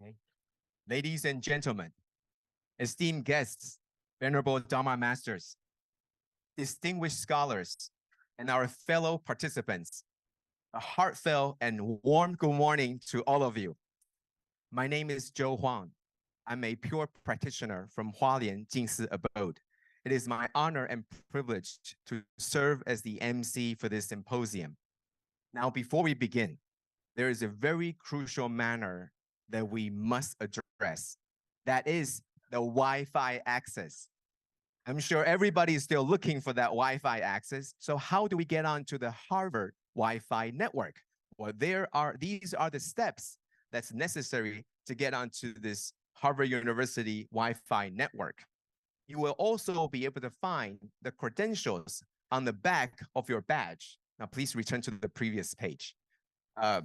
Okay. Ladies and gentlemen, esteemed guests, venerable Dharma masters, distinguished scholars, and our fellow participants, a heartfelt and warm good morning to all of you. My name is Joe Huang. I'm a pure practitioner from Hualien Jingsi Abode. It is my honor and privilege to serve as the MC for this symposium. Now, before we begin, there is a very crucial matter that we must address. That is the Wi-Fi access. I'm sure everybody is still looking for that Wi-Fi access. So how do we get onto the Harvard Wi-Fi network? Well, these are the steps that's necessary to get onto this Harvard University Wi-Fi network. You will also be able to find the credentials on the back of your badge. Now, please return to the previous page. Yeah,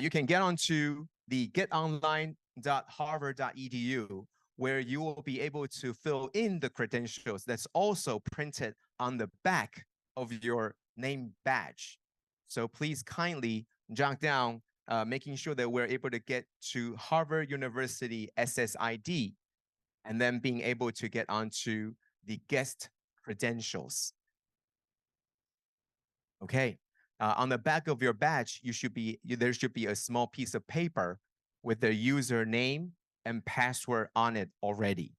you can get onto the getonline.harvard.edu, where you will be able to fill in the credentials that's also printed on the back of your name badge. So please kindly jot down, making sure that we're able to get to Harvard University SSID, and then being able to get onto the guest credentials. Okay. On the back of your badge, there should be a small piece of paper with the username and password on it already.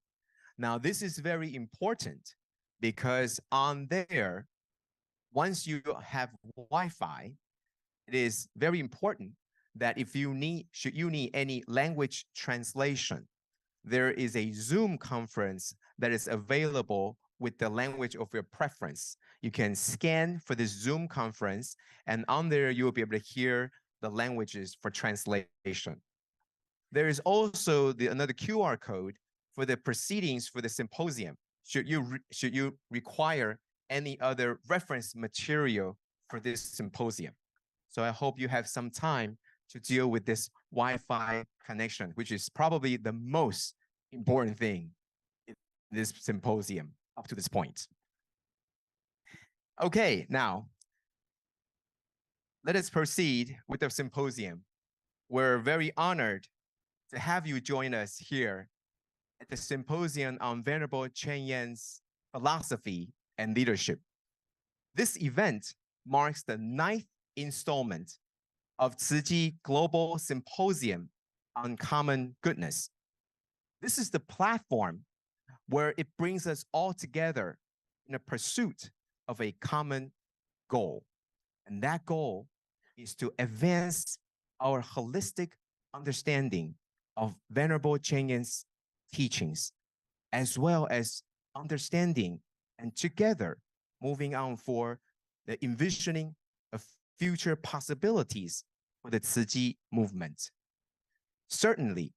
Now, this is very important because on there, once you have Wi-Fi, it is very important that should you need any language translation, there is a Zoom conference that is available with the language of your preference. You can scan for this Zoom conference, and on there, you will be able to hear the languages for translation. There is also another QR code for the proceedings for the symposium. Should you require any other reference material for this symposium. So I hope you have some time to deal with this Wi-Fi connection, which is probably the most important thing in this symposium up to this point. Okay, now let us proceed with the symposium. We're very honored to have you join us here at the Symposium on Venerable Cheng Yen's Philosophy and Leadership. This event marks the 9th installment of Tzu Chi Global Symposium on Common Goodness. This is the platform where it brings us all together in a pursuit of a common goal. And that goal is to advance our holistic understanding of Venerable Cheng Yen's teachings, as well as understanding and together moving on for the envisioning of future possibilities for the Tzu Chi movement. Certainly,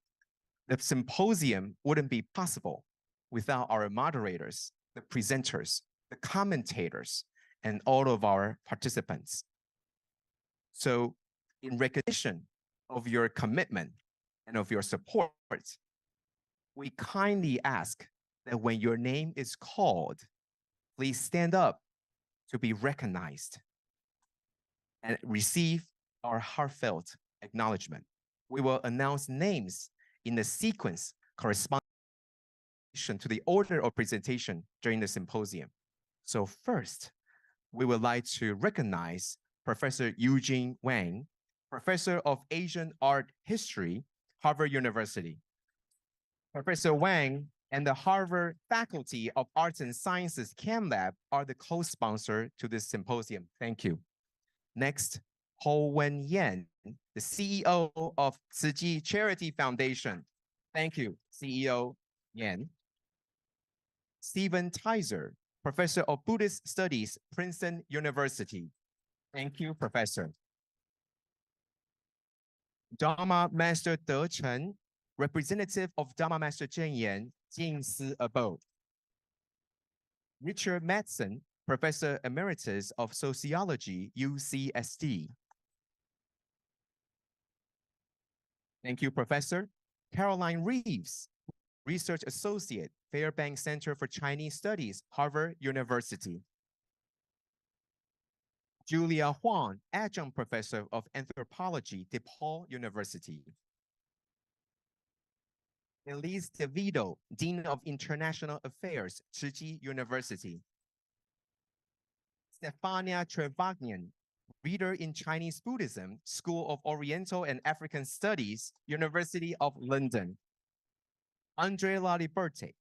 the symposium wouldn't be possible without our moderators, the presenters, the commentators, and all of our participants. So in recognition of your commitment and of your support, we kindly ask that when your name is called, please stand up to be recognized and receive our heartfelt acknowledgement. We will announce names in the sequence corresponding to the order of presentation during the symposium. So first, we would like to recognize Professor Eugene Wang, Professor of Asian Art History, Harvard University. Professor Wang and the Harvard Faculty of Arts and Sciences Chem Lab are the co-sponsor to this symposium. Thank you. Next, Ho Wen Yan, the CEO of Tzu Chi Charity Foundation. Thank you, CEO Yan. Stephen Tizer, Professor of Buddhist Studies, Princeton University. Thank you, Professor. Dharma Master De Chen, representative of Dharma Master Zheng Yan, Jingsi Abode. Richard Madsen, Professor Emeritus of Sociology, UCSD. Thank you, Professor. Caroline Reeves, Research Associate, Fairbanks Center for Chinese Studies, Harvard University. Julia Huang, Adjunct Professor of Anthropology, DePaul University. Elise DeVito, Dean of International Affairs, Tzu Chi University. Stefania Trevagnan, Reader in Chinese Buddhism, School of Oriental and African Studies, University of London. Andre Laliberté,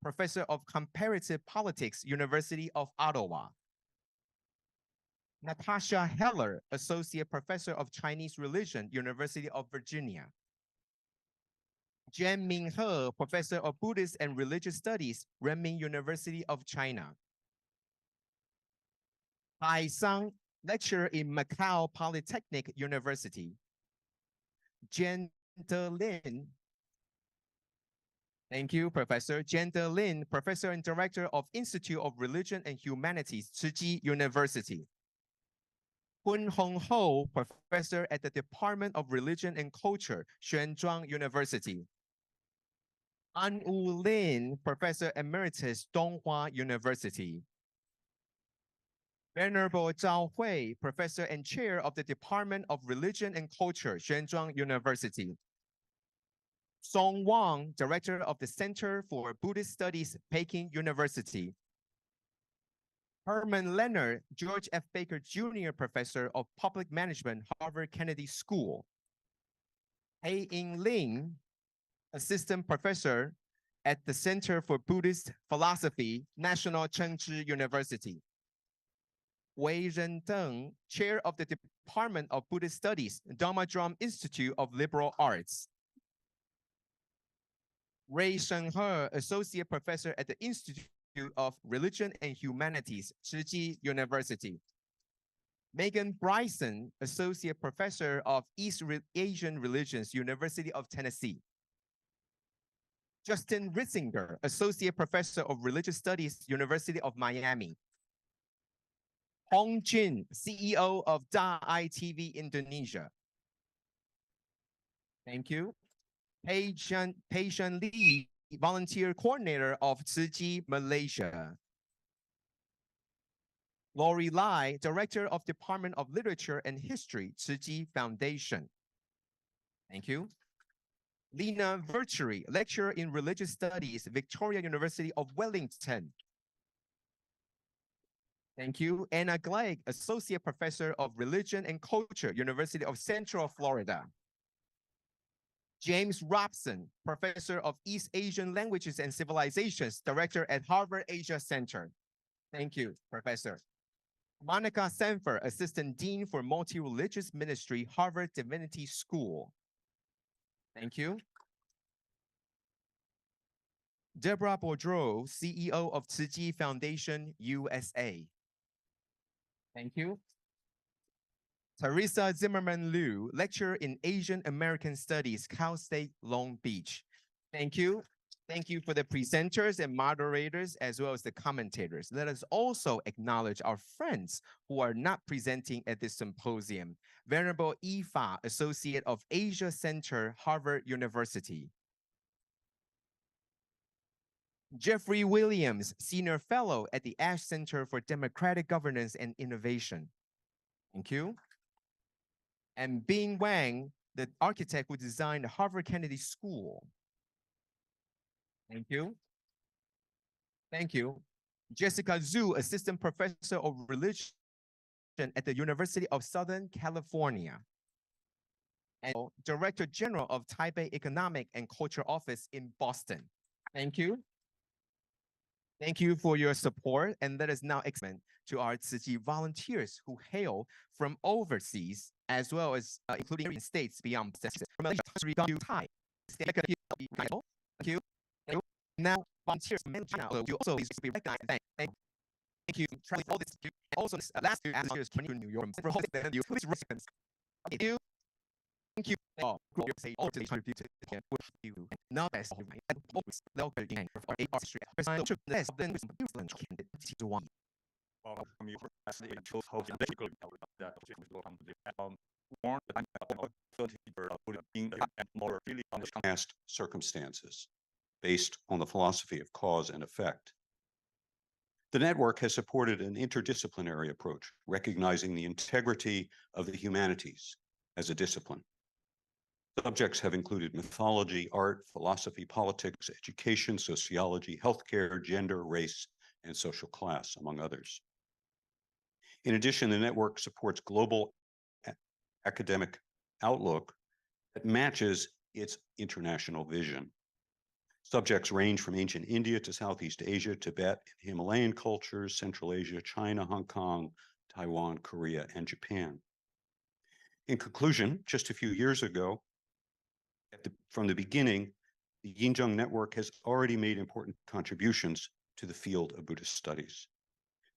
Professor of Comparative Politics, University of Ottawa. Natasha Heller, Associate Professor of Chinese Religion, University of Virginia. Jian Minghe, Professor of Buddhist and Religious Studies, Renmin University of China. Hai Sang, Lecturer in Macau Polytechnic University. Jen De Lin. Thank you, Professor. Jen De Lin, Professor and Director of Institute of Religion and Humanities, Tzu Chi University. Hun Hong Ho, Professor at the Department of Religion and Culture, Xuanzhuang University. An Wu Lin, Professor Emeritus, Donghua University. Venerable Zhao Hui, Professor and Chair of the Department of Religion and Culture, Xuanzhuang University. Song Wang, Director of the Center for Buddhist Studies, Peking University. Herman Leonard, George F. Baker Jr. Professor of Public Management, Harvard Kennedy School. Hei Ying Ling, Assistant Professor at the Center for Buddhist Philosophy, National Chengchi University. Wei Zhendeng, Chair of the Department of Buddhist Studies, Dharma Drum Institute of Liberal Arts. Ray Shenghe, Associate Professor at the Institute of Religion and Humanities, Tzu Chi University. Megan Bryson, Associate Professor of East Asian Religions, University of Tennessee. Justin Ritzinger, Associate Professor of Religious Studies, University of Miami. Hong Jin, CEO of Dai TV Indonesia. Thank you. Pei Shan Li, Volunteer Coordinator of Tzu Chi Malaysia. Lori Lai, Director of Department of Literature and History, Tzu Chi Foundation. Thank you. Lena Virturi, Lecturer in Religious Studies, Victoria University of Wellington. Thank you. Anna Glegg, Associate Professor of Religion and Culture, University of Central Florida. James Robson, Professor of East Asian Languages and Civilizations, Director at Harvard Asia Center. Thank you, Professor. Monica Sanford, Assistant Dean for Multi-Religious Ministry, Harvard Divinity School. Thank you. Deborah Boudreau, CEO of Tzu Chi Foundation, USA. Thank you. Teresa Zimmerman Liu, Lecturer in Asian American Studies, Cal State Long Beach. Thank you. Thank you for the presenters and moderators, as well as the commentators. Let us also acknowledge our friends who are not presenting at this symposium. Venerable Yifa, Associate of Asia Center, Harvard University. Jeffrey Williams, Senior Fellow at the Ash Center for Democratic Governance and Innovation. Thank you. And Bing Wang, the architect who designed the Harvard Kennedy School. Thank you. Thank you. Jessica Zhu, Assistant Professor of Religion at the University of Southern California. And Director General of Taipei Economic and Culture Office in Boston. Thank you. Thank you for your support, and let us now extend to our Tzu Chi volunteers who hail from overseas, as well as including states beyond from Malaysia to Thai. Thank you. Now, volunteers in China will also be recognized. Thank you. Traveling all this. Also, last year, as years, came to New York for hosting the news. Please residents. Thank you. Thank you all who say all to the contributed with you. Now that's all right. Always local in for a art street. But I should less than with the lunch candidate to one. Past circumstances based on the philosophy of cause and effect. The network has supported an interdisciplinary approach, recognizing the integrity of the humanities as a discipline. Subjects have included mythology, art, philosophy, politics, education, sociology, healthcare, gender, race, and social class, among others. In addition, the network supports global academic outlook that matches its international vision. Subjects range from ancient India to Southeast Asia, Tibet, and Himalayan cultures, Central Asia, China, Hong Kong, Taiwan, Korea, and Japan. In conclusion, just a few years ago, from the beginning, the Yinzheng Network has already made important contributions to the field of Buddhist studies.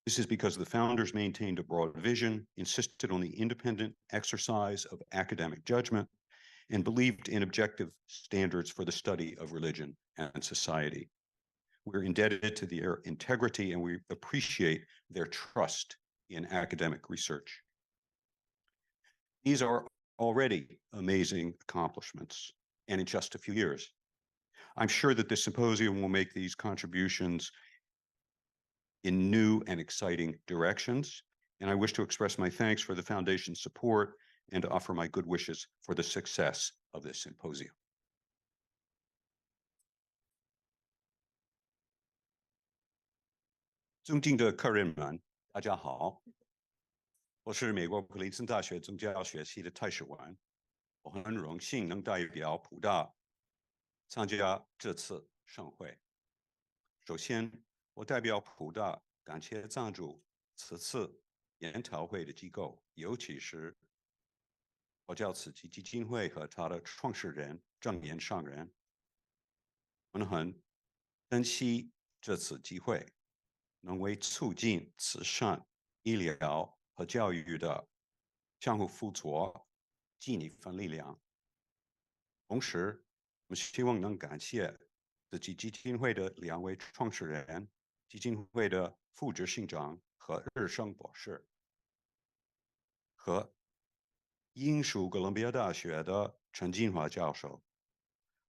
This is because the founders maintained a broad vision, insisted on the independent exercise of academic judgment, and believed in objective standards for the study of religion and society. We're indebted to their integrity, and we appreciate their trust in academic research. These are already amazing accomplishments, and in just a few years. I'm sure that this symposium will make these contributions in new and exciting directions, and I wish to express my thanks for the Foundation's support and to offer my good wishes for the success of this symposium. 尊敬的客人们，大家好，我是美国普林斯顿大学宗教学系的泰史文，我很荣幸能代表普大参加这次盛会。首先，我代表普大感谢赞助此次研讨会的机构，尤其是佛教慈济基金会和他的创始人正言上人。我们很珍惜这次机会，能为促进慈善、医疗和教育的相互辅佐尽一份力量。同时，我们希望能感谢慈济基金会的2位创始人、基金会的副执行长和日升博士，和英属哥伦比亚大学的陈金华教授。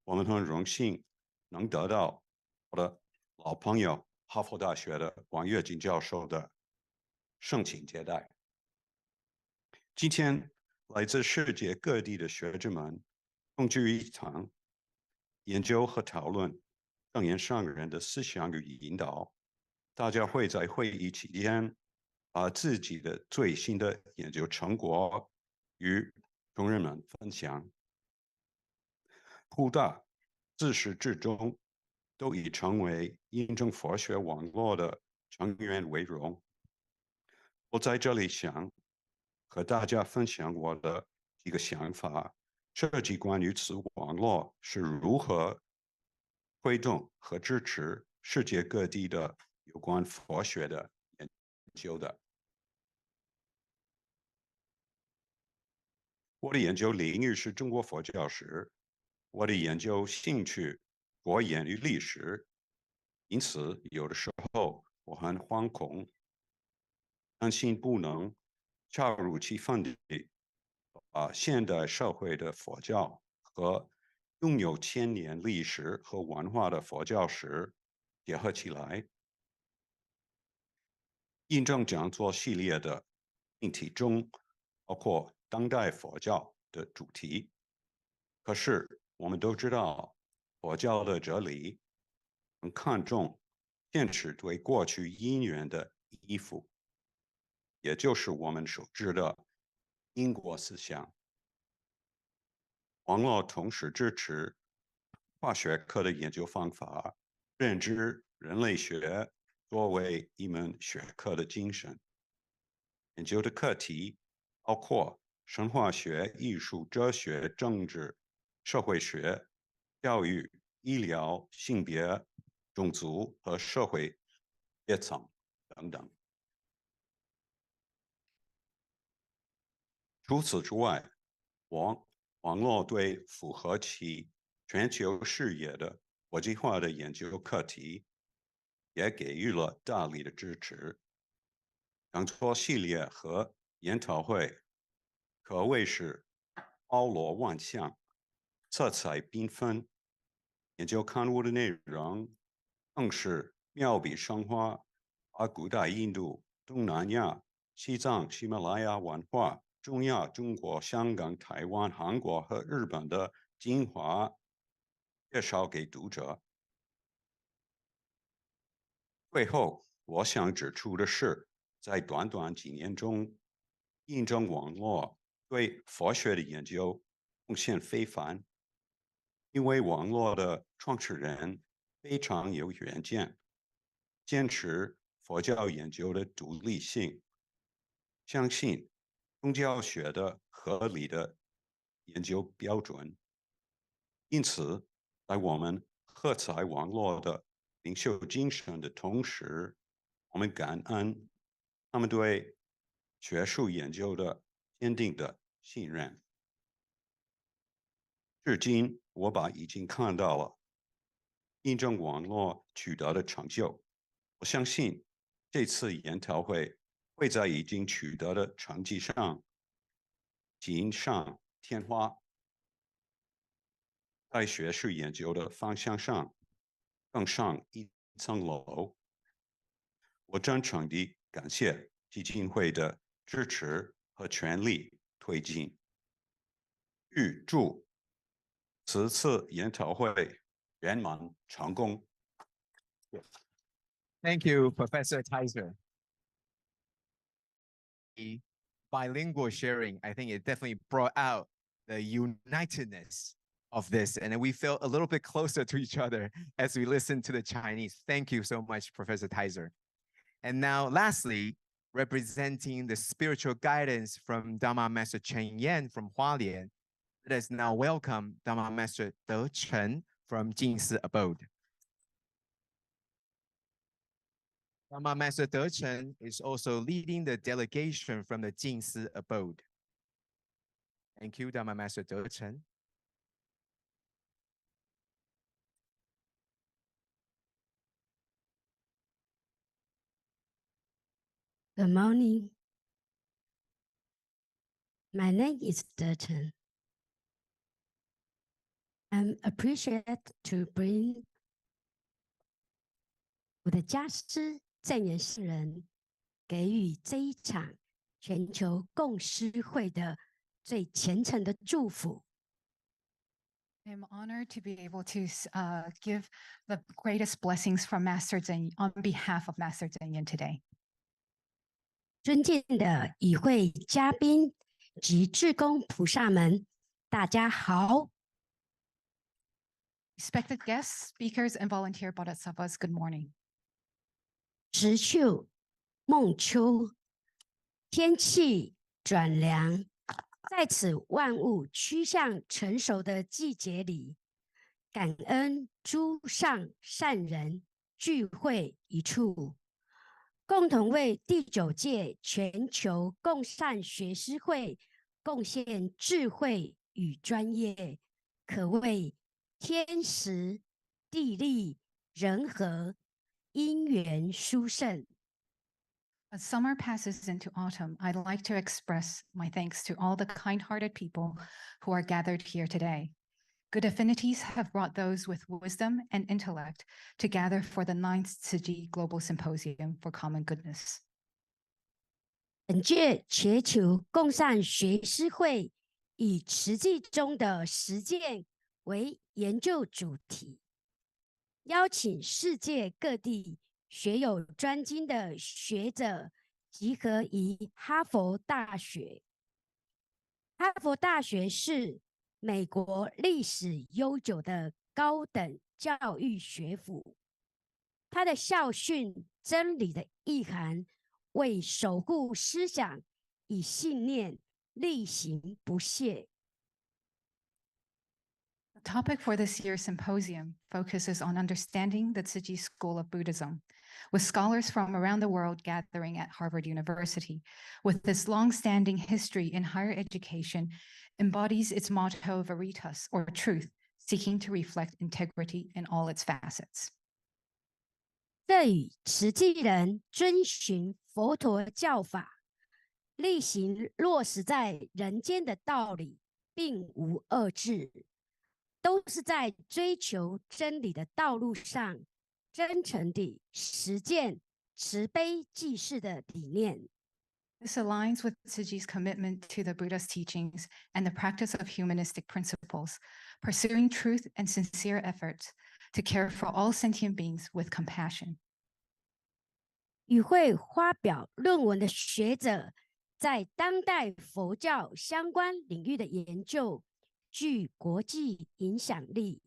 我们很荣幸能得到我的老朋友哈佛大学的王跃进教授的盛情接待。今天，来自世界各地的学者们共聚一堂，研究和讨论正言上人的思想与引导。大家会在会议期间把自己的最新的研究成果与同仁们分享。普大自始至终都以成为印证佛学网络的成员为荣。我在这里想和大家分享我的几个想法，涉及关于此网络是如何推动和支持世界各地的有关佛学的研究的。我的研究领域是中国佛教史，我的研究兴趣着眼于历史，因此有的时候我很惶恐，担心不能恰如其分地把现代社会的佛教和拥有1000年历史和文化的佛教史结合起来。印证讲座系列的命题中包括当代佛教的主题。可是我们都知道，佛教的哲理很看重现实对过去因缘的依附，也就是我们所知的因果思想。网络同时支持跨学科的研究方法，认知人类学、作为一门学科的精神。研究的课题包括神话学、艺术、哲学、政治、社会学、教育、医疗、性别、种族和社会阶层等等。除此之外，网络对符合其全球视野的国际化的研究课题也给予了大力的支持。讲座系列和研讨会可谓是包罗万象，色彩缤纷。研究刊物的内容更是妙笔生花，把古代印度、东南亚、西藏、喜马拉雅文化、中亚、中国、香港、台湾、韩国和日本的精华介绍给读者。最后，我想指出的是，在短短几年中，印证网络对佛学的研究贡献非凡。因为网络的创始人非常有远见，坚持佛教研究的独立性，相信宗教学的合理的研究标准。因此，在我们喝彩网络的领袖精神的同时，我们感恩他们对学术研究的坚定的信任。至今，我把已经看到了印证网络取得的成就。我相信这次研讨会会在已经取得的成绩上锦上添花，在学术研究的方向上更上一层楼。我真诚地感谢基金会的支持和全力推进。预祝此次研讨会圆满成功。Thank you, Professor Tizer. The bilingual sharing, I think it definitely brought out the unitedness of this, and then we felt a little bit closer to each other as we listened to the Chinese. Thank you so much, Professor Tizer. And now, lastly, representing the spiritual guidance from Dharma Master Chen Yan from Hualien, let us now welcome Dharma Master De Chen from Jingsi Abode. Dharma Master De Chen is also leading the delegation from the Jingsi Abode. Thank you, Dharma Master De Chen. Good morning. My name is Durton. I'm appreciated to bring 我的家师证言圣人给予这一场全球共施会的最虔诚的祝福。I'm honored to be able to give the greatest blessings from Master Zhen on behalf of Master Zhen Yin today. 尊敬的与会嘉宾及志工菩萨们，大家好。Respected guests, speakers, and volunteer bodhisattvas, good morning. 时秀孟秋，天气转凉，在此万物趋向成熟的季节里，感恩诸上善人聚会一处，共同为第9届全球共善学师会贡献智慧与专业，可谓天时地利人和，因缘殊胜。As summer passes into autumn, I'd like to express my thanks to all the kind-hearted people who are gathered here today. Good affinities have brought those with wisdom and intellect to gather for the 9th Tzu Chi Global Symposium for Common Goodness. 本届全球共善学师会以实际中的实践为研究主题，邀请世界各地学有专精的学者集合于哈佛大学。哈佛大学是美国历史悠久的高等教育学府，它的校训真理的意涵，为守护思想，以信念力行不懈。The topic for this year's symposium focuses on understanding the Tzu Chi school of Buddhism, with scholars from around the world gathering at Harvard University. With this long-standing history in higher education, embodies its motto Veritas, or truth, seeking to reflect integrity in all its facets. 这与慈济人遵循佛陀教法，力行落实在人间的道理，并无二致，都是在追求真理的道路上，真诚地实践慈悲济世的理念。This aligns with Tzu Chi's commitment to the Buddha's teachings and the practice of humanistic principles, pursuing truth and sincere efforts to care for all sentient beings with compassion. 与会发表论文的学者，在当代佛教相关领域的研究具国际影响力。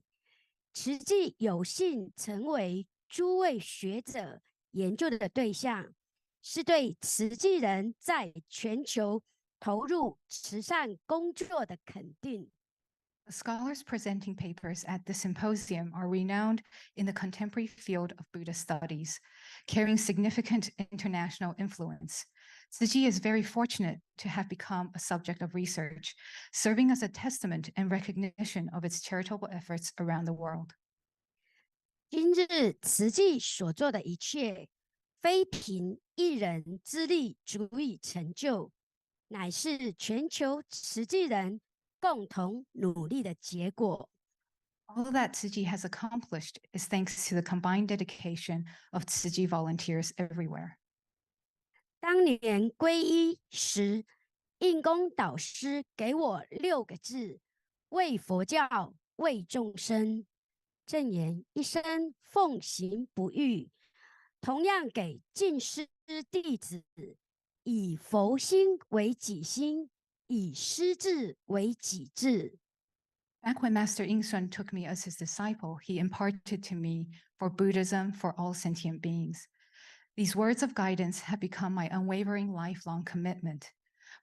慈济有幸成为诸位学者研究的对象，是对慈济人在全球投入慈善工作的肯定。The scholars presenting papers at the symposium are renowned in the contemporary field of Buddhist studies, carrying significant international influence. Tzu Chi is very fortunate to have become a subject of research, serving as a testament and recognition of its charitable efforts around the world. 今日慈济所做的一切，非凭一人之力足以成就，乃是全球慈济人共同努力的结果。All that Tzu Chi has accomplished is thanks to the combined dedication of Tzu Chi volunteers everywhere. 当年皈依时，印公导师给我6个字：为佛教，为众生。正言一生奉行不渝。同样给进师弟子，以佛心为己心，以师志为己志。Back when Master Ying Sun took me as his disciple, he imparted to me for Buddhism for all sentient beings. These words of guidance have become my unwavering lifelong commitment.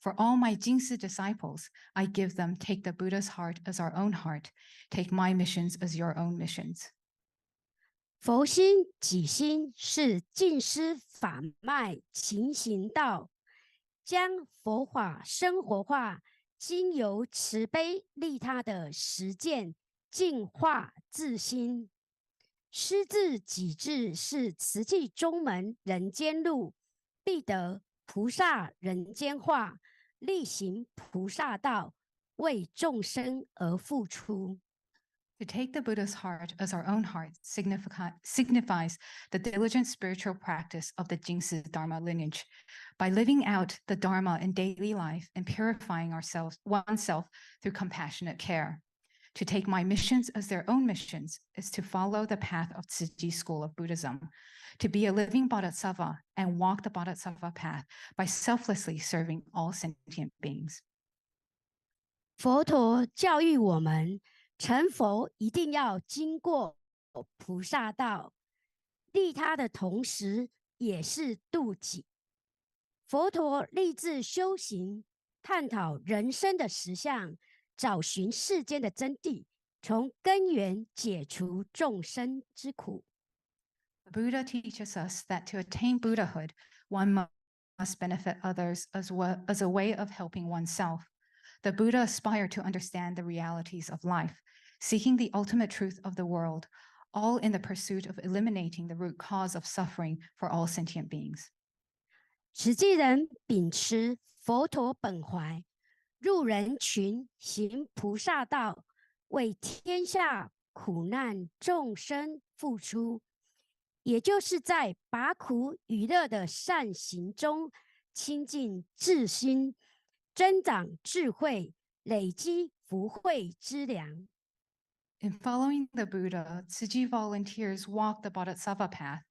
For all my Jingsi disciples, I give them take the Buddha's heart as our own heart, take my missions as your own missions. 佛心己心是尽思法脉勤行道，将佛法生活化，经由慈悲利他的实践，净化自心。师自己志是慈济中门人间路，必得菩萨人间化，力行菩萨道，为众生而付出。To take the Buddha's heart as our own heart signifies the diligent spiritual practice of the Jingsi Dharma lineage. By living out the Dharma in daily life and purifying oneself through compassionate care. To take my missions as their own missions is to follow the path of Tzu Chi school of Buddhism, to be a living bodhisattva and walk the bodhisattva path by selflessly serving all sentient beings. 佛陀教育我们，成佛一定要经过菩萨道，利他的同时也是度己。佛陀立志修行，探讨人生的实相，找寻世间的真谛，从根源解除众生之苦。The Buddha teaches us that to attain Buddhahood, one must benefit others as well as a way of helping oneself. The Buddha aspired to understand the realities of life, seeking the ultimate truth of the world, all in the pursuit of eliminating the root cause of suffering for all sentient beings. 慈济人秉持佛陀本怀，入人群行菩萨道，为天下苦难众生付出，也就是在拔苦与乐的善行中亲近自心，增长智慧，累积福慧之粮。In following the Buddha, Tzu Chi volunteers walk the Bodhisattva path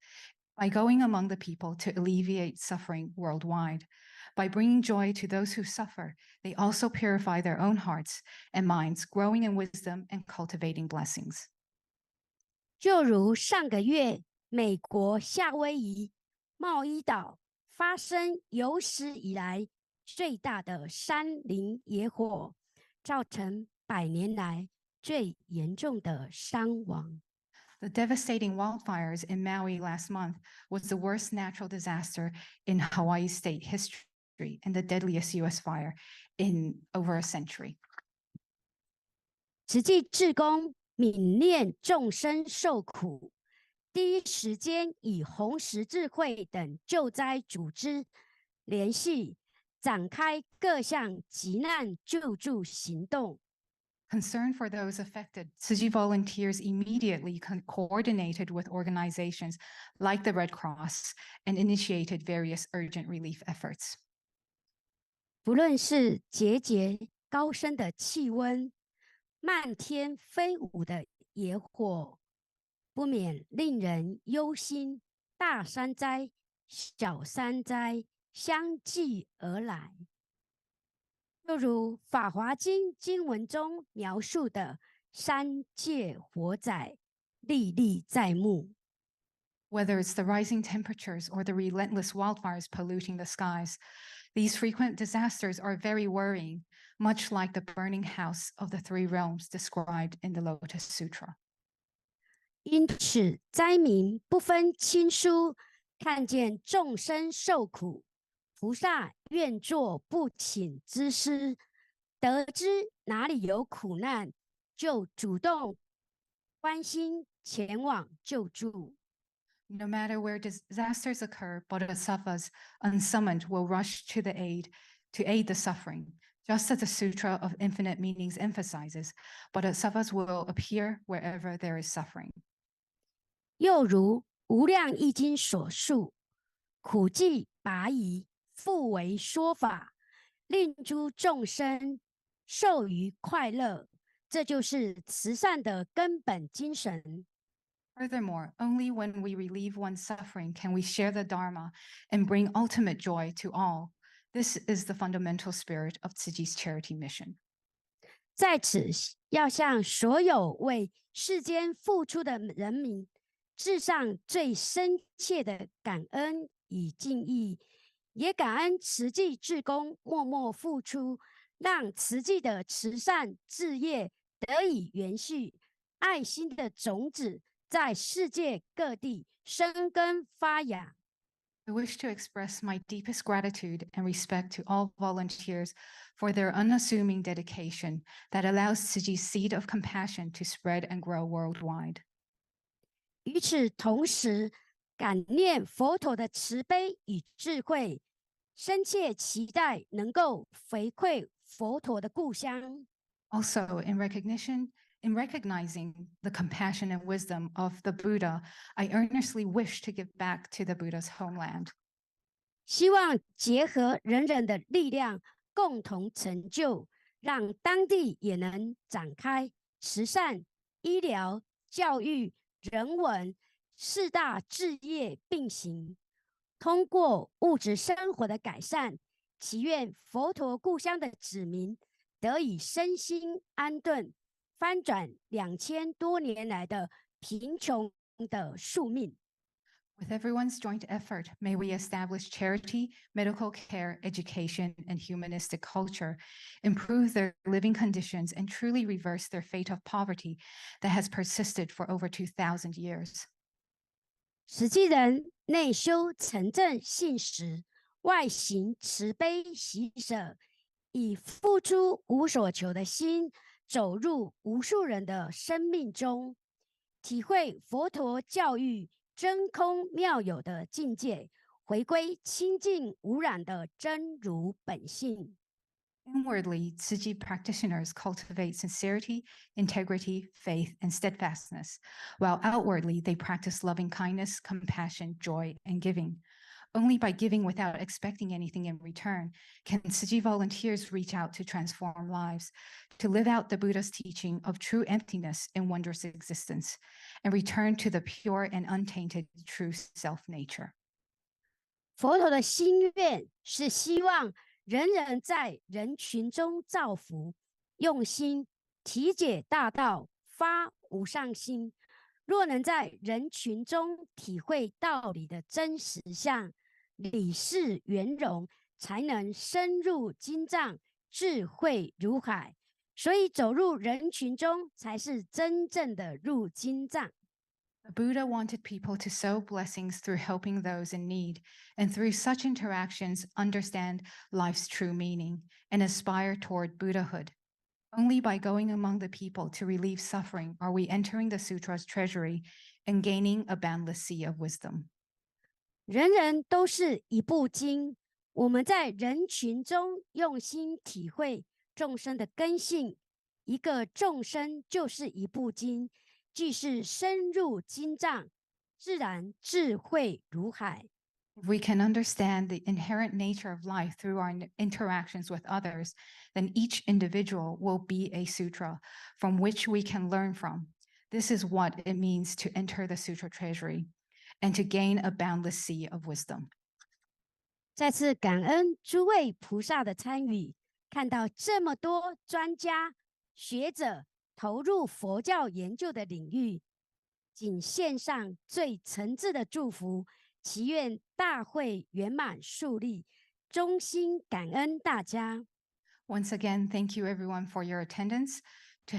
by going among the people to alleviate suffering worldwide. By bringing joy to those who suffer, they also purify their own hearts and minds, growing in wisdom and cultivating blessings. 就如上个月美国夏威夷茂伊岛发生有史以来最大的山林野火，造成100年来最严重的伤亡。The devastating wildfires in Maui last month was the worst natural disaster in Hawaii state history and the deadliest U.S. fire in over a century. 慈济志工悯念众生受苦，第一时间与红十字会等救灾组织联系，展开各项急难救助行动。Concern for those affected, Tsuji volunteers immediately coordinated with organizations like the Red Cross and initiated various urgent relief efforts. 不论是节节高升的气温，漫天飞舞的野火，不免令人忧心。大山灾、小山灾相继而来。又如《法华经》经文中描述的三界火灾，历历在目。Whether it's the rising temperatures or the relentless wildfires polluting the skies, these frequent disasters are very worrying, much like the burning house of the three realms described in the Lotus Sutra. 因此，灾民不分亲疏，看见众生受苦，菩萨愿作不请之师，得知哪里有苦难，就主动关心前往救助。No matter where disasters occur, bodhisattvas unsummoned will rush to aid the suffering. Just as the Sutra of Infinite Meanings emphasizes, bodhisattvas will appear wherever there is suffering. 又如《无量易经》所述，苦济拔夷，复为说法，令诸众生受于快乐，这就是慈善的根本精神。Furthermore, only when we relieve one's suffering can we share the Dharma and bring ultimate joy to all. This is the fundamental spirit of Tzuji's charity mission. 在此，要向所有为世间付出的人民致上最深切的感恩与敬意，也感恩慈济志工默默付出，让慈济的慈善事业得以延续，爱心的种子在世界各地生根发芽。I wish to express my deepest gratitude and respect to all volunteers for their unassuming dedication that allows Tzuji's seed of compassion to spread and grow worldwide. 与此同时，感念佛陀的慈悲与智慧，深切期待能够回馈佛陀的故乡。Also, in recognizing the compassion and wisdom of the Buddha, I earnestly wish to give back to the Buddha's homeland. 希望结合人人的力量，共同成就，让当地也能展开慈善、医疗、教育、人文4大志业并行，通过物质生活的改善，祈愿佛陀故乡的子民得以身心安顿，翻转2000多年来的贫穷的宿命。With everyone's joint effort, may we establish charity, medical care, education, and humanistic culture, improve their living conditions, and truly reverse their fate of poverty that has persisted for over 2,000 years. 实际人内修诚正信实，外行慈悲喜舍，以付出无所求的心，走入无数人的生命中，体会佛陀教育真空妙有的境界，回归清净无染的真如本性。Inwardly, Tzuji practitioners cultivate sincerity, integrity, faith, and steadfastness, while outwardly they practice loving kindness, compassion, joy, and giving. Only by giving without expecting anything in return can Tzuji volunteers reach out to transform lives, to live out the Buddha's teaching of true emptiness and wondrous existence, and return to the pure and untainted true self-nature. 佛陀的心愿是希望人人在人群中造福，用心体解大道，发无上心，若能在人群中体会道理的真实相，理事圆融，才能深入经藏，智慧如海。所以走入人群中，才是真正的入经藏。The Buddha wanted people to sow blessings through helping those in need, and through such interactions, understand life's true meaning and aspire toward Buddhahood. Only by going among the people to relieve suffering are we entering the sutra's treasury and gaining a boundless sea of wisdom. 人人都是一部经，我们在人群中用心体会众生的根性，一个众生就是一部经，既是深入经藏，自然智慧如海。If we can understand the inherent nature of life through our interactions with others, then each individual will be a sutra from which we can learn from. This is what it means to enter the sutra treasury and to gain a boundless sea of wisdom. 再次感恩诸位菩萨的参与，看到这么多专家学者投入佛教研究的领域，仅献上最诚挚的祝福，祈愿大会圆满顺利，衷心感恩大家。Once again, thank you everyone for your attendance. To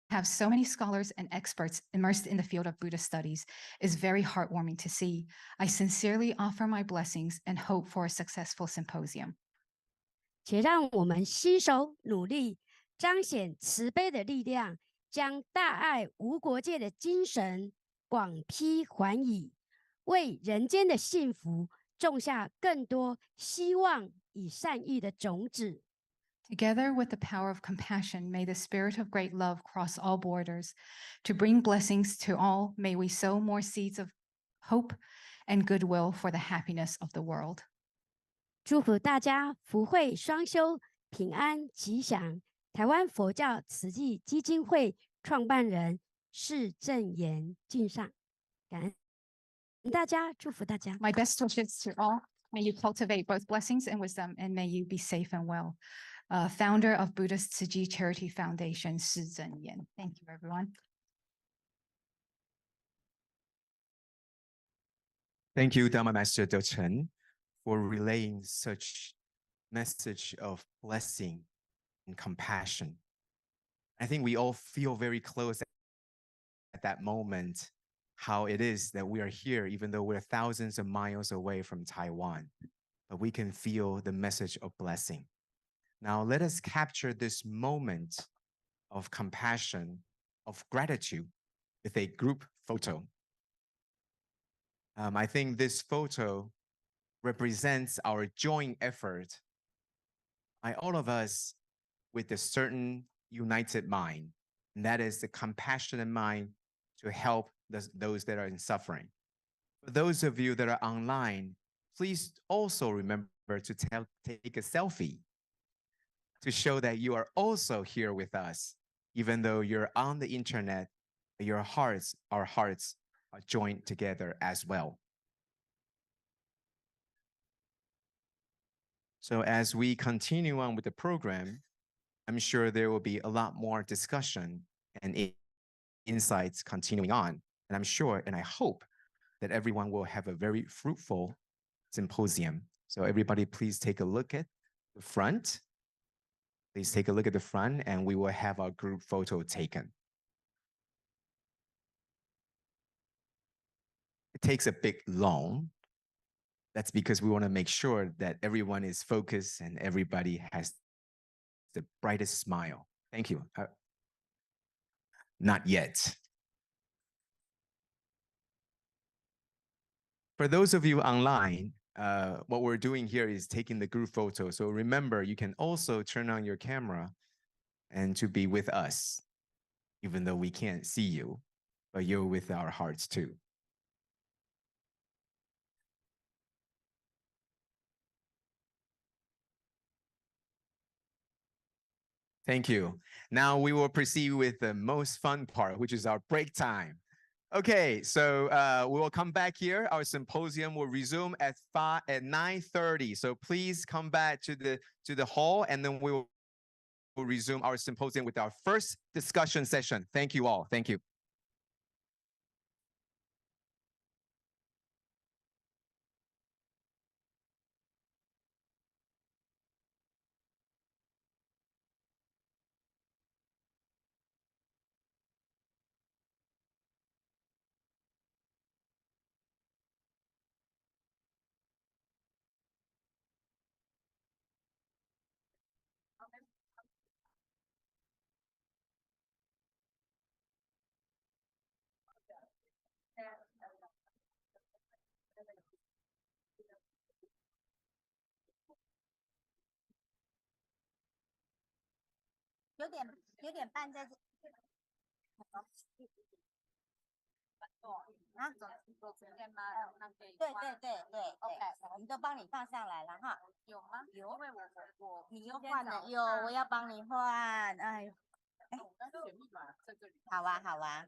have so many scholars and experts immersed in the field of Buddhist studies is very heartwarming to see. I sincerely offer my blessings and hope for a successful symposium. 且让我们携手努力，彰显慈悲的力量，将大爱无国界的精神广披寰宇，为人间的幸福种下更多希望与善意的种子。Together with the power of compassion, may the spirit of great love cross all borders. To bring blessings to all, may we sow more seeds of hope and goodwill for the happiness of the world. 祝福大家福慧双修，平安吉祥。台湾佛教慈济基金会创办人释正言敬上，感恩大家，祝福大家。 My best wishes to all. May you cultivate both blessings and wisdom, and may you be safe and well. Founder of Buddhist Tzu Chi Charity Foundation, Shi Zhenyan. Thank you, everyone. Thank you, Dharma Master De Chen, for relaying such message of blessing and compassion. I think we all feel very close at that moment, how it is that we are here, even though we're thousands of miles away from Taiwan, but we can feel the message of blessing. Now let us capture this moment of compassion, of gratitude with a group photo. I think this photo represents our joint effort by all of us with a certain united mind, and that is the compassionate mind to help those that are in suffering. For those of you that are online, please also remember to take a selfie to show that you are also here with us, even though you're on the internet, our hearts are joined together as well. So as we continue on with the program, I'm sure there will be a lot more discussion and insights continuing on. And I'm sure and I hope that everyone will have a very fruitful symposium. So everybody, please take a look at the front. Please take a look at the front and we will have our group photo taken. It takes a bit long. That's because we want to make sure that everyone is focused and everybody has the brightest smile. Thank you. Not yet. For those of you online, what we're doing here is taking the group photo. So remember, you can also turn on your camera and to be with us, even though we can't see you, but you're with our hearts too. Thank you. Now we will proceed with the most fun part, which is our break time. Okay, so we will come back here. Our symposium will resume at 9:30. So please come back to the hall, and then we will resume our symposium with our first discussion session. Thank you all. Thank you. 有点半在这。啊，对，我们都帮你放上来了哈。有吗？有，因为你又换了，有，我要帮你换。哎呦，好啊。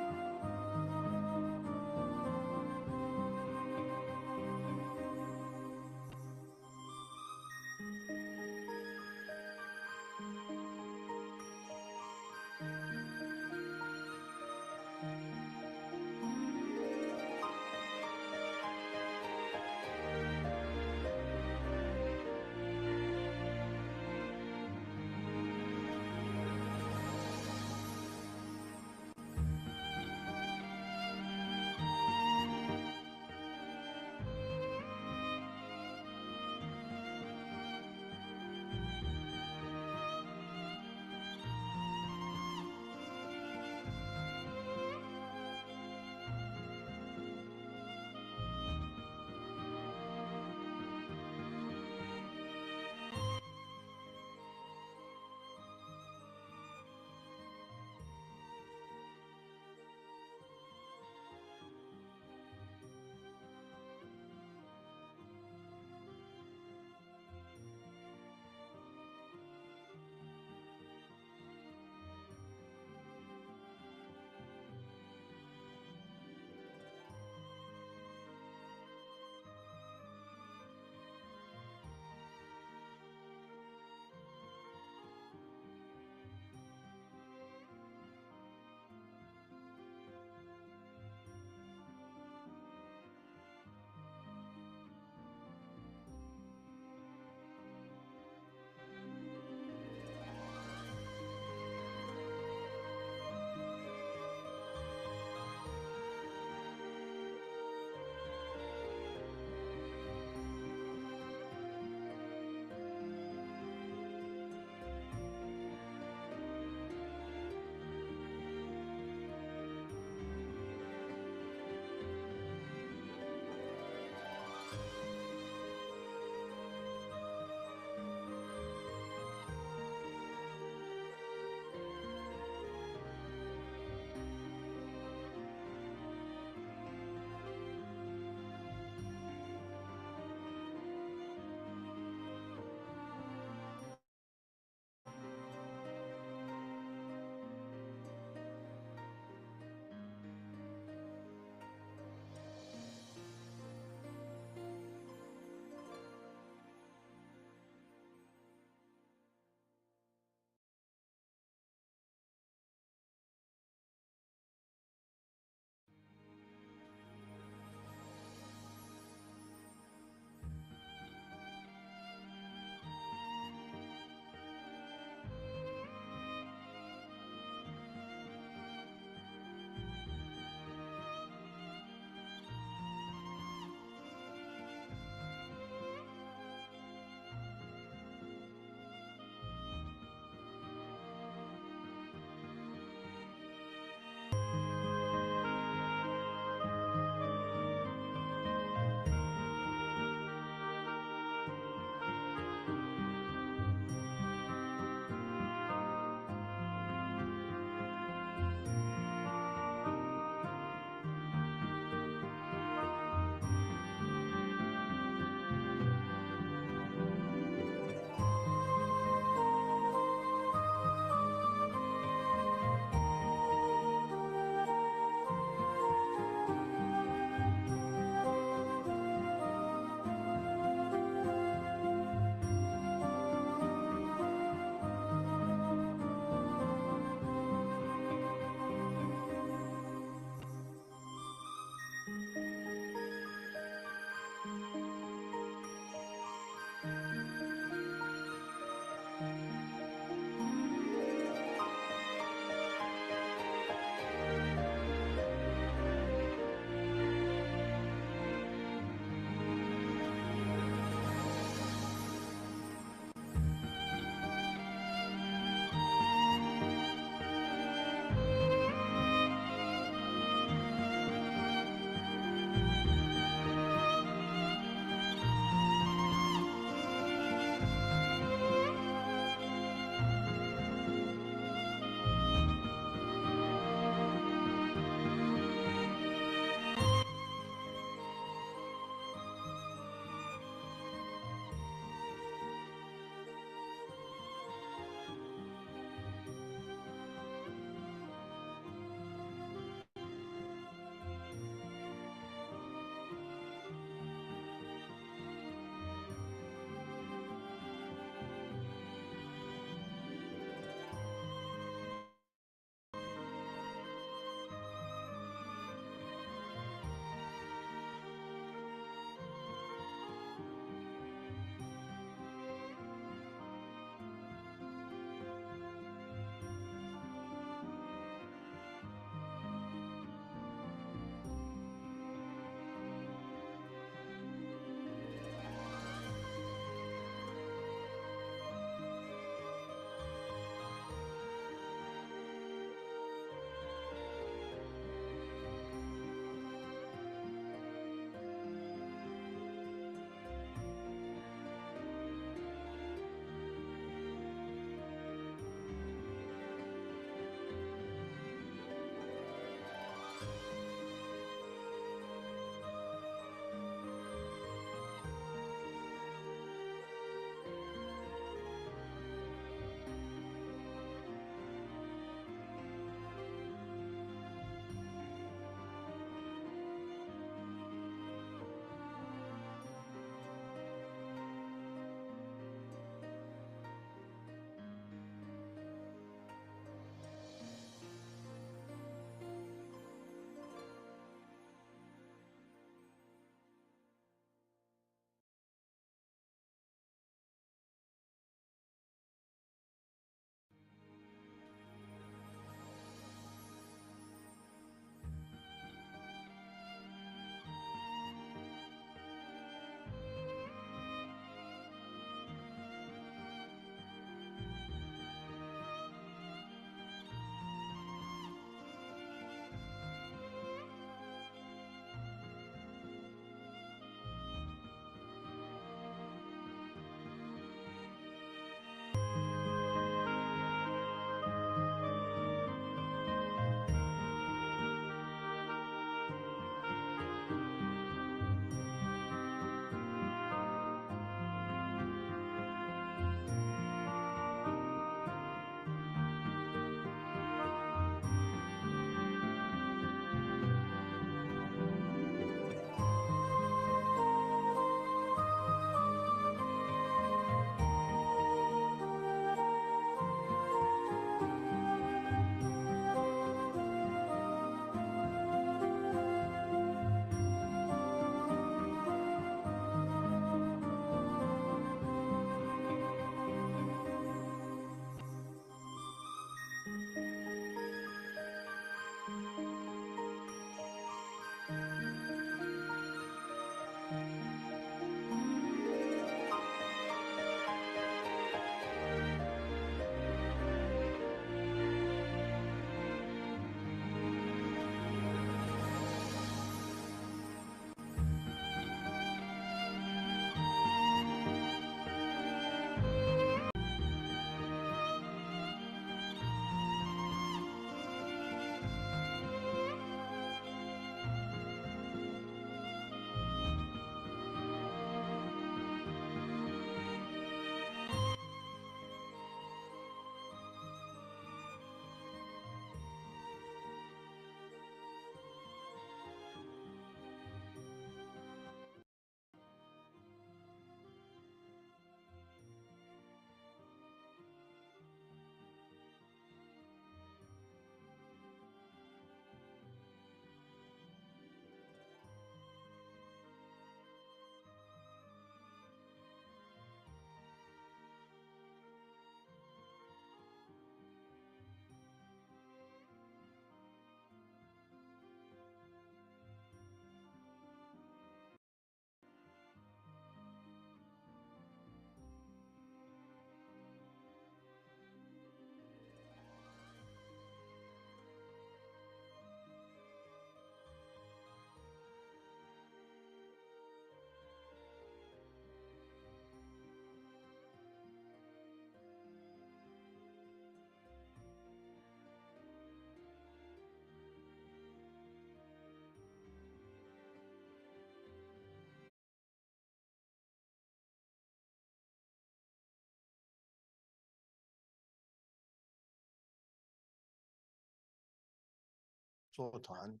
Sultan.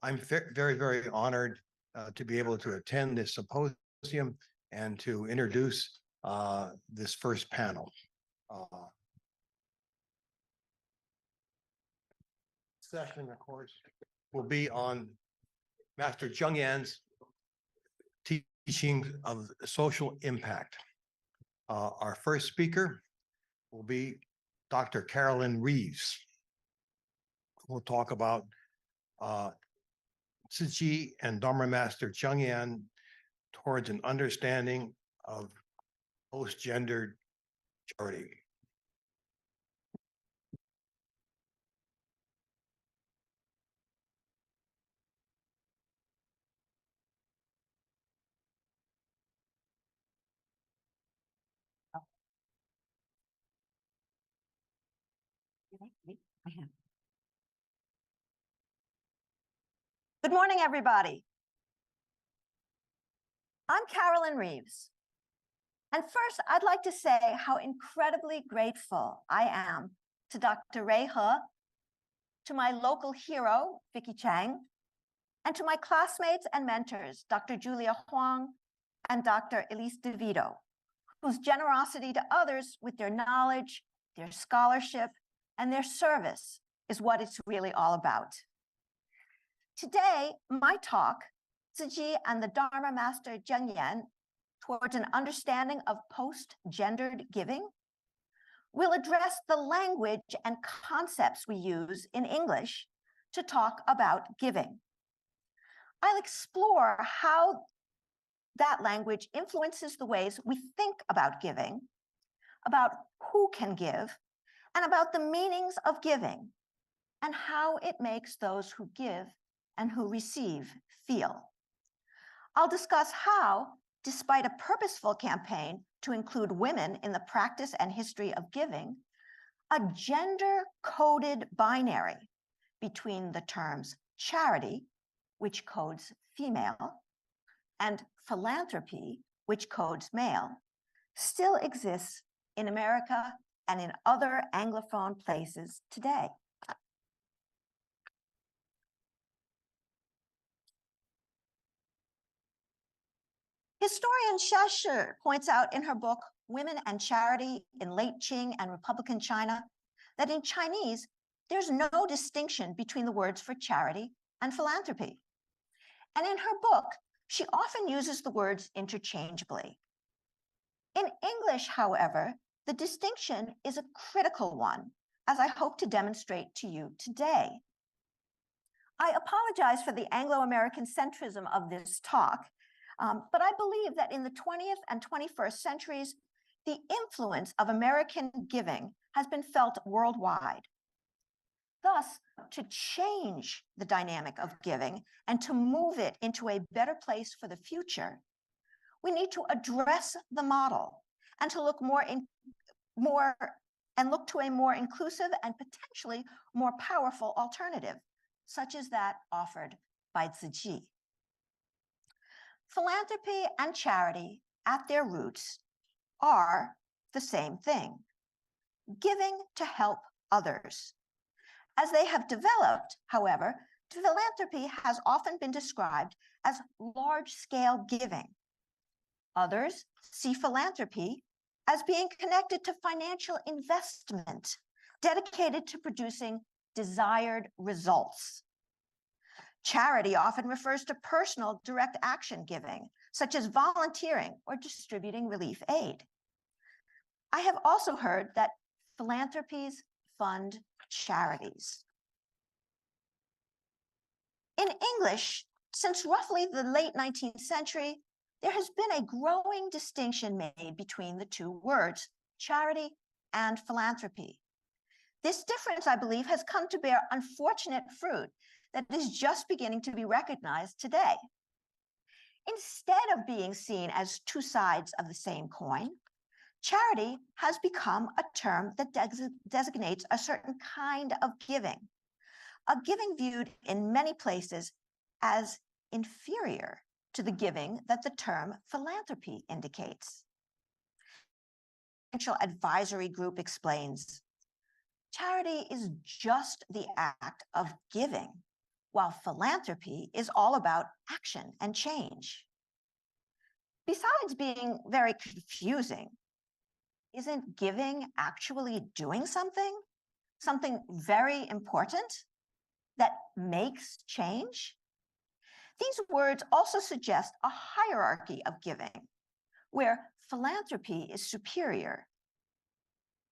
I'm very, very honored to be able to attend this symposium and to introduce this first panel. Session, of course, will be on Master Zheng Yan's teaching of social impact. Our first speaker will be Dr. Carolyn Reeves. We'll talk about Tzu Chi and Dharma Master Zheng Yan towards an understanding of post-gendered charity. Good morning, everybody. I'm Carolyn Reeves. And first, I'd like to say how incredibly grateful I am to Dr. Ray He, to my local hero, Vicky Chang, and to my classmates and mentors, Dr. Julia Huang and Dr. Elise DeVito, whose generosity to others with their knowledge, their scholarship, and their service is what it's really all about. Today, my talk, Tzu Chi and the Dharma Master Zheng Yan, towards an understanding of post-gendered giving, will address the language and concepts we use in English to talk about giving. I'll explore how that language influences the ways we think about giving, about who can give, and about the meanings of giving, and how it makes those who give and who receive feel. I'll discuss how, despite a purposeful campaign to include women in the practice and history of giving, a gender-coded binary between the terms charity, which codes female, and philanthropy, which codes male, still exists in America and in other Anglophone places today. Historian Xia Shi points out in her book, Women and Charity in Late Qing and Republican China, that in Chinese, there's no distinction between the words for charity and philanthropy. And in her book, she often uses the words interchangeably. In English, however, the distinction is a critical one, as I hope to demonstrate to you today. I apologize for the Anglo-American centrism of this talk, but I believe that in the 20th and 21st centuries, the influence of American giving has been felt worldwide. Thus, to change the dynamic of giving and to move it into a better place for the future, we need to address the model and to look look to a more inclusive and potentially more powerful alternative, such as that offered by Tzu Chi. Philanthropy and charity at their roots are the same thing, giving to help others. As they have developed, however, philanthropy has often been described as large-scale giving. Others see philanthropy as being connected to financial investment, dedicated to producing desired results. Charity often refers to personal direct action giving, such as volunteering or distributing relief aid. I have also heard that philanthropies fund charities. In English, since roughly the late 19th century, there has been a growing distinction made between the two words, charity and philanthropy. This difference, I believe, has come to bear unfortunate fruit that is just beginning to be recognized today. Instead of being seen as two sides of the same coin, charity has become a term that designates a certain kind of giving, a giving viewed in many places as inferior to the giving that the term philanthropy indicates. Financial Advisory Group explains, Charity is just the act of giving, while philanthropy is all about action and change. Besides being very confusing, isn't giving actually doing something? Something very important that makes change? These words also suggest a hierarchy of giving, where philanthropy is superior.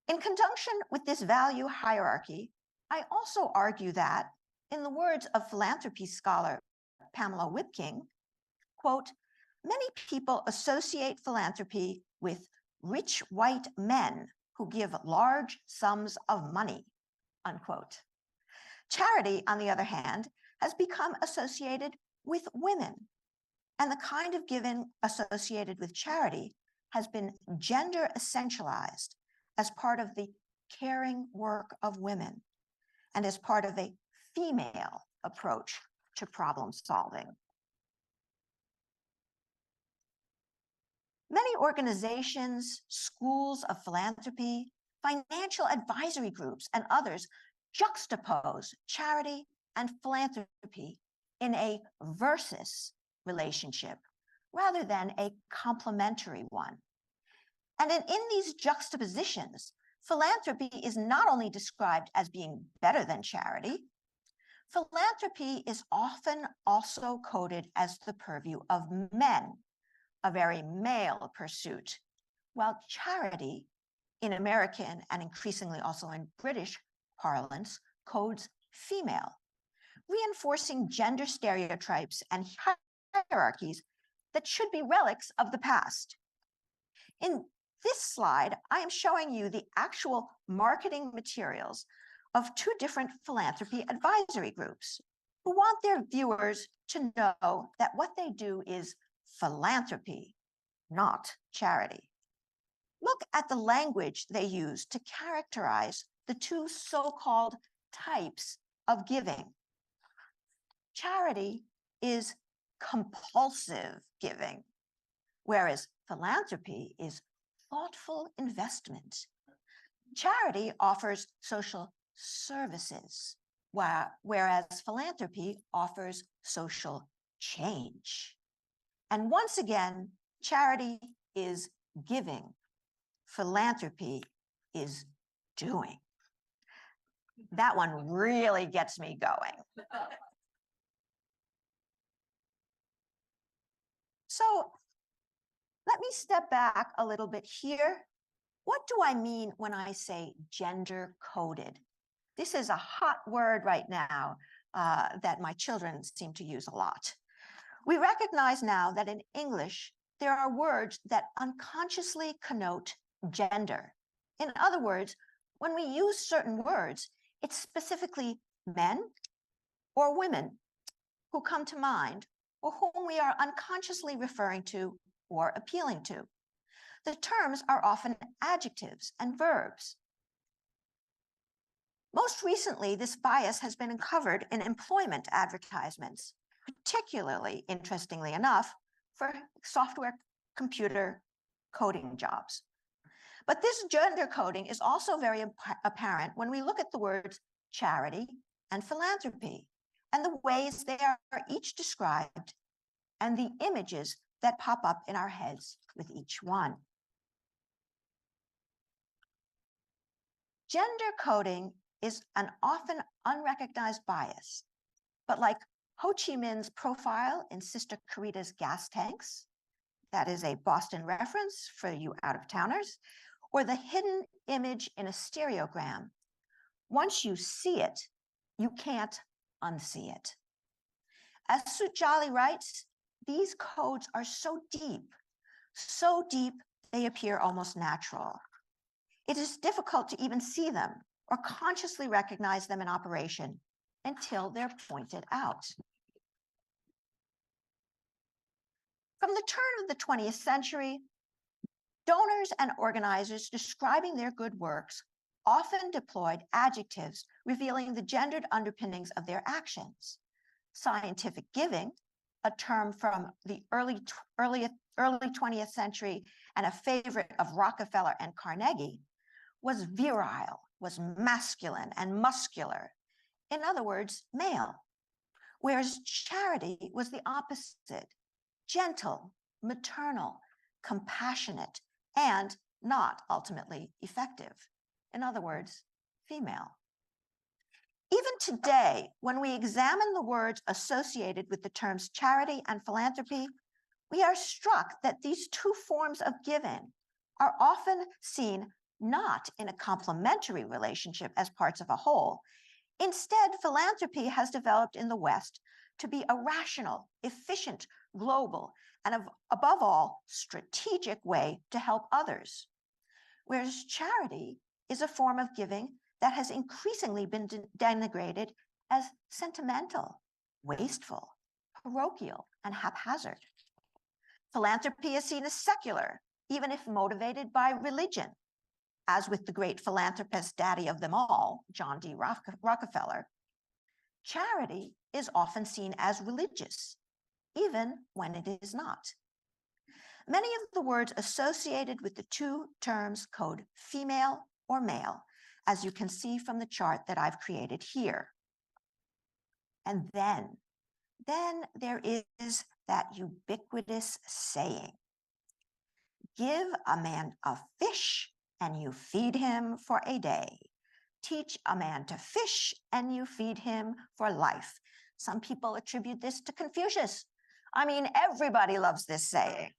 In conjunction with this value hierarchy, I also argue that, in the words of philanthropy scholar Pamela Wipking, quote, many people associate philanthropy with rich white men who give large sums of money, unquote. Charity, on the other hand, has become associated with women, and the kind of giving associated with charity has been gender essentialized as part of the caring work of women and as part of a female approach to problem solving. Many organizations, schools of philanthropy, financial advisory groups, and others juxtapose charity and philanthropy in a versus relationship rather than a complementary one. And in these juxtapositions, philanthropy is not only described as being better than charity, philanthropy is often also coded as the purview of men, a very male pursuit, while charity, in American and increasingly also in British parlance, codes female, reinforcing gender stereotypes and hierarchies that should be relics of the past. In this slide, I am showing you the actual marketing materials of two different philanthropy advisory groups who want their viewers to know that what they do is philanthropy, not charity. Look at the language they use to characterize the two so-called types of giving. Charity is compulsive giving, whereas philanthropy is thoughtful investment. Charity offers social services, whereas philanthropy offers social change. And once again, charity is giving, philanthropy is doing. That one really gets me going. So let me step back a little bit here. What do I mean when I say gender coded? This is a hot word right now that my children seem to use a lot. We recognize now that in English, there are words that unconsciously connote gender. In other words, when we use certain words, it's specifically men or women who come to mind, or whom we are unconsciously referring to or appealing to. The terms are often adjectives and verbs. Most recently, this bias has been uncovered in employment advertisements, particularly, interestingly enough, for software computer coding jobs. But this gender coding is also very apparent when we look at the words charity and philanthropy and the ways they are each described and the images that pop up in our heads with each one. Gender coding is an often unrecognized bias, but like Ho Chi Minh's profile in Sister Carita's gas tanks, that is a Boston reference for you out-of-towners, or the hidden image in a stereogram, once you see it, you can't unsee it. As Sujali writes, these codes are so deep they appear almost natural. It is difficult to even see them or consciously recognize them in operation until they're pointed out. From the turn of the 20th century, donors and organizers describing their good works often deployed adjectives revealing the gendered underpinnings of their actions. Scientific giving, a term from the early 20th century and a favorite of Rockefeller and Carnegie, was virile was masculine and muscular. In other words, male. Whereas charity was the opposite, gentle, maternal, compassionate, and not ultimately effective. In other words, female. Even today, when we examine the words associated with the terms charity and philanthropy, we are struck that these two forms of giving are often seen not in a complementary relationship as parts of a whole. Instead, philanthropy has developed in the West to be a rational, efficient, global, and above all, strategic way to help others. Whereas charity is a form of giving that has increasingly been denigrated as sentimental, wasteful, parochial, and haphazard. Philanthropy is seen as secular, even if motivated by religion, as with the great philanthropist daddy of them all, John D. Rockefeller. Charity is often seen as religious, even when it is not. Many of the words associated with the two terms code female or male, as you can see from the chart that I've created here. And then there is that ubiquitous saying, give a man a fish and you feed him for a day. Teach a man to fish and you feed him for life. Some people attribute this to Confucius. I mean, everybody loves this saying.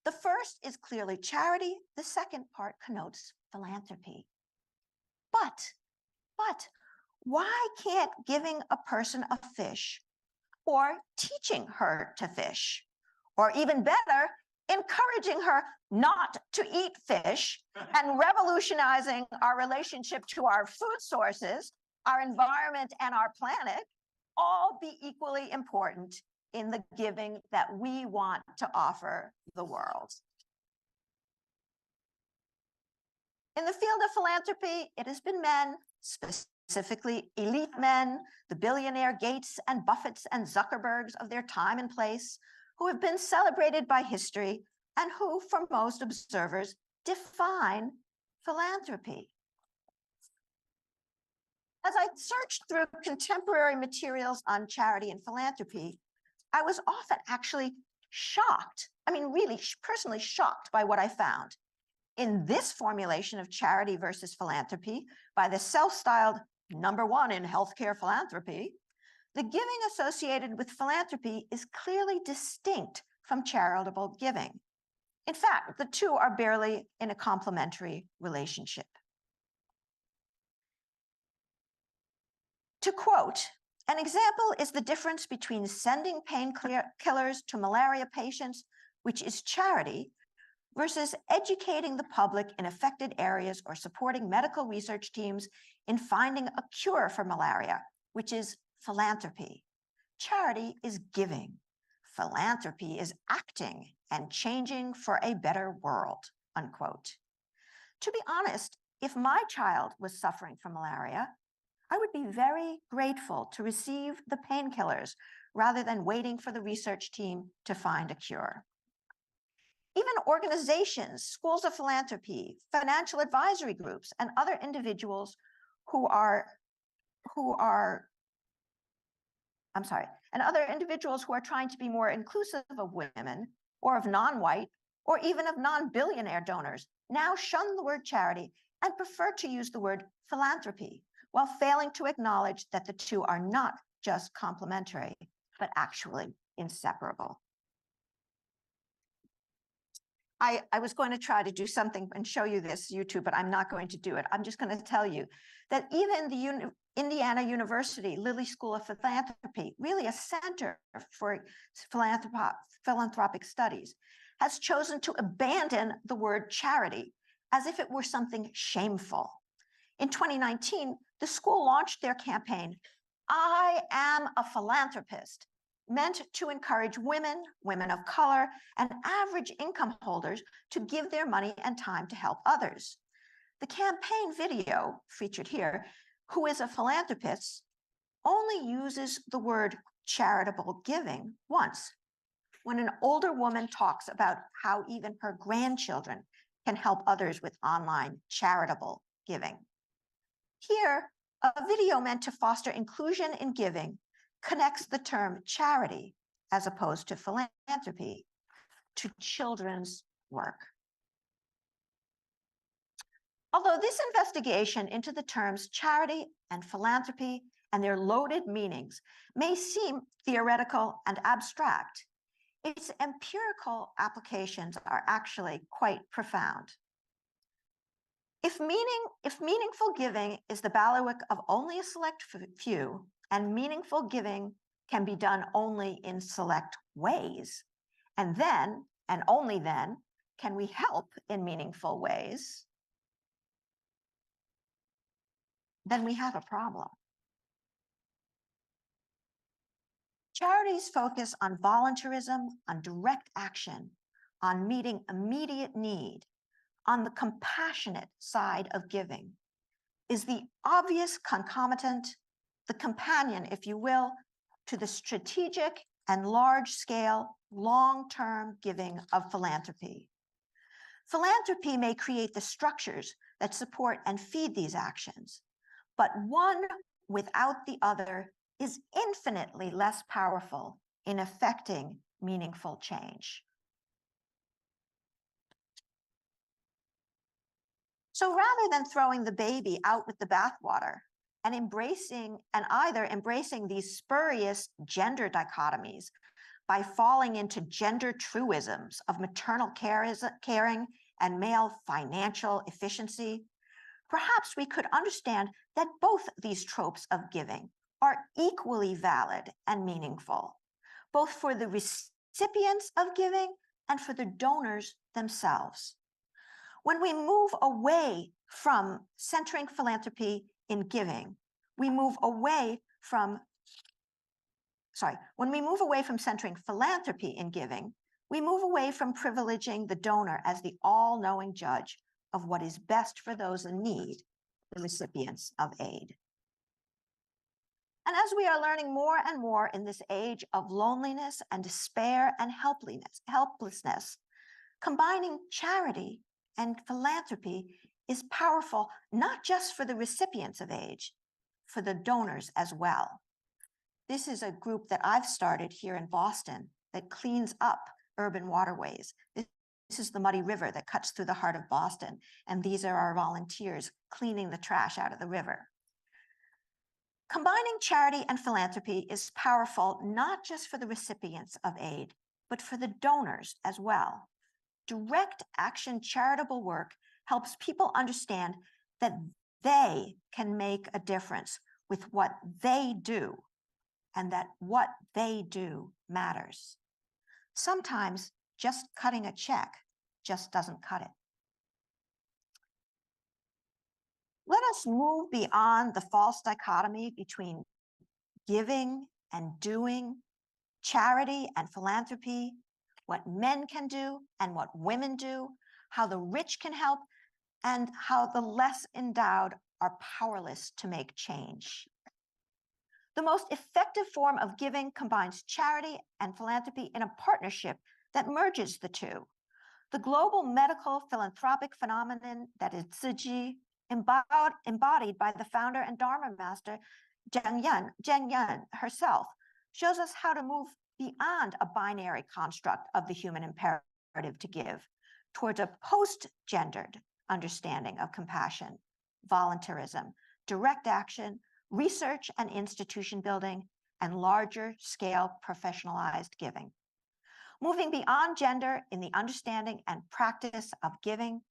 The first is clearly charity. The second part connotes philanthropy. But why can't giving a person a fish or teaching her to fish, or even better, encouraging her not to eat fish and revolutionizing our relationship to our food sources, our environment, and our planet, all be equally important in the giving that we want to offer the world? In the field of philanthropy, it has been men, specifically elite men, the billionaire Gates and Buffetts and Zuckerbergs of their time and place, who have been celebrated by history and who, for most observers, define philanthropy. As I searched through contemporary materials on charity and philanthropy, I was often actually shocked, I mean, really personally shocked by what I found. In this formulation of charity versus philanthropy by the self-styled #1 in healthcare philanthropy, the giving associated with philanthropy is clearly distinct from charitable giving. In fact, the two are barely in a complementary relationship. To quote, an example is the difference between sending painkillers to malaria patients, which is charity, versus educating the public in affected areas or supporting medical research teams in finding a cure for malaria, which is philanthropy. Charity is giving. Philanthropy is acting and changing for a better world, unquote. To be honest, if my child was suffering from malaria, I would be very grateful to receive the painkillers rather than waiting for the research team to find a cure. Even organizations, schools of philanthropy, financial advisory groups, and other individuals who are trying to be more inclusive of women or of non-white or even of non-billionaire donors now shun the word charity and prefer to use the word philanthropy while failing to acknowledge that the two are not just complementary, but actually inseparable. I was going to try to do something and show you this YouTube, but I'm not going to do it. I'm just going to tell you that even the Indiana University Lilly School of Philanthropy, really a center for philanthropic studies, has chosen to abandon the word charity as if it were something shameful. In 2019, the school launched their campaign, I Am a Philanthropist, meant to encourage women, women of color, and average income holders to give their money and time to help others. The campaign video featured here, Who is a Philanthropist, only uses the word charitable giving once, when an older woman talks about how even her grandchildren can help others with online charitable giving. Here, a video meant to foster inclusion in giving connects the term charity, as opposed to philanthropy, to children's work. Although this investigation into the terms charity and philanthropy and their loaded meanings may seem theoretical and abstract, its empirical applications are actually quite profound. If meaningful giving is the bailiwick of only a select few, and meaningful giving can be done only in select ways, and then, and only then, can we help in meaningful ways, then we have a problem. Charities focus on voluntarism, on direct action, on meeting immediate need, on the compassionate side of giving, is the obvious concomitant, the companion, if you will, to the strategic and large-scale, long-term giving of philanthropy. Philanthropy may create the structures that support and feed these actions, but one without the other is infinitely less powerful in effecting meaningful change. So rather than throwing the baby out with the bathwater and either embracing these spurious gender dichotomies by falling into gender truisms of maternal caring and male financial efficiency, perhaps we could understand that both these tropes of giving are equally valid and meaningful, both for the recipients of giving and for the donors themselves. When we move away from centering philanthropy in giving, when we move away from centering philanthropy in giving, we move away from privileging the donor as the all-knowing judge of what is best for those in need, the recipients of aid. And as we are learning more and more in this age of loneliness and despair and helplessness, combining charity and philanthropy is powerful, not just for the recipients of aid, for the donors as well. This is a group that I've started here in Boston that cleans up urban waterways. This is the Muddy River that cuts through the heart of Boston, and these are our volunteers cleaning the trash out of the river. Combining charity and philanthropy is powerful, not just for the recipients of aid, but for the donors as well. Direct action charitable work helps people understand that they can make a difference with what they do, and that what they do matters. Sometimes just cutting a check just doesn't cut it. Let us move beyond the false dichotomy between giving and doing, charity and philanthropy, what men can do and what women do, how the rich can help, and how the less endowed are powerless to make change. The most effective form of giving combines charity and philanthropy in a partnership that merges the two. The global medical philanthropic phenomenon that is Ziji, embodied by the founder and Dharma master Zheng Yan herself, shows us how to move beyond a binary construct of the human imperative to give towards a post-gendered understanding of compassion, voluntarism, direct action, research and institution building, and larger scale professionalized giving. Moving beyond gender in the understanding and practice of giving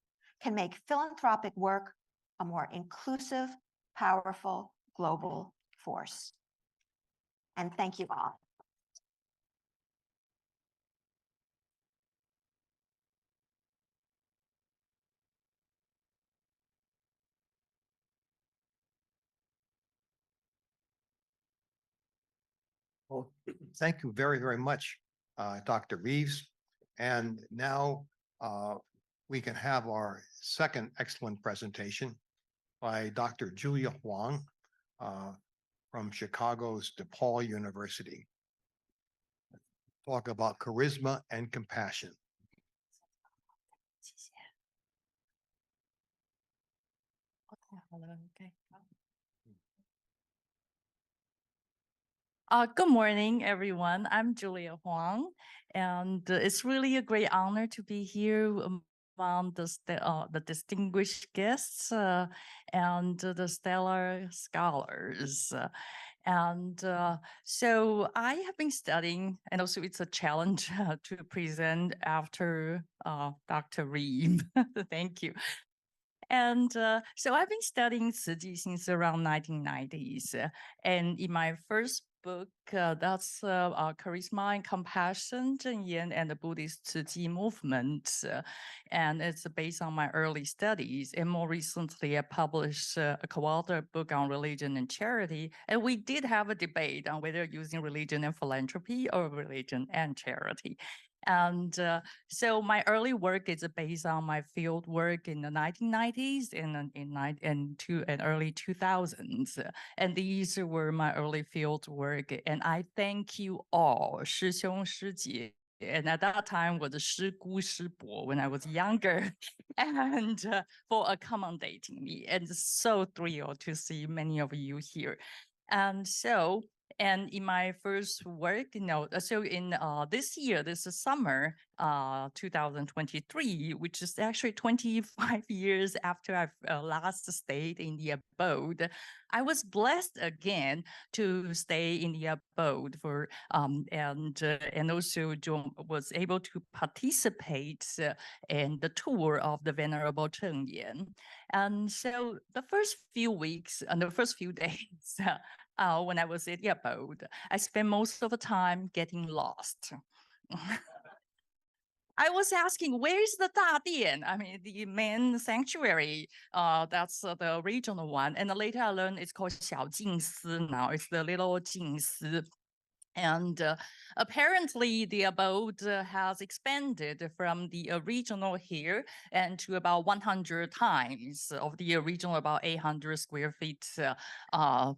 can make philanthropic work a more inclusive, powerful global force. And thank you all. Well, thank you very, very much, Dr. Reeves. And now we can have our second excellent presentation by Dr. Julia Huang from Chicago's DePaul University. Talk about charisma and compassion. Okay. Good morning, everyone. I'm Julia Huang, and it's really a great honor to be here among the distinguished guests and the stellar scholars. So I have been studying, and also it's a challenge to present after Dr. Reeve. Thank you. And so I've been studying Tzu Chi since around 1990s. And in my first book, that's Charisma and Compassion, Zheng Yan and the Buddhist Tzu Chi movement. And it's based on my early studies. And more recently, I published a co-authored book on religion and charity. And we did have a debate on whether using religion and philanthropy or religion and charity. And so my early work is based on my field work in the 1990s and early 2000s. And these were my early field work. And I thank you all, 师兄师姐. And at that time was 师姑师伯 when I was younger, and for accommodating me. And so thrilled to see many of you here. And in my first work, so in this year, this is summer, 2023, which is actually 25 years after I've last stayed in the abode, I was blessed again to stay in the abode for and also was able to participate in the tour of the Venerable Zheng Yan. And so the first few weeks and the first few days. When I was at the abode, I spent most of the time getting lost. I was asking, where is the Dadian? I mean, the main sanctuary, that's the regional one. And later I learned it's called Xiao Jingsi now. It's the little Jingsi. And apparently the abode has expanded from the original here and to about 100 times of the original about 800 square feet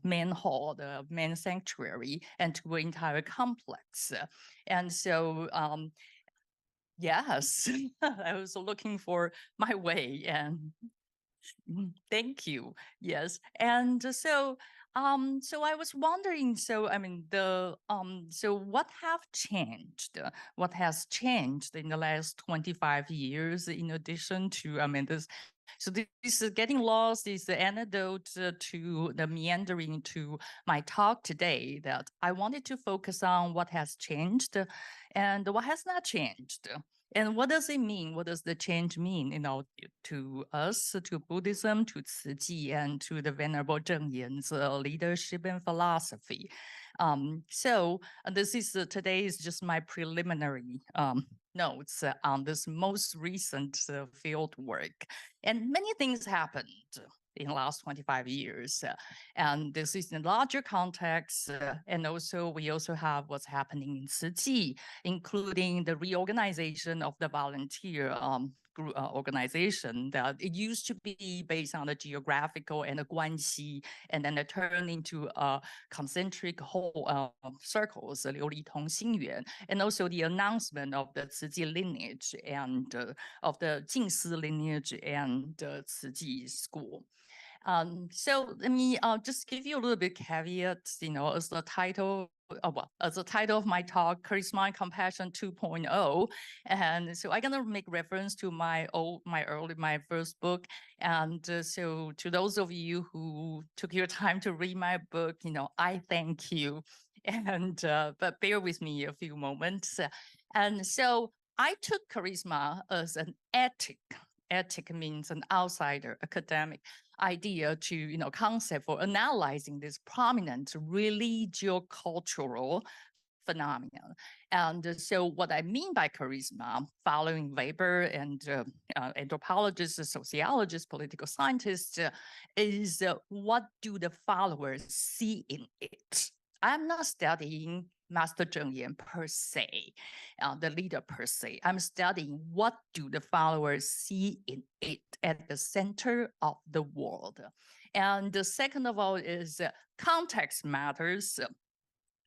main hall, the main sanctuary, and to an entire complex. And so, yes, I was looking for my way, and thank you. Yes, and so I was wondering, so I mean, so what have changed? What has changed in the last 25 years in addition to, I mean, this, so this is getting lost is the antidote to the meandering to my talk today, that I wanted to focus on what has changed and what has not changed. And what does it mean? What does the change mean, to us, to Buddhism, to Tzu Chi, and to the Venerable Zheng Yan's leadership and philosophy? So this is today is just my preliminary notes on this most recent field work. And many things happened in the last 25 years. And this is in larger context. And also, we also have what's happening in Tzu Chi, including the reorganization of the volunteer organization that it used to be based on the geographical and the guanxi, and then it turned into concentric whole circles, Liu Li Tong Xing Yuan, and also the announcement of the Tzu Chi lineage and of the Jingsi lineage and Tzu Chi school. So let me just give you a little bit caveat, as the title, as the title of my talk, Charisma and Compassion 2.0. And so I'm gonna make reference to my first book. And so to those of you who took your time to read my book, I thank you. And but bear with me a few moments. And so I took charisma as an ethic. Ethic means an outsider, academic idea to, concept for analyzing this prominent religio-cultural phenomenon. And so what I mean by charisma, following Weber and anthropologists, sociologists, political scientists, is what do the followers see in it? I'm not studying Master Zheng Yan per se, the leader per se. I'm studying what do the followers see in it at the center of the world. And the second of all is context matters.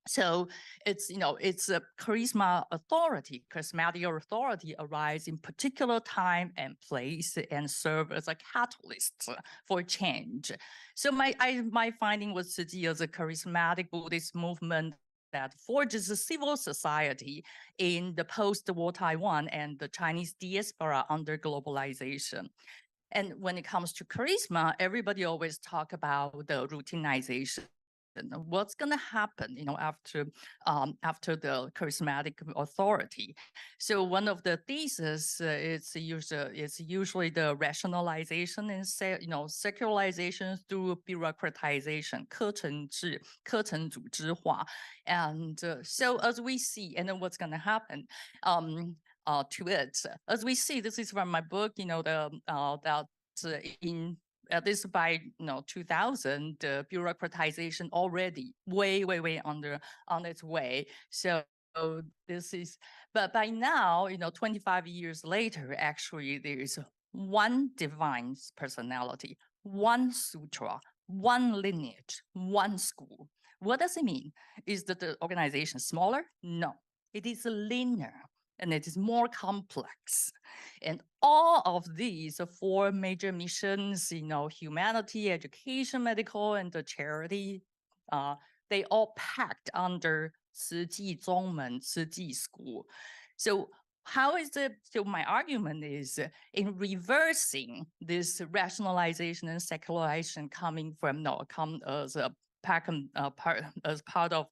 So it's, it's a charismatic authority arise in particular time and place and serve as a catalyst for change. So my finding was Tzu Chi as a charismatic Buddhist movement that forges a civil society in the post-war Taiwan and the Chinese diaspora under globalization. And when it comes to charisma, everybody always talk about the routinization. What's going to happen, after the charismatic authority? So one of the theses is usually the rationalization and secularization through bureaucratization, 课程组织化. And so as we see, and then what's going to happen to it, as we see, this is from my book, that in at least by 2000, the bureaucratization already way on its way. So this is, but by now, 25 years later, actually there is one divine personality, one sutra, one lineage, one school. What does it mean? Is that the organization smaller? No, it is linear. And it is more complex. And all of these 4 major missions, humanity, education, medical, and the charity, they all packed under Tzu Chi Zongmen, Tzu Chi School. So how is it? So my argument is in reversing this rationalization and secularization coming from come as a as part of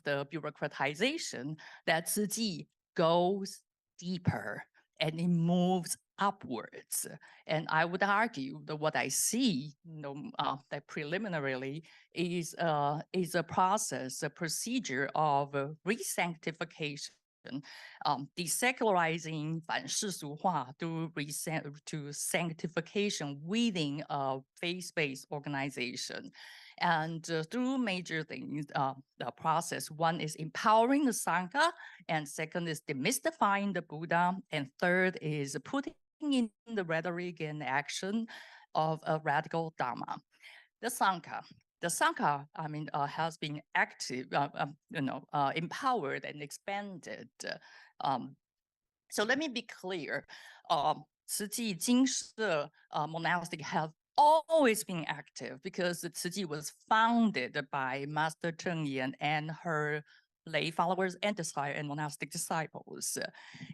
the bureaucratization, that Tzu Chi goes deeper and it moves upwards. And I would argue that what I see, that preliminarily is a process, a procedure of re-sanctification. Desecularizing 反世俗化 to sanctification within a faith-based organization. And through major things, the process, one is empowering the Sangha, and second is demystifying the Buddha, and third is putting in the rhetoric and action of a radical Dharma. The Sangha, has been active, empowered and expanded. So let me be clear. Tzu Chi Jingshi monastic have always been active because the Tzu Chi was founded by Master Cheng Yen and her lay followers and monastic disciples.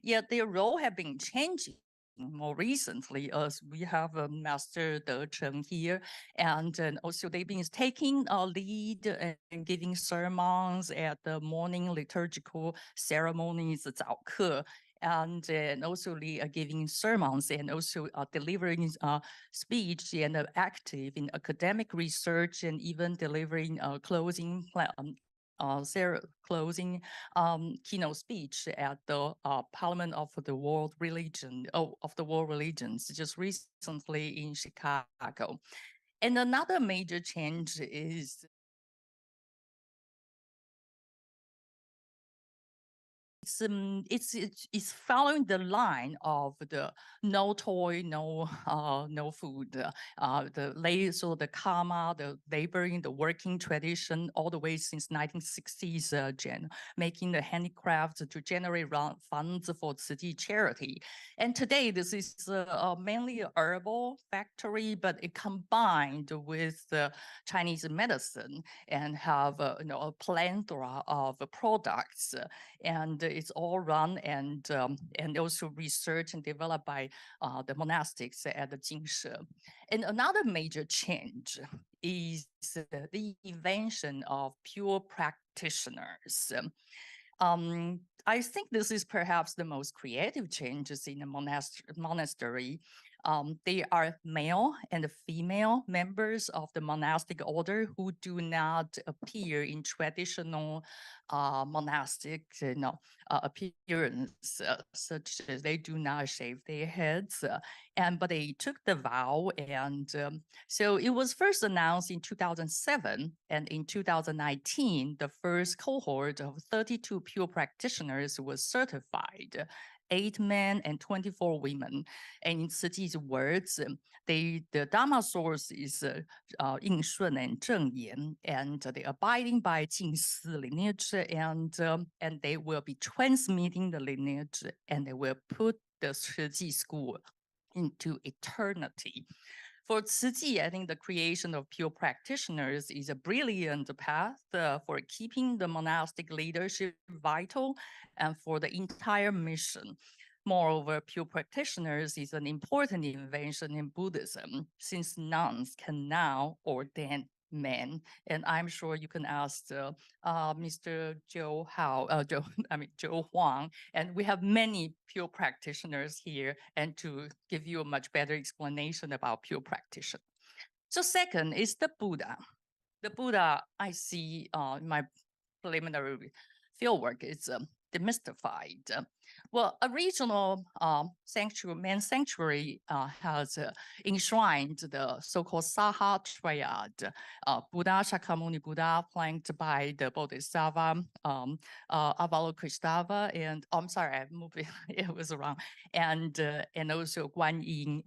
Yet their role have been changing more recently, as we have Master De Cheng here, and also they've been taking a lead and giving sermons at the morning liturgical ceremonies, 早课, and also giving sermons and also delivering speech and active in academic research and even delivering closing keynote speech at the Parliament of the World Religions just recently in Chicago. And another major change is it's following the line of the no toy, no food, the karma, the laboring, the working tradition, all the way since 1960s, making the handicrafts to generate funds for Tzu Chi charity. And today, this is mainly a herbal factory, but it combined with Chinese medicine and have a plethora of products, and it's all run and also researched and developed by the monastics at the Jingshi. And another major change is the invention of pure practitioners. I think this is perhaps the most creative changes in the monastery. They are male and female members of the monastic order who do not appear in traditional monastic appearance, such as they do not shave their heads, but they took the vow, and so it was first announced in 2007, and in 2019, the first cohort of 32 pure practitioners was certified 8 men and 24 women. And in Tzu Chi's words, the Dharma source is Yin Shun and Zheng Yan, and they abiding by Jing Si lineage, and they will be transmitting the lineage, and they will put the Tzu Chi school into eternity. For Tzu Chi, I think the creation of pure practitioners is a brilliant path for keeping the monastic leadership vital and for the entire mission. Moreover, pure practitioners is an important invention in Buddhism, since nuns can now ordain men. And I'm sure you can ask Mr. Joe Huang, and we have many pure practitioners here, and to give you a much better explanation about pure practitioner. So second is the Buddha. The Buddha I see in my preliminary fieldwork is demystified. Well, a regional sanctuary, men's sanctuary has enshrined the so-called Saha triad, Buddha, Shakyamuni Buddha, flanked by the Bodhisattva, Avalokiteshvara, and I'm sorry, I moved it was wrong, and also Guan Yin,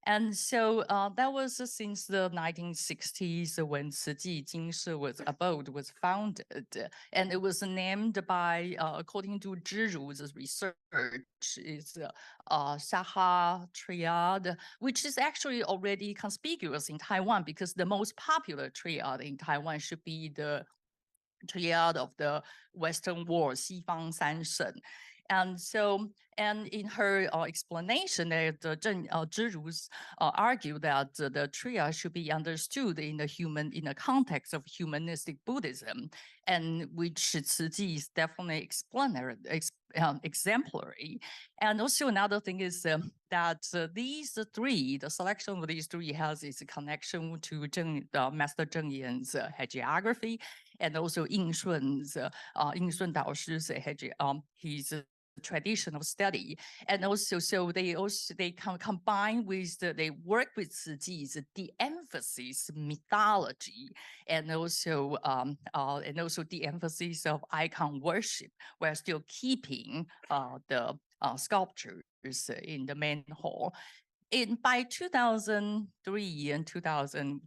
and so that was since the 1960s when Tzu Chi Jingshi abode was founded, and it was named by, according to Zhiru's research, is Saha triad, which is actually already conspicuous in Taiwan, because the most popular triad in Taiwan should be the triad of the Western world, Xifang Sansheng. And so, and in her explanation, Zhiru's argued that the triad should be understood in the context of humanistic Buddhism, and which Tzu Chi is definitely exemplary. And also another thing is that these three, the selection of these three has its connection to Master Zheng Yan's hagiography, and also Yin Shun Dao Shi's his tradition of study, and also so they can combine with they work with Tzu Chi's de-emphasis mythology, and also the emphasis of icon worship, while still keeping the sculptures in the main hall. By 2003 and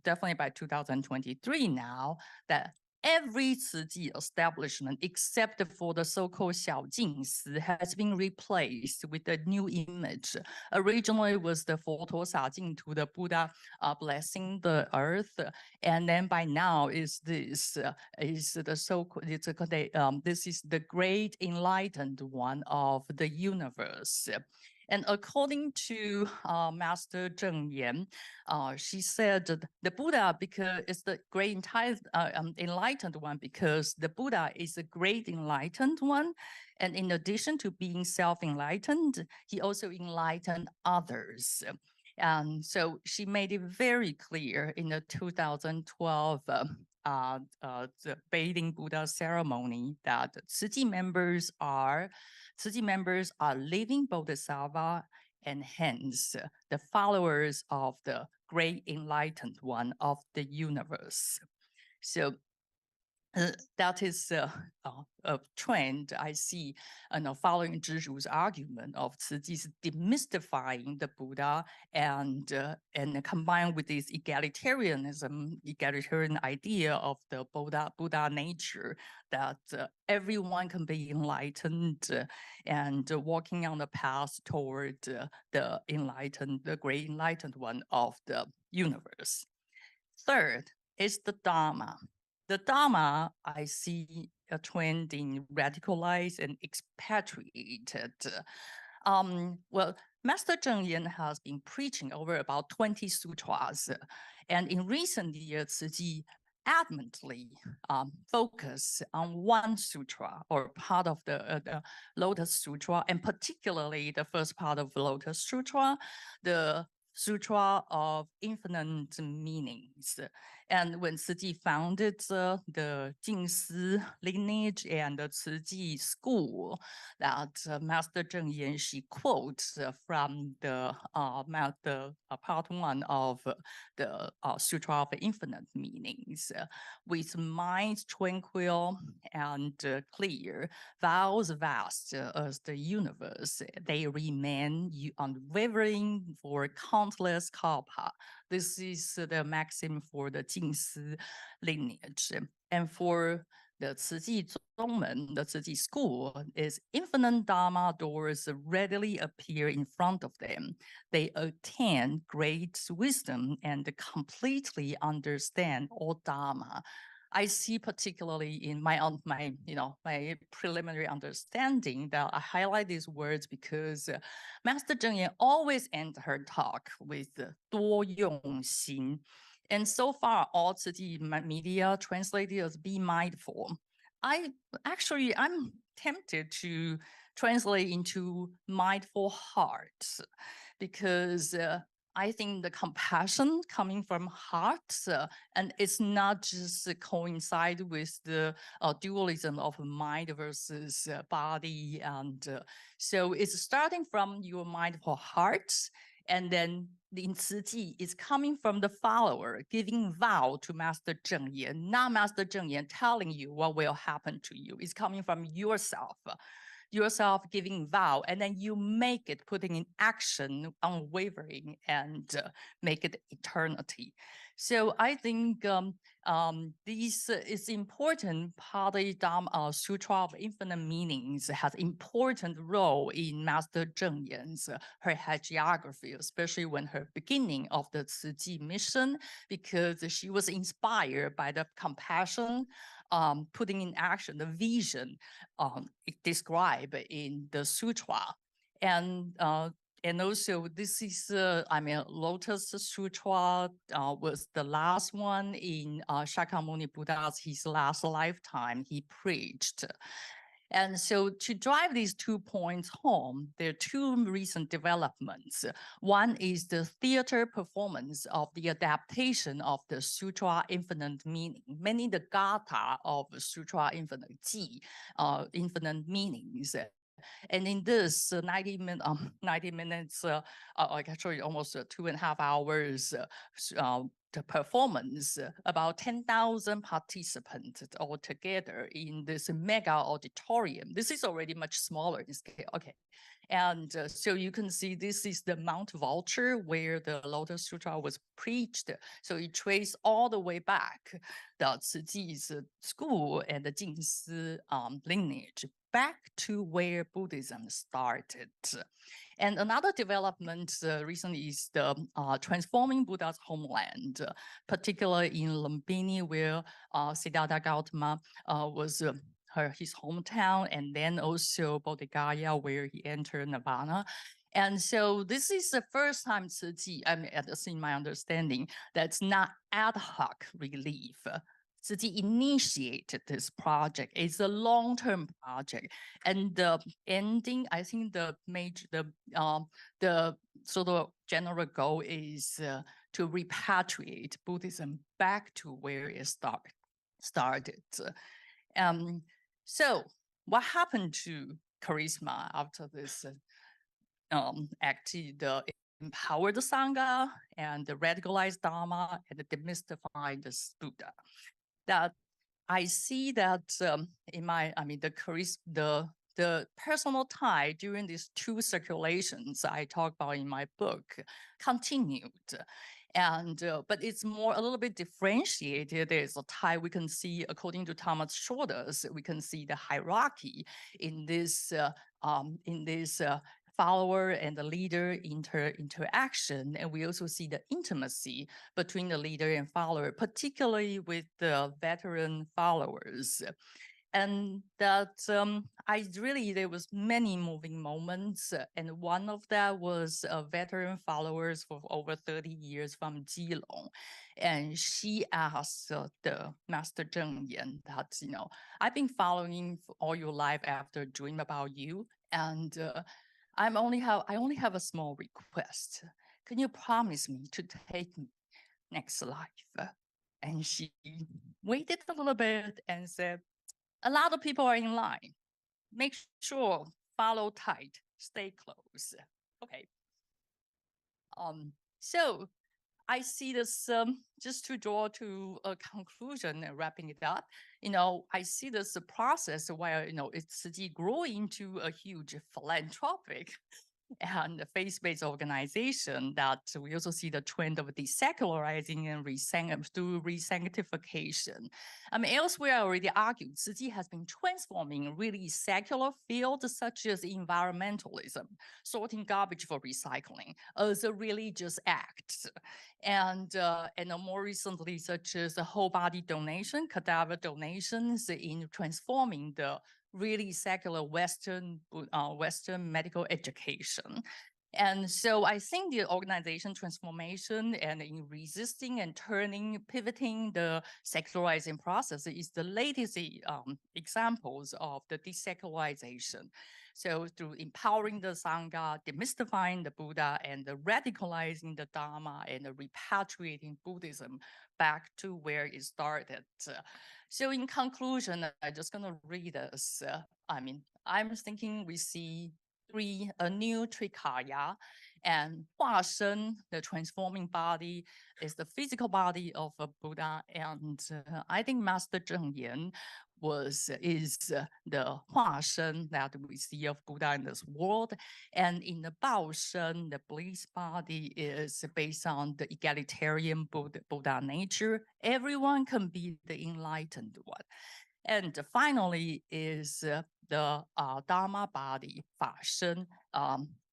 definitely by 2023 now, that every Tzu Chi establishment, except for the so-called Xiaojing Si, has been replaced with a new image. Originally, it was the Foto Xia to the Buddha blessing the earth, and then by now is this the so-called this is the great enlightened one of the universe. And according to Master Zheng Yan, she said that the Buddha, because it's the great enlightened one, because the Buddha is a great enlightened one. And in addition to being self-enlightened, he also enlightened others. And so she made it very clear in the 2012 the bathing Buddha ceremony that Tzu Chi members are living Bodhisattva, and hence the followers of the great enlightened one of the universe. So that is a trend I see following Zhiru's argument of Tzu Chi's demystifying the Buddha, and combined with this egalitarian idea of the Buddha nature, that everyone can be enlightened and walking on the path toward the great enlightened one of the universe. Third is the Dharma. The Dharma, I see a trend in radicalized and expatriated. Well, Master Zheng Yan has been preaching over about 20 sutras, and in recent years, Tzu Chi adamantly focus on one sutra or part of the Lotus Sutra, and particularly the first part of the Lotus Sutra, the Sutra of Infinite Meanings. And when Tzu Chi founded the Jingsi lineage and the Tzu Chi school, that Master Zheng Yan, she quotes from the part one of the Sutra of Infinite Meanings. With minds tranquil and clear, vows vast as the universe, they remain unwavering for countless kalpa. This is the maxim for the Jingsi lineage. And for the Tzu Chi Zongmen, the Tzu Chi school, is infinite Dharma doors readily appear in front of them. They attain great wisdom and completely understand all Dharma. I see particularly in my my preliminary understanding that I highlight these words because Master Zheng Yan always ends her talk with 多用心. And so far, all Tzu Chi media translated as be mindful. I'm tempted to translate into mindful hearts because I think the compassion coming from heart, and it's not just coincide with the dualism of mind versus body. And so it's starting from your mindful heart. And then in Tzu Chi is coming from the follower, giving vow to Master Zheng Yan, not Master Zheng Yan telling you what will happen to you. It's coming from yourself giving vow, and then you make it, putting in action, unwavering, and make it eternity. So I think this is important. Pali Dhamma Sutra of Infinite Meanings has important role in Master Zheng Yan's her hagiography, especially when her beginning of the Tzu Chi mission, because she was inspired by the compassion, putting in action the vision described in the sutra. And also this is, Lotus Sutra was the last one in Shakyamuni Buddha's, his last lifetime, he preached. And so to drive these 2 points home, there are 2 recent developments. One is the theater performance of the adaptation of the Sutra Infinite Meaning, meaning the Gatha of Sutra Infinite Ji, Infinite Meanings. And in this 90 minutes, actually almost 2.5 hours, the performance, about 10,000 participants all together in this mega auditorium. This is already much smaller in scale. Okay. And so you can see this is the Mount Vulture where the Lotus Sutra was preached. So it traced all the way back the Tzu Chi's school and the Jingsi lineage back to where Buddhism started. And another development recently is the transforming Buddha's homeland, particularly in Lumbini, where Siddhartha Gautama was his hometown, and then also Bodh Gaya, where he entered Nirvana. And so this is the first time Tzu Chi, that's in my understanding, that's not ad hoc relief. Tzu Chi initiated this project. It's a long-term project, and the ending, I think the sort of general goal is to repatriate Buddhism back to where it started. So what happened to Charisma after this the empowered Sangha and the radicalized Dharma and the demystified Buddha? That I see that in my, the personal tie during these 2 circulations I talk about in my book continued. And but it's a little bit differentiated. There's a tie we can see according to Thomas Shorter's. We can see the hierarchy in this follower and the leader interaction. And we also see the intimacy between the leader and follower, particularly with the veteran followers. And that there was many moving moments. And one of that was veteran followers for over 30 years from Keelung. And she asked the Master Zheng Yan that, I've been following all your life after Dream About You. And I only have a small request. Can you promise me to take me next life? And she waited a little bit and said, a lot of people are in line. Make sure, follow tight, stay close. Okay. So I see this just to draw to a conclusion and wrapping it up. I see this process where it's growing to a huge philanthropic and a faith-based organization that we also see the trend of desecularizing and through resanctification. Elsewhere I already argued, Tzu Chi has been transforming really secular fields such as environmentalism, sorting garbage for recycling, as a religious act. And more recently, such as the whole body donation, cadaver donations in transforming the really secular Western medical education. And so I think the organization transformation and in resisting and pivoting the secularizing process is the latest examples of the desecularization. So through empowering the Sangha, demystifying the Buddha, and radicalizing the Dharma, and repatriating Buddhism back to where it started. So in conclusion, I'm just going to read this. I'm thinking we see a new Trikaya, and Hua Shen, the transforming body, is the physical body of a Buddha. And I think Master Zheng Yan is the Hua Shen that we see of Buddha in this world. And in the Bao Shen, the bliss body is based on the egalitarian Buddha nature. Everyone can be the enlightened one. And finally is the Dharma body, Fa Shen,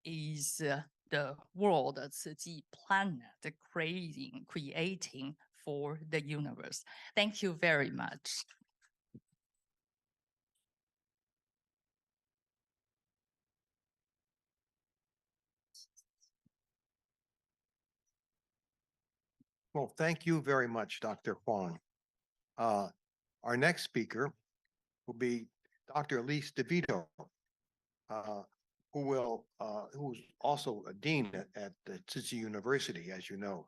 is the world, Tzu Chi planet, creating for the universe. Thank you very much. Well, thank you very much, Dr. Huang. Our next speaker will be Dr. Elise DeVito, who's also a dean at the Tzu Chi University, as you know.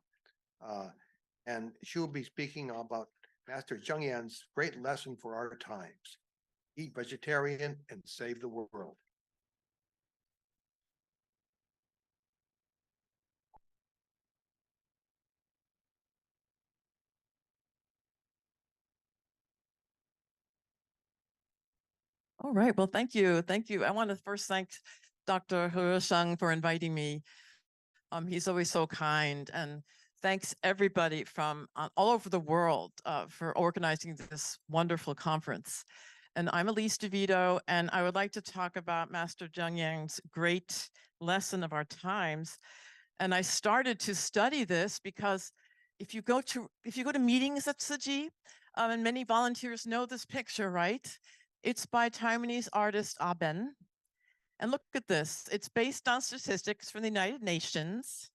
And she will be speaking about Master Zheng Yan's great lesson for our times: eat vegetarian and save the world. All right. Well, thank you. Thank you. I want to first thank Dr. He Sheng for inviting me. He's always so kind. And thanks everybody from all over the world for organizing this wonderful conference. And I'm Elise DeVito, and I would like to talk about Master Zheng Yan's great lesson of our times. And I started to study this because if you go to meetings at Tzu Chi, and many volunteers know this picture, right? It's by Taiwanese artist Ah Ben. And look at this. It's based on statistics from the United Nations.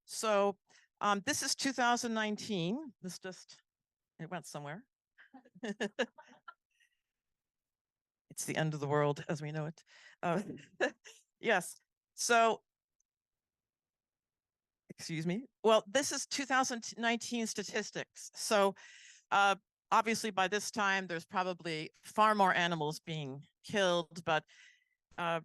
So this is 2019. It went somewhere. It's the end of the world as we know it. Yes. So, excuse me. Well, this is 2019 statistics. So obviously by this time, there's probably far more animals being killed, but there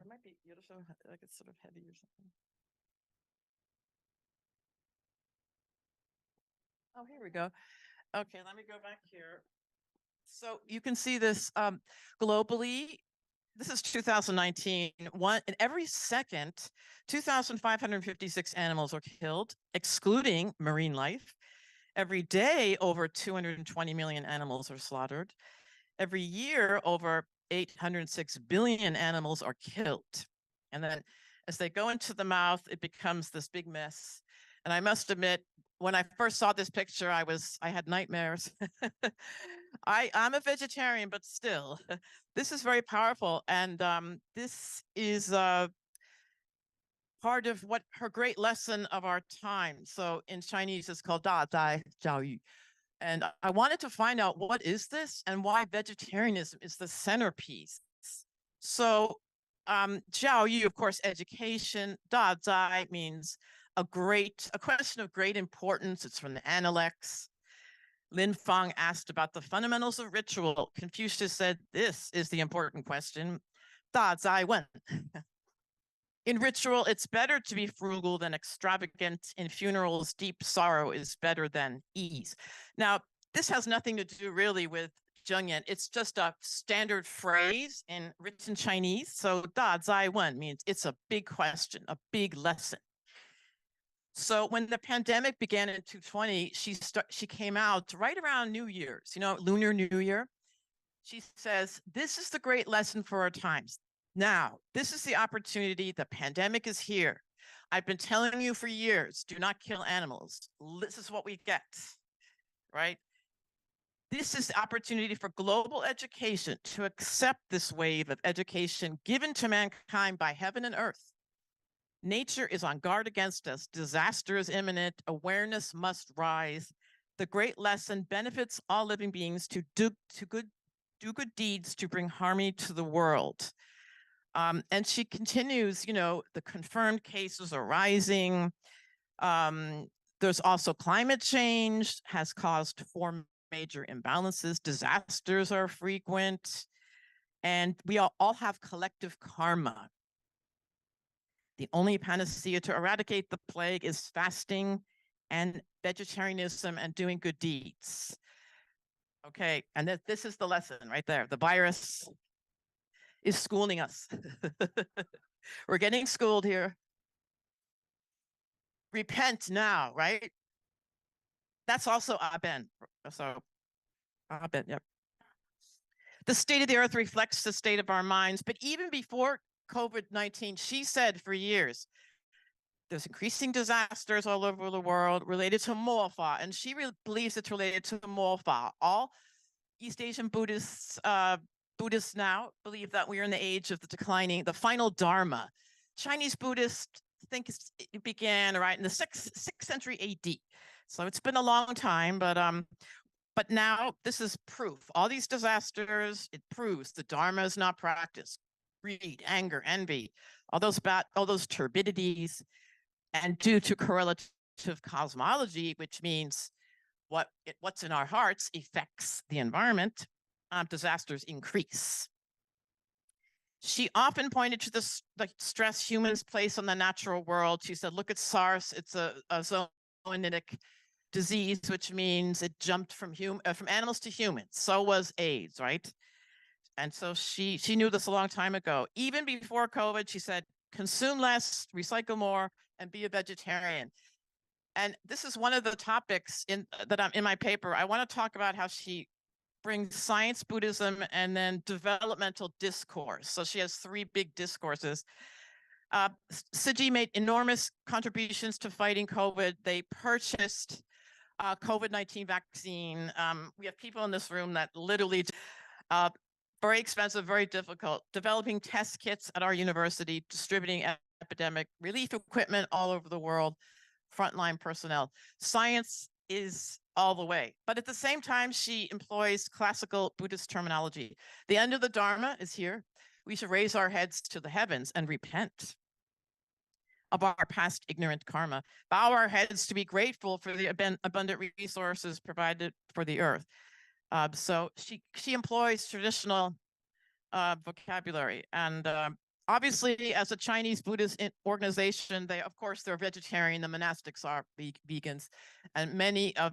might be like it's sort of heavy or something. Oh, here we go. Okay, let me go back here. So you can see this globally. This is 2019. In every second, 2,556 animals are killed, excluding marine life. Every day, over 220 million animals are slaughtered. Every year, over 806 billion animals are killed. And then as they go into the mouth, it becomes this big mess. And I must admit, when I first saw this picture, I had nightmares. I'm a vegetarian, but still, this is very powerful. And this is part of what her great lesson of our time. So in Chinese, it's called Da Zai Jiao Yu. And I wanted to find out what is this and why vegetarianism is the centerpiece. So Jiao Yu, of course, education. Da Zai means a question of great importance. It's from the Analects. Lin Fang asked about the fundamentals of ritual. Confucius said, this is the important question. Da Zai Wen. In ritual, it's better to be frugal than extravagant. In funerals, deep sorrow is better than ease. Now, this has nothing to do really with Zhengyan. It's just a standard phrase in written Chinese. So Da Zai Wen means it's a big question, a big lesson. So when the pandemic began in 2020, she came out right around New Year's, Lunar New Year. She says, this is the great lesson for our times. Now, this is the opportunity. The pandemic is here. I've been telling you for years, do not kill animals. This is what we get, right? This is the opportunity for global education to accept this wave of education given to mankind by heaven and earth. Nature is on guard against us. Disaster is imminent. Awareness must rise. The great lesson benefits all living beings to do good deeds to bring harmony to the world. And she continues, the confirmed cases are rising. There's also climate change has caused 4 major imbalances. Disasters are frequent. And we all have collective karma. The only panacea to eradicate the plague is fasting and vegetarianism and doing good deeds. Okay, and this is the lesson right there. The virus is schooling us. We're getting schooled here. Repent now, right? That's also Aben. So Aben, yep. The state of the earth reflects the state of our minds, but even before COVID-19, she said for years, there's increasing disasters all over the world related to Mofa, and she believes it's related to Mofa. All East Asian Buddhists now believe that we are in the age of the final Dharma. Chinese Buddhists think it began right in the 6th century AD. So it's been a long time, but now this is proof. All these disasters, it proves the Dharma is not practiced. Greed, anger, envy, all those turbidities, and due to correlative cosmology, which means what's in our hearts affects the environment, disasters increase. She often pointed to the stress humans place on the natural world. She said, look at SARS, it's a zoonotic disease, which means it jumped from animals to humans. So was AIDS, right? And so she knew this a long time ago. Even before COVID, she said, consume less, recycle more, and be a vegetarian. And this is one of the topics that I'm in my paper. I want to talk about how she brings science, Buddhism, and then developmental discourse. So she has 3 big discourses. Tzu Chi made enormous contributions to fighting COVID. They purchased COVID-19 vaccine. We have people in this room that literally, very expensive, very difficult, developing test kits at our university, distributing epidemic relief equipment all over the world, frontline personnel. Science is all the way. But at the same time, she employs classical Buddhist terminology. The end of the Dharma is here. We should raise our heads to the heavens and repent of our past ignorant karma. Bow our heads to be grateful for the abundant resources provided for the earth. So she employs traditional vocabulary. And obviously, as a Chinese Buddhist organization, of course, they're vegetarian. The monastics are vegans, and many are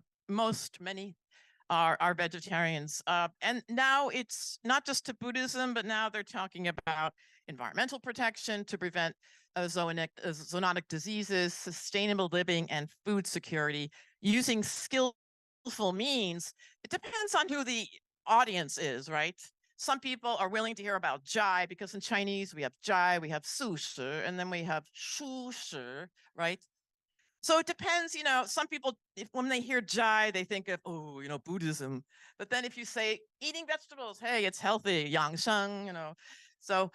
vegetarians. And now it's not just to Buddhism, but now they're talking about environmental protection to prevent zoonotic diseases, sustainable living, and food security using skillful means. It depends on who the audience is, right? Some people are willing to hear about jai because in Chinese we have jai, we have su shi, and then we have shu shi, right? So it depends, some people, when they hear jai, they think of, Buddhism. But then if you say eating vegetables, hey, it's healthy, yang sheng, So,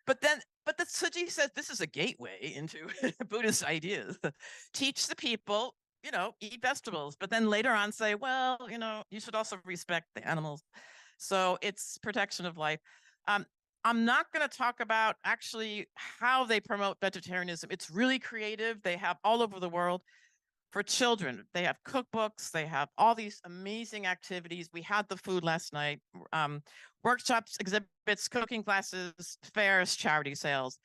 but the Tzu Chi says this is a gateway into Buddhist ideas. Teach the people eat vegetables, but then later on say, well, you should also respect the animals. So it's protection of life. I'm not going to talk about actually how they promote vegetarianism. It's really creative. They have all over the world for children. They have cookbooks. They have all these amazing activities. We had the food last night, workshops, exhibits, cooking classes, fairs, charity sales,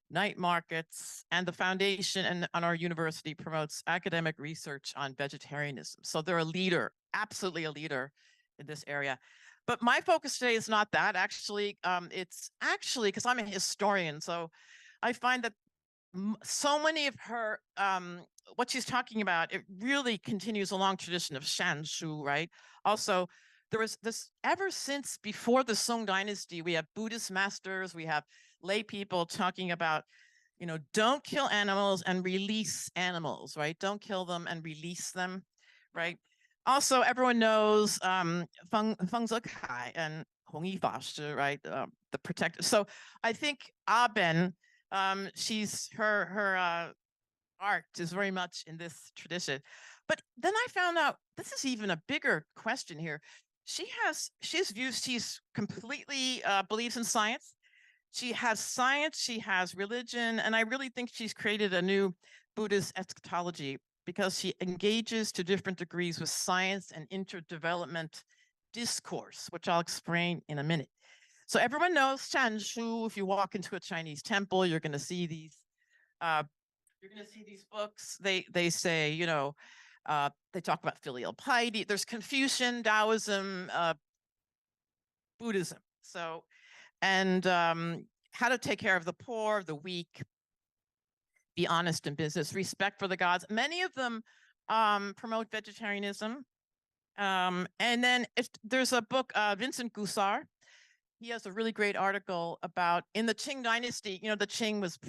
night markets, and the foundation and our university promotes academic research on vegetarianism. So they're a leader, absolutely a leader in this area. But my focus today is not that. Actually, it's actually because I'm a historian. So I find that so many of her, what she's talking about, it really continues a long tradition of Shanshu, right? Also, there was this, ever since before the Song Dynasty, we have Buddhist masters, we have lay people talking about, don't kill animals and release animals, right? Don't kill them and release them, right? Also, everyone knows Feng Zekai and Hong Yifa Shi, right? The protector. So I think Aben, she's her art is very much in this tradition. But then I found out this is even a bigger question here. She's views, she's completely believes in science. She has science, she has religion, and I really think she's created a new Buddhist eschatology because she engages to different degrees with science and interdevelopment discourse, which I'll explain in a minute. So everyone knows Shanshu. If you walk into a Chinese temple, you're going to see these. You're going to see these books. They say, they talk about filial piety. There's Confucian, Taoism, Buddhism. So, and how to take care of the poor, the weak, be honest in business, respect for the gods. Many of them promote vegetarianism. And then there's a book, Vincent Goussard. He has a really great article about in the Qing dynasty, the Qing was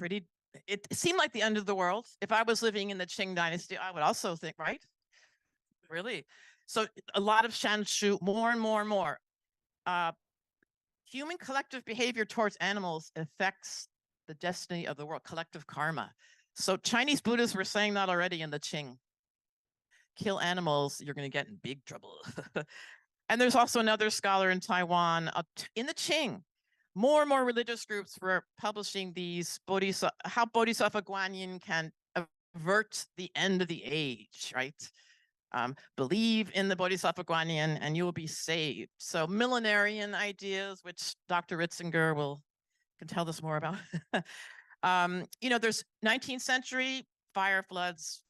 it seemed like the end of the world. If I was living in the Qing dynasty, I would also think, right? Really? So a lot of Shanshu, more and more and more. Human collective behavior towards animals affects the destiny of the world, collective karma. So Chinese Buddhists were saying that already in the Qing. Kill animals, you're going to get in big trouble. And there's also another scholar in Taiwan, in the Qing, more and more religious groups were publishing these how Bodhisattva Guanyin can avert the end of the age, right? Believe in the Bodhisattva Guanyin and you will be saved. So millenarian ideas, which Dr. Ritzinger can tell us more about. There's 19th century fire, floods,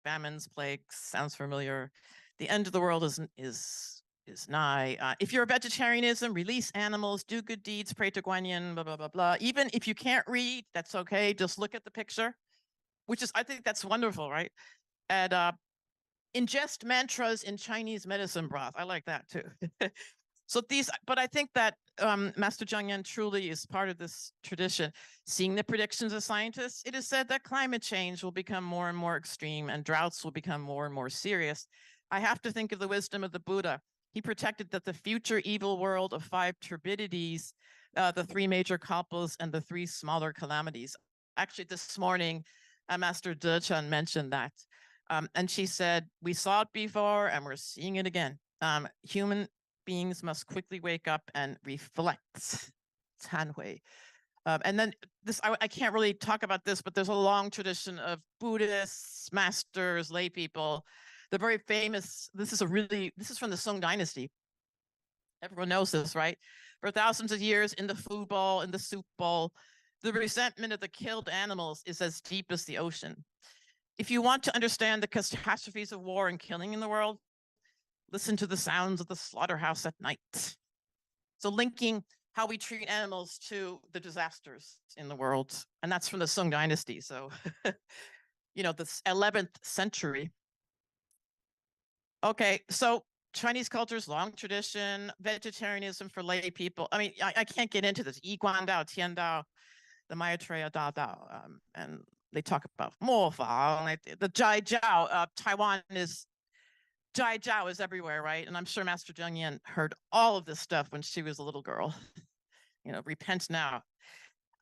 famines, plagues, sounds familiar. The end of the world is nigh. If you're a vegetarianism, release animals, do good deeds, pray to Guanyin, blah, blah, blah, blah. Even if you can't read, that's okay. Just look at the picture, I think that's wonderful, right? And ingest mantras in Chinese medicine broth. I like that too. So but I think that Master Zheng Yan truly is part of this tradition. Seeing the predictions of scientists, it is said that climate change will become more and more extreme and droughts will become more and more serious. I have to think of the wisdom of the Buddha. He protected that the future evil world of 5 turbidities, the 3 major kalpas and the 3 smaller calamities. Actually, this morning, Master Dechun mentioned that. And she said, we saw it before and we're seeing it again. Human beings must quickly wake up and reflect. Tanhui. And then I can't really talk about this, but there's a long tradition of Buddhists, masters, lay people. The very famous, this is from the Song Dynasty. Everyone knows this, right? For thousands of years in the food bowl, in the soup bowl, the resentment of the killed animals is as deep as the ocean. If you want to understand the catastrophes of war and killing in the world, listen to the sounds of the slaughterhouse at night. So linking how we treat animals to the disasters in the world. And that's from the Song Dynasty. So, the 11th century. Okay, so Chinese culture's long tradition, vegetarianism for lay people. I mean, I can't get into this. Yi Guan Dao, Tian Dao, the Maitreya Da Dao, and they talk about Mo Fa, the Jai Jiao. Taiwan is Jai Jiao is everywhere, right? And I'm sure Master Zheng Yan heard all of this stuff when she was a little girl. Repent now.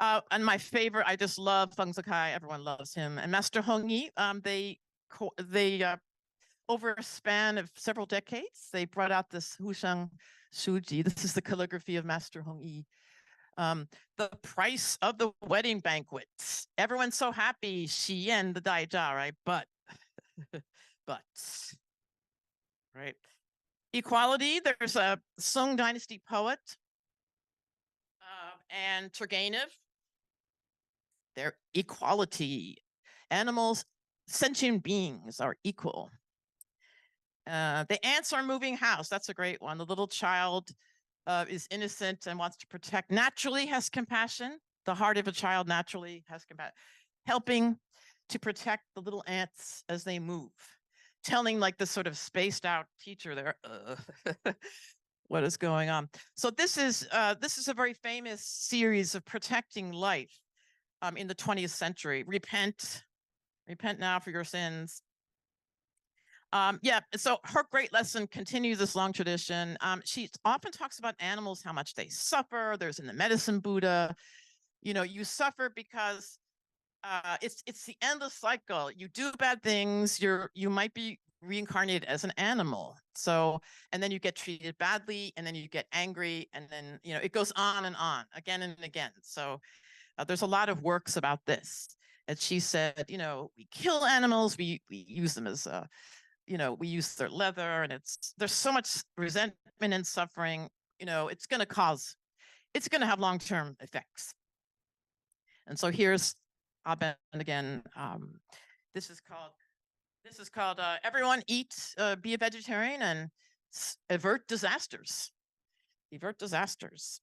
And my favorite, I just love Feng Zekai. Everyone loves him. And Master Hong Yi, they over a span of several decades, they brought out this Husheng Shuji. This is the calligraphy of Master Hong Yi. The price of the wedding banquets. Everyone's so happy, Xiyan the Daijia, right? But, right? Equality, there's a Song Dynasty poet and Turgenev. Their equality. Animals, sentient beings are equal. The ants are moving house. That's a great one. The little child is innocent and wants to protect, naturally has compassion. The heart of a child naturally has compassion, helping to protect the little ants as they move, telling like this sort of spaced out teacher there, what is going on? So this is a very famous series of protecting life in the 20th century. Repent now for your sins. Yeah, so her great lesson continues this long tradition. She often talks about animals, how much they suffer. There's in the Medicine Buddha, you know, you suffer because it's the endless cycle. You do bad things, you might be reincarnated as an animal. So, and then you get treated badly, and then you get angry, and then, you know, it goes on and on again and again. So there's a lot of works about this. And she said, you know, we kill animals, we use them as you know, we use their leather, and there's so much resentment and suffering, you know, it's going to have long-term effects. And so here's Aben again. This is called everyone eat, be a vegetarian and avert disasters. Avert disasters.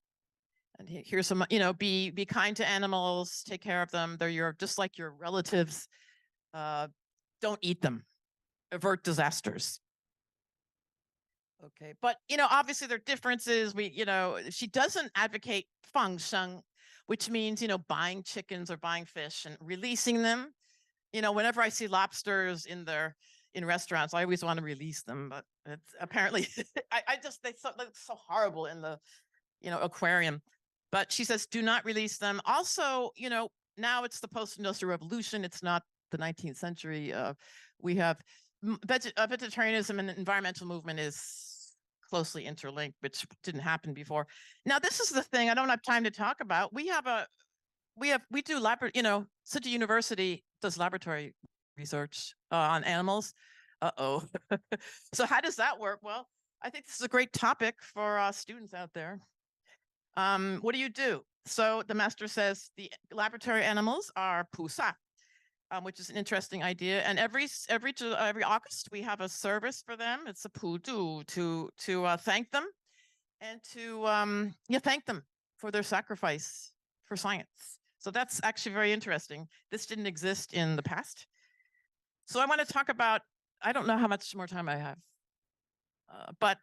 And here's some, you know, be kind to animals, take care of them. They're just like your relatives. Don't eat them. Avert disasters. Okay, but you know, obviously there are differences. She doesn't advocate fang sheng, which means, you know, buying chickens or buying fish and releasing them. You know, whenever I see lobsters in restaurants, I always want to release them, but it's apparently they look so horrible in the, you know, aquarium. But she says, do not release them. Also, you know, now it's the post-industrial revolution. It's not the 19th century. We have vegetarianism and the environmental movement is closely interlinked, which didn't happen before. Now, this is the thing I don't have time to talk about. We do you know, Tsinghua University does laboratory research on animals. So how does that work? Well, I think this is a great topic for students out there. What do you do? So the master says the laboratory animals are pusa, which is an interesting idea. And every August we have a service for them. It's a pudu to thank them and to thank them for their sacrifice for science. So that's actually very interesting. This didn't exist in the past. So I want to talk about, I don't know how much more time I have, but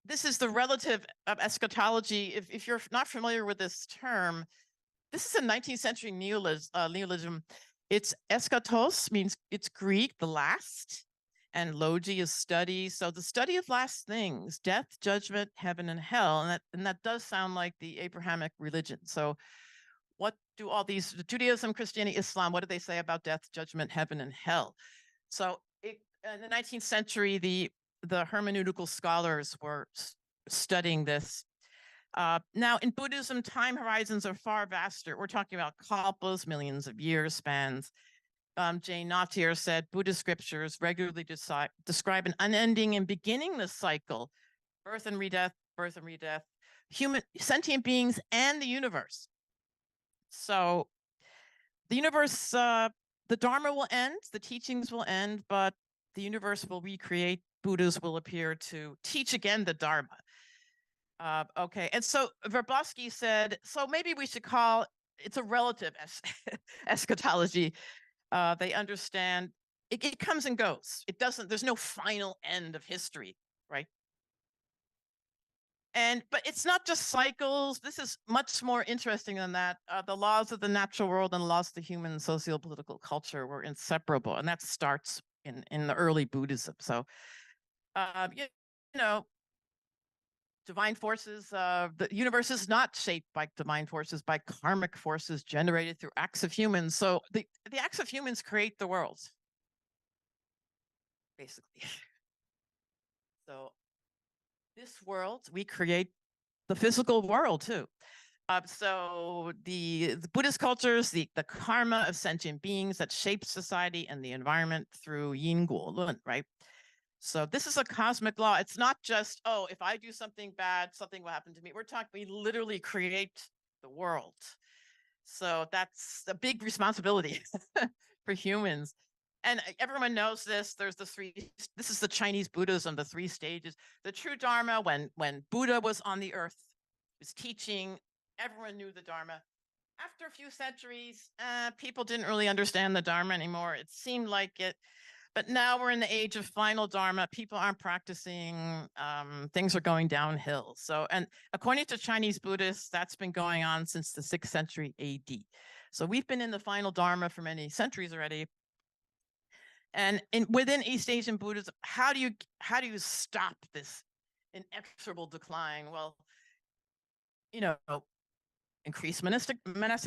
this is the relative of eschatology. If you're not familiar with this term, this is a 19th century neologism. It's eschatos, means it's Greek, the last, and logi is study. So the study of last things, death, judgment, heaven, and hell. And that does sound like the Abrahamic religion. So what do all these, Judaism, Christianity, Islam, what do they say about death, judgment, heaven, and hell? So in the 19th century, the hermeneutical scholars were studying this. Now, in Buddhism, time horizons are far vaster. We're talking about kalpas, millions of years spans. Jane Nautier said, Buddhist scriptures regularly describe an unending and beginningless cycle, birth and redeath, human, sentient beings, and the universe. So the universe, the Dharma will end, the teachings will end, but the universe will recreate. Buddhas will appear to teach again the Dharma. Okay, and so Verblowski said, so maybe we should call it's a relative eschatology. They understand it comes and goes. It doesn't, there's no final end of history, right? But it's not just cycles. This is much more interesting than that. The laws of the natural world and the laws of the human socio-political culture were inseparable, and that starts in the early Buddhism. So, you know, divine forces, the universe is not shaped by divine forces, by karmic forces generated through acts of humans. So the acts of humans create the world. basically. So this world, we create the physical world too. So the Buddhist cultures, the karma of sentient beings that shape society and the environment through Yin Guo Lun, right? So this is a cosmic law. It's not just, oh, if I do something bad, something will happen to me. We literally create the world. So that's a big responsibility for humans. And everyone knows this. There's this is the Chinese Buddhism, the 3 stages. The true Dharma, when Buddha was on the earth, was teaching, everyone knew the Dharma. After a few centuries, people didn't really understand the Dharma anymore. It seemed like it. But now we're in the age of final Dharma. People aren't practicing. Things are going downhill. So, and according to Chinese Buddhists, that's been going on since the 6th century AD. So we've been in the final Dharma for many centuries already. And within East Asian Buddhism, how do you stop this inexorable decline? Well, you know, increase monastic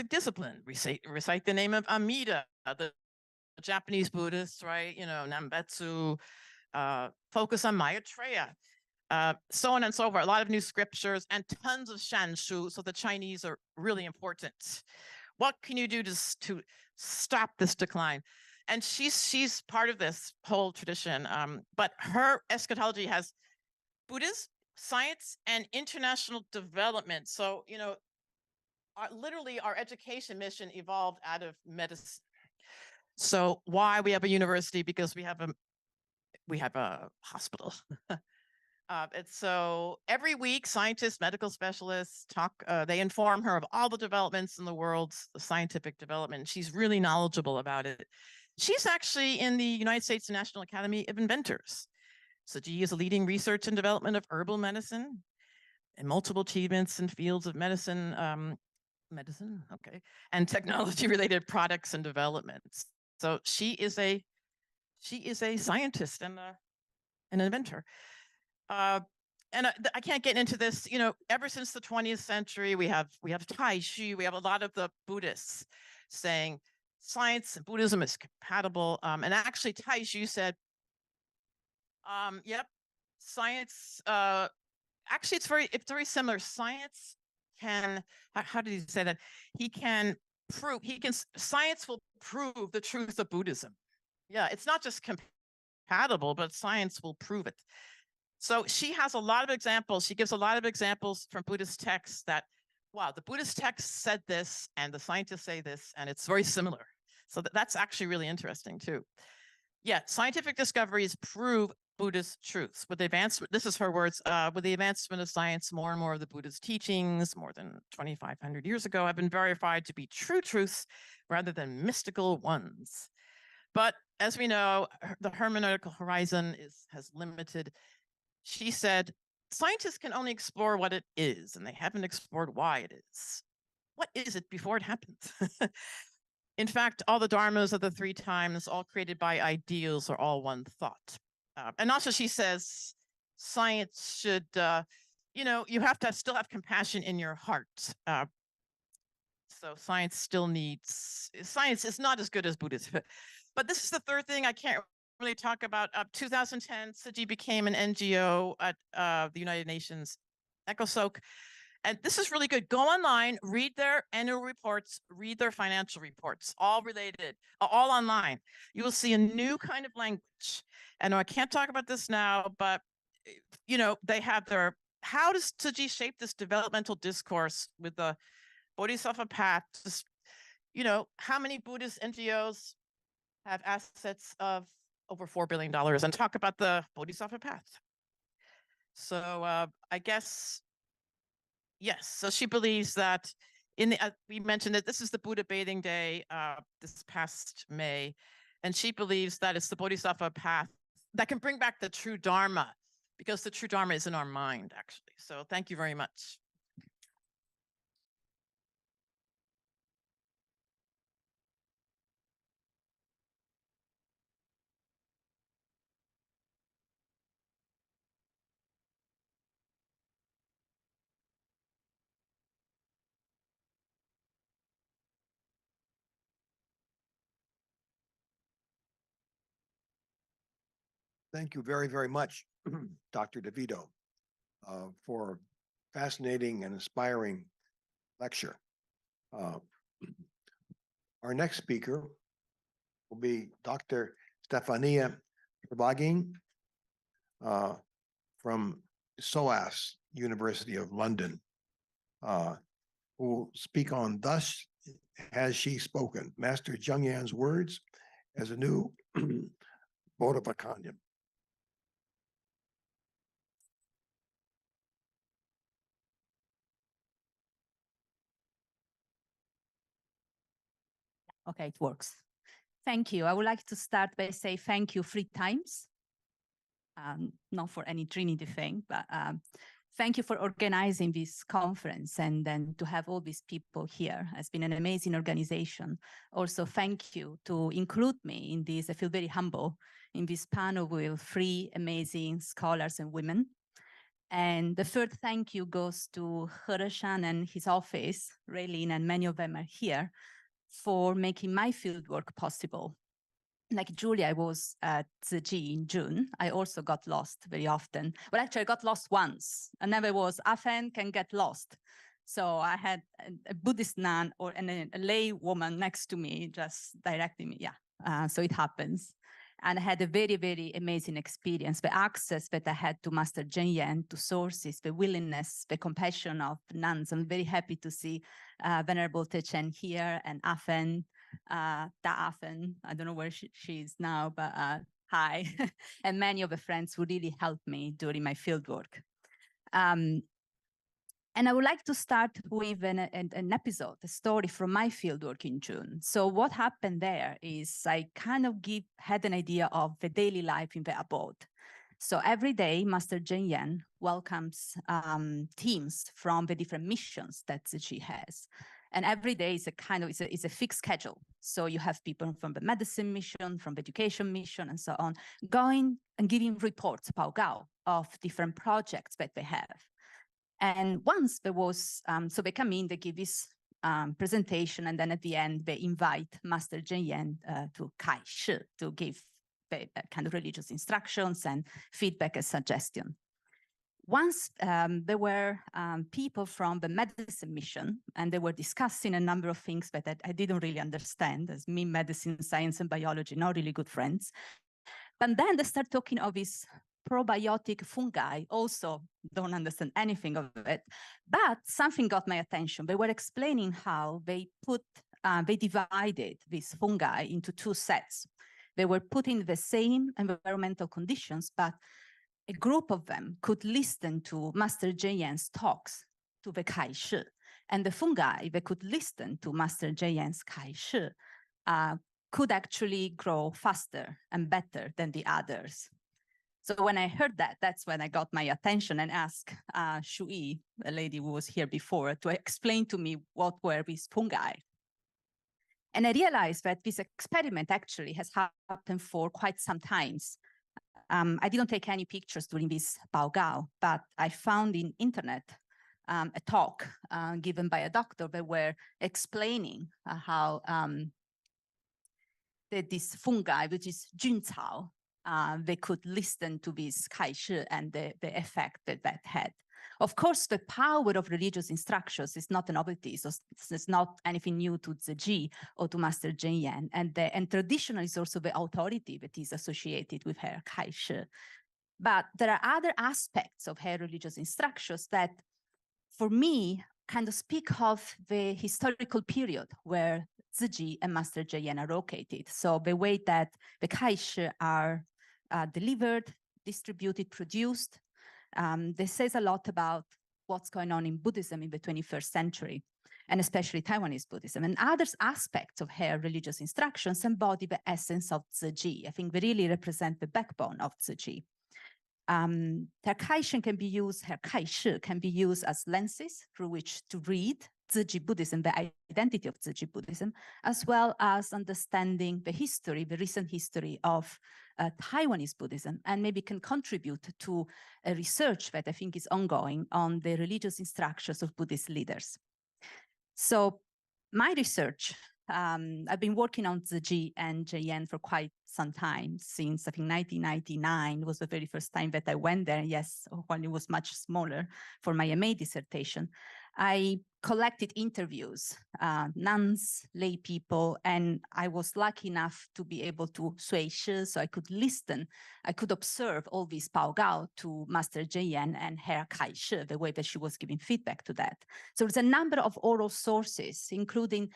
discipline, recite the name of Amida, the Japanese Buddhists, right? You know, Nambetsu, focus on Maitreya, so on and so forth. A lot of new scriptures and tons of Shanshu. So the Chinese are really important. What can you do to stop this decline? And she's part of this whole tradition. But her eschatology has Buddhism, science, and international development. So, you know, literally our education mission evolved out of medicine. So why we have a university? Because we have a hospital. And so every week, scientists, medical specialists talk. They inform her of all the developments in the world's scientific development. She's really knowledgeable about it. She's actually in the United States National Academy of Inventors. So Ji is a leading research and development of herbal medicine and multiple achievements in fields of medicine, okay, and technology-related products and developments. So she is a scientist and an inventor. And I can't get into this. You know, ever since the 20th century, we have Tai Xu. We have a lot of the Buddhists saying science and Buddhism is compatible. And actually, Tai Xu said, "Yep, science. Actually, it's very similar. Science can. How did he say that? He can prove. Science will prove the truth of Buddhism. Yeah, it's not just compatible, but science will prove it." So she has a lot of examples. She gives a lot of examples from Buddhist texts that, wow, the Buddhist text said this and the scientists say this, and it's very similar. So that's actually really interesting too. Yeah, scientific discoveries prove Buddhist truths. With the advancement, this is her words, with the advancement of science, more and more of the Buddhist teachings, more than 2,500 years ago, have been verified to be true truths rather than mystical ones. But as we know, the hermeneutical horizon has limited. She said, scientists can only explore what it is, and they haven't explored why it is. What is it before it happens? In fact, all the dharmas of the 3 times, all created by ideals, are all one thought. And also she says, science should, you know, you have to still have compassion in your heart. So science is not as good as Buddhism. But this is the third thing I can't really talk about. 2010, Tzu Chi became an NGO at the United Nations ECOSOC. And this is really good. Go online, read their annual reports, read their financial reports, all related, all online. You will see a new kind of language. And I can't talk about this now, but you know, they have how does Tzu Chi shape this developmental discourse with the Bodhisattva path? Just, you know, how many Buddhist NGOs have assets of over $4 billion, and talk about the Bodhisattva path. So I guess, yes. So she believes that we mentioned that this is the Buddha bathing day this past May, and she believes that it's the Bodhisattva path that can bring back the true Dharma, because the true Dharma is in our mind, actually. So thank you very much. Thank you very, very much, Dr. DeVito, for fascinating and inspiring lecture. Our next speaker will be Dr. Stefania Herbagin from SOAS, University of London, who will speak on Thus Has She Spoken, Master Zheng Yan's Words as a New Bodhivacanya. Okay, it works. Thank you. I would like to start by saying thank you 3 times. Not for any Trinity thing, but thank you for organizing this conference and then to have all these people here. It's been an amazing organization. Also, thank you to include me in this. I feel very humble in this panel with 3 amazing scholars and women. And the third thank you goes to He Reshan and his office, Raylene, and many of them are here, for making my fieldwork possible. Like Julia, I was at Tzu Chi in June. I also got lost very often. Well, actually, I got lost once. I never was often can get lost. So I had a Buddhist nun or a lay woman next to me, just directing me. Yeah, so it happens. And I had a very, very amazing experience. The access that I had to Master Zheng Yan, to sources, the willingness, the compassion of nuns. I'm very happy to see Venerable Te Chen here and Afen, Da Afen. I don't know where she is now, but hi. And many of the friends who really helped me during my fieldwork. And I would like to start with an episode, a story from my fieldwork in June. So what happened there is I kind of had an idea of the daily life in the abode. So every day, Master Zheng Yan welcomes teams from the different missions that Tzu Chi has. And every day is it's a fixed schedule. So you have people from the medicine mission, from the education mission, and so on, going and giving reports, Pao Gao, of different projects that they have. And once there was, so they come in, they give this presentation, and then at the end, they invite Master Zheng Yan to Kai Shi, to give the kind of religious instructions and feedback and suggestion. Once there were people from the medicine mission, and they were discussing a number of things that I didn't really understand, as me, medicine, science, and biology, not really good friends. But then they start talking of this probiotic fungi, also don't understand anything of it, but something got my attention. They were explaining how they divided these fungi into 2 sets. They were put in the same environmental conditions, but a group of them could listen to Master Zheng Yan's talks, to the Kai Shi, and the fungi, they could listen to Master Zheng Yan's Kai Shi, could actually grow faster and better than the others. So when I heard that, that's when I got my attention and asked Shu Yi, a lady who was here before, to explain to me what were these fungi. And I realized that this experiment actually has happened for quite some times. I didn't take any pictures during this Pao Gao, but I found in internet a talk given by a doctor that were explaining how this fungi, which is Juncao, they could listen to this Kai Shi and the effect that had. Of course, the power of religious instructions is not a novelty, so it's not anything new to Tzu Chi or to Master Zheng Yan. And traditional is also the authority that is associated with her Kai Shi. But there are other aspects of her religious instructions that, for me, kind of speak of the historical period where Tzu Chi and Master Zheng Yan are located. So the way that the Kai Shi are delivered, distributed, produced, this says a lot about what's going on in Buddhism in the 21st century, and especially Taiwanese Buddhism. And other aspects of her religious instructions embody the essence of Tzu Chi. I think they really represent the backbone of Tzu Chi. Her Kai Shi can be used, her Kai Shi can be used as lenses through which to read Tzu Chi Buddhism, the identity of Tzu Chi Buddhism, as well as understanding the history, the recent history of Taiwanese Buddhism, and maybe can contribute to a research that I think is ongoing on the religious instructions of Buddhist leaders. So my research I've been working on Ziji and Zheyan for quite some time, since I think 1999 was the very first time that I went there. Yes, when it was much smaller for my MA dissertation. I collected interviews, nuns, lay people, and I was lucky enough to be able to sui shi, so I could listen, I could observe all these Bao Gao to Master Zheyan and her Kai Shi, the way that she was giving feedback to that. So there's a number of oral sources, including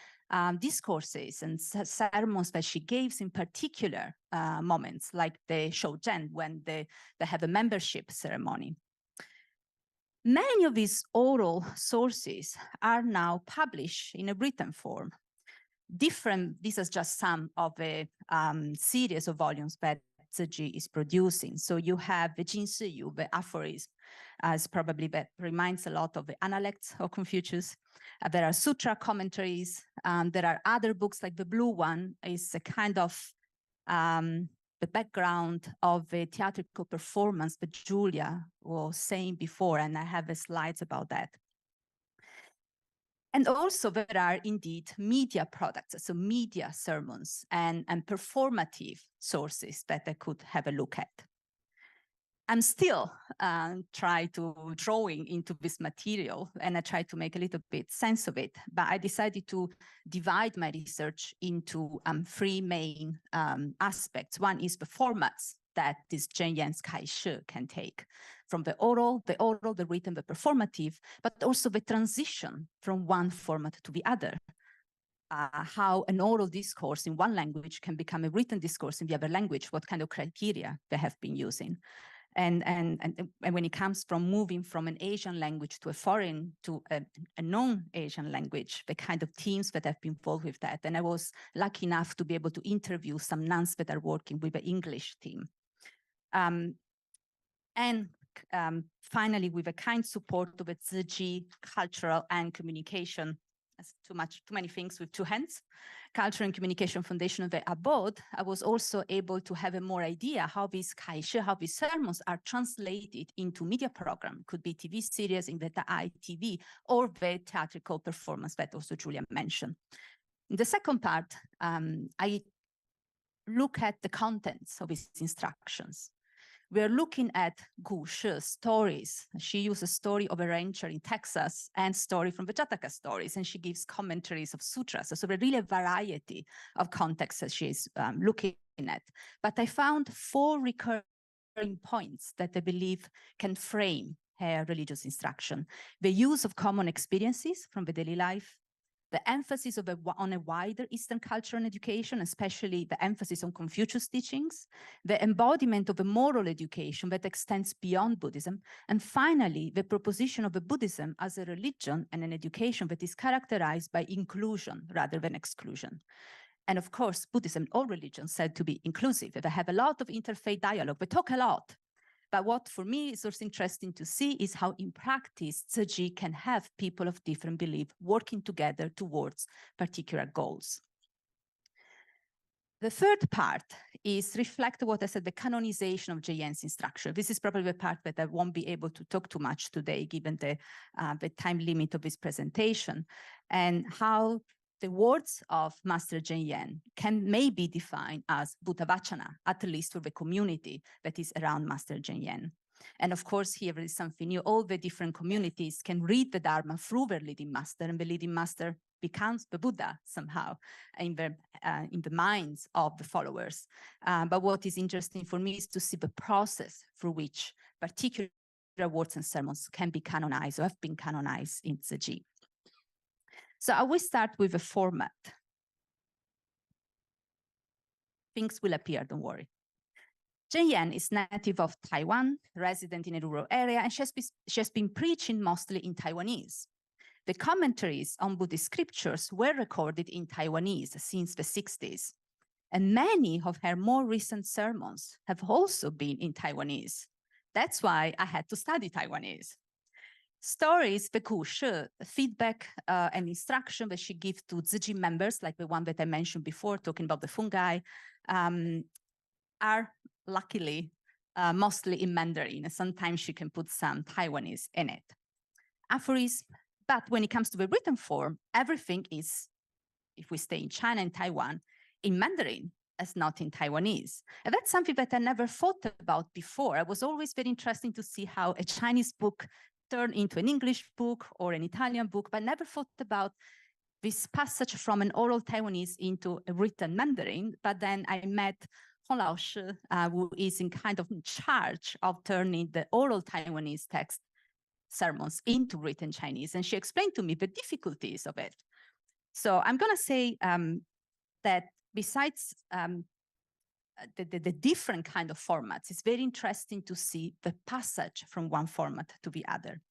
discourses and sermons that she gives in particular moments, like the Shouzhen, when they have a membership ceremony. Many of these oral sources are now published in a written form. This is just some of a series of volumes that Ziji is producing. So you have the Jin Shi Yu, the aphorism, as probably that reminds a lot of the Analects of Confucius. There are sutra commentaries. There are other books, like the blue one is a kind of the background of a theatrical performance that Julia was saying before, and I have the slides about that. And also there are indeed media products, so media sermons and performative sources that I could have a look at. I'm still trying to drawing into this material, and I try to make a little bit sense of it, but I decided to divide my research into three main aspects. One is the formats that this Zhenyan's Kai Shi can take, from the oral, the written, the performative, but also the transition from one format to the other. How an oral discourse in one language can become a written discourse in the other language, what kind of criteria they have been using. And when it comes from moving from an Asian language to a foreign, to a non-Asian language, the kind of teams that have been involved with that. And I was lucky enough to be able to interview some nuns that are working with the English team. Finally, with a kind support of a Ziji Cultural and Communication, that's too many things with two hands, Culture and Communication Foundation of the Abode, I was also able to have a more idea how these Kai Shi, how these sermons are translated into media program, could be TV series in the ITV, or the theatrical performance that also Julia mentioned. In the second part, I look at the contents of his instructions. We're looking at Gu Shi stories. She used a story of a rancher in Texas and story from the Jataka stories, and she gives commentaries of sutras. So really a variety of contexts that she's looking at. But I found 4 recurring points that I believe can frame her religious instruction. The use of common experiences from the daily life, the emphasis on a wider Eastern culture and education, especially the emphasis on Confucius teachings, the embodiment of a moral education that extends beyond Buddhism, and finally, the proposition of a Buddhism as a religion and an education that is characterized by inclusion rather than exclusion. And of course, Buddhism, all religions said to be inclusive. They have a lot of interfaith dialogue. They talk a lot. But what for me is also interesting to see is how in practice, Ziji can have people of different belief working together towards particular goals. The third part is reflect what I said, the canonization of Zheyan's instruction. This is probably the part that I won't be able to talk too much today, given the time limit of this presentation, and how the words of Master Zhenyan may be defined as Buddha Vachana, at least for the community that is around Master Zhenyan. And of course, here is something new. All the different communities can read the Dharma through their leading master, and the leading master becomes the Buddha somehow in the minds of the followers. But what is interesting for me is to see the process through which particular words and sermons can be canonized or have been canonized in Ziji. So I will start with a format. Things will appear, don't worry. Zhenyan is native of Taiwan, resident in a rural area, and she has been preaching mostly in Taiwanese. The commentaries on Buddhist scriptures were recorded in Taiwanese since the 60s. And many of her more recent sermons have also been in Taiwanese. That's why I had to study Taiwanese. Stories, the Gu Shi, feedback and instruction that she gives to Ziji members, like the one that I mentioned before, talking about the fungi, are luckily mostly in Mandarin, and sometimes she can put some Taiwanese in it. Aphorism, but when it comes to the written form, everything is if we stay in China and Taiwan, in Mandarin as not in Taiwanese. And that's something that I never thought about before. It was always very interesting to see how a Chinese book turned into an English book or an Italian book, but never thought about this passage from an oral Taiwanese into a written Mandarin. But then I met Hong Laoshi, who is in kind of in charge of turning the oral Taiwanese text sermons into written Chinese. And she explained to me the difficulties of it. So I'm going to say that besides the different kind of formats, it's very interesting to see the passage from one format to the other.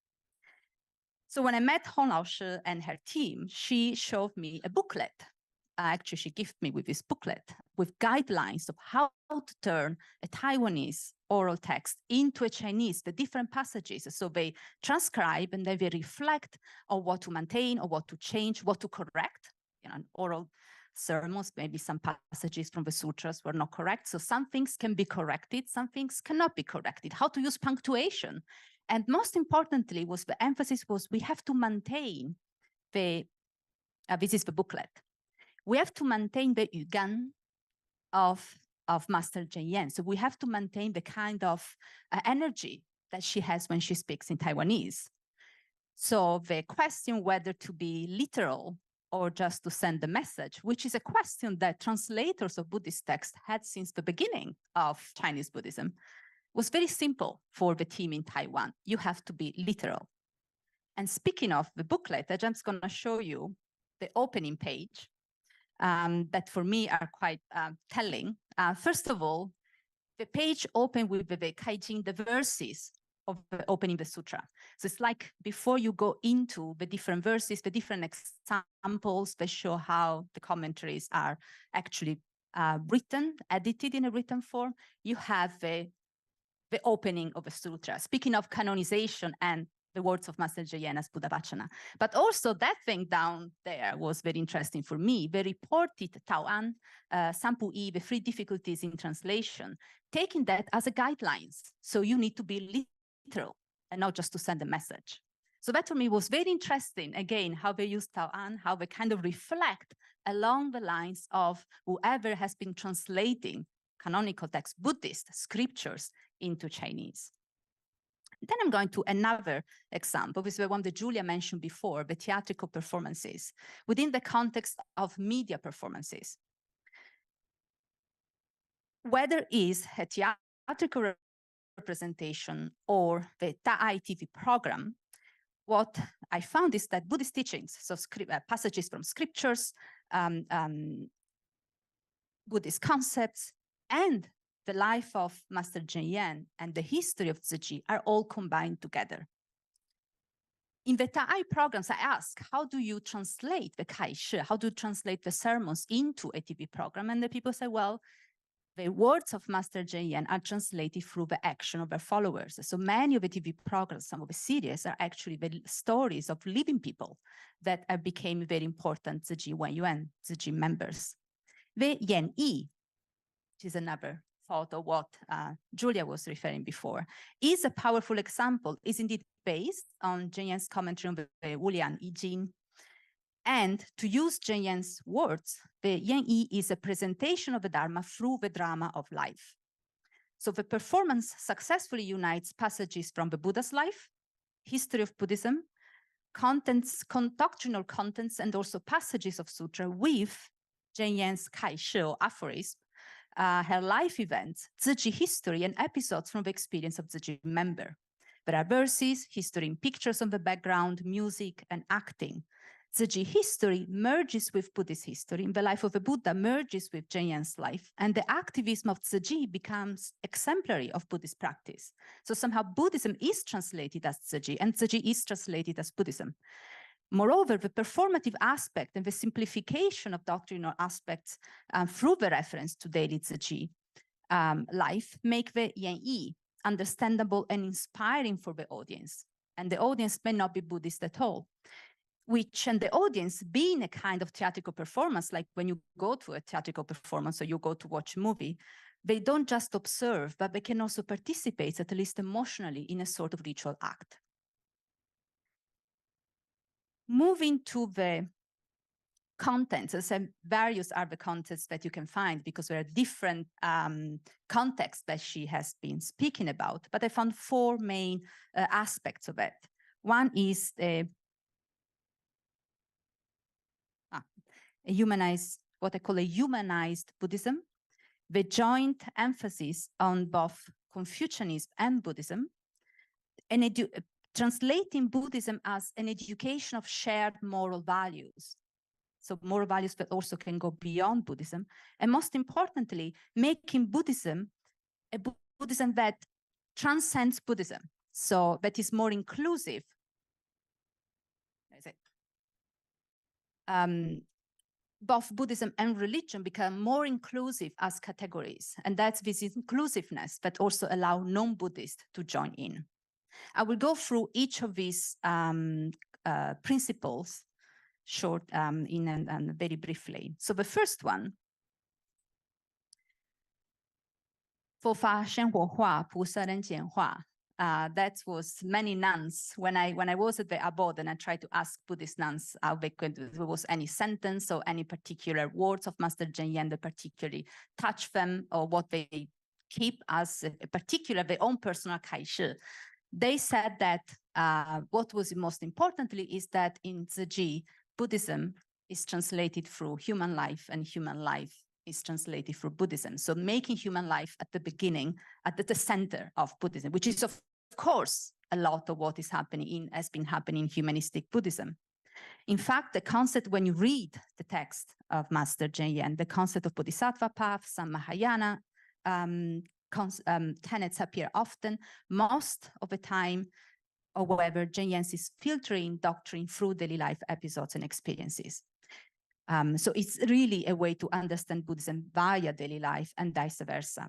So when I met Hong Laoshi and her team, she showed me a booklet. Actually, she gifted me with this booklet with guidelines of how to turn a Taiwanese oral text into a Chinese, the different passages. So they transcribe and then they reflect on what to maintain or what to change, what to correct. You know, oral sermons, maybe some passages from the sutras were not correct. So some things can be corrected, some things cannot be corrected. How to use punctuation. And most importantly was the emphasis was we have to maintain the, this is the booklet. We have to maintain the yugan of Master Cheng Yen. So we have to maintain the kind of energy that she has when she speaks in Taiwanese. So the question whether to be literal or just to send the message, which is a question that translators of Buddhist texts had since the beginning of Chinese Buddhism, was very simple for the team in Taiwan. You have to be literal. And speaking of the booklet, I'm just going to show you the opening page that for me are quite telling. First of all, the page opened with the Kaijing, the verses of opening the sutra. So it's like before you go into the different verses, the different examples that show how the commentaries are actually written, edited in a written form, you have the opening of a sutra. Speaking of canonization and the words of Master Cheng Yen as Buddha Vachana. But also that thing down there was very interesting for me. They reported Tao An, Sampu Yi, the 3 difficulties in translation, taking that as a guidelines. So you need to be literal and not just to send a message. So that for me was very interesting, again, how they use Tao An, how they kind of reflect along the lines of whoever has been translating canonical text, Buddhist scriptures into Chinese. Then I'm going to another example, which is the one that Julia mentioned before, the theatrical performances within the context of media performances. Whether it is a theatrical representation or the Ta'ai TV program, what I found is that Buddhist teachings, so passages from scriptures, Buddhist concepts, and the life of Master Cheng Yen and the history of Tzu Chi are all combined together. In the Ta'ai programs, I ask, how do you translate the Kai Shi? How do you translate the sermons into a TV program? And the people say, well, the words of Master Cheng Yen are translated through the action of their followers. So many of the TV programs, some of the series are actually the stories of living people that became very important Tzu Chi Wen Yuan, Tzu Chi members. The Yan Yi, which is another thought of what Julia was referring before, is a powerful example, is indeed based on Cheng Yen's commentary on the Wulian Yi Jing. And to use Cheng Yen's words, the Yan Yi is a presentation of the Dharma through the drama of life. So the performance successfully unites passages from the Buddha's life, history of Buddhism, contents, doctrinal contents, and also passages of sutra with Cheng Yen's Kai Shi or aphorism, her life events, Tzu Chi history, and episodes from the experience of Tzu Chi member. There are verses, history in pictures on the background, music, and acting. Tzu Chi history merges with Buddhist history, and the life of the Buddha merges with Cheng Yen's life, and the activism of Tzu Chi becomes exemplary of Buddhist practice. So somehow Buddhism is translated as Tzu Chi, and Tzu Chi is translated as Buddhism. Moreover, the performative aspect and the simplification of doctrinal aspects through the reference to daily Tzu Chi life make the Yan Yi understandable and inspiring for the audience. And the audience may not be Buddhist at all, which, and the audience being a kind of theatrical performance, like when you go to a theatrical performance or you go to watch a movie, they don't just observe, but they can also participate, at least emotionally, in a sort of ritual act. Moving to the contents. So various are the contents that you can find because there are different contexts that she has been speaking about. But I found four main aspects of it. One is a humanized, what I call a humanized Buddhism, the joint emphasis on both Confucianism and Buddhism, and translating Buddhism as an education of shared moral values. So moral values that also can go beyond Buddhism. And most importantly, making Buddhism a Buddhism that transcends Buddhism. So that is more inclusive. Both Buddhism and religion become more inclusive as categories. And that's this inclusiveness that also allow non-Buddhists to join in. I will go through each of these principles very briefly. So the first one, 佛法生活化，菩萨人简化. That was many nuns when I was at the abode and I tried to ask Buddhist nuns how they could, if there was any sentence or any particular words of Master Cheng Yen that particularly touch them or what they keep as a particular their own personal kaishi. They said that what was most importantly is that in Zi Ji, Buddhism is translated through human life and human life is translated through Buddhism. So making human life at the beginning, at the center of Buddhism, which is of course a lot of what is happening has been happening in humanistic Buddhism. In fact, the concept, when you read the text of Master Cheng Yen, the concept of Bodhisattva path, Samahayana, tenets appear often. Most of the time, however, Cheng Yen is filtering doctrine through daily life episodes and experiences. So it's really a way to understand Buddhism via daily life and vice versa.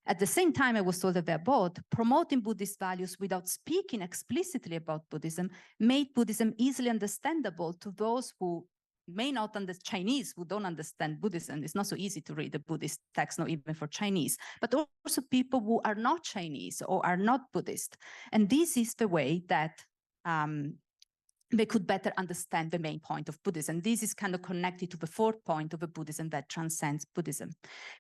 At the same time, I was told that the abode, promoting Buddhist values without speaking explicitly about Buddhism, made Buddhism easily understandable to those who may not understand Chinese, who don't understand Buddhism. It's not so easy to read the Buddhist text, not even for Chinese, but also people who are not Chinese or are not Buddhist. And this is the way that they could better understand the main point of Buddhism. This is kind of connected to the fourth point of a Buddhism that transcends Buddhism.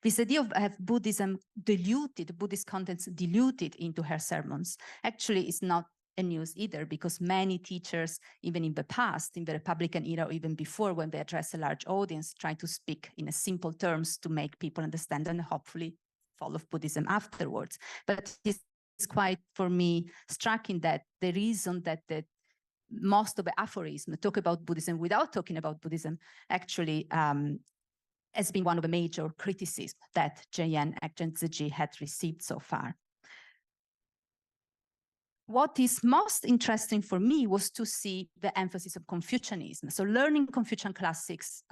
This idea of have Buddhism diluted, Buddhist contents diluted into her sermons, actually is not a news either, because many teachers, even in the past, in the Republican era, or even before, when they address a large audience, try to speak in a simple terms to make people understand and hopefully follow Buddhism afterwards. But it's quite, for me, striking that the reason that most of the aphorisms talk about Buddhism without talking about Buddhism actually has been one of the major criticisms that Cheng Yen and Zi Ji had received so far. What is most interesting for me was to see the emphasis of Confucianism. So learning Confucian classics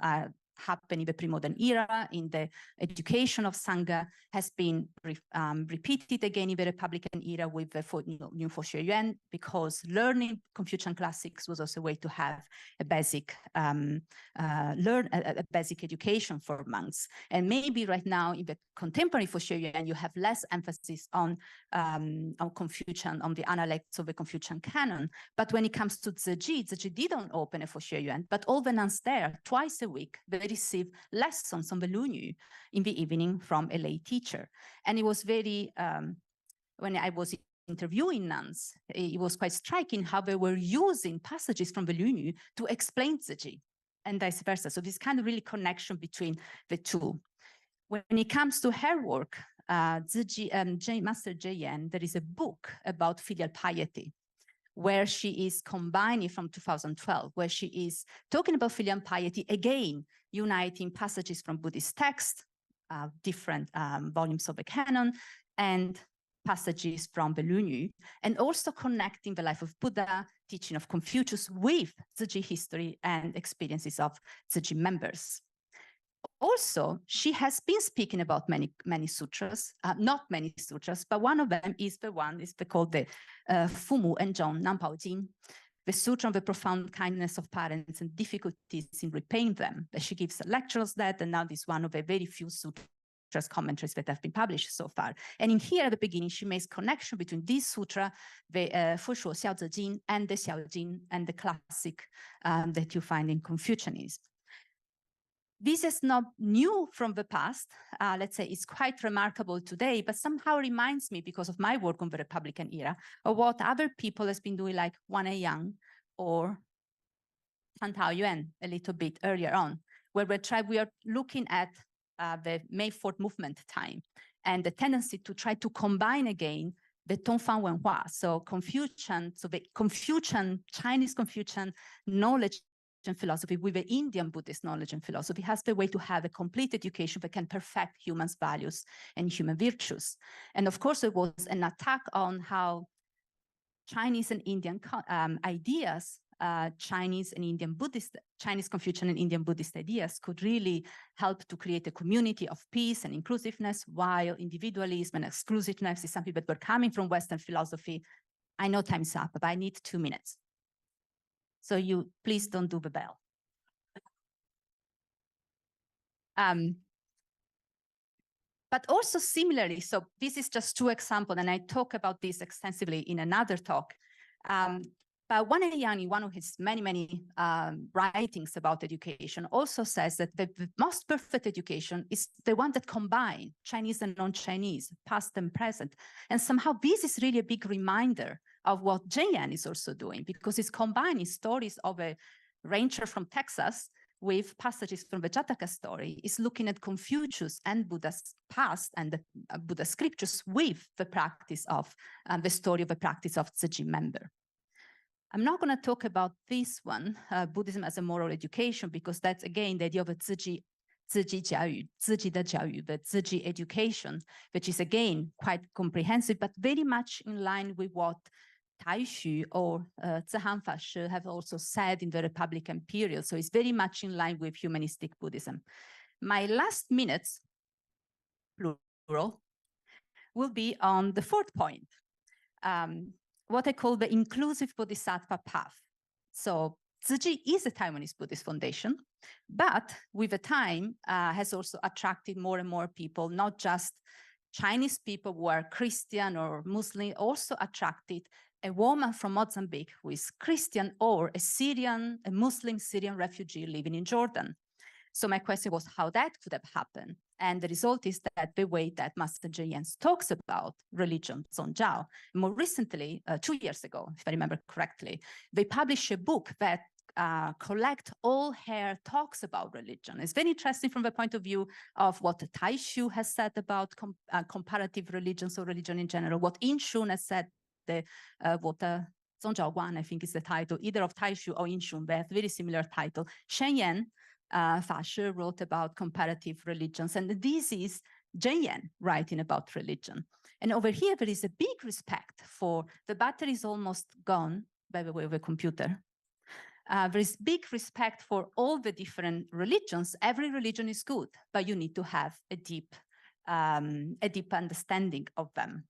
happened in the pre-modern era, in the education of Sangha, has been repeated again in the Republican era with the New Fo Xue Yuan, because learning Confucian classics was also a way to have a basic a basic education for monks. And maybe right now in the contemporary Fo Xue Yuan, you have less emphasis on Confucian, on the analects of the Confucian canon. But when it comes to Zi Ji didn't open a Fo Xue Yuan, but all the nuns there, twice a week, they receive lessons on the Lunyu in the evening from a lay teacher. And it was very, when I was interviewing nuns, it was quite striking how they were using passages from the Lunyu to explain Zi Ji and vice versa. So this kind of really connection between the two. When it comes to her work, Master Cheng Yen, there is a book about filial piety, where she is combining from 2012, where she is talking about filial piety, again, uniting passages from Buddhist texts, different volumes of the canon, and passages from the Lunyu, and also connecting the life of Buddha, teaching of Confucius with Zi Ji history and experiences of Zi Ji members. Also, she has been speaking about many sutras, not many sutras, but one of them is called the Fumu Enzhong Nanpao Jing, the Sutra on the profound kindness of parents and difficulties in repaying them. She gives lectures that, and now this is one of the very few sutras commentaries that have been published so far. And in here at the beginning, she makes connection between this sutra, the Fu Shuo Xiao Zi Jing, and the Xiao Jing, and the classic that you find in Confucianism. This is not new from the past. Let's say it's quite remarkable today, but somehow reminds me, because of my work on the Republican era, of what other people has been doing, like Wan Yang or Han Taoyuan a little bit earlier on, where we are looking at the May 4th movement time and the tendency to try to combine again the Tongfang Wenhua, so Confucian, so the Confucian, Chinese Confucian knowledge and philosophy with the Indian Buddhist knowledge and philosophy has the way to have a complete education that can perfect humans' values and human virtues. And of course, it was an attack on how Chinese and Indian ideas, Chinese and Indian Buddhist, Chinese Confucian and Indian Buddhist ideas could really help to create a community of peace and inclusiveness, while individualism and exclusiveness is something that were coming from Western philosophy. I know time's up, but I need 2 minutes. So you please don't do the bell. But also similarly, so this is just 2 examples, and I talk about this extensively in another talk. But Wan Yang, in one of his many writings about education, also says that the most perfect education is the one that combines Chinese and non-Chinese, past and present. And somehow this is really a big reminder of what Chen Yan is also doing, because it's combining stories of a ranger from Texas with passages from the Jataka story, is looking at Confucius and Buddha's past and the Buddha's scriptures with the practice of the story of the practice of Tzu Chi member. I'm not going to talk about this one, Buddhism as a moral education, because that's again the idea of a Tzu Chi Jiayu, Tzu Chi de Jiayu, the Tzu Chi education, which is again quite comprehensive, but very much in line with what Taixu or Zhihan Fashi have also said in the Republican period. So it's very much in line with humanistic Buddhism. My last minutes, plural, will be on the 4th point, what I call the inclusive Bodhisattva path. So Tzu Chi is a Taiwanese Buddhist foundation, but with the time has also attracted more and more people, not just Chinese people who are Christian or Muslim, also attracted a woman from Mozambique who is Christian, or a Muslim Syrian refugee living in Jordan. So my question was how that could have happened. And the result is that the way that Master Chen Yan talks about religion, Zongzhao, more recently, 2 years ago, if I remember correctly, they published a book that collect all her talks about religion. It's very interesting from the point of view of what Taixu has said about comparative religions or religion in general, what In Shun has said, what Zongzhao Guan, I think is the title, either of Taixu or In Shun, they have very similar title. Shen Yan Fashi wrote about comparative religions, and this is Chen Yan writing about religion. And over here, there is a big respect for, the battery is almost gone, by the way, of a computer. There is big respect for all the different religions. Every religion is good, but you need to have a deep understanding of them.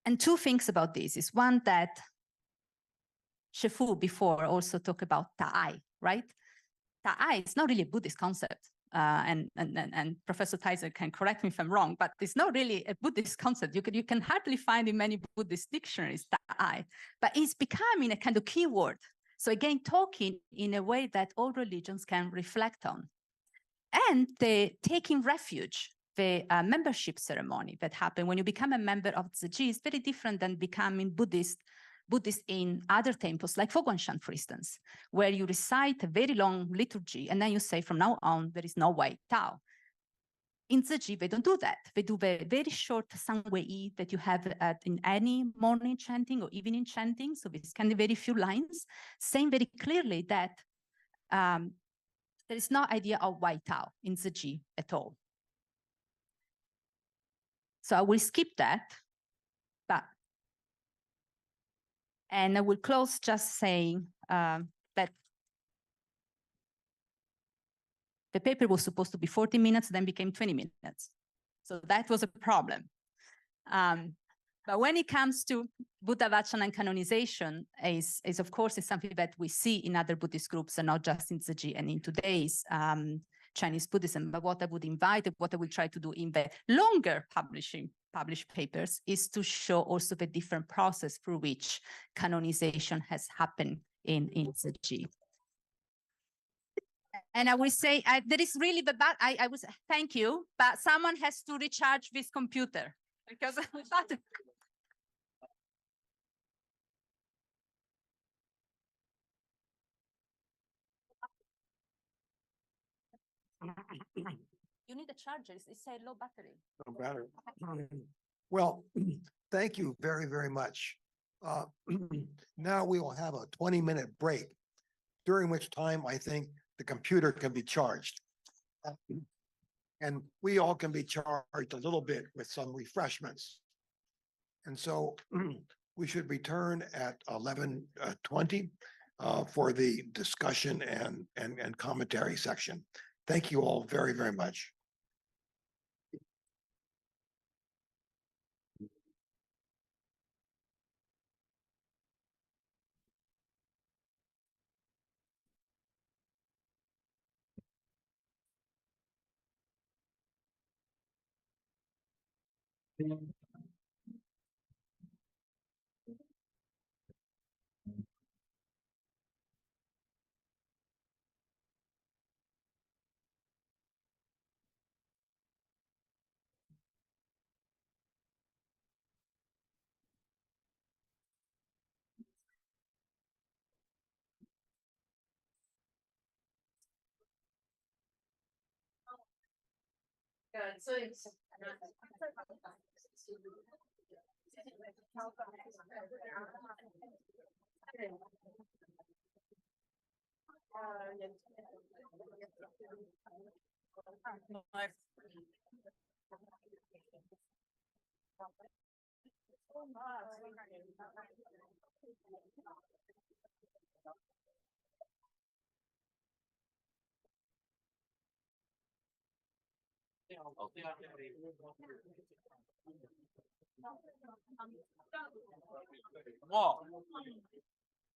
And 2 things about this is one, that Shifu before also talked about Ta'ai, right? Ta'ai is not really a Buddhist concept. And Professor Teiser can correct me if I'm wrong, but it's not really a Buddhist concept. You can hardly find in many Buddhist dictionaries Ta'ai, but it's becoming a kind of keyword. So again, talking in a way that all religions can reflect on. And the taking refuge, the membership ceremony that happened when you become a member of Tzu Chi is very different than becoming Buddhist in other temples, like Foguanshan, for instance, where you recite a very long liturgy, and then you say, from now on, there is no Wai Tao. In Tzu Chi, they don't do that. They do the very short San Wei Yi that you have in any morning chanting or evening chanting. So it's kind of very few lines, saying very clearly that there is no idea of Wai Tao in Tzu Chi at all. So I will skip that, and I will close just saying that the paper was supposed to be 40 minutes, then became 20 minutes. So that was a problem. But when it comes to Buddha Vachana and canonization, is of course is something that we see in other Buddhist groups and not just in Tzu Chi and in today's Chinese Buddhism. But what I would invite, what I will try to do in the longer publishing published papers is to show also the different process through which canonization has happened in Tzu. And I will say there is really I was thank you, but someone has to recharge this computer because you need a charger. It's a low battery. No matter. Well, thank you very, very much. Now we will have a 20-minute break, during which time I think the computer can be charged. And we all can be charged a little bit with some refreshments. And so we should return at 11:20 for the discussion and commentary section. Thank you all very, very much. Good. So it's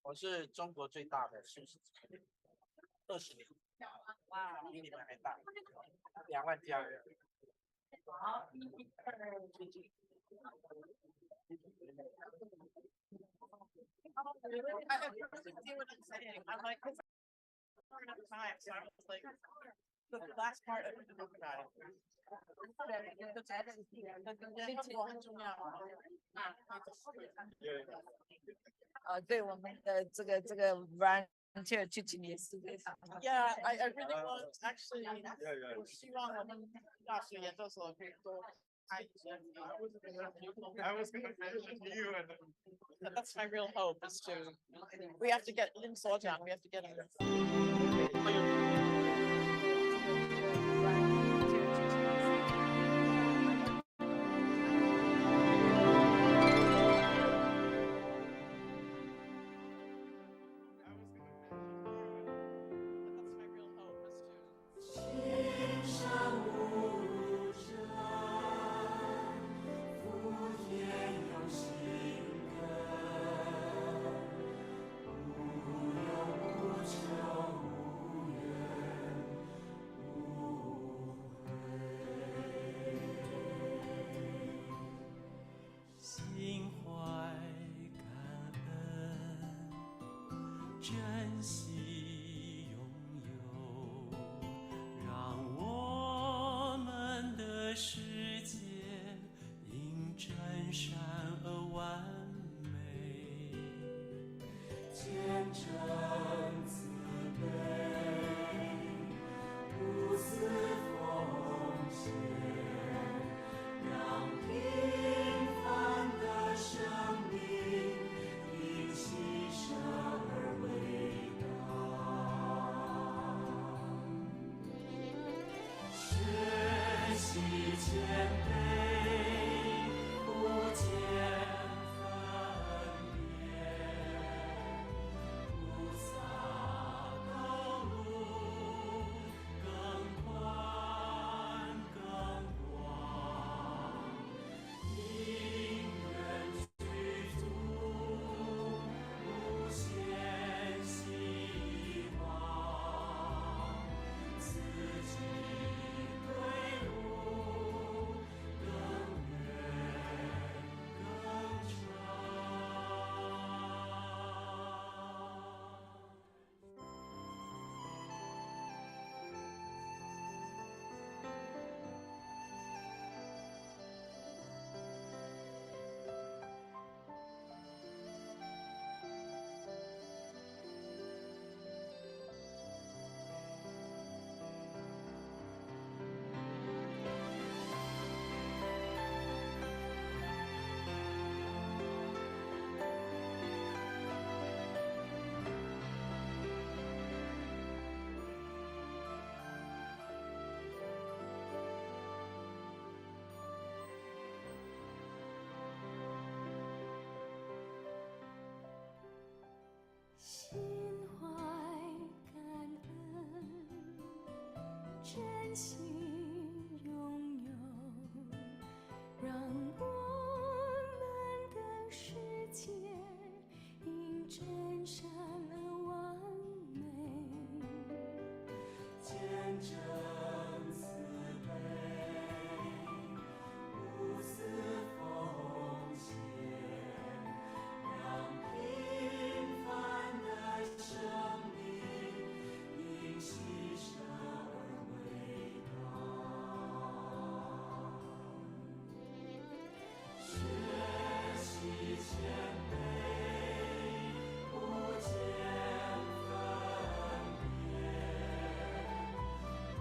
我是中国最大的素食餐厅，20年，哇，比你们还大，2万家人。The last part of the book about it. 对我们的这个 volunteer 去请也是非常。Yeah, I really want actually. 我希望我们大学研究所可以多开一些。I was going to mention you, and that's my real hope is to. We have to get Lin Suojiang. We have to get him. 心拥有，让我们的世界因真善而完美，见证慈悲，无私奉献，让平凡的生命因牺牲而伟大。学习谦卑，不见分别，无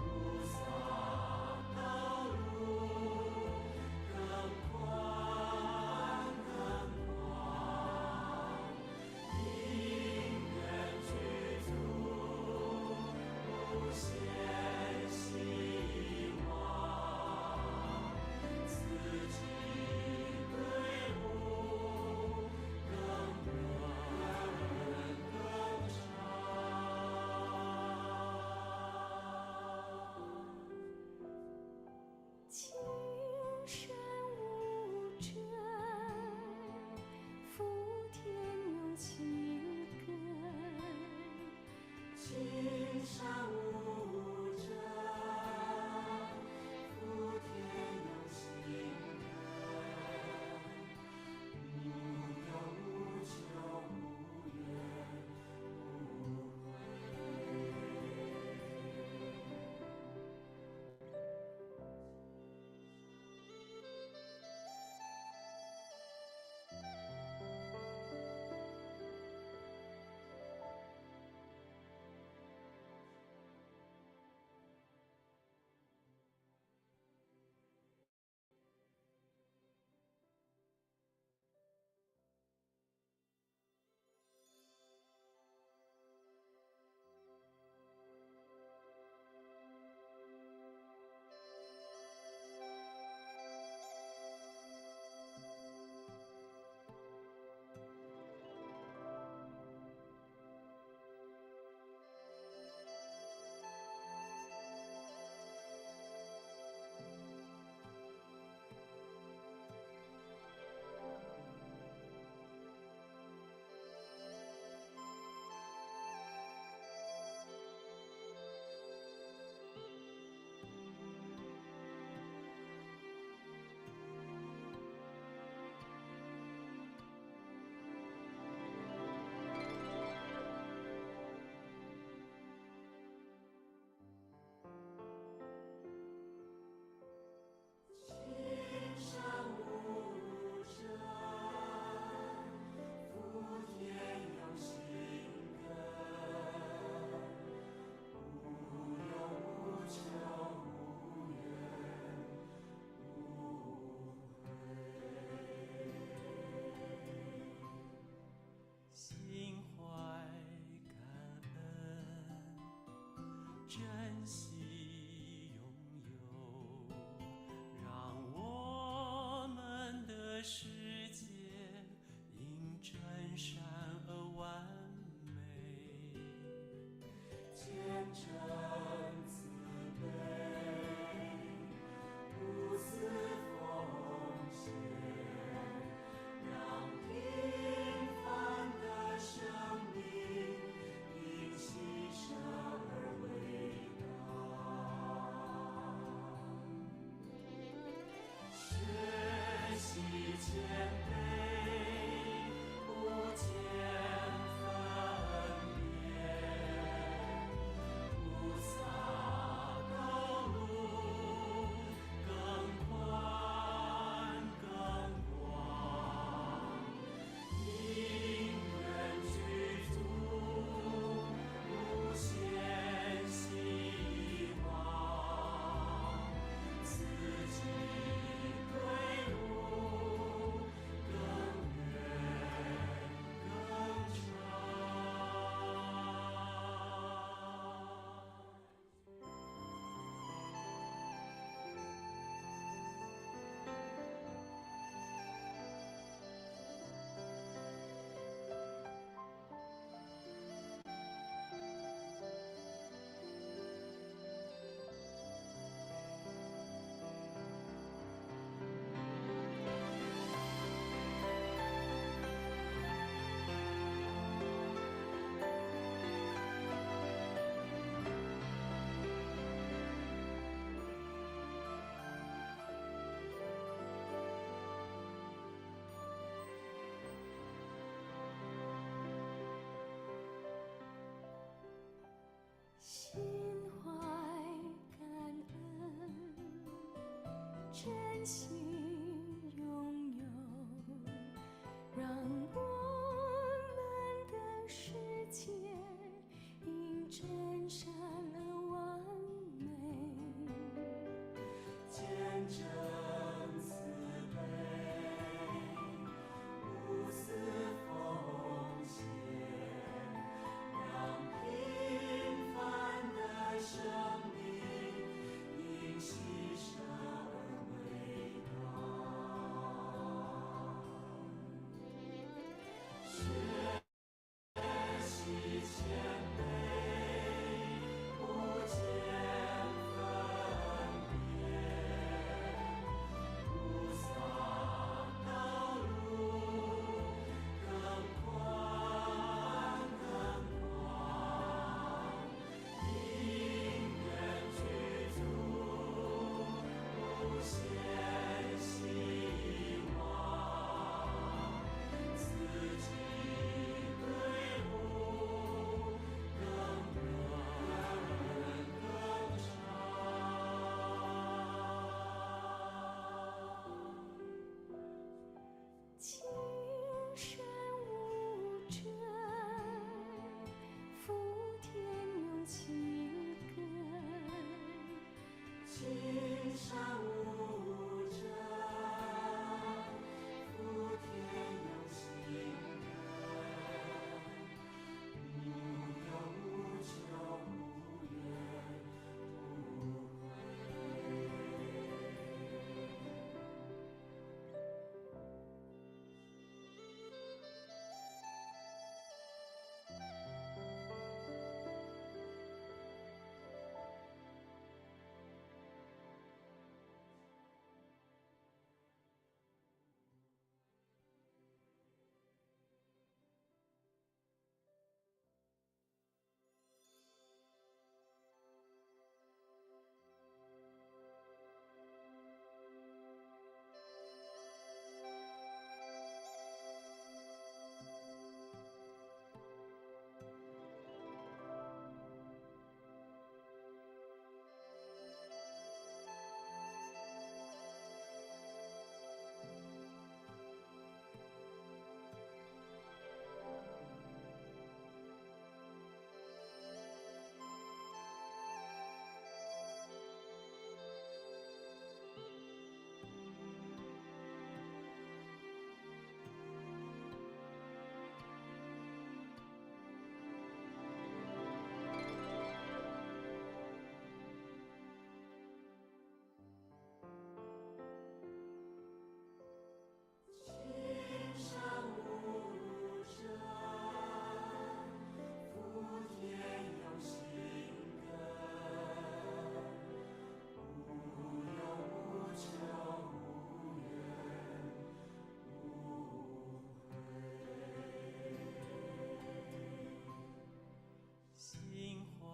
真心拥有，让我们的世界因真善而完美。见证慈悲，无私奉献，让平凡的生命因牺牲而伟大。学习谦卑，不见分别，菩萨道路更宽更广，因缘具足，无限希望，自己队伍更远更长。情深无争，福田有情根。情深无争，福田有情根。无有无求无怨无悔。情深无争，福田有情根。无有无求无怨无悔。心怀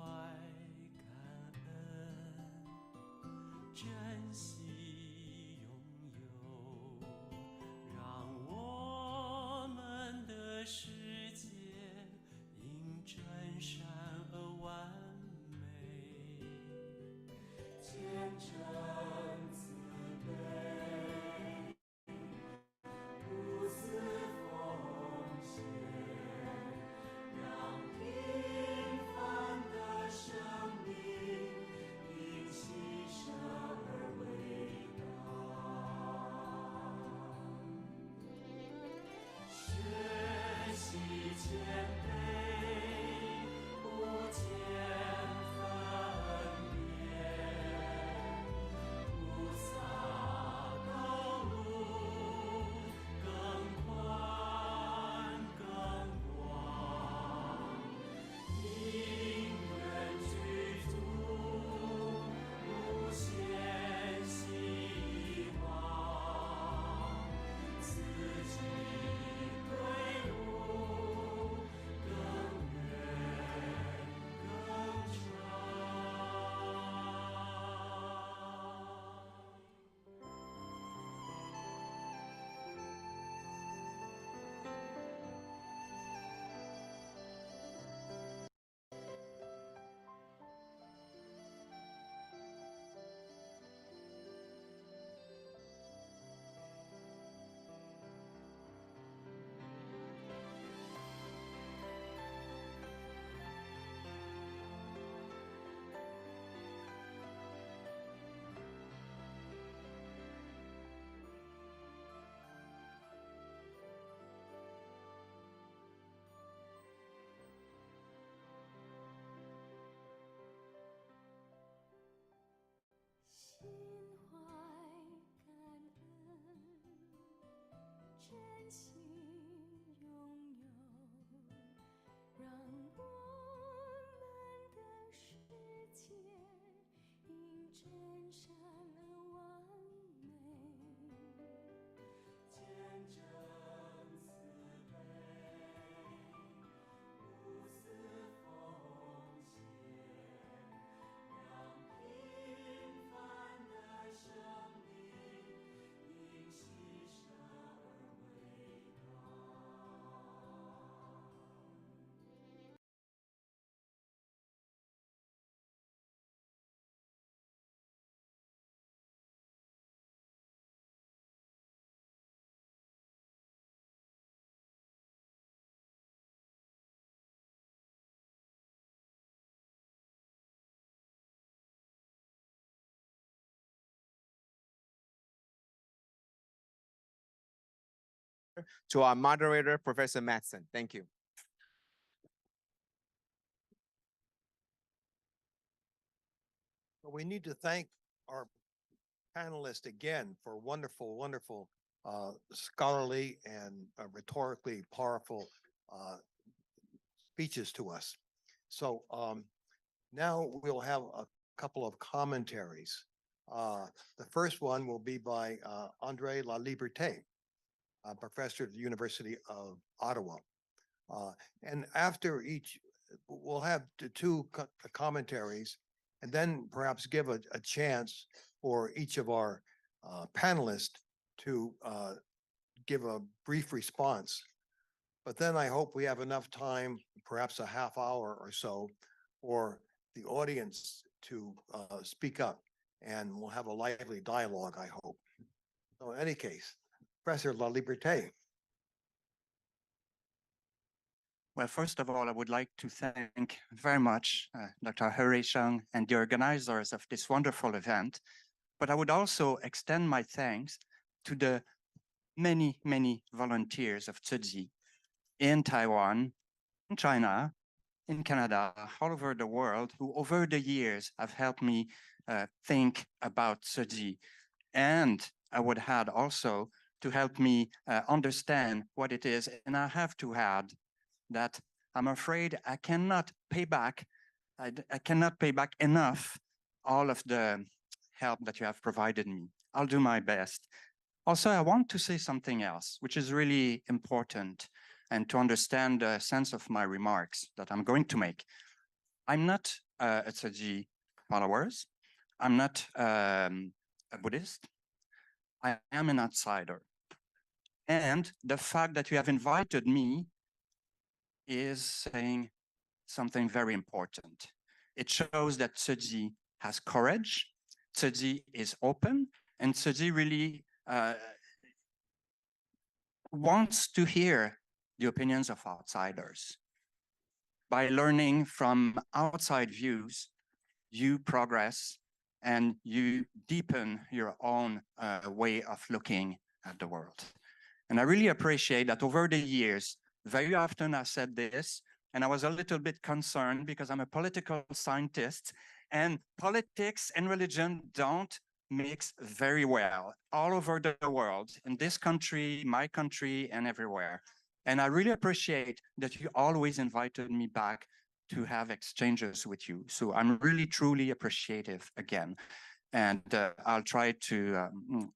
感恩，珍惜拥有，让我们的世界因真善而完美。见证慈悲，无私奉献，让平凡的生命因牺牲而伟 to our moderator, Professor Madsen. Thank you. We need to thank our panelists again for wonderful, wonderful scholarly and rhetorically powerful speeches to us. So now we'll have a couple of commentaries. The first one will be by André Laliberté, a professor at the University of Ottawa. And after each, we'll have the two commentaries, and then perhaps give a chance for each of our panelists to give a brief response. But then I hope we have enough time, perhaps a half hour or so, for the audience to speak up, and we'll have a lively dialogue, I hope. So in any case, Professor Laliberté. Well, first of all, I would like to thank very much Dr. He Sheng and the organizers of this wonderful event. But I would also extend my thanks to the many, many volunteers of Tzu Chi in Taiwan, in China, in Canada, all over the world, who over the years have helped me think about Tzu Chi. And I would add also to help me understand what it is. And I have to add that I'm afraid I cannot pay back. I cannot pay back enough all of the help that you have provided me. I'll do my best. Also, I want to say something else, which is really important, and to understand the sense of my remarks that I'm going to make. I'm not a Tzu Chi follower. I'm not a Buddhist. I am an outsider. And the fact that you have invited me is saying something very important. It shows that Tzu Chi has courage, Tzu Chi is open, and Tzu Chi really wants to hear the opinions of outsiders. By learning from outside views, you progress and you deepen your own way of looking at the world. And I really appreciate that over the years, very often I said this, and I was a little bit concerned because I'm a political scientist, and politics and religion don't mix very well all over the world, in this country, my country, and everywhere. And I really appreciate that you always invited me back to have exchanges with you. So I'm really, truly appreciative again. And I'll try to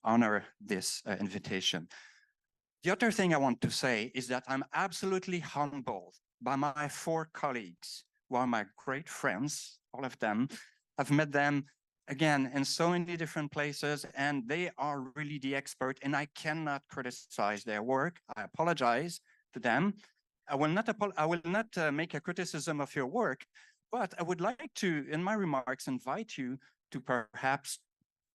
honor this invitation. The other thing I want to say is that I'm absolutely humbled by my 4 colleagues, who are my great friends, all of them. I've met them, again, in so many different places, and they are really the expert, and I cannot criticize their work. I apologize to them. I will not make a criticism of your work, but I would like to, in my remarks, invite you to perhaps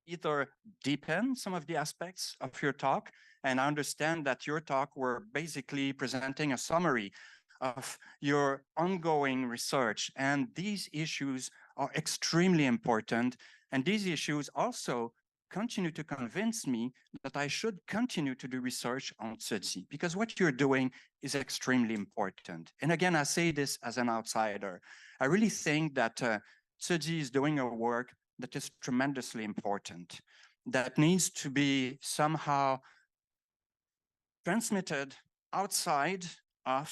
either deepen some of the aspects of your talk, and I understand that your talk were basically presenting a summary of your ongoing research, and these issues are extremely important, and these issues also continue to convince me that I should continue to do research on Tzu Chi, because what you're doing is extremely important. And again, I say this as an outsider. I really think that Tzu Chi is doing a work that is tremendously important, that needs to be somehow transmitted outside of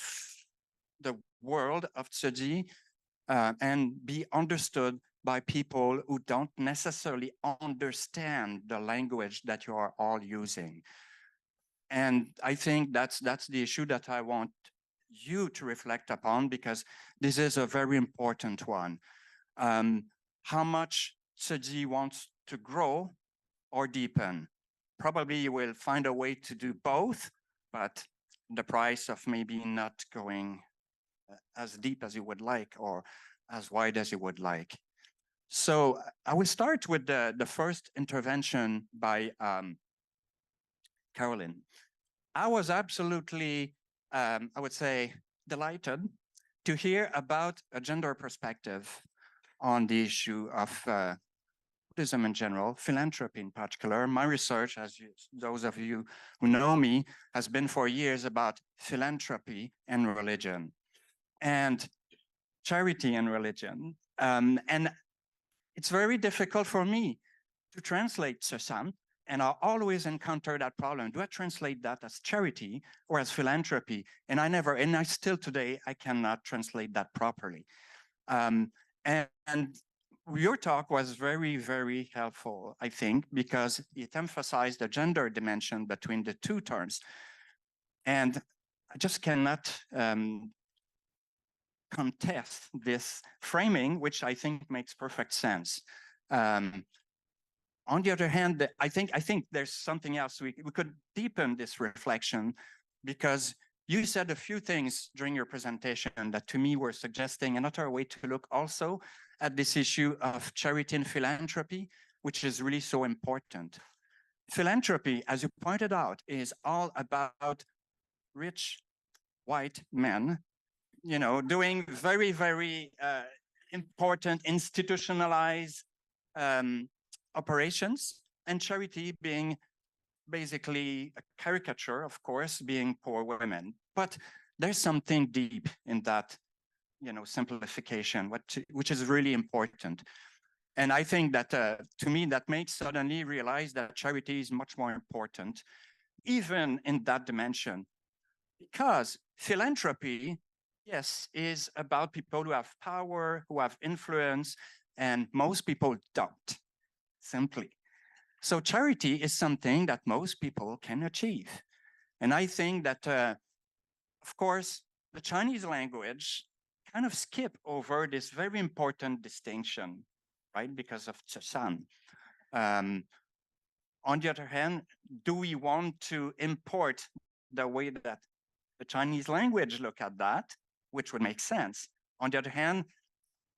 the world of Tzu Chi and be understood by people who don't necessarily understand the language that you are all using. And I think that's the issue that I want you to reflect upon, because this is a very important one. How much Tzu Chi wants to grow or deepen? Probably you will find a way to do both, but the price of maybe not going as deep as you would like or as wide as you would like. So I will start with the first intervention by Carolyn. I was absolutely, I would say, delighted to hear about a gender perspective on the issue of Buddhism in general, philanthropy in particular. My research, those of you who know me, has been for years about philanthropy and religion and charity and religion. And it's very difficult for me to translate Tsesan, and I always encounter that problem. Do I translate that as charity or as philanthropy? And I still today, I cannot translate that properly. And your talk was very, very helpful, I think, because it emphasized the gender dimension between the two terms. And I just cannot contest this framing, which I think makes perfect sense. On the other hand, I think there's something else we could deepen this reflection, because you said a few things during your presentation that to me were suggesting another way to look also at this issue of charity and philanthropy, which is really so important. Philanthropy, as you pointed out, is all about rich white men, doing very, very important institutionalized operations, and charity being basically a caricature, of course, being poor women. But there's something deep in that, simplification, which is really important. And I think that, to me, that makes suddenly realize that charity is much more important, even in that dimension, because philanthropy, yes, is about people who have power, who have influence, and most people don't, simply. So charity is something that most people can achieve. And I think that, of course, the Chinese language kind of skip over this very important distinction, right? Because of Tsesan. On the other hand, do we want to import the way that the Chinese language look at that, which would make sense? On the other hand,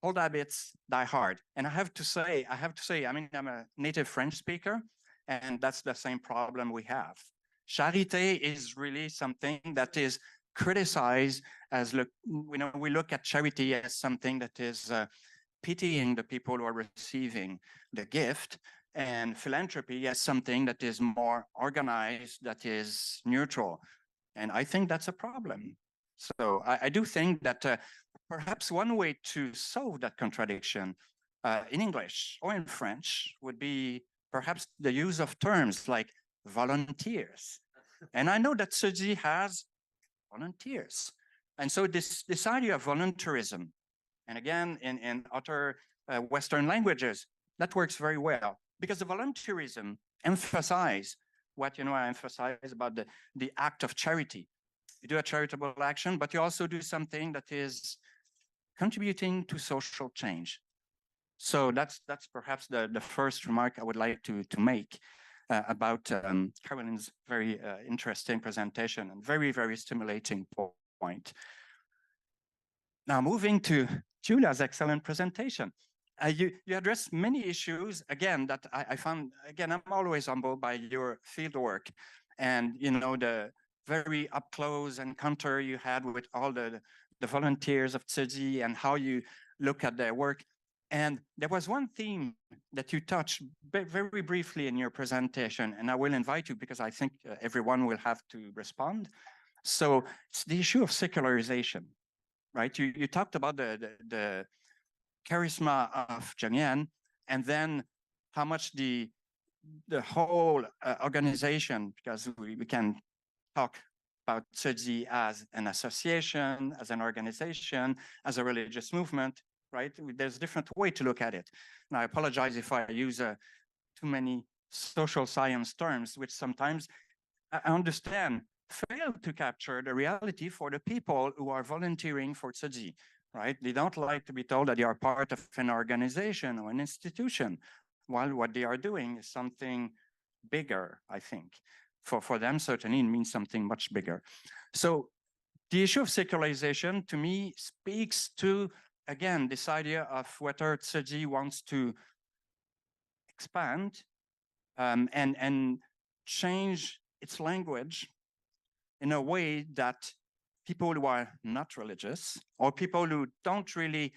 old habits die hard. And I have to say, I mean, I'm a native French speaker, and that's the same problem we have. Charité is really something that is criticized as, we look at charity as something that is pitying the people who are receiving the gift, and philanthropy as something that is more organized, that is neutral. And I think that's a problem. So I do think that perhaps one way to solve that contradiction in English or in French would be perhaps the use of terms like volunteers. And I know that Tzu Chi has volunteers. And so this idea of voluntarism, and again, in other Western languages, that works very well, because the voluntarism emphasize what I emphasize about the act of charity. You do a charitable action, but you also do something that is contributing to social change. So that's perhaps the first remark I would like to make about Caroline's very interesting presentation and very, very stimulating point. Now, moving to Julia's excellent presentation. You addressed many issues, again, that I found, again, I'm always humbled by your field work and, the very up close encounter you had with all the volunteers of Tzu Chi and how you look at their work. And there was one theme that you touched very briefly in your presentation, and I will invite you because I think everyone will have to respond. So it's the issue of secularization, right? You talked about the charisma of Zheng Yan, and then how much the whole organization, because we can talk about Tzu Chi as an association, as an organization, as a religious movement, right? There's a different way to look at it. And I apologize if I use too many social science terms, which sometimes I understand fail to capture the reality for the people who are volunteering for Tzu Chi, right? They don't like to be told that they are part of an organization or an institution, while what they are doing is something bigger, I think. For them, certainly, it means something much bigger. So the issue of secularization, to me, speaks to, again, this idea of whether Tzu Chi wants to expand and change its language in a way that people who are not religious or people who don't really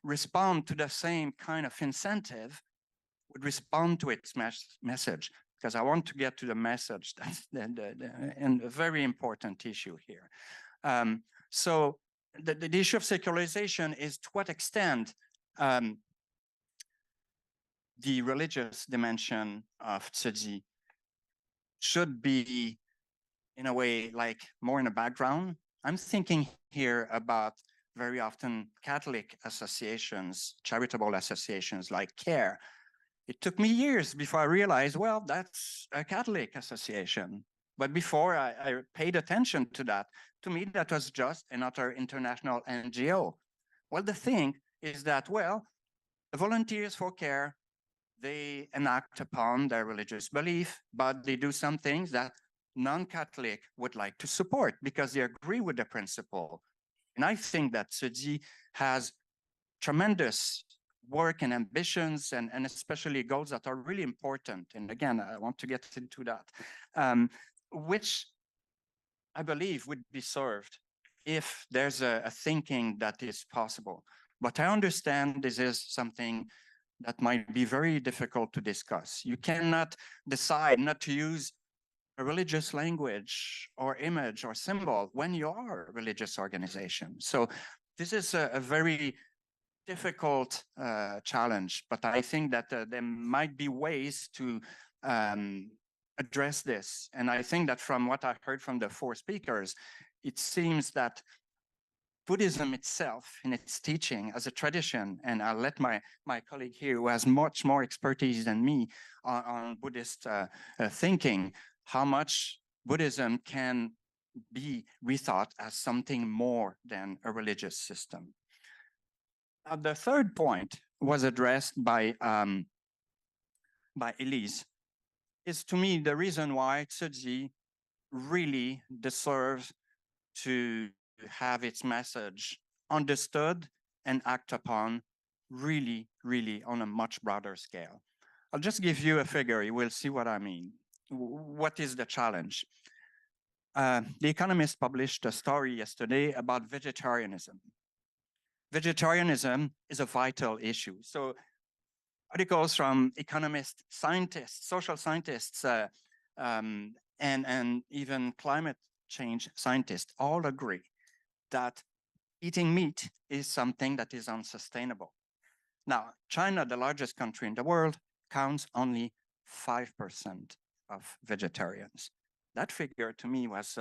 respond to the same kind of incentive would respond to its message, because I want to get to the message. That's and a very important issue here. So the issue of secularization is to what extent the religious dimension of Tzu Chi should be, in a way, like more in the background. I'm thinking here about very often Catholic associations, charitable associations like CARE. It took me years before I realized, well, that's a Catholic association. But before I paid attention to that, to me, that was just another international NGO. Well, the thing is that, well, the Volunteers for CARE, they enact upon their religious belief, but they do some things that non-Catholic would like to support because they agree with the principle. And I think that Tzu Chi has tremendous work and ambitions and especially goals that are really important. And again, I want to get into that, which I believe would be served if there's a thinking that is possible. But I understand this is something that might be very difficult to discuss. You cannot decide not to use a religious language or image or symbol when you are a religious organization. So this is a very difficult challenge, but I think that there might be ways to address this. And I think that from what I heard from the 4 speakers, it seems that Buddhism itself in its teaching as a tradition, and I'll let my colleague here who has much more expertise than me on Buddhist thinking, how much Buddhism can be rethought as something more than a religious system. The third point was addressed by Elise, is to me the reason why Tzu Chi really deserves to have its message understood and act upon really, really on a much broader scale. I'll just give you a figure, you will see what I mean. What is the challenge? The Economist published a story yesterday about vegetarianism. Vegetarianism is a vital issue. So articles from economists, scientists, social scientists, and even climate change scientists all agree that eating meat is something that is unsustainable. Now, China, the largest country in the world, counts only 5% of vegetarians. That figure to me was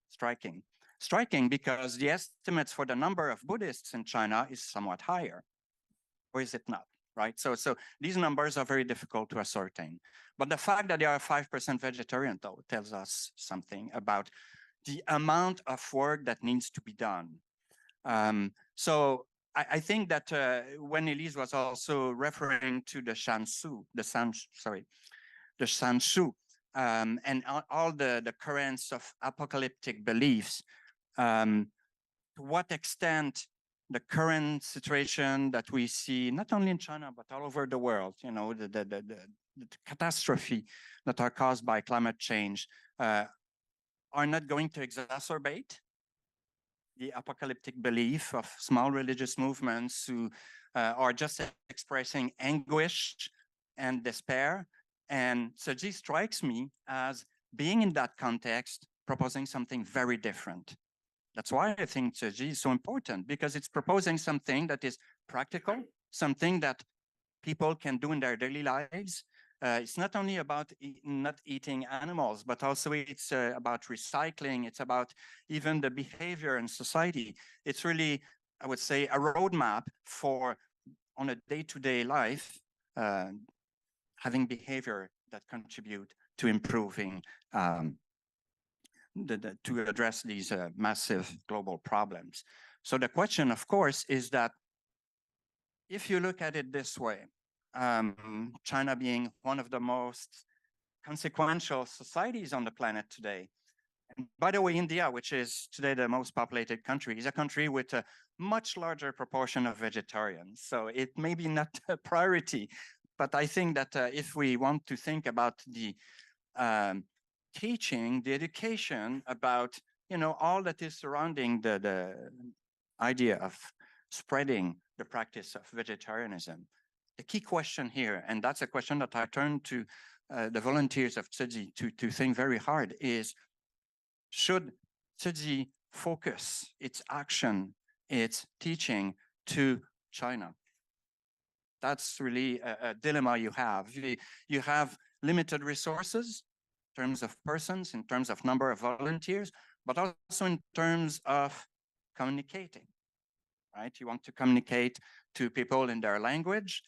striking. Striking because the estimates for the number of Buddhists in China is somewhat higher, or is it not, right? So these numbers are very difficult to ascertain. But the fact that they are 5% vegetarian, though, tells us something about the amount of work that needs to be done. So I think that when Elise was also referring to the Shanshu, the Shanshu, and all the currents of apocalyptic beliefs, to what extent the current situation that we see, not only in China, but all over the world, you know, the catastrophe that are caused by climate change, are not going to exacerbate the apocalyptic belief of small religious movements who are just expressing anguish and despair. And Tzu Chi strikes me as being in that context, proposing something very different. That's why I think Tzu Chi is so important, because it's proposing something that is practical, something that people can do in their daily lives. It's not only about not eating animals, but also it's about recycling. It's about even the behavior in society. It's really, I would say, a roadmap for, on a day-to-day life, having behavior that contribute to improving, to address these massive global problems. So the question, of course, is that if you look at it this way, China being one of the most consequential societies on the planet today. And by the way, India, which is today the most populated country, is a country with a much larger proportion of vegetarians. So it may be not a priority, but I think that if we want to think about the teaching, the education about, you know, all that is surrounding the idea of spreading the practice of vegetarianism, I the key question here, and that's a question that I turn to the volunteers of Tzu Chi to think very hard, is should Tzu Chi focus its action, its teaching to China? That's really a dilemma you have. You have limited resources in terms of persons, in terms of number of volunteers, but also in terms of communicating, right? You want to communicate to people in their language.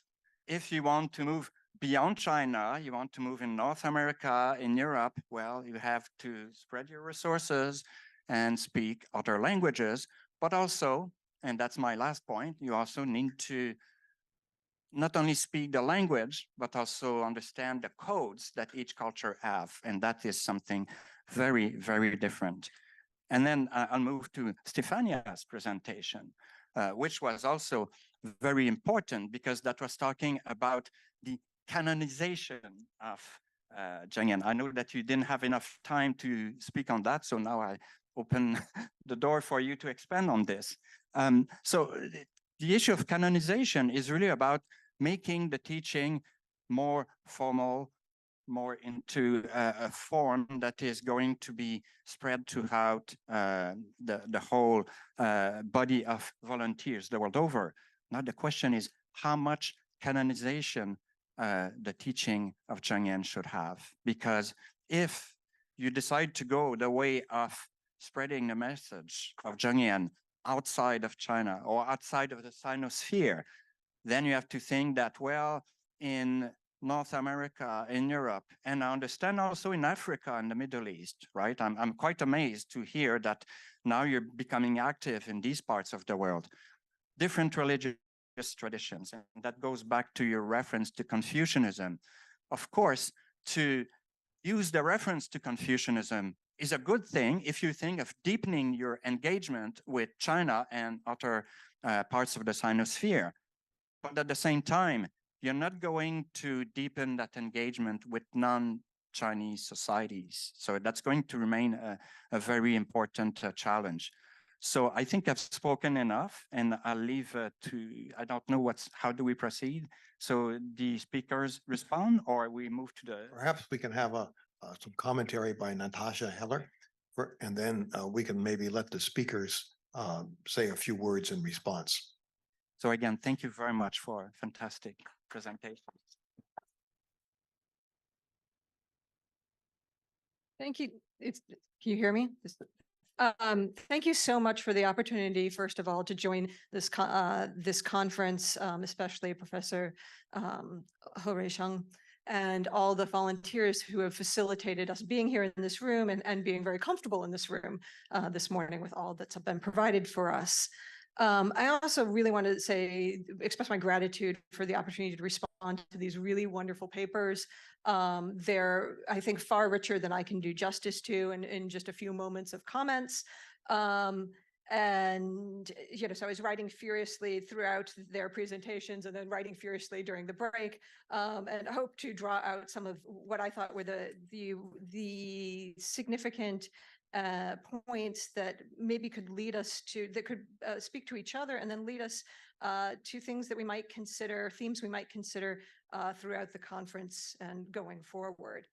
If you want to move beyond China, you want to move in North America, in Europe, well, you have to spread your resources and speak other languages, but also, and that's my last point, you also need to not only speak the language, but also understand the codes that each culture have. And that is something very, very different. And then I'll move to Stefania's presentation, which was also very important because that was talking about the canonization of Zheng Yan. I know that you didn't have enough time to speak on that, so now I open the door for you to expand on this. So the issue of canonization is really about making the teaching more formal, more into a form that is going to be spread throughout the whole body of volunteers the world over. Now the question is how much canonization the teaching of Zheng Yan should have. Because if you decide to go the way of spreading the message of Zheng Yan outside of China or outside of the Sinosphere, then you have to think that, well, in North America, in Europe, and I understand also in Africa and the Middle East, right? I'm quite amazed to hear that now you're becoming active in these parts of the world. Different religious traditions, and that goes back to your reference to Confucianism. Of course, to use the reference to Confucianism is a good thing if you think of deepening your engagement with China and other parts of the Sinosphere. But at the same time, you're not going to deepen that engagement with non-Chinese societies. So that's going to remain a very important challenge. So I think I've spoken enough, and I'll leave to, I don't know how do we proceed? So the speakers respond, or we move to the... Perhaps we can have some commentary by Natasha Heller, and then we can maybe let the speakers say a few words in response. So again, thank you very much for a fantastic presentation. Thank you. Can you hear me? Thank you so much for the opportunity, first of all, to join this conference, especially Professor He Sheng and all the volunteers who have facilitated us being here in this room and being very comfortable in this room this morning with all that's been provided for us. I also really want to express my gratitude for the opportunity to respond to these really wonderful papers. They're, I think, far richer than I can do justice to in just a few moments of comments. And, you know, so I was writing furiously throughout their presentations and then writing furiously during the break, and hope to draw out some of what I thought were the significant points that maybe could lead us to, that could speak to each other and then lead us to things that we might consider, themes we might consider throughout the conference and going forward.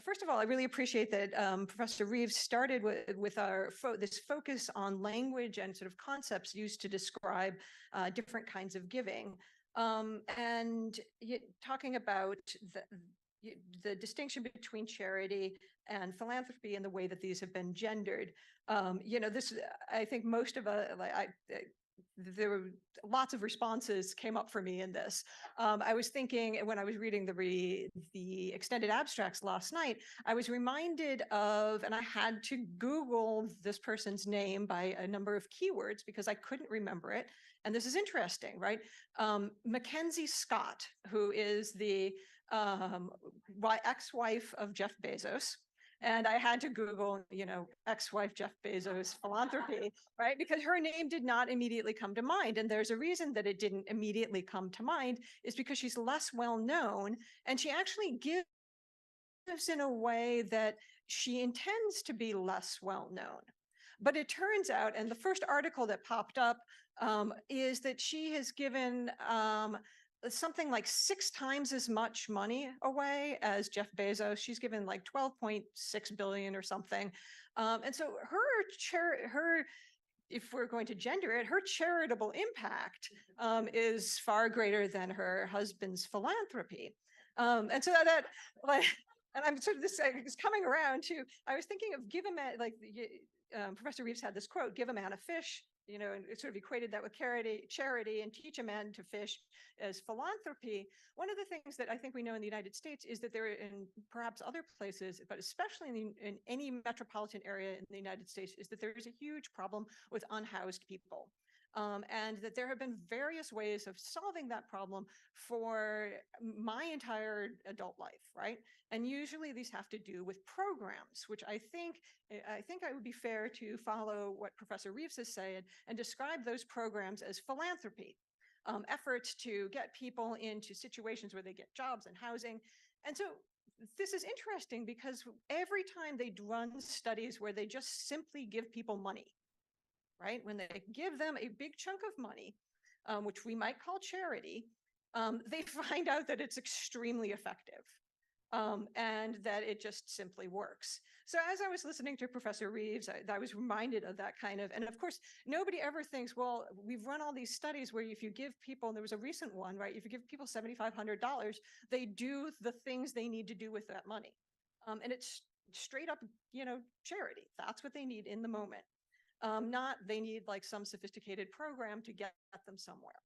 First of all, I really appreciate that Professor Reeves started with our this focus on language and sort of concepts used to describe different kinds of giving. And talking about the distinction between charity and philanthropy and the way that these have been gendered. You know, this, I think most of there were lots of responses came up for me in this. I was thinking when I was reading the extended abstracts last night, I was reminded of, and I had to Google this person's name by a number of keywords because I couldn't remember it. And this is interesting, right? Mackenzie Scott, who is the ex-wife of Jeff Bezos. And I had to Google, you know, ex-wife Jeff Bezos philanthropy, right? Because her name did not immediately come to mind. And there's a reason that it didn't immediately come to mind is because she's less well known. And she actually gives in a way that she intends to be less well known. But it turns out, and the first article that popped up is that she has given something like 6 times as much money away as Jeff Bezos. She's given like 12.6 billion or something. And so her, if we're going to gender it, her charitable impact is far greater than her husband's philanthropy. And so that like, and I'm sort of this is coming around to, I was thinking of give a man, like Professor Reeves had this quote, give a man a fish, and it sort of equated that with charity and teach a man to fish as philanthropy. One of the things that I think we know in the United States is that there, in perhaps other places, but especially in any metropolitan area in the United States, is that there is a huge problem with unhoused people. And that there have been various ways of solving that problem for my entire adult life, right? And usually these have to do with programs, which I think I would be fair to follow what Professor Reeves has said and describe those programs as philanthropy, efforts to get people into situations where they get jobs and housing. And so this is interesting because every time they run studies where they just simply give people money, right? When they give them a big chunk of money, which we might call charity, they find out that it's extremely effective and that it just simply works. So as I was listening to Professor Reeves, I was reminded of that kind of, and of course, nobody ever thinks, well, we've run all these studies where if you give people, and there was a recent one, right? If you give people $7,500, they do the things they need to do with that money. And it's straight up, charity. That's what they need in the moment. Not they need like some sophisticated program to get them somewhere.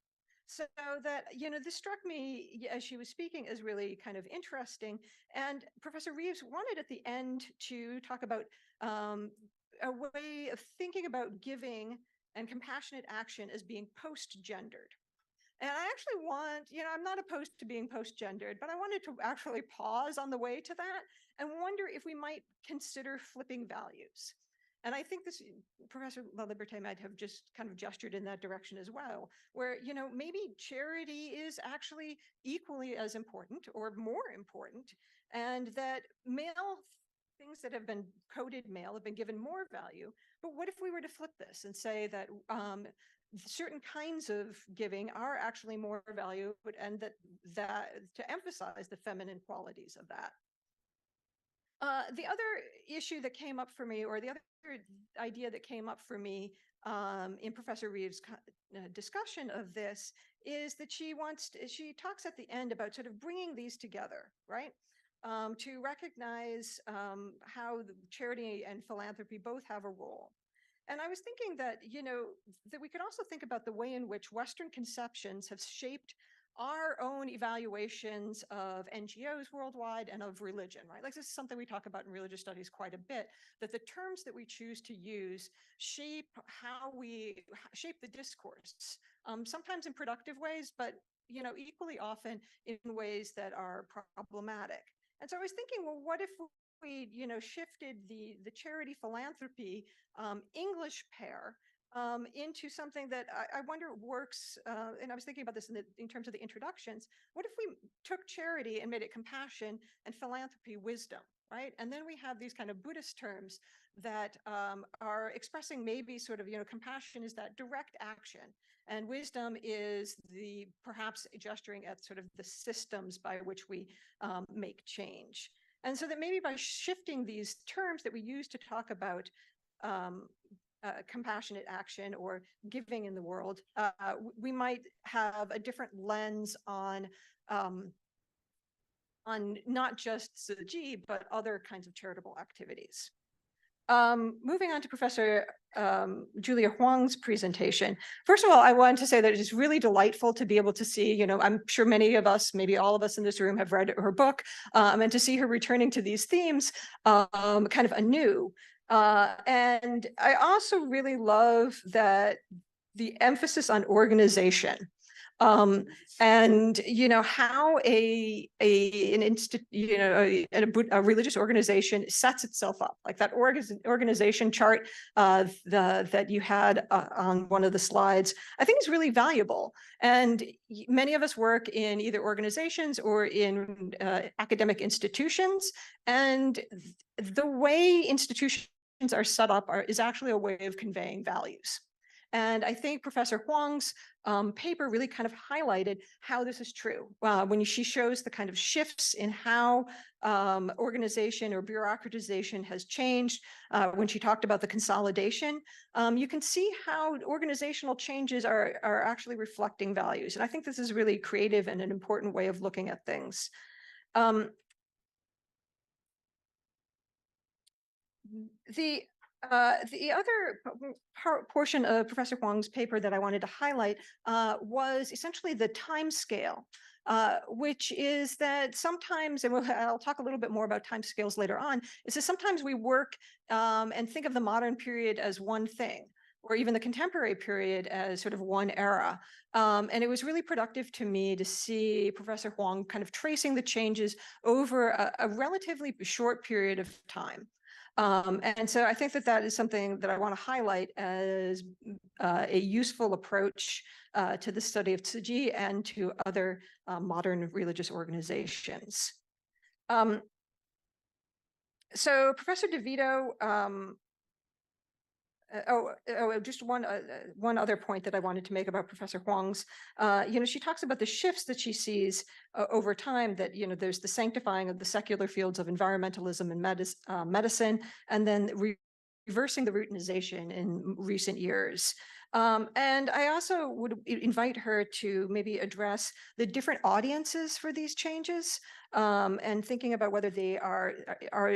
So that, this struck me as she was speaking as really kind of interesting. And Professor Reeves wanted at the end to talk about a way of thinking about giving and compassionate action as being post-gendered. And I actually want, I'm not opposed to being post-gendered, but I wanted to actually pause on the way to that and wonder if we might consider flipping values. And I think this, Professor LaLiberte might have just kind of gestured in that direction as well, where, maybe charity is actually equally as important or more important, and that things that have been coded male have been given more value. But what if we were to flip this and say that certain kinds of giving are actually more valued, and that to emphasize the feminine qualities of that? The other issue that came up for me, or the other idea that came up for me in Professor Reeves' discussion of this, is that she talks at the end about sort of bringing these together, right? To recognize how the charity and philanthropy both have a role. And I was thinking that, that we could also think about the way in which Western conceptions have shaped our own evaluations of NGOs worldwide and of religion, right? Like this is something we talk about in religious studies quite a bit, that the terms that we choose to use shape the discourse, sometimes in productive ways, but, equally often in ways that are problematic. And so I was thinking, well, what if we, shifted the charity philanthropy English pair into something that I wonder works, and I was thinking about this in terms of the introductions. What if we took charity and made it compassion and philanthropy wisdom, right? And then we have these kind of Buddhist terms that are expressing maybe sort of, compassion is that direct action, and wisdom is the perhaps gesturing at sort of the systems by which we make change. And so that maybe by shifting these terms that we use to talk about compassionate action or giving in the world, we might have a different lens on not just Tzu Chi, but other kinds of charitable activities. Moving on to Professor Julia Huang's presentation. First of all, I want to say that it is really delightful to be able to see, I'm sure many of us, maybe all of us in this room have read her book, and to see her returning to these themes kind of anew. And I also really love that the emphasis on organization, and how a religious organization sets itself up, like that organization chart that you had on one of the slides, I think is really valuable. And many of us work in either organizations or in academic institutions, and the way institutions are set up is actually a way of conveying values. And I think Professor Huang's paper really kind of highlighted how this is true. When she shows the kind of shifts in how organization or bureaucratization has changed, when she talked about the consolidation, you can see how organizational changes are actually reflecting values. And I think this is really creative and an important way of looking at things. The other portion of Professor Huang's paper that I wanted to highlight was essentially the time scale, which is that sometimes, and I'll talk a little bit more about time scales later on, is that sometimes we work and think of the modern period as one thing, or even the contemporary period as sort of one era. And it was really productive to me to see Professor Huang kind of tracing the changes over a relatively short period of time. And so I think that that is something that I want to highlight as a useful approach to the study of Tzu Chi and to other modern religious organizations. So Professor DeVito, just one other point that I wanted to make about Professor Huang's, she talks about the shifts that she sees over time, that, there's the sanctifying of the secular fields of environmentalism and medicine, and then reversing the routinization in recent years. And I also would invite her to maybe address the different audiences for these changes, and thinking about whether they are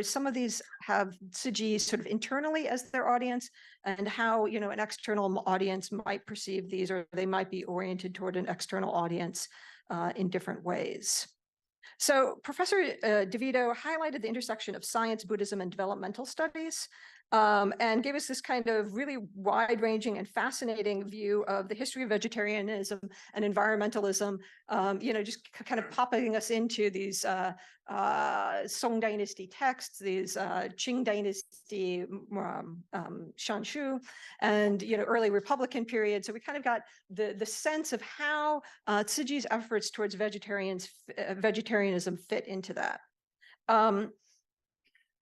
some of these have Tzu Chi sort of internally as their audience, and how, an external audience might perceive these, or they might be oriented toward an external audience in different ways. So Professor DeVito highlighted the intersection of science, Buddhism, and developmental studies, and gave us this kind of really wide-ranging and fascinating view of the history of vegetarianism and environmentalism, just kind of popping us into these Song Dynasty texts, these Qing Dynasty, Shanshu, and early Republican period. So we kind of got the sense of how Tzu Chi's efforts towards vegetarianism fit into that.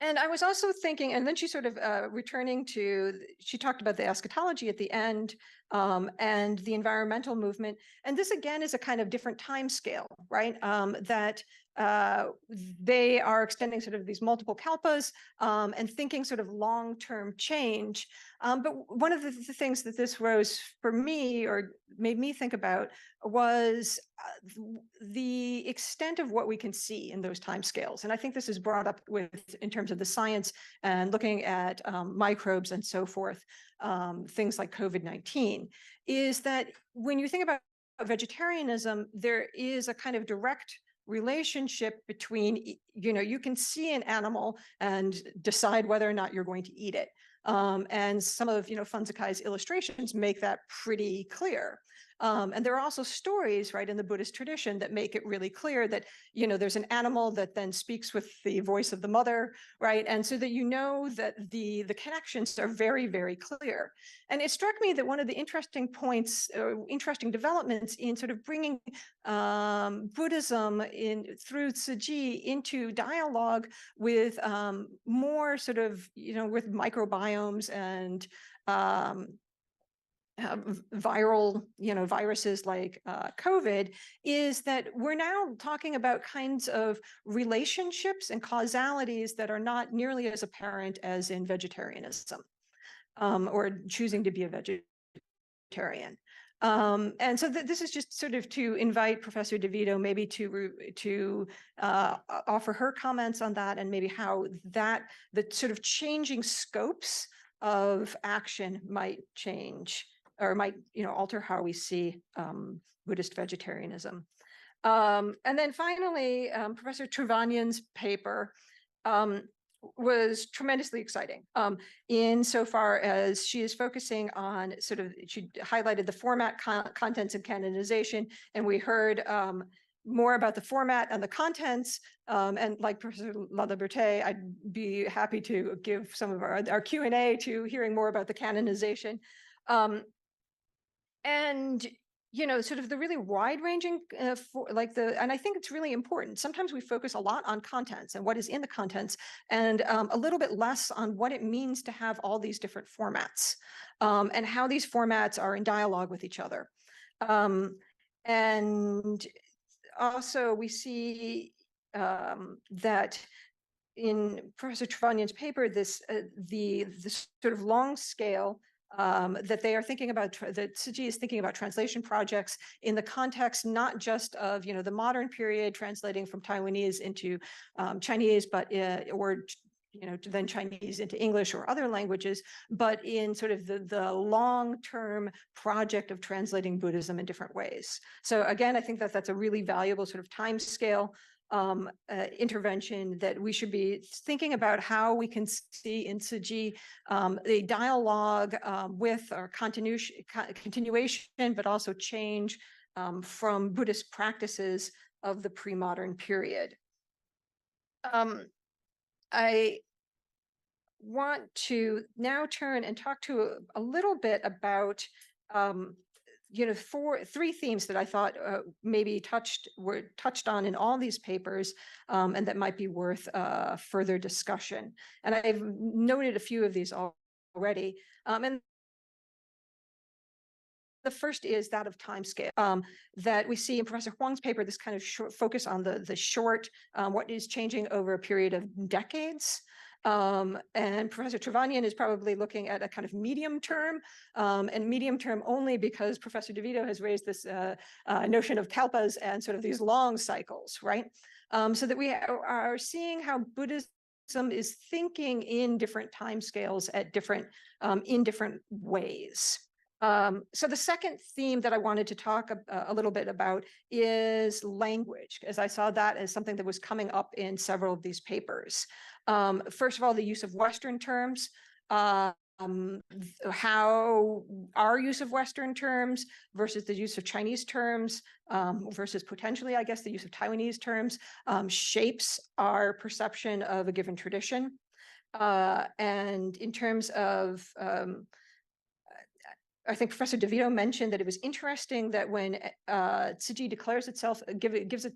And I was also thinking, and then she sort of returning to, she talked about the eschatology at the end, and the environmental movement. And this again is a kind of different time scale, right? That they are extending sort of these multiple kalpas, and thinking sort of long-term change. But one of the things that this rose for me, or made me think about, was the extent of what we can see in those timescales. And I think this is brought up in terms of the science and looking at microbes and so forth, things like COVID-19, is that when you think about vegetarianism, there is a kind of direct relationship between, you can see an animal and decide whether or not you're going to eat it. And some of, Funzikai's illustrations make that pretty clear. And there are also stories, right, in the Buddhist tradition that make it really clear that, there's an animal that then speaks with the voice of the mother, right? And so that that the connections are very, very clear. And it struck me that one of the interesting points, interesting developments in sort of bringing Buddhism through Tzu Chi into dialogue with more sort of, with microbiomes and viral, viruses like COVID, is that we're now talking about kinds of relationships and causalities that are not nearly as apparent as in vegetarianism, or choosing to be a vegetarian. And so this is just sort of to invite Professor DeVito maybe to offer her comments on that, and maybe how the sort of changing scopes of action might change, or might, alter how we see Buddhist vegetarianism. And then finally, Professor Trivanian's paper was tremendously exciting, insofar as she is focusing on she highlighted the format, contents, and canonization, and we heard more about the format and the contents. And like Professor Laliberté, I'd be happy to give some of our Q&A to hearing more about the canonization. And sort of the really wide ranging and I think it's really important. Sometimes we focus a lot on contents and what is in the contents and a little bit less on what it means to have all these different formats and how these formats are in dialogue with each other. And also we see that in Professor Trevanian's paper, this the sort of long scale that they are thinking about, that Tzu Chi is thinking about translation projects in the context not just of the modern period translating from Taiwanese into Chinese, but or then Chinese into English or other languages, but in sort of the long-term project of translating Buddhism in different ways. So again, I think that that's a really valuable sort of time scale intervention that we should be thinking about how we can see in Tzu Chi the dialogue with or continuation, but also change from Buddhist practices of the pre-modern period. I want to now turn and talk to a little bit about three themes that I thought maybe were touched on in all these papers and that might be worth further discussion. And I've noted a few of these already. And the first is that of time scale that we see in Professor Huang's paper, this kind of short focus on the short, what is changing over a period of decades. And Professor Trevanian is probably looking at a kind of medium term, and medium term only because Professor DeVito has raised this notion of kalpas and sort of these long cycles, right? So that we are seeing how Buddhism is thinking in different timescales at different, in different ways. So the second theme that I wanted to talk a little bit about is language, as I saw that as something that was coming up in several of these papers. First of all, the use of Western terms, how our use of Western terms versus the use of Chinese terms versus potentially, I guess, the use of Taiwanese terms shapes our perception of a given tradition. And in terms of I think Professor DeVito mentioned that it was interesting that when Tzu Chi declares itself, gives it,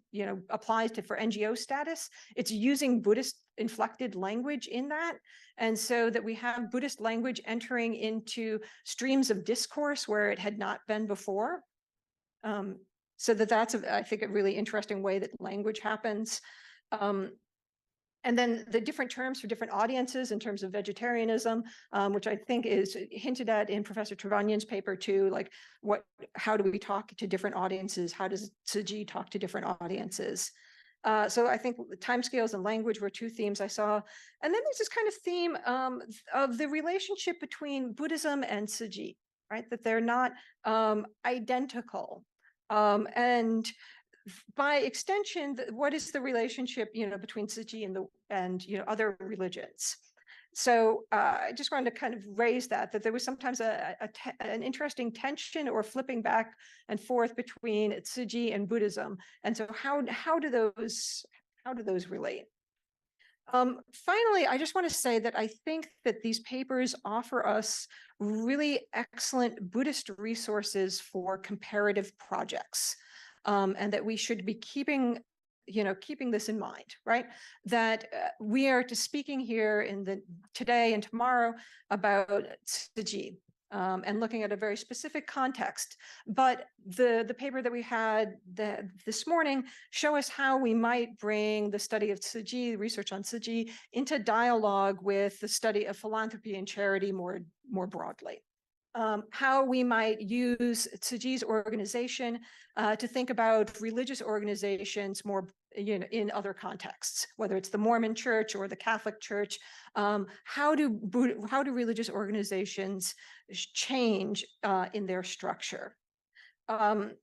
applies to for NGO status, it's using Buddhist inflected language in that. And so that we have Buddhist language entering into streams of discourse where it had not been before. So that's, I think, a really interesting way that language happens. And then the different terms for different audiences in terms of vegetarianism, which I think is hinted at in Professor Trevanian's paper too, like how do we talk to different audiences? How does Tzu Chi talk to different audiences? So I think timescales and language were two themes I saw. And then there's this kind of theme of the relationship between Buddhism and Tzu Chi, right? That they're not identical. And by extension, what is the relationship, between Tzu Chi and other religions? So I just wanted to kind of raise that there was sometimes an interesting tension or flipping back and forth between Tzu Chi and Buddhism. And so how do those relate? Finally, I just want to say that I think that these papers offer us really excellent Buddhist resources for comparative projects. And that we should be keeping this in mind, right? That we are speaking here today and tomorrow about Tzu Chi and looking at a very specific context. But the paper that we had this morning show us how we might bring the study of Tzu Chi, research on Tzu Chi, into dialogue with the study of philanthropy and charity more broadly. How we might use Tzu Chi's organization to think about religious organizations more, in other contexts, whether it's the Mormon Church or the Catholic Church. How do religious organizations change in their structure? The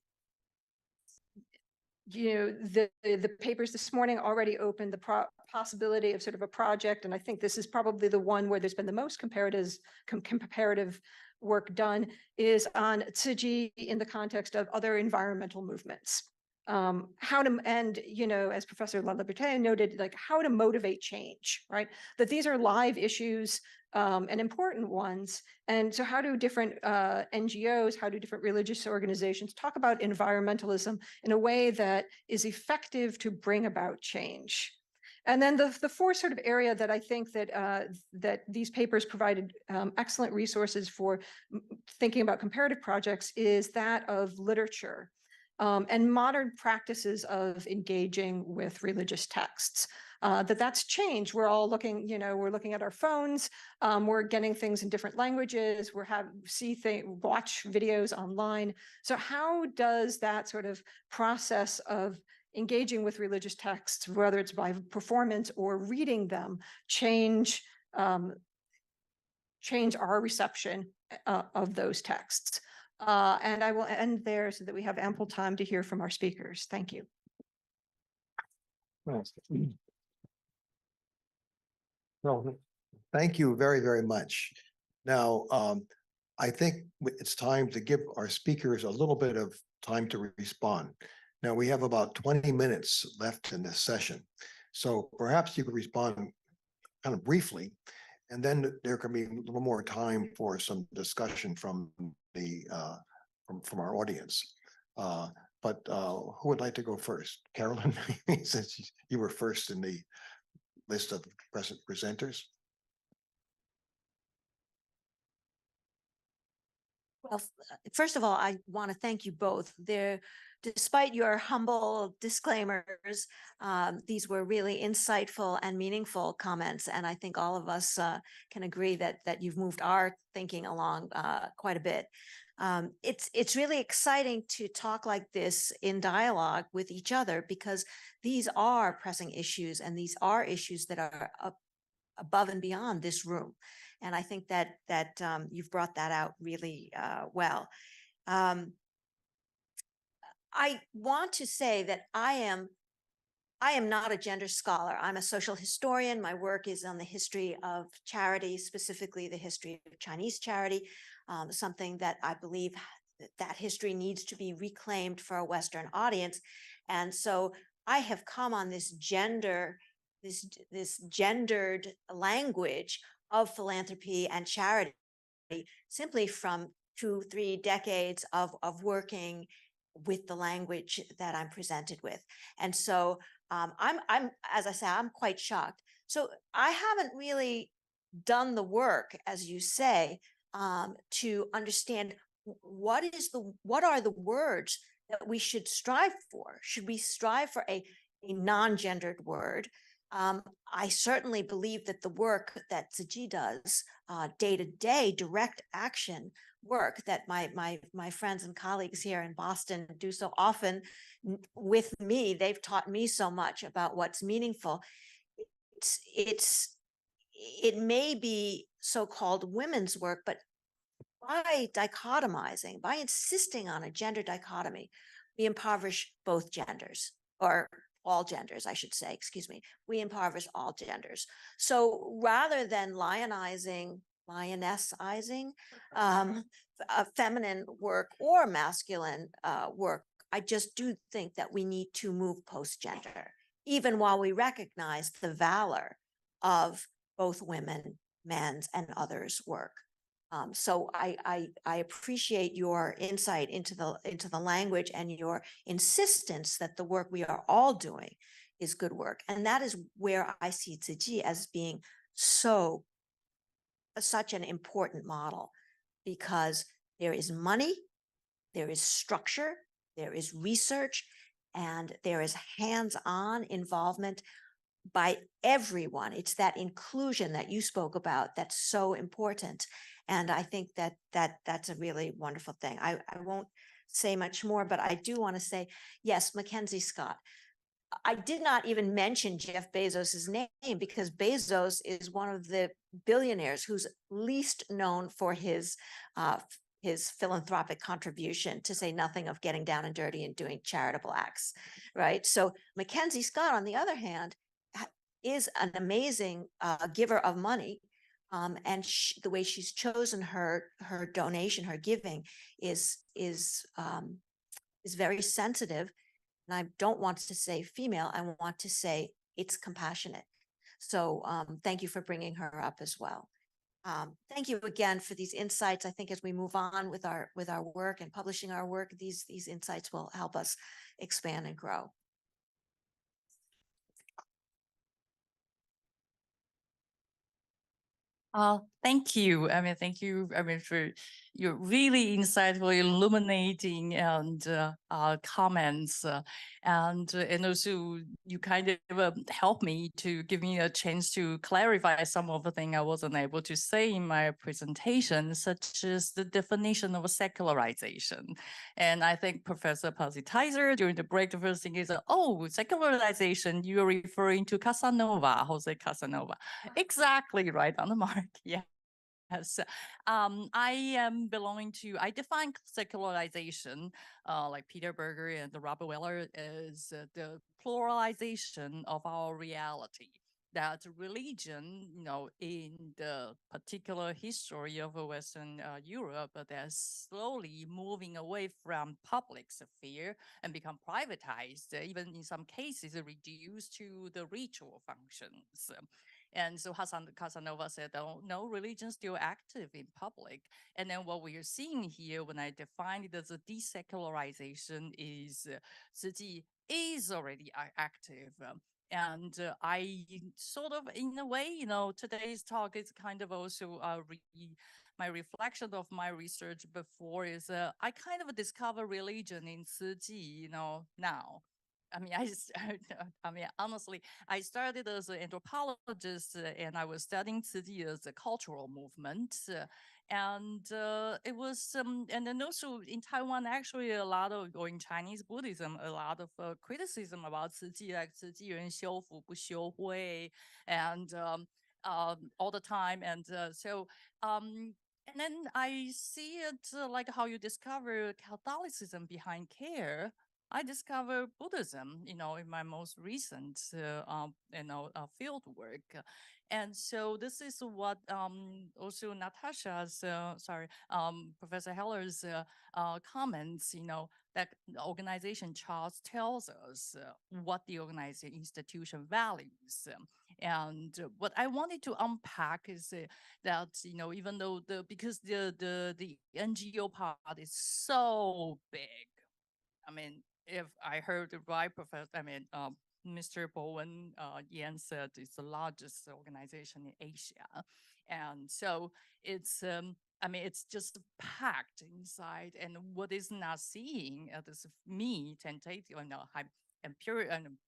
papers this morning already opened the possibility of sort of a project, and I think this is probably the one where there's been the most comparative work done, is on Tzu Chi in the context of other environmental movements. how to, and, you know, as Professor Laliberté noted, like how to motivate change, right? That these are live issues and important ones. And so how do different NGOs, how do different religious organizations talk about environmentalism in a way that is effective to bring about change? And then the fourth sort of area that I think that that these papers provided excellent resources for thinking about comparative projects is that of literature and modern practices of engaging with religious texts. That's changed. We're all looking, you know, we're looking at our phones. We're getting things in different languages. Watch videos online. So how does that sort of process of engaging with religious texts, whether it's by performance or reading them, change our reception of those texts? And I will end there so that we have ample time to hear from our speakers. Thank you. Well, thank you very, very much. Now, I think it's time to give our speakers a little bit of time to respond. Now, we have about 20 minutes left in this session. So perhaps you could respond kind of briefly, and then there can be a little more time for some discussion from the from our audience. But who would like to go first? Carolyn, since you were first in the list of presenters. Well, first of all, I want to thank you both. Despite your humble disclaimers, these were really insightful and meaningful comments, and I think all of us can agree that you've moved our thinking along quite a bit. It's really exciting to talk like this in dialogue with each other, because these are pressing issues, and these are issues that are above and beyond this room. And I think that you've brought that out really well. I want to say that I am not a gender scholar. I'm a social historian. My work is on the history of charity, specifically the history of Chinese charity, something that I believe that history needs to be reclaimed for a Western audience. And so I have come on this gendered language of philanthropy and charity simply from 2-3 decades of working with the language that I'm presented with. And so I'm, as I say, I'm quite shocked. So I haven't really done the work, as you say, to understand what are the words that we should strive for. Should we strive for a non-gendered word? I certainly believe that the work that Tzu Chi does, day-to-day direct action work that my friends and colleagues here in Boston do so often with me, they've taught me so much about what's meaningful. It may be so-called women's work, but by dichotomizing, by insisting on a gender dichotomy, we impoverish both genders, or all genders, I should say, excuse me. We impoverish all genders. So rather than lionessizing feminine work or masculine work, I just do think that we need to move post-gender, even while we recognize the valor of both women, men's, and others' work. So I appreciate your insight into the language and your insistence that the work we are all doing is good work. And that is where I see Tzu Chi as being such an important model, because there is money, there is structure, there is research, and there is hands-on involvement by everyone. It's that inclusion that you spoke about that's so important. And I think that's a really wonderful thing. I won't say much more, but I do want to say, yes, Mackenzie Scott. I did not even mention Jeff Bezos's name, because Bezos is one of the billionaires who's least known for his philanthropic contribution, to say nothing of getting down and dirty and doing charitable acts, right? So Mackenzie Scott, on the other hand, is an amazing giver of money. And the way she's chosen her donation, her giving is very sensitive And I don't want to say female, I want to say it's compassionate. So thank you for bringing her up as well. Thank you again for these insights. I think as we move on with our work and publishing our work, these insights will help us expand and grow. Thank you. I mean, thank you. I mean, for your really insightful, illuminating and comments, and also you kind of helped me to give me a chance to clarify some of the things I wasn't able to say in my presentation, such as the definition of secularization. And I think Professor Positizer during the break, the first thing is, oh, secularization, you're referring to Casanova, Jose Casanova. Exactly right on the mark. Yeah. Yes, I am belonging to, I define secularization, like Peter Berger and Robert Weller, as the pluralization of our reality. That religion, you know, in the particular history of Western Europe, they're slowly moving away from public sphere and become privatized, even in some cases reduced to the ritual functions. And so Casanova said, oh, no, religion still active in public. And then what we are seeing here, when I define it as a desecularization, is Tzu Chi is already active. And I sort of, in a way, you know, today's talk is kind of also my reflection of my research before is I kind of discover religion in Tzu Chi, you know, now. I mean, I mean, honestly, I started as an anthropologist and I was studying Tzu Chi as a cultural movement. And it was, and then also in Taiwan, actually a lot of, or in Chinese Buddhism, a lot of criticism about Tzu Chi, like Tzu Chi Yuan Xiu Fu Bu Xiu Hui, and all the time. And and then I see it like how you discover Catholicism behind care. I discovered Buddhism, you know, in my most recent, field work. And so this is what also Natasha's, Professor Heller's comments, you know, that the organization charts tells us what the organization institution values. And what I wanted to unpack is that, you know, even though because the NGO part is so big, I mean, if I heard it right, Mr. Bowen Yan said it's the largest organization in Asia. And so it's, it's just packed inside. And what is not seeing is me, tentative, I'm pure, and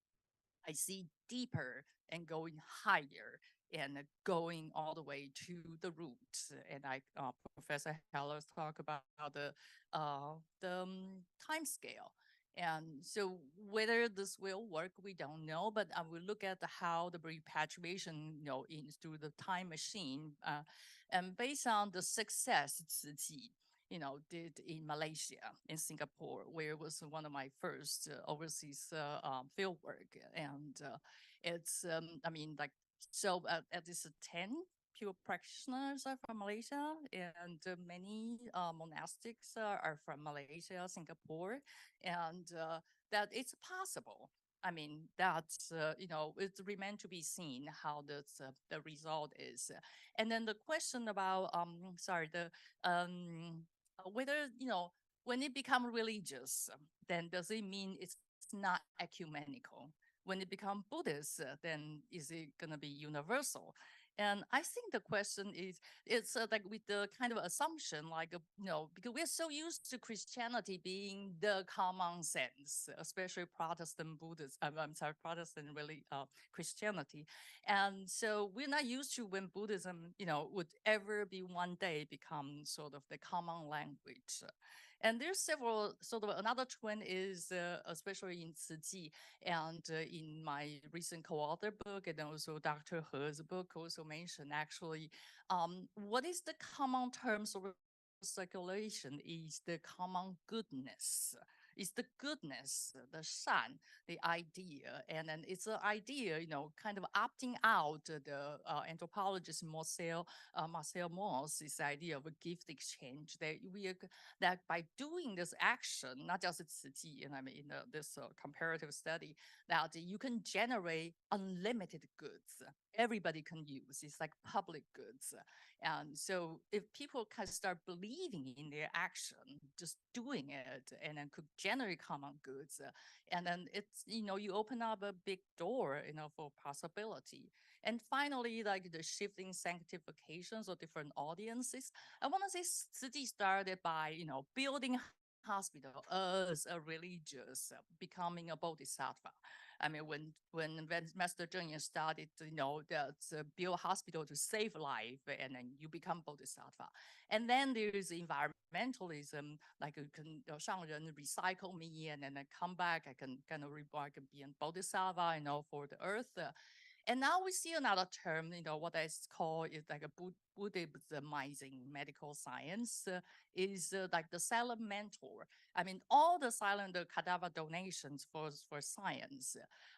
I see deeper and going higher and going all the way to the roots. And Professor Heller talked about the time scale. And so whether this will work, we don't know, but I will look at how the repatriation, you know, through the time machine, and based on the success Tzu Chi, you know, did in Malaysia, in Singapore, where it was one of my first overseas field work. And it's, so at least 10 pure practitioners are from Malaysia, and many monastics are from Malaysia, Singapore, and that it's possible. I mean, that's, you know, it remains to be seen how the result is. And then the question about, whether, you know, when it becomes religious, then does it mean it's not ecumenical? When it becomes Buddhist, then is it going to be universal? And I think the question is, it's like with the kind of assumption, like, you know, because we're so used to Christianity being the common sense, especially Protestant Buddhism, Protestant really Christianity. And so we're not used to when Buddhism, you know, would ever be one day become sort of the common language. And there's several sort of another trend is especially in Tzu Chi and in my recent co-author book, and also Dr. He's book also mentioned actually what is the common terms of circulation is the common goodness. It's the goodness, the shan, the idea. And then it's an idea, kind of opting out the anthropologist Marcel Mauss, this idea of a gift exchange that by doing this action, not just Tzu Chi, and I mean in this comparative study, that you can generate unlimited goods. Everybody can use. It's like public goods. And so if people can start believing in their action, just doing it, and then could generate common goods, and then it's, you open up a big door, for possibility. And finally, like the shifting sanctifications of different audiences, I want to say Tzu Chi started by, building hospital as a religious, becoming a bodhisattva. I mean, when Master Zheng Yan started, build hospital to save life, and then you become bodhisattva. And then there's environmentalism, like you can, 上人 recycle me, and then I come back, I can kind of remark and be a bodhisattva, for the earth. And now we see another term, what is called is like a Buddhismizing medical science, is like the silent mentor. I mean, all the silent cadaver donations for science,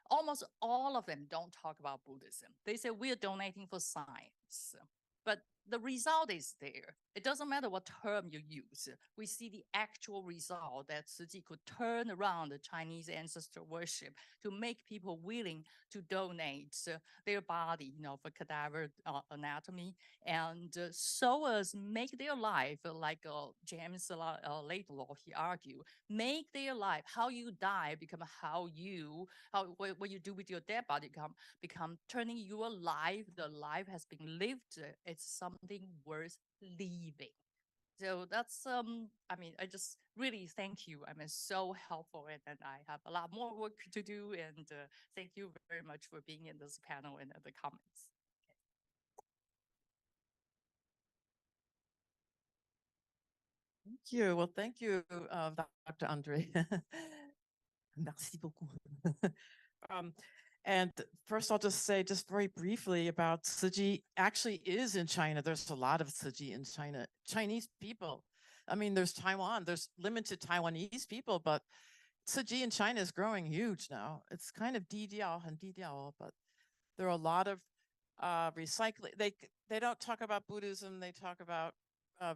almost all of them don't talk about Buddhism. They say we're donating for science. But the result is there. It doesn't matter what term you use. We see the actual result that Tzu Chi could turn around the Chinese ancestor worship to make people willing to donate their body, for cadaver anatomy, and so as make their life, like James Laidlaw, he argued, make their life, how you die become what you do with your dead body become turning your life, the life has been lived, it's something worth leaving. So that's, I mean, I just really thank you. I mean, so helpful, and I have a lot more work to do. And thank you very much for being in this panel and the comments. Thank you. Well, thank you, Dr. Andre. Merci beaucoup. And first, I'll just say just very briefly about Tzu Chi actually is in China. There's a lot of Tzu Chi in China. Chinese people, I mean, there's Taiwan, there's limited Taiwanese people, but Tzu Chi in China is growing huge now. It's kind of didiao and didiao, but there are a lot of recycling. They don't talk about Buddhism. They talk about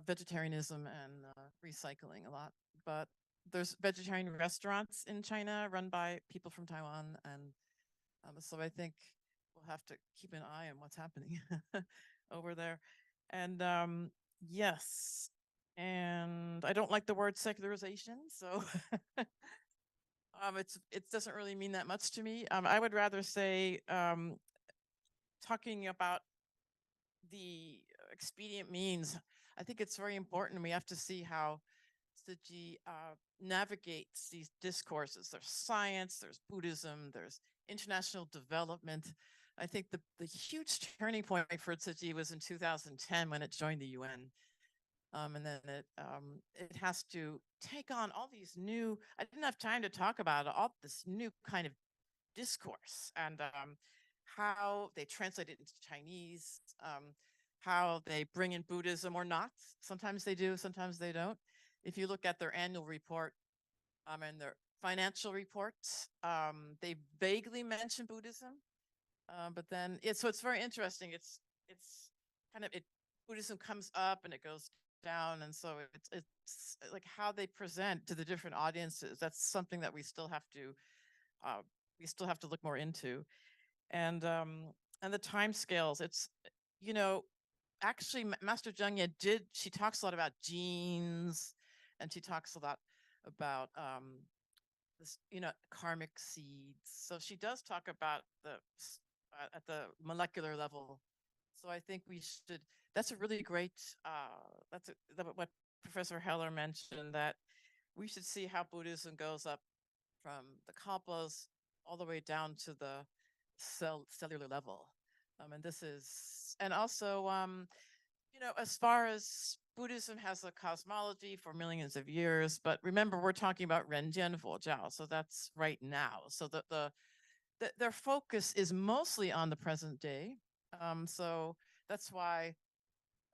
vegetarianism and recycling a lot. But there's vegetarian restaurants in China run by people from Taiwan, and so I think we'll have to keep an eye on what's happening over there. And yes, and I don't like the word secularization, so it doesn't really mean that much to me. I would rather say talking about the expedient means, I think it's very important. We have to see how Tzu Chi navigates these discourses. There's science, there's Buddhism, there's international development. I think the huge turning point for Tzu Chi was in 2010 when it joined the UN. And then it has to take on all these new, I didn't have time to talk about all this new kind of discourse, and how they translate it into Chinese, how they bring in Buddhism or not. Sometimes they do, sometimes they don't. If you look at their annual report and their financial reports, they vaguely mention Buddhism, but then so it's very interesting. It's kind of Buddhism comes up and it goes down, and so it's like how they present to the different audiences. That's something that we still have to look more into, and the time scales. It's actually Master Zheng Yan she talks a lot about genes, and she talks a lot about this karmic seeds. So she does talk about at the molecular level. So I think we should. That's a really great. What Professor Heller mentioned, that we should see how Buddhism goes up from the kalpas all the way down to the cellular level. And this is, and also, as far as Buddhism has a cosmology for millions of years, but remember, we're talking about Renjian Fojiao, so that's right now. So their focus is mostly on the present day. So that's why,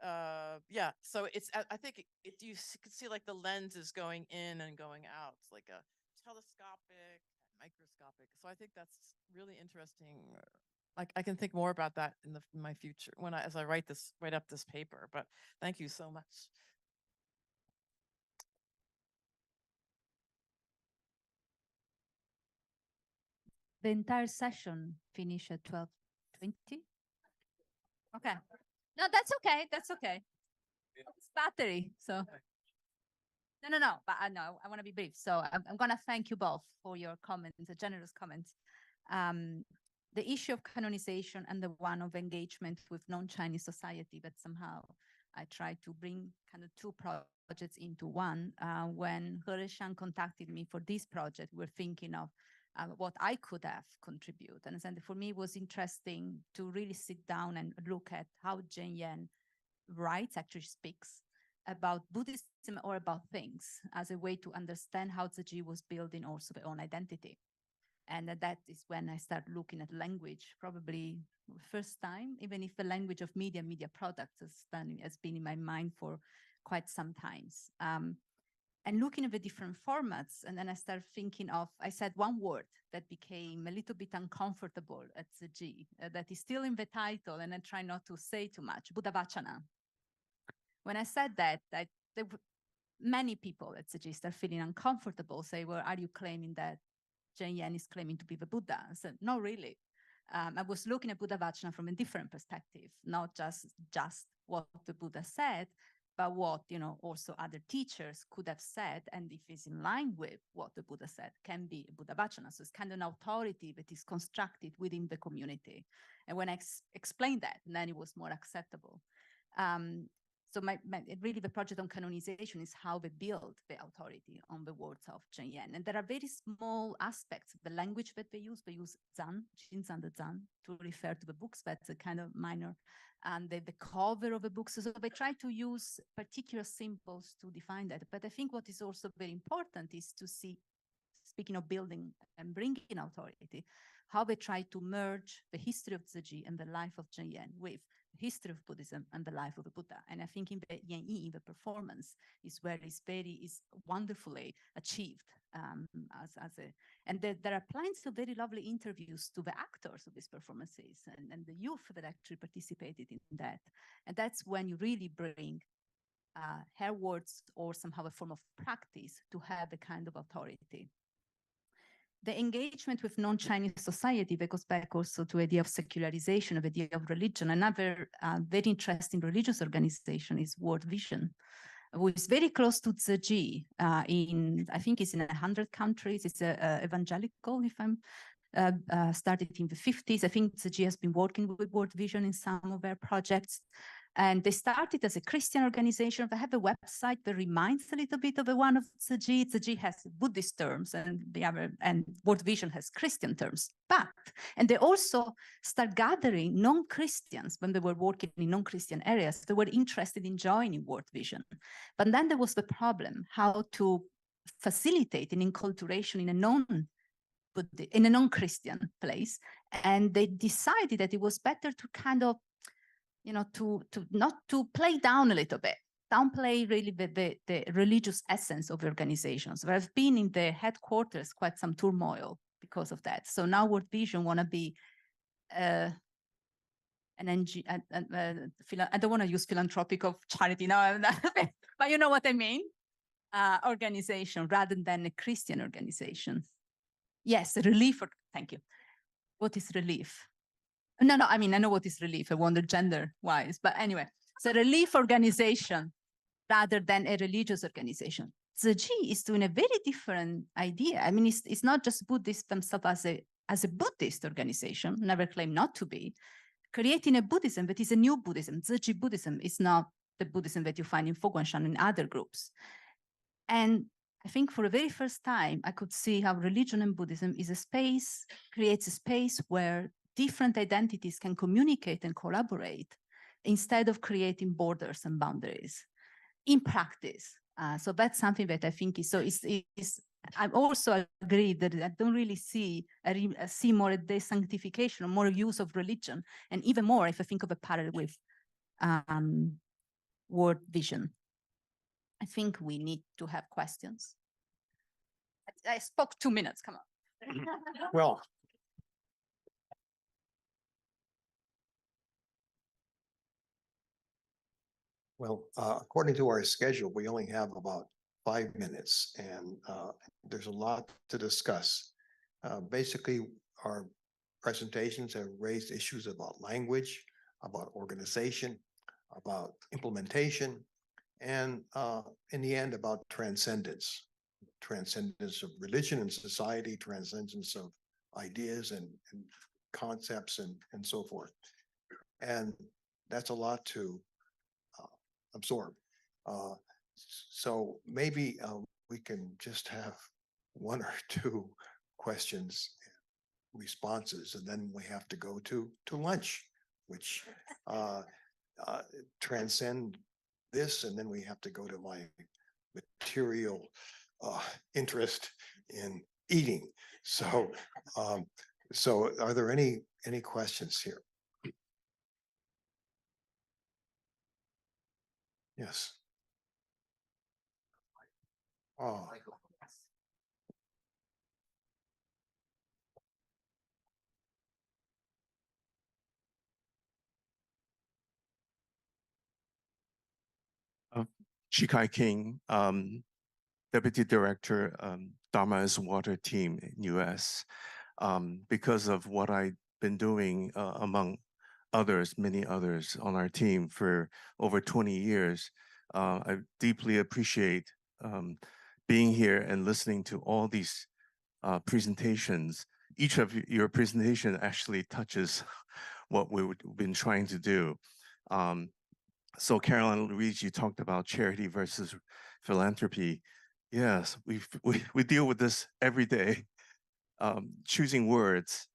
so it's, I think you can see like the lens is going in and going out, like telescopic, microscopic. So I think that's really interesting. Like I can think more about that in my future as I write up this paper. But thank you so much. The entire session finished at 12:20. Okay. No, that's okay. That's okay. It's battery. So no. But no, I want to be brief. So I'm going to thank you both for your comments, the generous comments. The issue of canonization and the one of engagement with non-Chinese society, but somehow I tried to bring kind of two projects into one. When He Rishang contacted me for this project, we're thinking of what I could have contributed. And for me, it was interesting to really sit down and look at how Chen Yan writes, actually speaks about Buddhism or about things as a way to understand how Tzu Chi was building also their own identity. And that is when I start looking at language, probably first time, even if the language of media products has been in my mind for quite some times. And looking at the different formats, and then I start thinking of, I said one word that became a little bit uncomfortable at Tzu Chi, that is still in the title, and I try not to say too much, Buddha Vachana. When I said that, many people at Tzu Chi start feeling uncomfortable, say, well, are you claiming that Chen Yan is claiming to be the Buddha? I said, no, really. I was looking at Buddha Vachana from a different perspective, not just what the Buddha said, but what, also other teachers could have said, and if it's in line with what the Buddha said, can be a Buddha Vachana. So it's kind of an authority that is constructed within the community. And when I explained that, then it was more acceptable. So really the project on canonization is how they build the authority on the words of Chen Yan. And there are very small aspects of the language that they use. They use Zan, Xinzan de Zan, to refer to the books. That's a kind of minor. And the cover of the books. So they try to use particular symbols to define that. But I think what is also very important is to see, speaking of building and bringing authority, how they try to merge the history of Tzu Chi and the life of Chen Yan with the history of Buddhism and the life of the Buddha. And I think in the Yan Yi, the performance is where is wonderfully achieved. And there are plenty of very lovely interviews to the actors of these performances and the youth that actually participated in that. And that's when you really bring her words or somehow a form of practice to have the kind of authority. The engagement with non-Chinese society that goes back also to the idea of secularization, of the idea of religion. Another very interesting religious organization is World Vision, who is very close to Tzu Chi. I think it's in 100 countries. It's evangelical, if I'm started in the 50s. I think Tzu Chi has been working with World Vision in some of their projects. And they started as a Christian organization. They have a website that reminds a little bit of the one of Tzu Chi. Tzu Chi has Buddhist terms and World Vision has Christian terms. And they also start gathering non-Christians when they were working in non-Christian areas. They were interested in joining World Vision. But then there was the problem, how to facilitate an enculturation in a non-Christian place. And they decided that it was better to kind of, to not to play down a little bit, downplay really the religious essence of the organizations. There have been in the headquarters quite some turmoil because of that. So now World Vision want to be an NGO, I don't want to use philanthropic of charity now, but you know what I mean? Organization rather than a Christian organization. Yes, relief. Thank you. What is relief? No, I mean, I know what is relief. I wonder gender-wise, but anyway, it's a relief organization rather than a religious organization. Tzu Chi is doing a very different idea. I mean, it's not just Buddhists themselves as a Buddhist organization, never claim not to be, creating a Buddhism that is a new Buddhism. Tzu Chi Buddhism is not the Buddhism that you find in Foguanshan and other groups. And I think for the very first time, I could see how religion and Buddhism creates a space where different identities can communicate and collaborate instead of creating borders and boundaries in practice. So that's something that I think is, I also agree that I don't really see more a desanctification or more use of religion. And even more, if I think of a parallel with World Vision, I think we need to have questions. I spoke 2 minutes, come on. Well, according to our schedule, we only have about 5 minutes and there's a lot to discuss. Basically, our presentations have raised issues about language, about organization, about implementation, and in the end, about transcendence of religion and society, transcendence of ideas and concepts and so forth. And that's a lot to absorb. So maybe we can just have one or two questions, responses, and then we have to go to lunch, which transcend this, and then we have to go to my material interest in eating. So, so are there any questions here? Yes. Oh. Shikai King, Deputy Director, Dharma is Water Team in US. Because of what I've been doing among others, many others on our team for over 20 years, I deeply appreciate being here and listening to all these presentations. Each of your presentation actually touches what we've been trying to do. So Caroline Louise, you talked about charity versus philanthropy. Yes, we deal with this every day. Choosing words.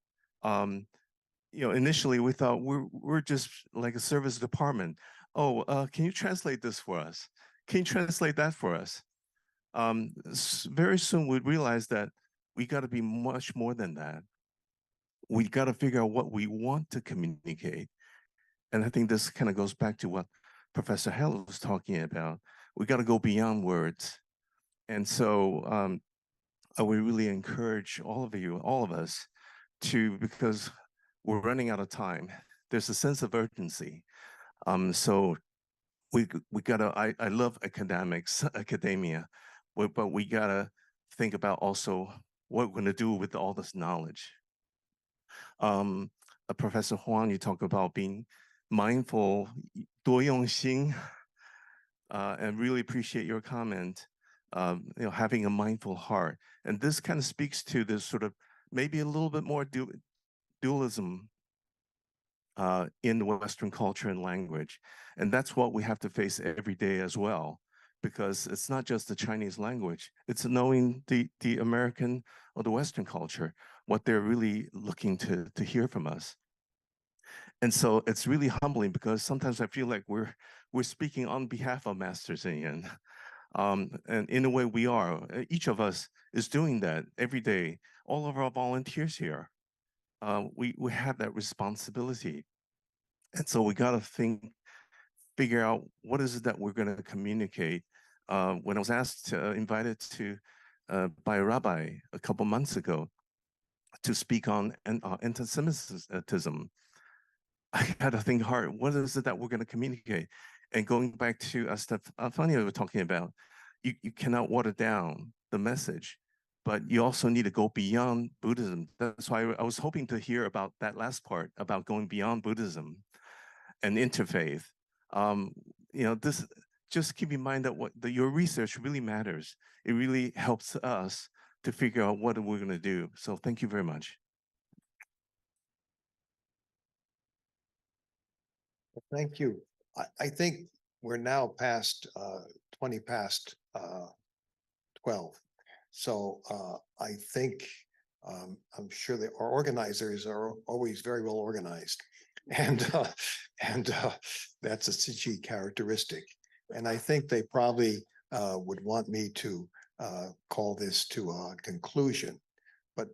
Initially we thought we're just like a service department. Oh, can you translate this for us? Can you translate that for us? Very soon we realized that we got to be much more than that. We got to figure out what we want to communicate. And I think this kind of goes back to what Professor Heller was talking about. We got to go beyond words. And so we really encourage all of us to, because we're running out of time. There's a sense of urgency. So we gotta, I love academia, but we gotta think about also what we're gonna do with all this knowledge. Professor Huang, you talk about being mindful, 多用心, and really appreciate your comment. Having a mindful heart. And this kind of speaks to this sort of maybe a little bit more dualism in the Western culture and language. And that's what we have to face every day as well, because it's not just the Chinese language, it's knowing the American or the Western culture, what they're really looking to hear from us. And so it's really humbling because sometimes I feel like we're speaking on behalf of Master Xingyan. And in a way we are, each of us is doing that every day. All of our volunteers here, we have that responsibility. And so we got to figure out what is it that we're going to communicate. When I was invited to by a rabbi a couple months ago to speak on anti-Semitism, I had to think hard, what is it that we're going to communicate? And going back to Stefania was talking about, you cannot water down the message, but you also need to go beyond Buddhism. That's why I was hoping to hear about that last part, about going beyond Buddhism and interfaith. This, just keep in mind that your research really matters. It really helps us to figure out what we're going to do. So thank you very much. Thank you. I think we're now past 20 past 12. So I think I'm sure that our organizers are always very well organized, and that's a CG characteristic. And I think they probably would want me to call this to a conclusion. But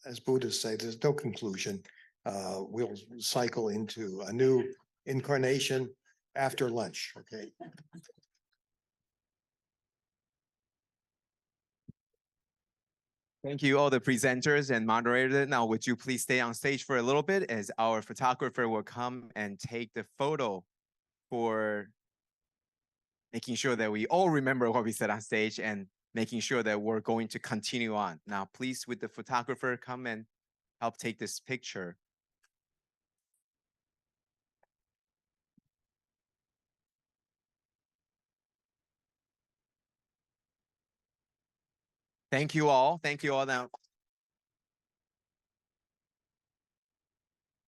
as Buddhists say, there's no conclusion. We'll cycle into a new incarnation after lunch, okay? Thank you, all the presenters and moderators. Now, would you please stay on stage for a little bit as our photographer will come and take the photo for making sure that we all remember what we said on stage and making sure that we're going to continue on. Now, please, with the photographer, come and help take this picture. Thank you all. Thank you all. Now,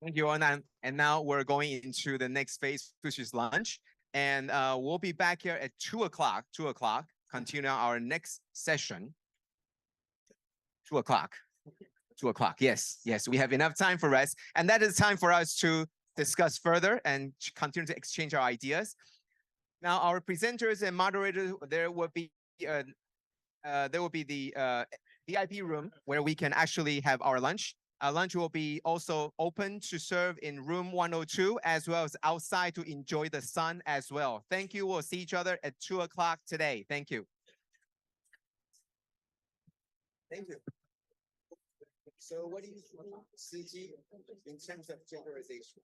thank you all. Now, and now we're going into the next phase, which is lunch. And we'll be back here at 2 o'clock, continue our next session. 2 o'clock. 2 o'clock. Yes, yes, we have enough time for rest. And that is time for us to discuss further and continue to exchange our ideas. Now, our presenters and moderators, there will be the VIP room where we can actually have our lunch. Our lunch will be also open to serve in room 102, as well as outside to enjoy the sun as well. Thank you. We'll see each other at 2 o'clock today. Thank you. Thank you. So what do you think, in terms of genderization?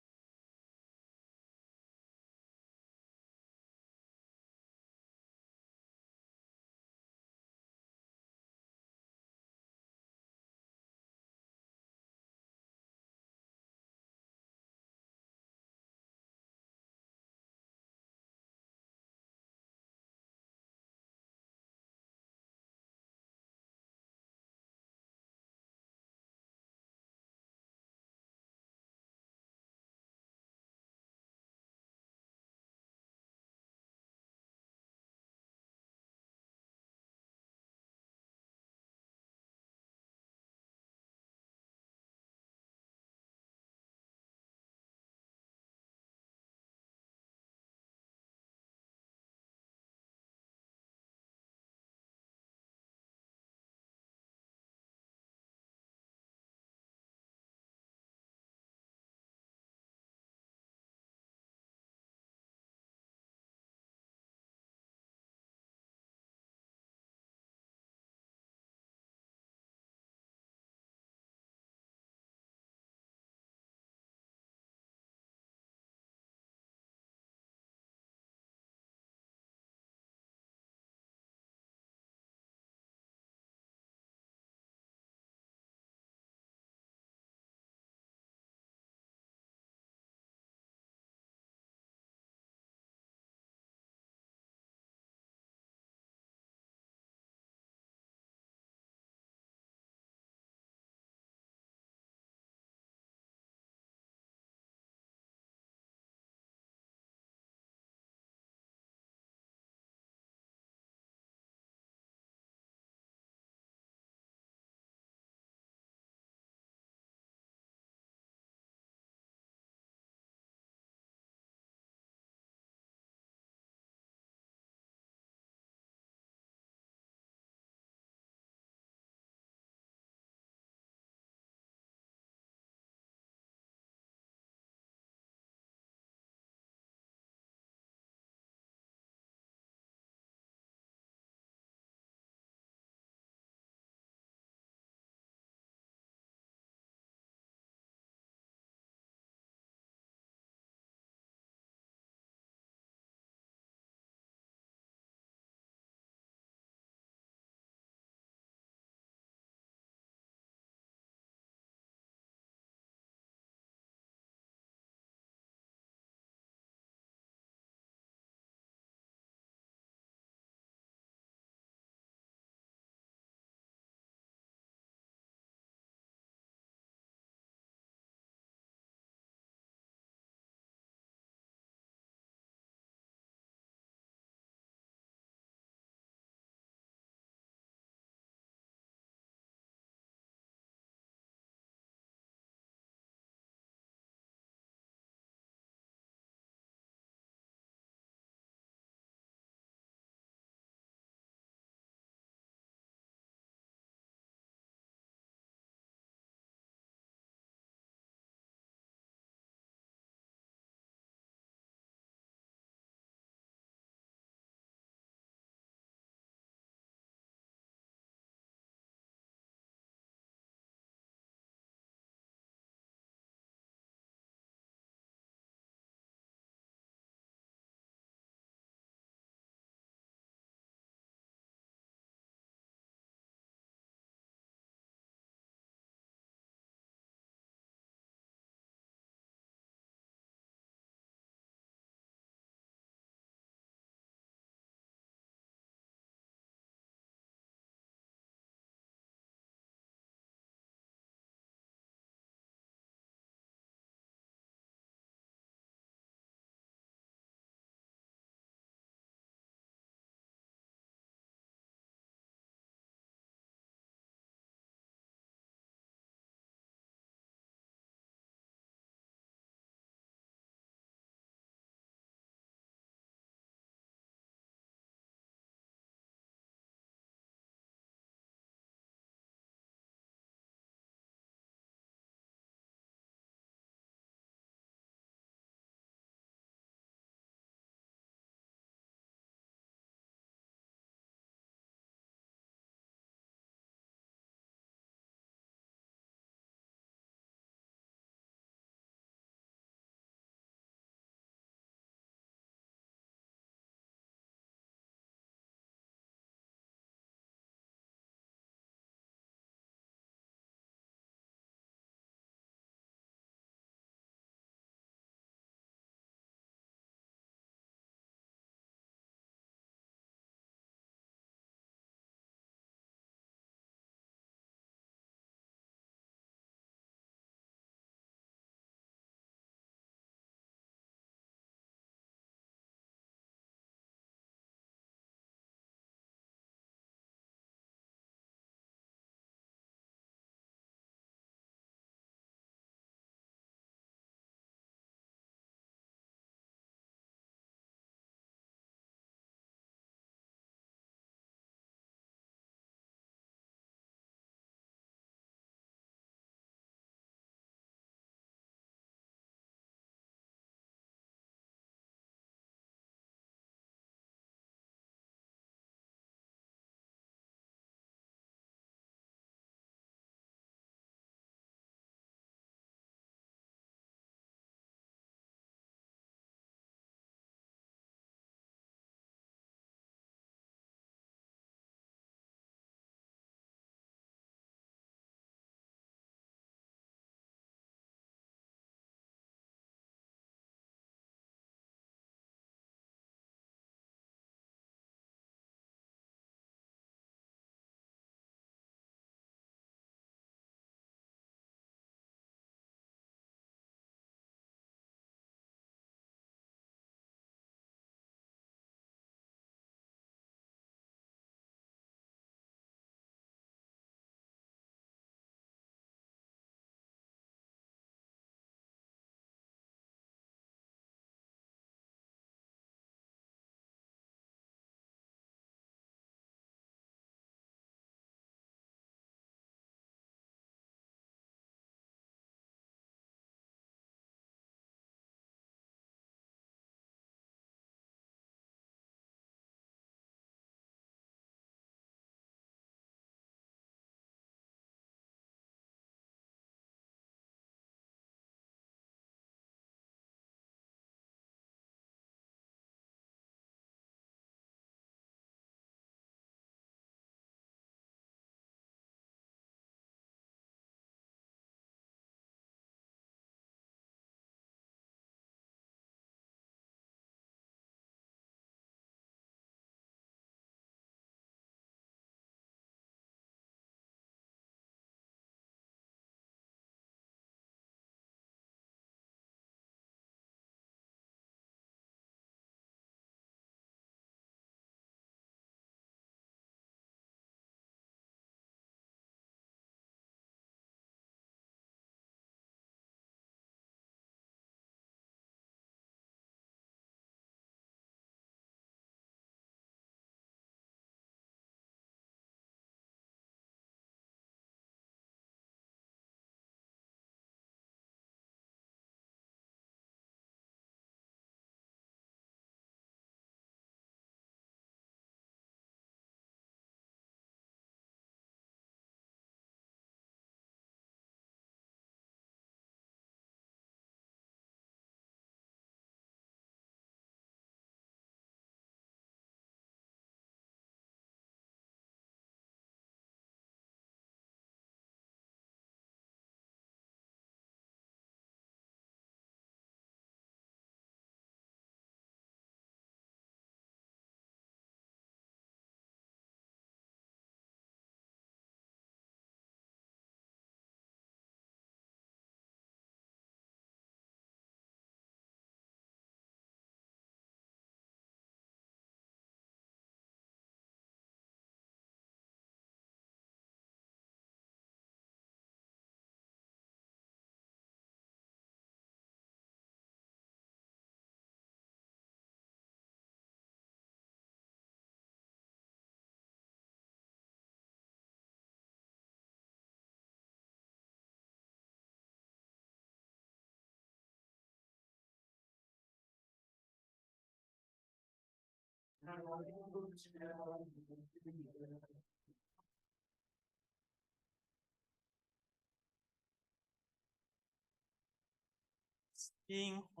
心怀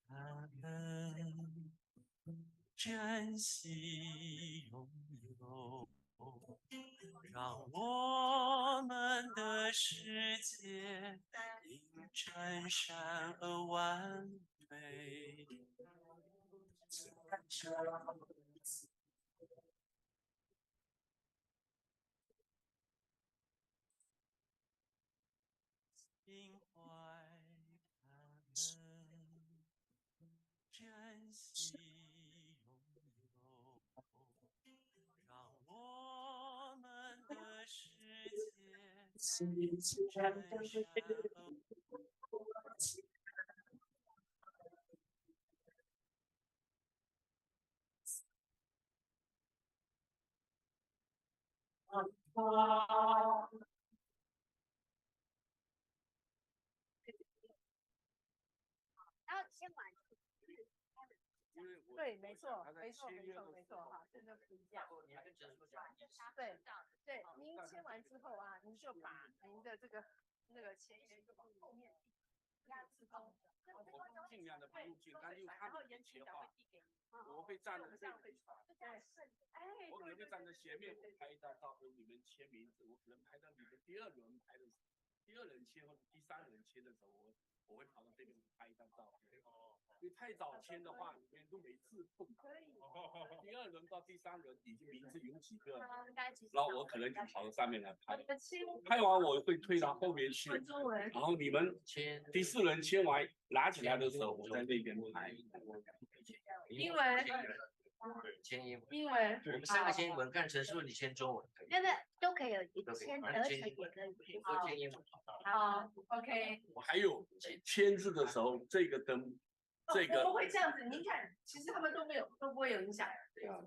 感恩，珍惜拥有，让我们的世界因真善而完美。心怀感恩，珍惜拥有，让我们的世界因真善而然后先玩。对，没错，没错，没错，没错，哈，真的不一样。对，对，您签完之后啊，您就把您的这个那个签约就往后面压之后，尽量的不入镜，但因为他们切换，我会站在这里，我可能会站在前面拍到你们签名字，我可能拍到你的第二轮拍的第二人签或者第三人签的时候，我会跑到这边拍一张照片。因为太早签的话，里面都没字碰。第二轮到第三轮已经名字有几个，然后我可能就跑到上面来拍。拍完我会推到后面去，然后你们第四轮签完拿起来的时候，我在那边拍。英文。签英文，英文，我们三个签英文，看陈述你签中文可以，那个都可以有一都可以签，反而且正签英文也可以。我签英文。好，OK。我还有签字的时候，这个灯，这个我们会这样子，您看，其实他们都不会有影响，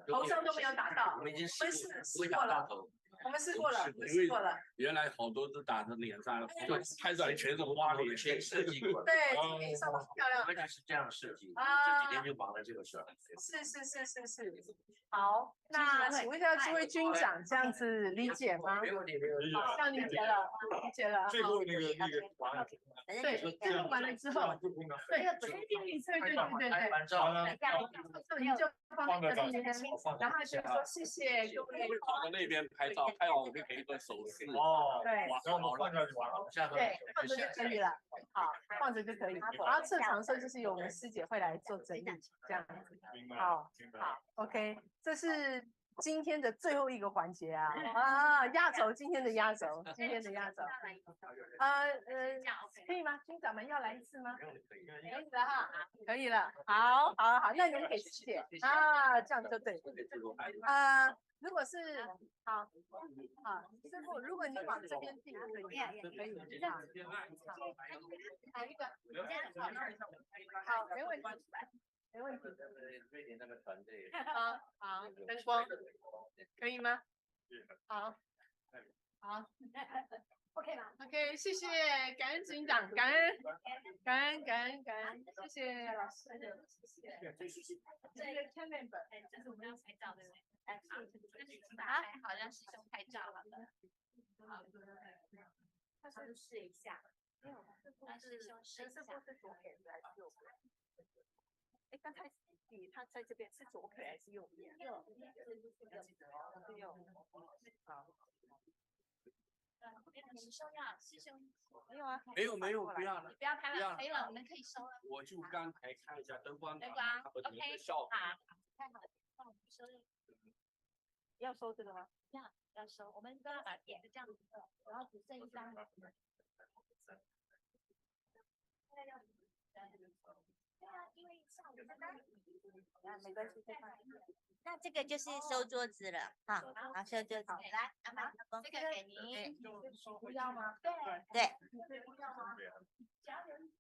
头上都没有打到。我们已经试不会过了，打到头。我们试过了，我们因为试过了。原来好多都打在脸上，拍出来全是花脸。全设计过。对，这边上很漂亮。完全是这样设计，啊这几天就忙了这个事儿。是。好，那请问一下诸位军长，这样子理解吗？没问题，没问题。这样理解了，理解了。最后那个对，最后完了之后，对，完照，您就放在这边，然后就说谢谢各位。跑到那边拍照，拍完我就给一个手势。对，然后我放下去完了。对，放着就可以了。好，放着就可以。然后撤场的时候就是由我们师姐会来做整理，这样子。好，OK， 这是今天的最后一个环节啊，压轴，今天的压轴。可以吗？军长们要来一次吗？可以了哈，可以了。好，那你们给师姐啊，这样就对。如果是好，师傅，如果你往这边递，可以，可以。哪一个？好，没问题。没问题。瑞典那个团队。好，灯光可以吗？好，OK 吧 ？OK， 谢谢，感恩执行长，感恩，谢谢老师，谢谢。这个 camera 这是我们要拍照的，好让师兄拍照好了。他说试一下，那师兄试一下。是左边还是右边？刚才他在这边是左腿还是右边？右。好。师兄呀，师兄没有啊？没有，不要了。你不要拍了，可以了，我们可以收了。我就刚才看一下灯光，OK， 好，太好了，那我们收。要收这个吗？要收，我们都要把点这样子，然后只剩一张。对啊，因为上午在那里。没关系，那这个就是收桌子了，好，收桌子。来，阿妈，这个给您。不要吗？对。不要吗？家人。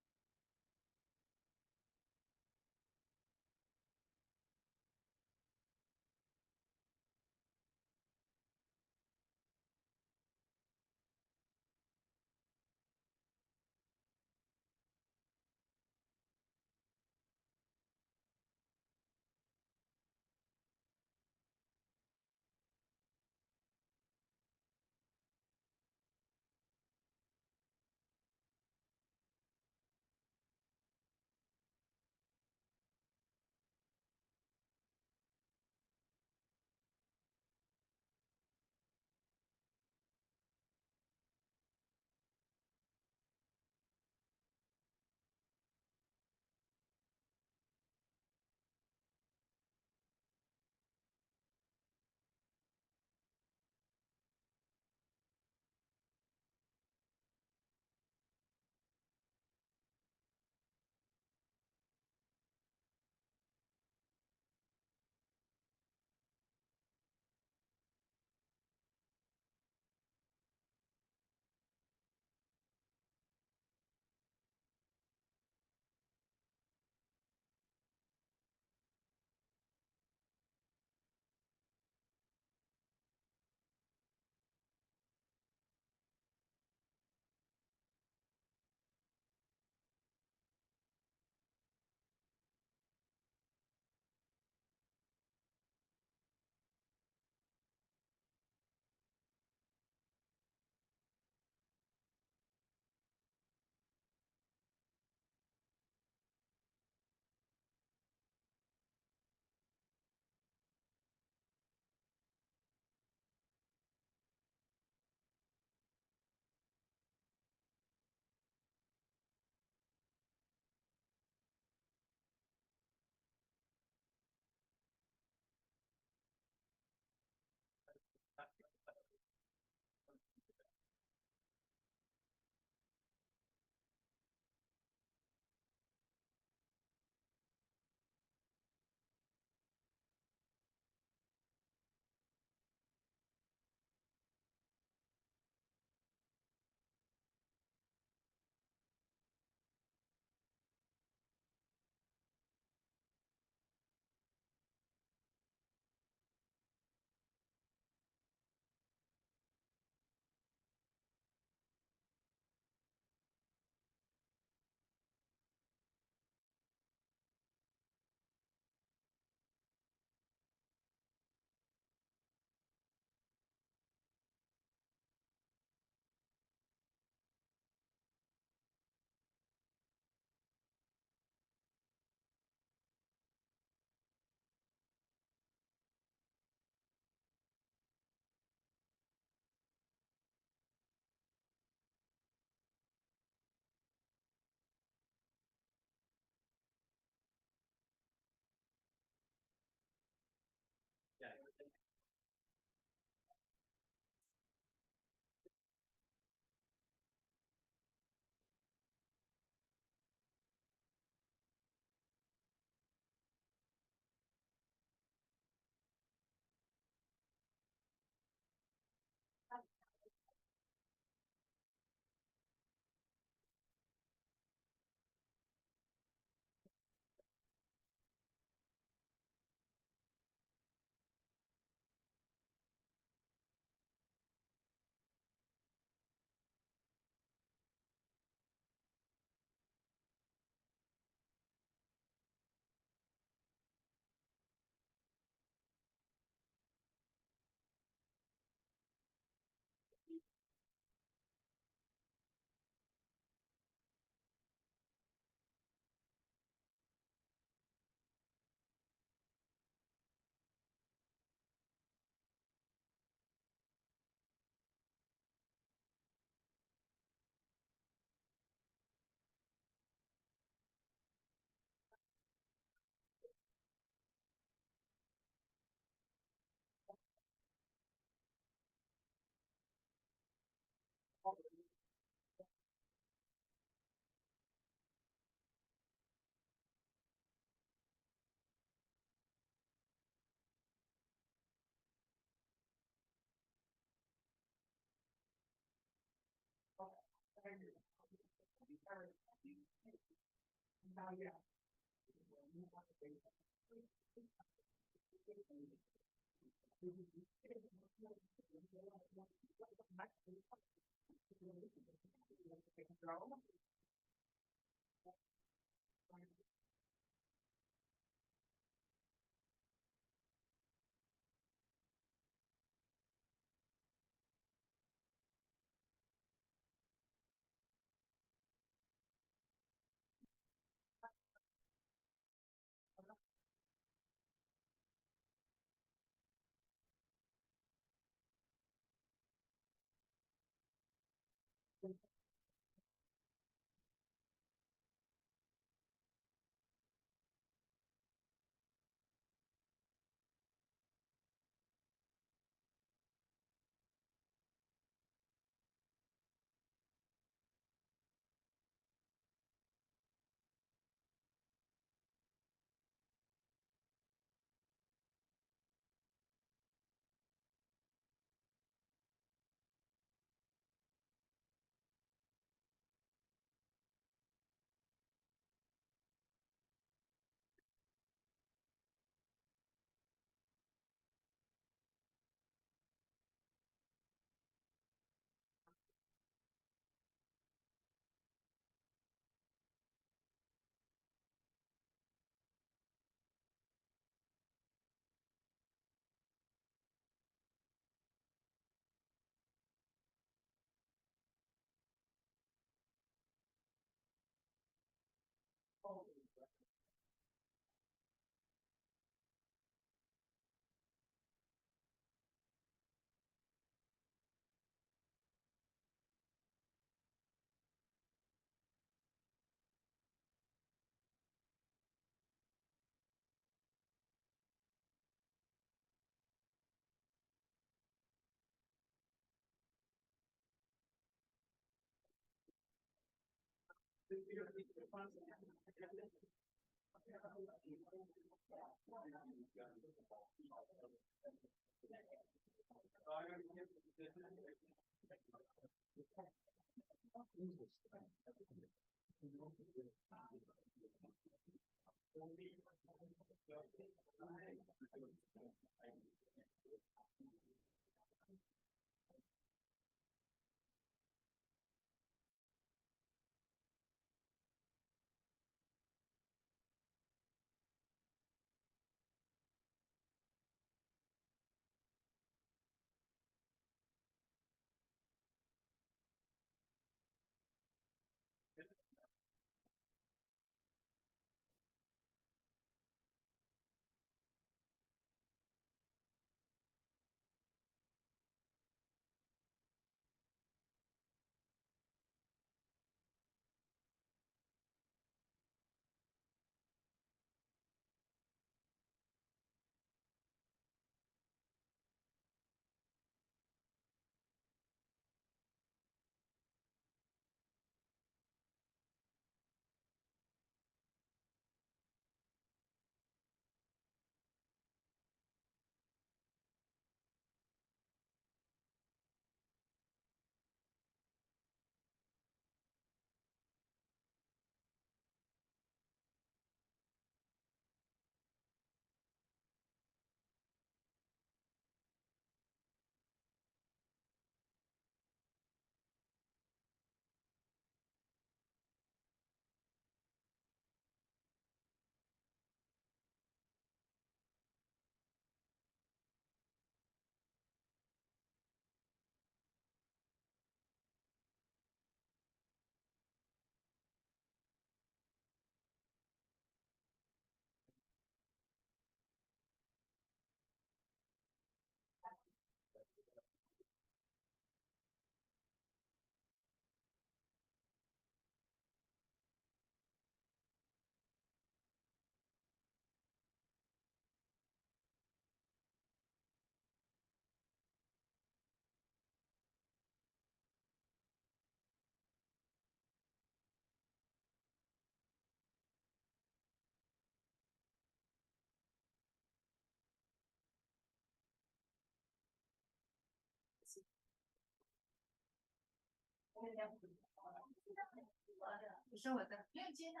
不是我的，没有接到。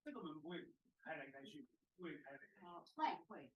这个门不会开来开去，不会开来开去。会。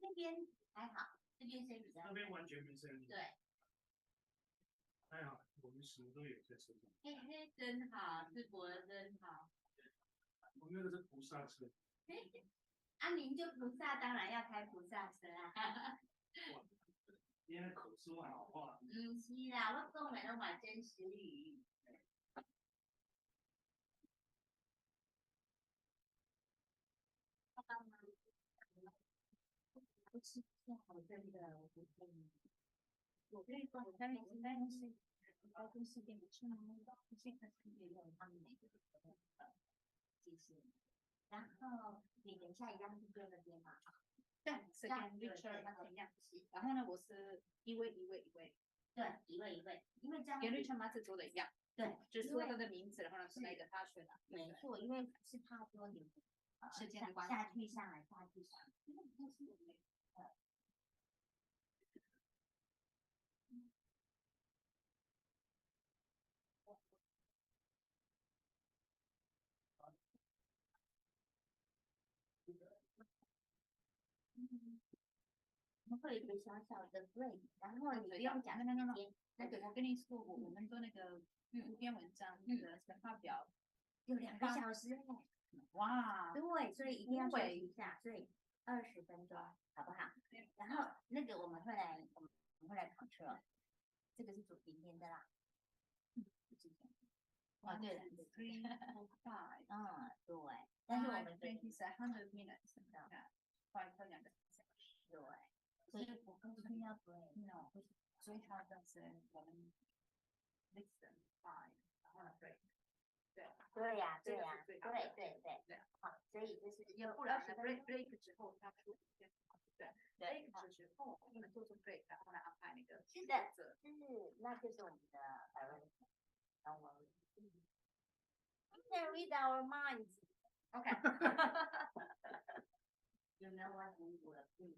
那边还好，这边声音比较。那边完全没声音。对。还好，我们什么都有在车上。真好，淄博真好。我们那个是菩萨车。啊，您就菩萨，当然要开菩萨车啊。你那口说好话。是啦，我讲的拢嘛真实语。不是这样，真的，我可以说，我在办公室，办公室电视吗？现在是没有他们每个机器，然后你等一下一样是对那边嘛？对，是跟 Richard 一样。然后呢，我是一位。对，一位，因为这样跟 Richard 妈是做的一样。对，就是说他的名字，然后呢是那个他选的。没错，因为是怕说你时间的关系。下去上来。我们会有一个小小的 break，然后你不用讲时间。那个我跟你说过，我们做那个五篇文章的发表有2个小时哎。哇，对，所以一定要休息一下，所以20分钟，好不好？然后那个我们会来 control， 这个是主题篇的啦。哦，对了，3 5，对，但是我们 100 minutes， 快2个小时，对，所以我们不要 break， no， 所以它就是我们 listen 5， 然后 break。对呀，对，好，所以就是不然 break 之后他出对 break 之后我们做出 break， 然后来安排那个是的，那就是我们的Don't worry. We can read our minds. Okay. You know what we will do.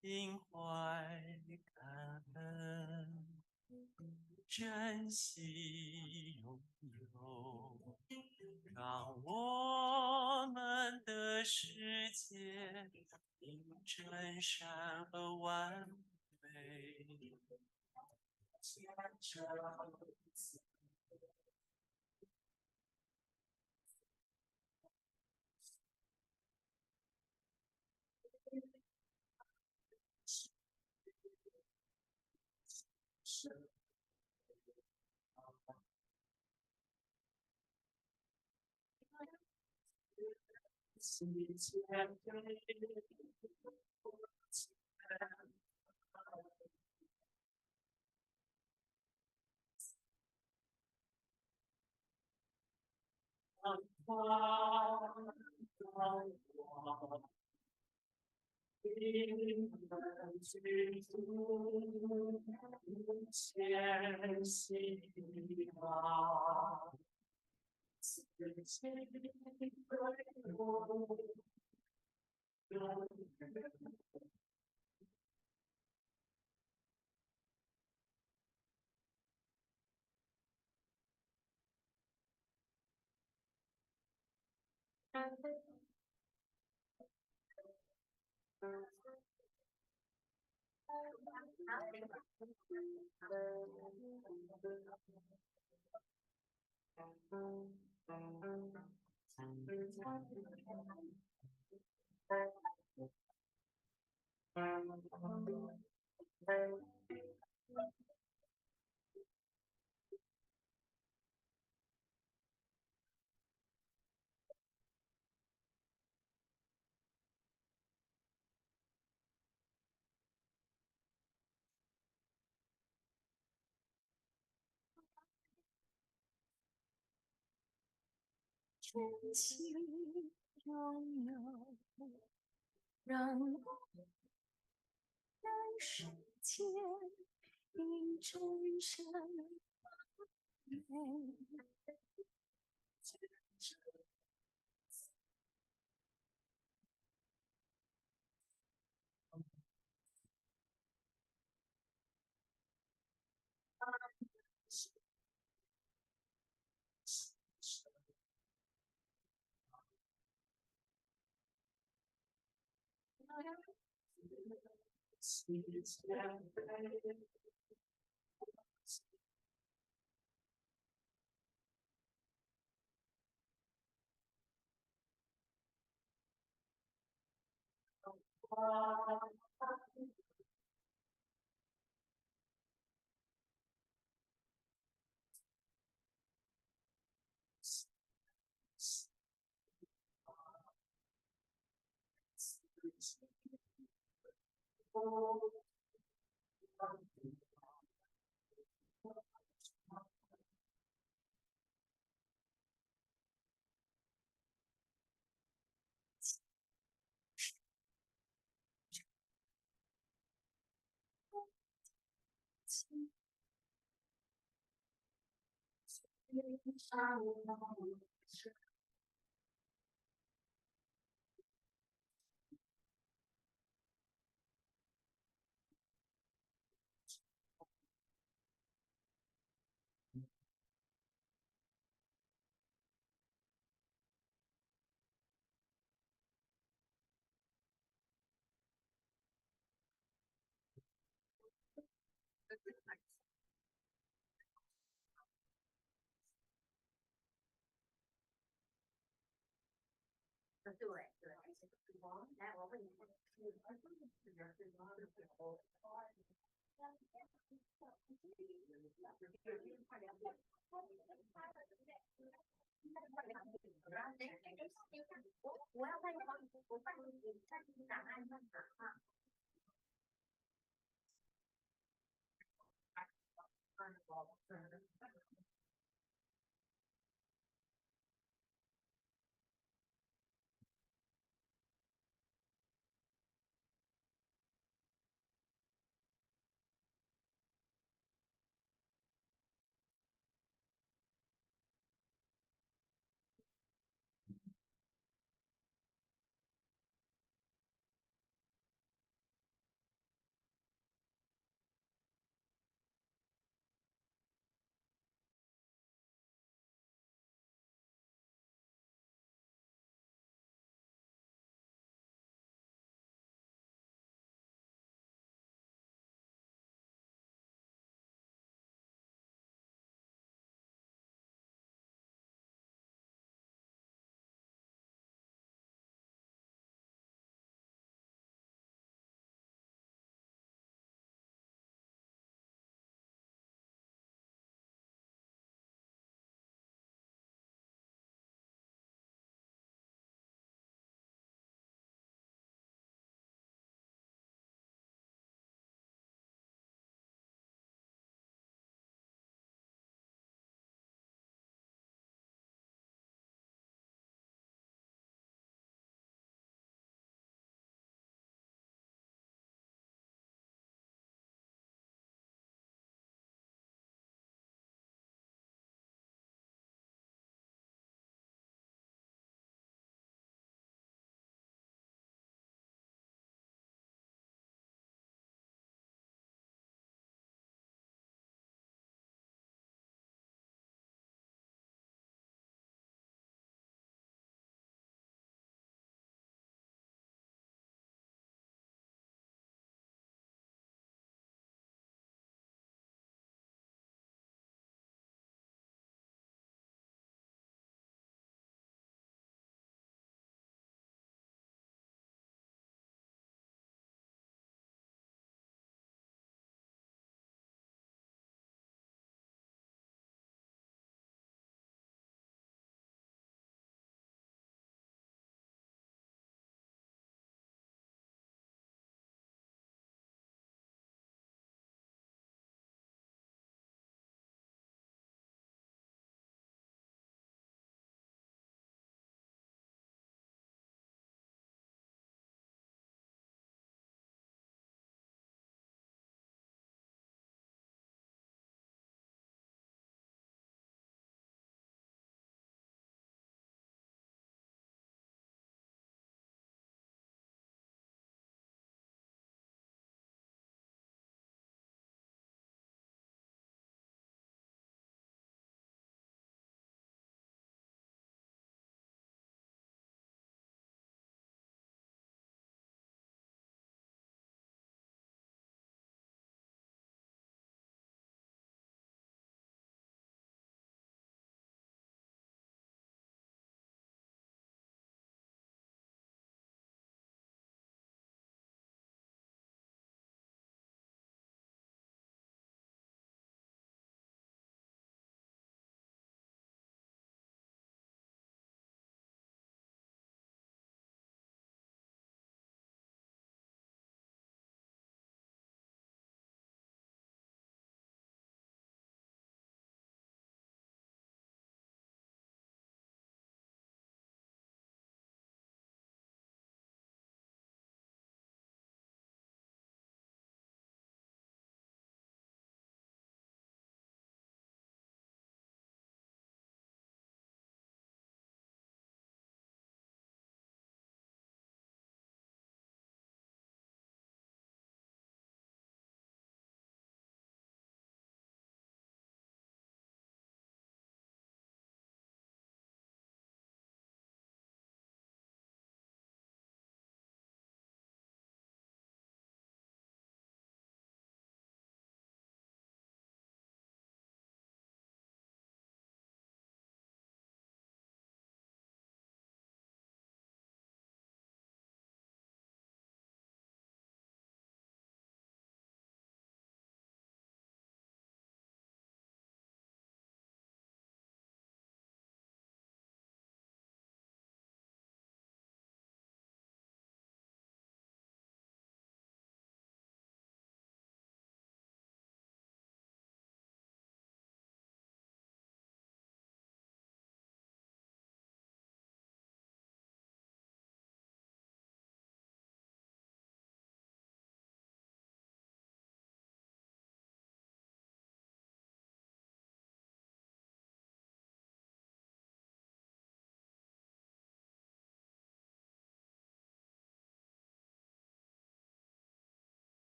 心怀感恩，珍惜拥有。世界因真善而完美。真情拥有，让人世间因真善美。来，我问你，我要看我办你档案在哪啊？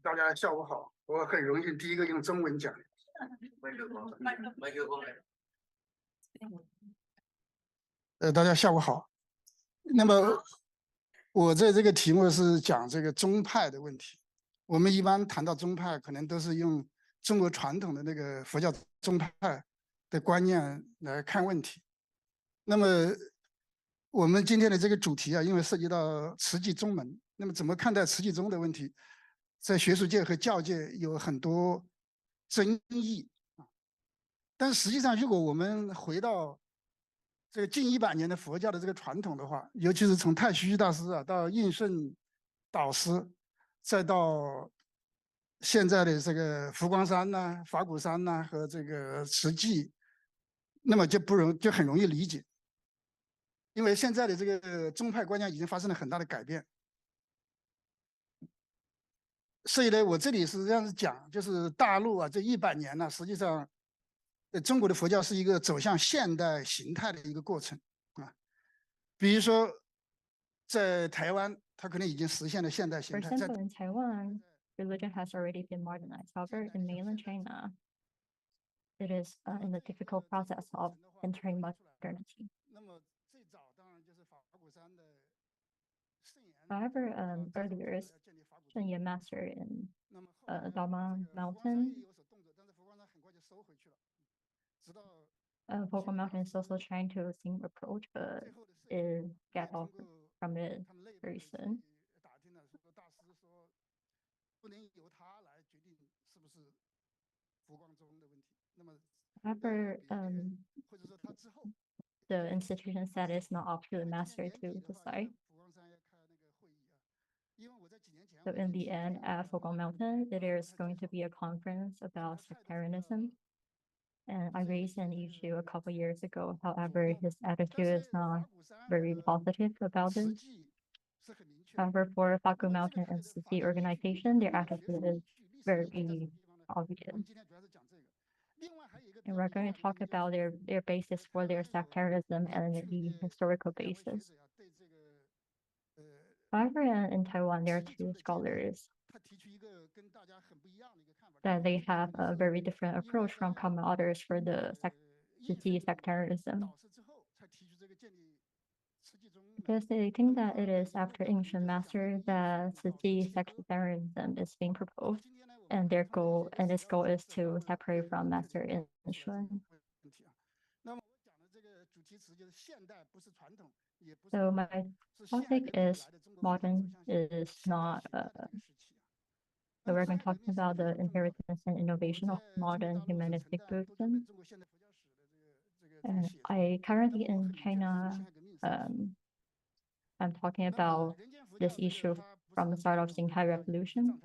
大家下午好，我很荣幸第一个用中文讲。大家下午好。那么我在这个题目是讲这个宗派的问题。我们一般谈到宗派，可能都是用中国传统的那个佛教宗派的观念来看问题。那么我们今天的这个主题啊，因为涉及到慈济宗门，那么怎么看待慈济宗的问题，在学术界和教界有很多争议啊。但实际上，如果我们回到这个近100年的佛教的这个传统的话，尤其是从太虚大师啊到印顺导师，再到现在的这个佛光山呐、法鼓山呐和这个慈济，那么就很容易理解，因为现在的这个宗派观念已经发生了很大的改变。所以呢，我这里是这样子讲，就是大陆啊这100年呢，实际上中国的佛教是一个走向现代形态的一个过程啊。比如说在台湾，它可能已经实现了现代形 For 态。 example, in Taiwan, religion has already been modernized. However, in mainland China, it is in the difficult process of entering modernity. However, earlier, Shen Ye Master in Dharma Mountain, Fogo Mountain is also trying to sing approach, but it got off from it very soon. However, the institution said it's not up to the master to decide. So in the end, at Fogo Mountain, there is going to be a conference about sectarianism. And I raised an issue a couple years ago. However, his attitude is not very positive about this. However, for Faku Mountain and Tzu Chi organization, their attitude is very obvious. And we're going to talk about their basis for their sectarianism and the historical basis. However, in Taiwan, there are two scholars that they have a very different approach from common others for the Tzu Chi sectarianism. Because they think that it is after ancient master that Tzu Chi sectarianism is being proposed, and its goal is to separate from master in Shun. So my topic is modern is not. So we're going to talk about the inheritance and innovation of modern humanistic Buddhism. And I currently in China, I'm talking about this issue from the start of Xinhai Revolution.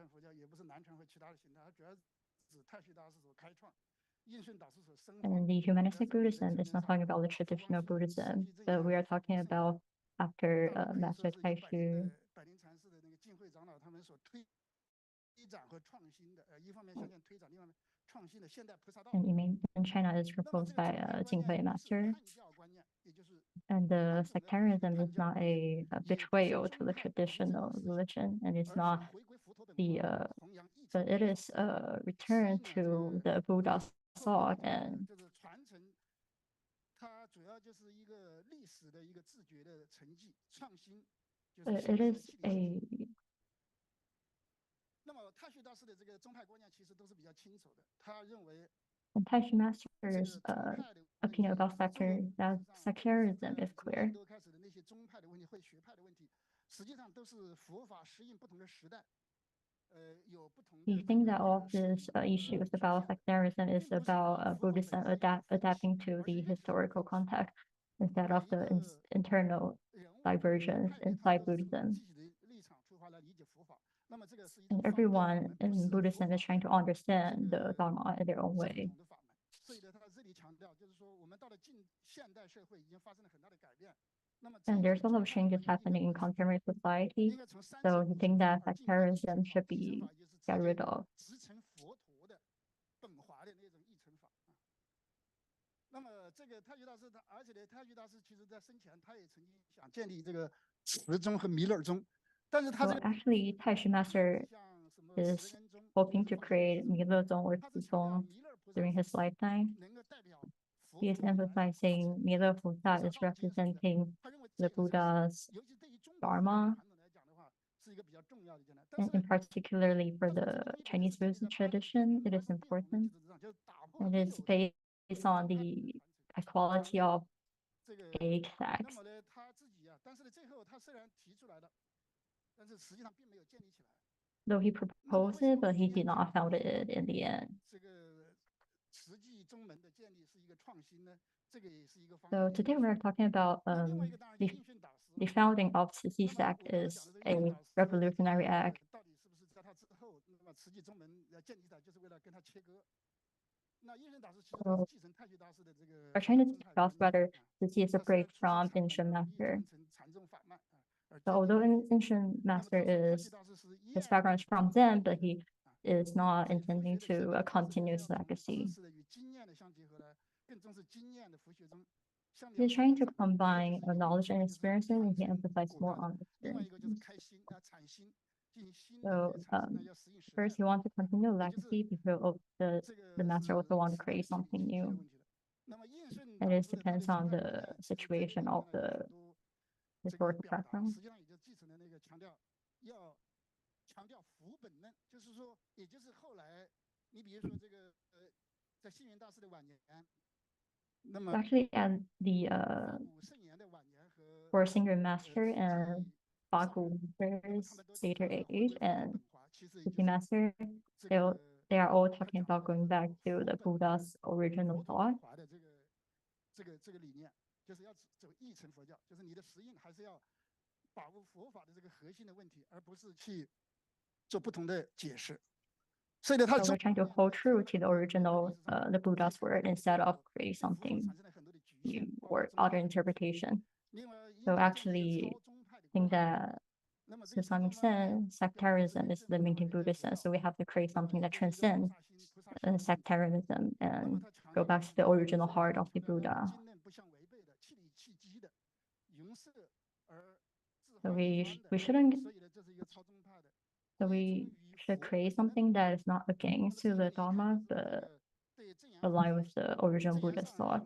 And the humanistic Buddhism is not talking about the traditional Buddhism, but we are talking about after Master Taishu. And in China is proposed by Jinghui Master. And the sectarianism is not a betrayal to the traditional religion, and it's not but it is a return to the Buddha's thought and it is a and Taishu Master's opinion about sectarianism is clear. You think that all of this issues about sectarianism is about Buddhism adapting to the historical context instead of the internal divergence inside Buddhism. And everyone in Buddhism is trying to understand the Dharma in their own way. And there's a lot of changes happening in contemporary society. So you think that sectarianism should be got rid of. So actually, Taishu Master is hoping to create Milezong or Zizong during his lifetime. He is emphasizing Mila Futa is representing the Buddha's Dharma, and in particularly for the Chinese Buddhist tradition, it is important. And it's based on the equality of egg sacs. Though he proposed it, but he did not found it in the end. So today we're talking about the founding of Cixi sect is a revolutionary act. So we're trying to discuss whether Cixi is a break from Ancient Master. So although Ancient Master is his background is from Zen, but he is not intending to a continuous legacy. He's trying to combine knowledge and experience, and he emphasizes more on experience. So first, he wants to continue legacy because of the master also want to create something new. And it depends on the situation of the historical background. Actually, at the for Senior Master and Bagu Master's later age and Cixi Master, they are all talking about going back to the Buddha's original thought. So we're trying to hold true to the original, the Buddha's word instead of create something new or other interpretation. So actually, I think that to some extent, sectarianism is limiting Buddhism. So we have to create something that transcends sectarianism and go back to the original heart of the Buddha. So we shouldn't. So we should create something that is not against to the Dharma, but align with the original Buddhist thought.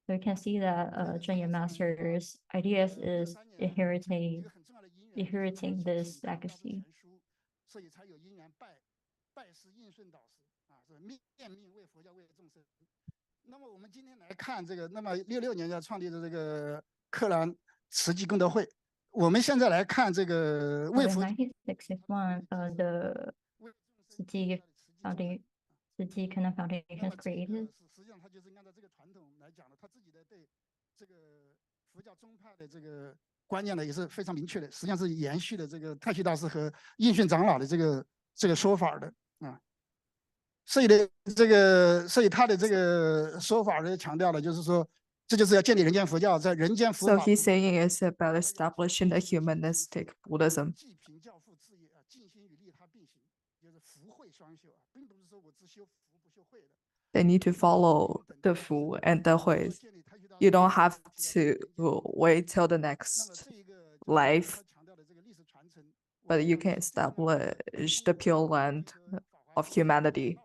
So you can see that Zhenyan Master's ideas is inheriting this legacy. In 1961, the Cixi Canon Foundation is created. So he he's saying it's about establishing a humanistic Buddhism. They need to follow the Fu and the Hui. You don't have to wait till the next life, but you can establish the Pure Land of humanity.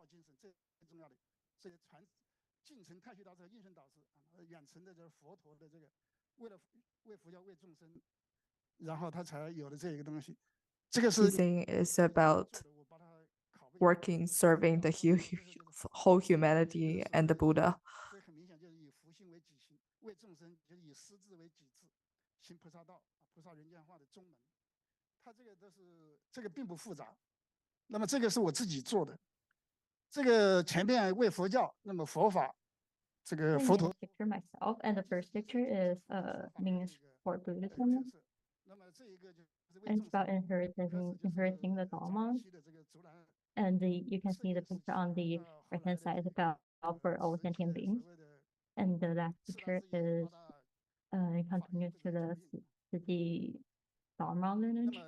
He's saying it's about working, serving the whole humanity and the Buddha. Picture myself, and the first picture is means for Buddhism, and it's about inheriting the Dharma. And you can see the picture on the right hand side is about for all sentient beings, and the last picture is it continues to the Dharma lineage.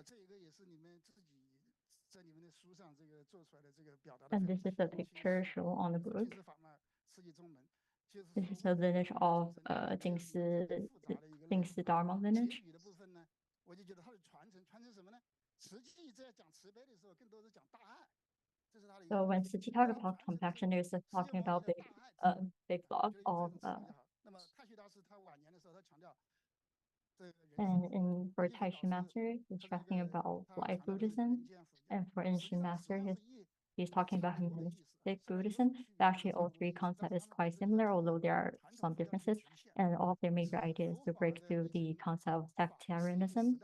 And this is a picture shown on the book. This is a lineage of Jingsi Dharma lineage. So when Tzu Chi talk about compassion, there's talking about big love of and for Tai Chi Master, he's talking about life Buddhism, and for Inshin Master, he's talking about humanistic Buddhism. But actually, all three concepts is quite similar, although there are some differences. And all of their major ideas to break through the concept of sectarianism.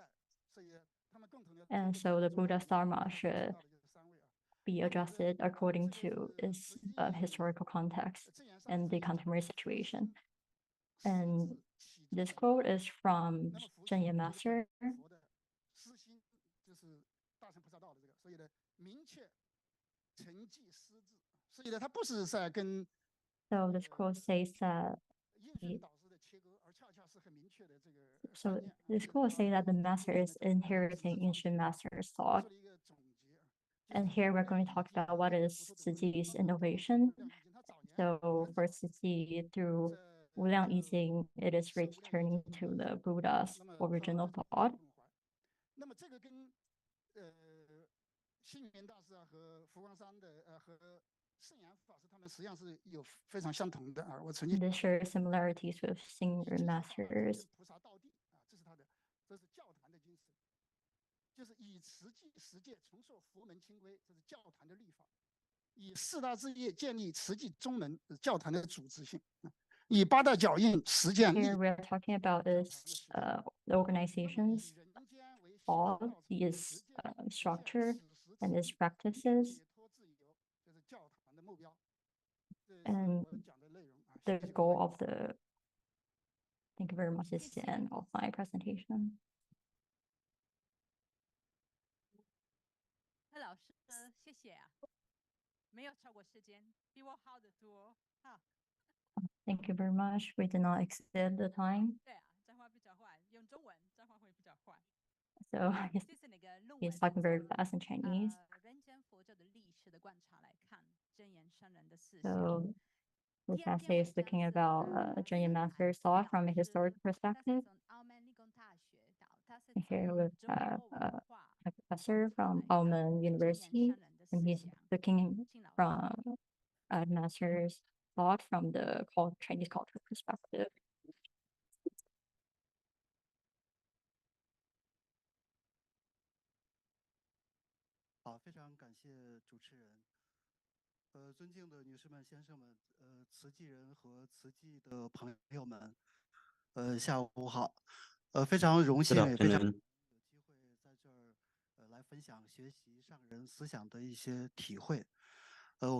And so the Buddha's Dharma should be adjusted according to its historical context and the contemporary situation. And this quote is from Zhen Ye Master. So this quote says that the master is inheriting ancient master's thought. And here we're going to talk about what is Tzu Chi's innovation. So for Tzu Chi, through Wu Liang Yijing, it is returning to the Buddha's original thought. This shares similarities with Xing Masters. Here we are talking about this the organization's all its structure and its practices. And the goal of the, thank you very much, is the end of my presentation. Thank you very much. We did not exceed the time. So he's talking very fast in Chinese. So this essay is looking about Zhen Ye Master's thought from a historical perspective. Here we have a professor from Aomen University, and he's looking from a master's thought from the Chinese cultural perspective. I'm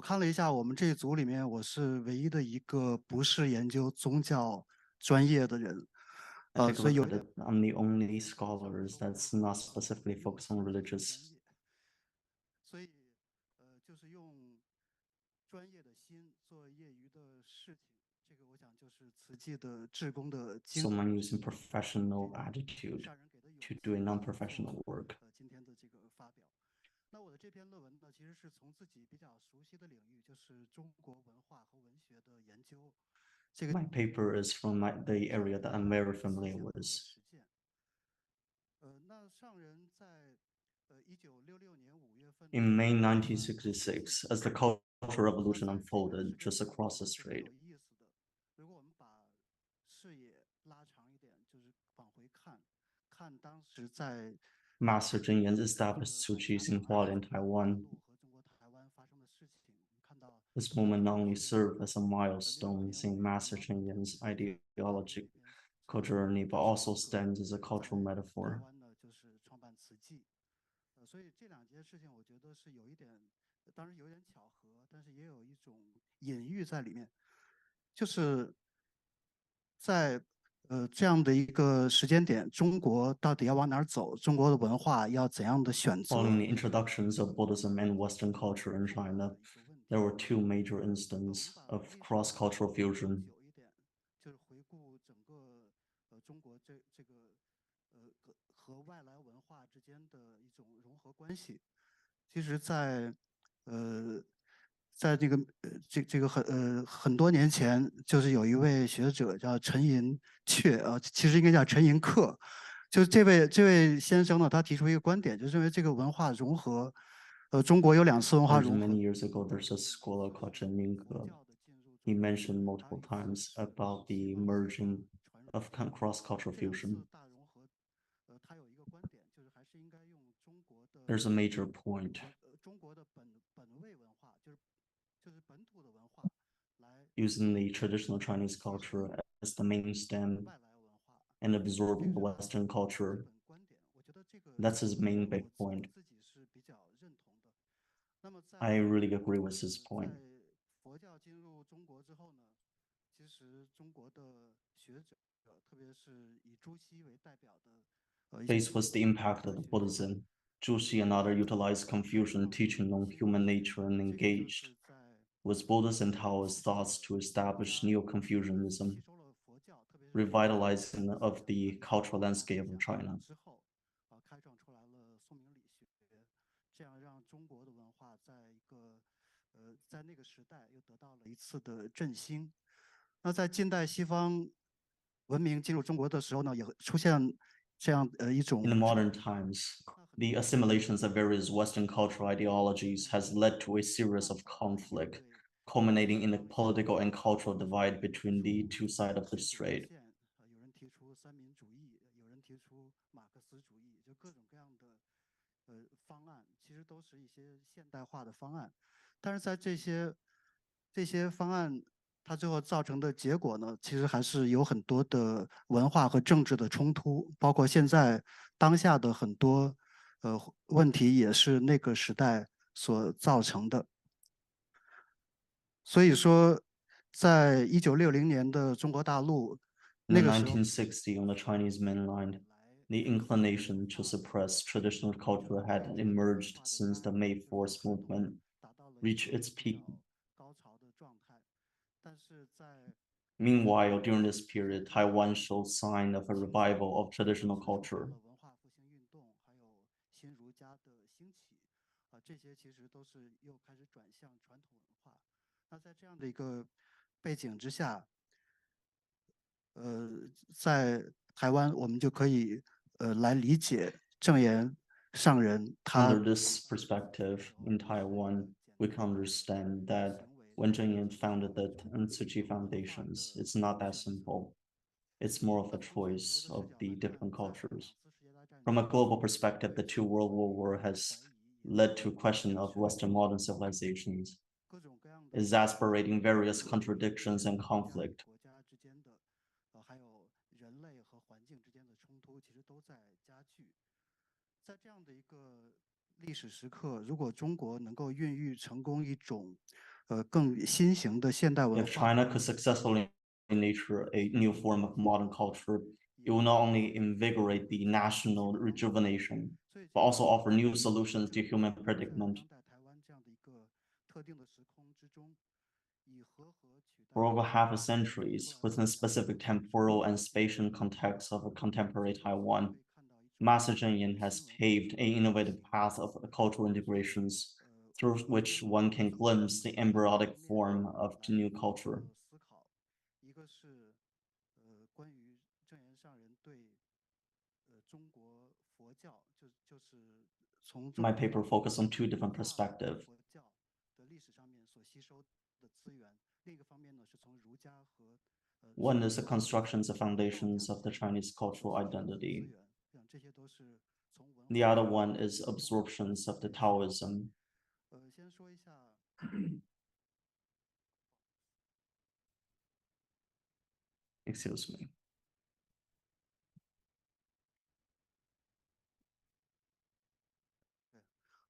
the only scholar that's not specifically focused on religious. Someone using professional attitude to do a non-professional work. My paper is from the area that I'm very familiar with. In May 1966, as the Cultural Revolution unfolded just across the strait, Master Zhen Yan established Tzu Chi Xinhua in Taiwan. This moment not only served as a milestone in Master Zhen Yan's ideological journey, but also stands as a cultural metaphor. Following the introductions of Buddhism and Western culture in China, there were two major instances of cross-cultural fusion. 就这位先生呢，他提出一个观点，就认为这个文化融合，中国有2次文化 There's 融合。 many years ago, there's a scholar called Chen Yingke. He mentioned multiple times about the merging of cross-cultural fusion. There's a major point. Using the traditional Chinese culture as the main stem and absorbing the Western culture. That's his main big point. I really agree with his point. Faced with the impact of Buddhism, Zhu Xi and others utilized Confucian teaching on human nature and engaged with Buddhist and Taoist thoughts to establish Neo-Confucianism, revitalizing of the cultural landscape of China. 这样让中国的文化在在那个时代又得到了一次的振兴。那在近代西方文明进入中国的时候呢，也出现这样一种。 In the modern times, the assimilations of various Western cultural ideologies has led to a series of conflict, culminating in a political and cultural divide between the two sides of the strait. 有人提出三民主义，有人提出马克思主义，就各种各样的方案，其实都是一些现代化的方案。但是在这些方案，它最后造成的结果呢，其实还是有很多的文化和政治的冲突，包括现在当下的很多问题，也是那个时代所造成的。所以说，在1960年的中国大陆， In 1960, on the Chinese mainland, the inclination to suppress traditional culture had emerged since the May 4th movement reached its peak. Meanwhile, during this period, Taiwan showed signs of a revival of traditional culture. 新儒家的兴起，这些其实都是又开始转向传统文化。那在这样的一个背景之下，在台湾我们就可以来理解证严上人他。 Under this perspective, in Taiwan, we can understand that when Zheng Yan founded the Tzu Chi Foundations, it's not that simple. It's more of a choice of the different cultures. From a global perspective, the two World War has led to a question of Western modern civilizations, exasperating various contradictions and conflict. 还有人类和环境之间的冲突，其实都在加剧。在这样的一个历史时刻，如果中国能够孕育成功一种更新型的现代文化， If China could successfully nurture a new form of modern culture, it will not only invigorate the national rejuvenation, but also offer new solutions to human predicament. 在台湾这样的一个特定的时空之中，以和合取代。 For over half a century, within specific temporal and spatial context of a contemporary Taiwan, Master Zheng Yan has paved an innovative path of cultural integrations through which one can glimpse the embryonic form of the new culture. 一个是关于证严上人对中国佛教，就是从 My paper focused on two different perspectives. 佛教的历史上面所吸收的资源，另一个方面呢是从儒家和 One is the constructions of foundations of the Chinese cultural identity. 这些都是从文。 The other one is absorptions of the Taoism. 先说一下。Excuse me.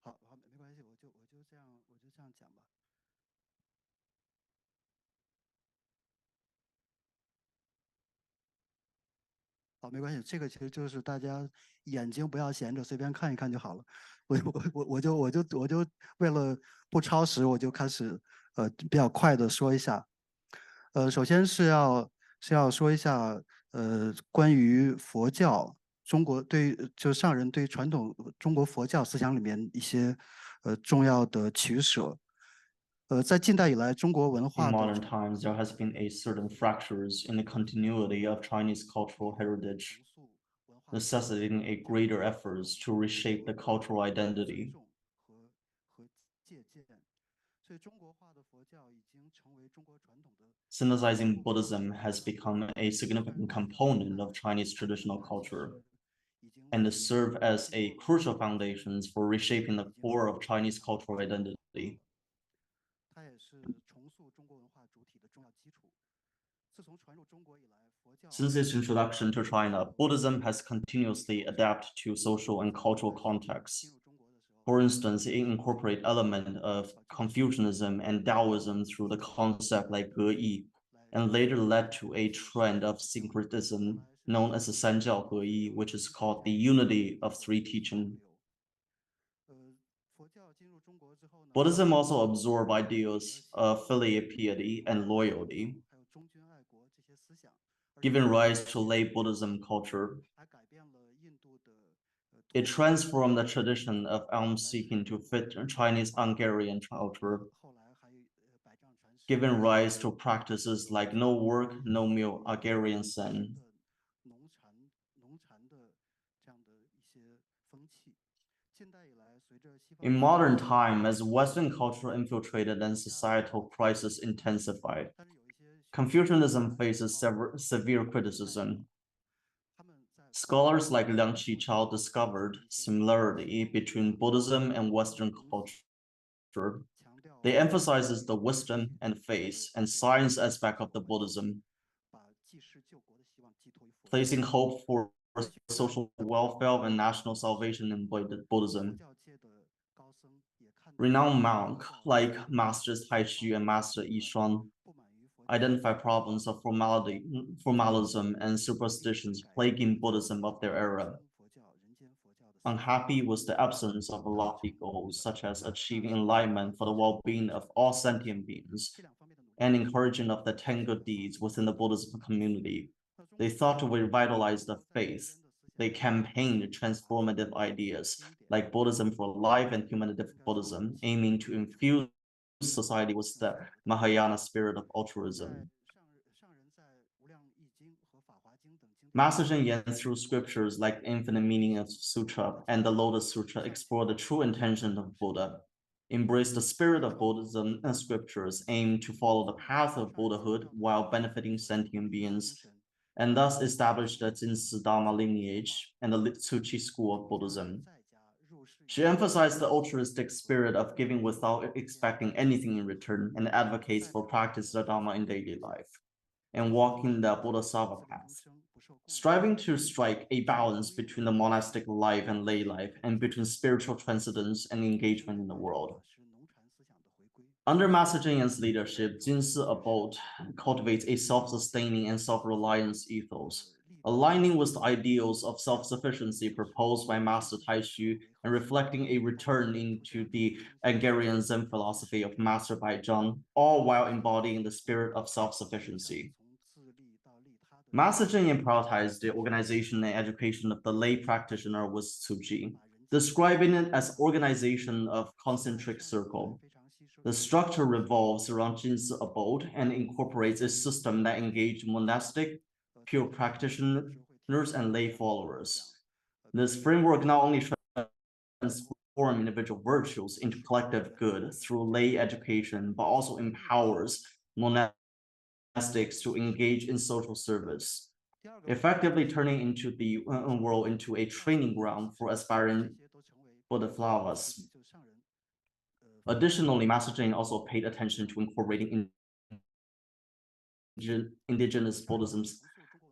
好，没关系，我就这样讲吧。好，没关系，这个其实就是大家眼睛不要闲着，随便看一看就好了。我就为了不超时，我就开始比较快的说一下。首先是要说一下关于佛教，中国就上人对传统中国佛教思想里面一些重要的取舍。在近代以来，中国文化 In modern times, there has been a certain fractures in the continuity of Chinese cultural heritage. necessitating a greater efforts to reshape the cultural identity. Synthesizing Buddhism has become a significant component of Chinese traditional culture and serve as a crucial foundations for reshaping the core of Chinese cultural identity. Since its introduction to China, Buddhism has continuously adapted to social and cultural contexts. For instance, it incorporates elements of Confucianism and Taoism through the concept like Ge Yi, and later led to a trend of syncretism known as the Sanjiao Ge Yi, which is called the unity of three teaching. Buddhism also absorbed ideas of filial piety and loyalty, giving rise to lay Buddhism culture. It transformed the tradition of alms-seeking to fit Chinese Hungarian culture, giving rise to practices like no work, no meal, agrarian Zen. In modern time, as Western culture infiltrated and societal crisis intensified, Confucianism faces severe criticism. Scholars like Liang Qichao discovered similarity between Buddhism and Western culture. They emphasizes the wisdom and faith and science aspect of the Buddhism, placing hope for social welfare and national salvation in Buddhism. Renowned monks like Masters Tai Xu and Master Yishuang identify problems of formalism and superstitions plaguing Buddhism of their era. Unhappy with the absence of lofty goals, such as achieving enlightenment for the well-being of all sentient beings, and encouraging of the 10 good deeds within the Buddhism community. They thought to revitalize the faith. They campaigned transformative ideas like Buddhism for life and humanitive Buddhism, aiming to infuse society with the Mahayana spirit of altruism. Master Cheng Yen, through scriptures like Infinite Meaning of Sutra and the Lotus Sutra, explore the true intention of Buddha, embrace the spirit of Buddhism and scriptures, aim to follow the path of Buddhahood while benefiting sentient beings, and thus establish the Jinsi Dharma lineage and the Tzu Chi school of Buddhism. She emphasized the altruistic spirit of giving without expecting anything in return and advocates for practice of Dharma in daily life and walking the Bodhisattva path, striving to strike a balance between the monastic life and lay life and between spiritual transcendence and engagement in the world. Under Master Cheng Yen's leadership, Jinsi Abode cultivates a self-sustaining and self-reliance ethos, aligning with the ideals of self-sufficiency proposed by Master Tai Xu and reflecting a return into the Hungarian Zen philosophy of Master Baizhang, all while embodying the spirit of self-sufficiency. Master Cheng Yen prioritized the organization and education of the lay practitioner with Tzu Chi, describing it as organization of concentric circle. The structure revolves around Jinsi Abode and incorporates a system that engages monastic, pure practitioners, and lay followers. This framework not only transforms individual virtues into collective good through lay education, but also empowers monastics to engage in social service, effectively turning into the world into a training ground for aspiring Bodhisattvas. Additionally, Master Cheng also paid attention to incorporating indigenous Buddhism's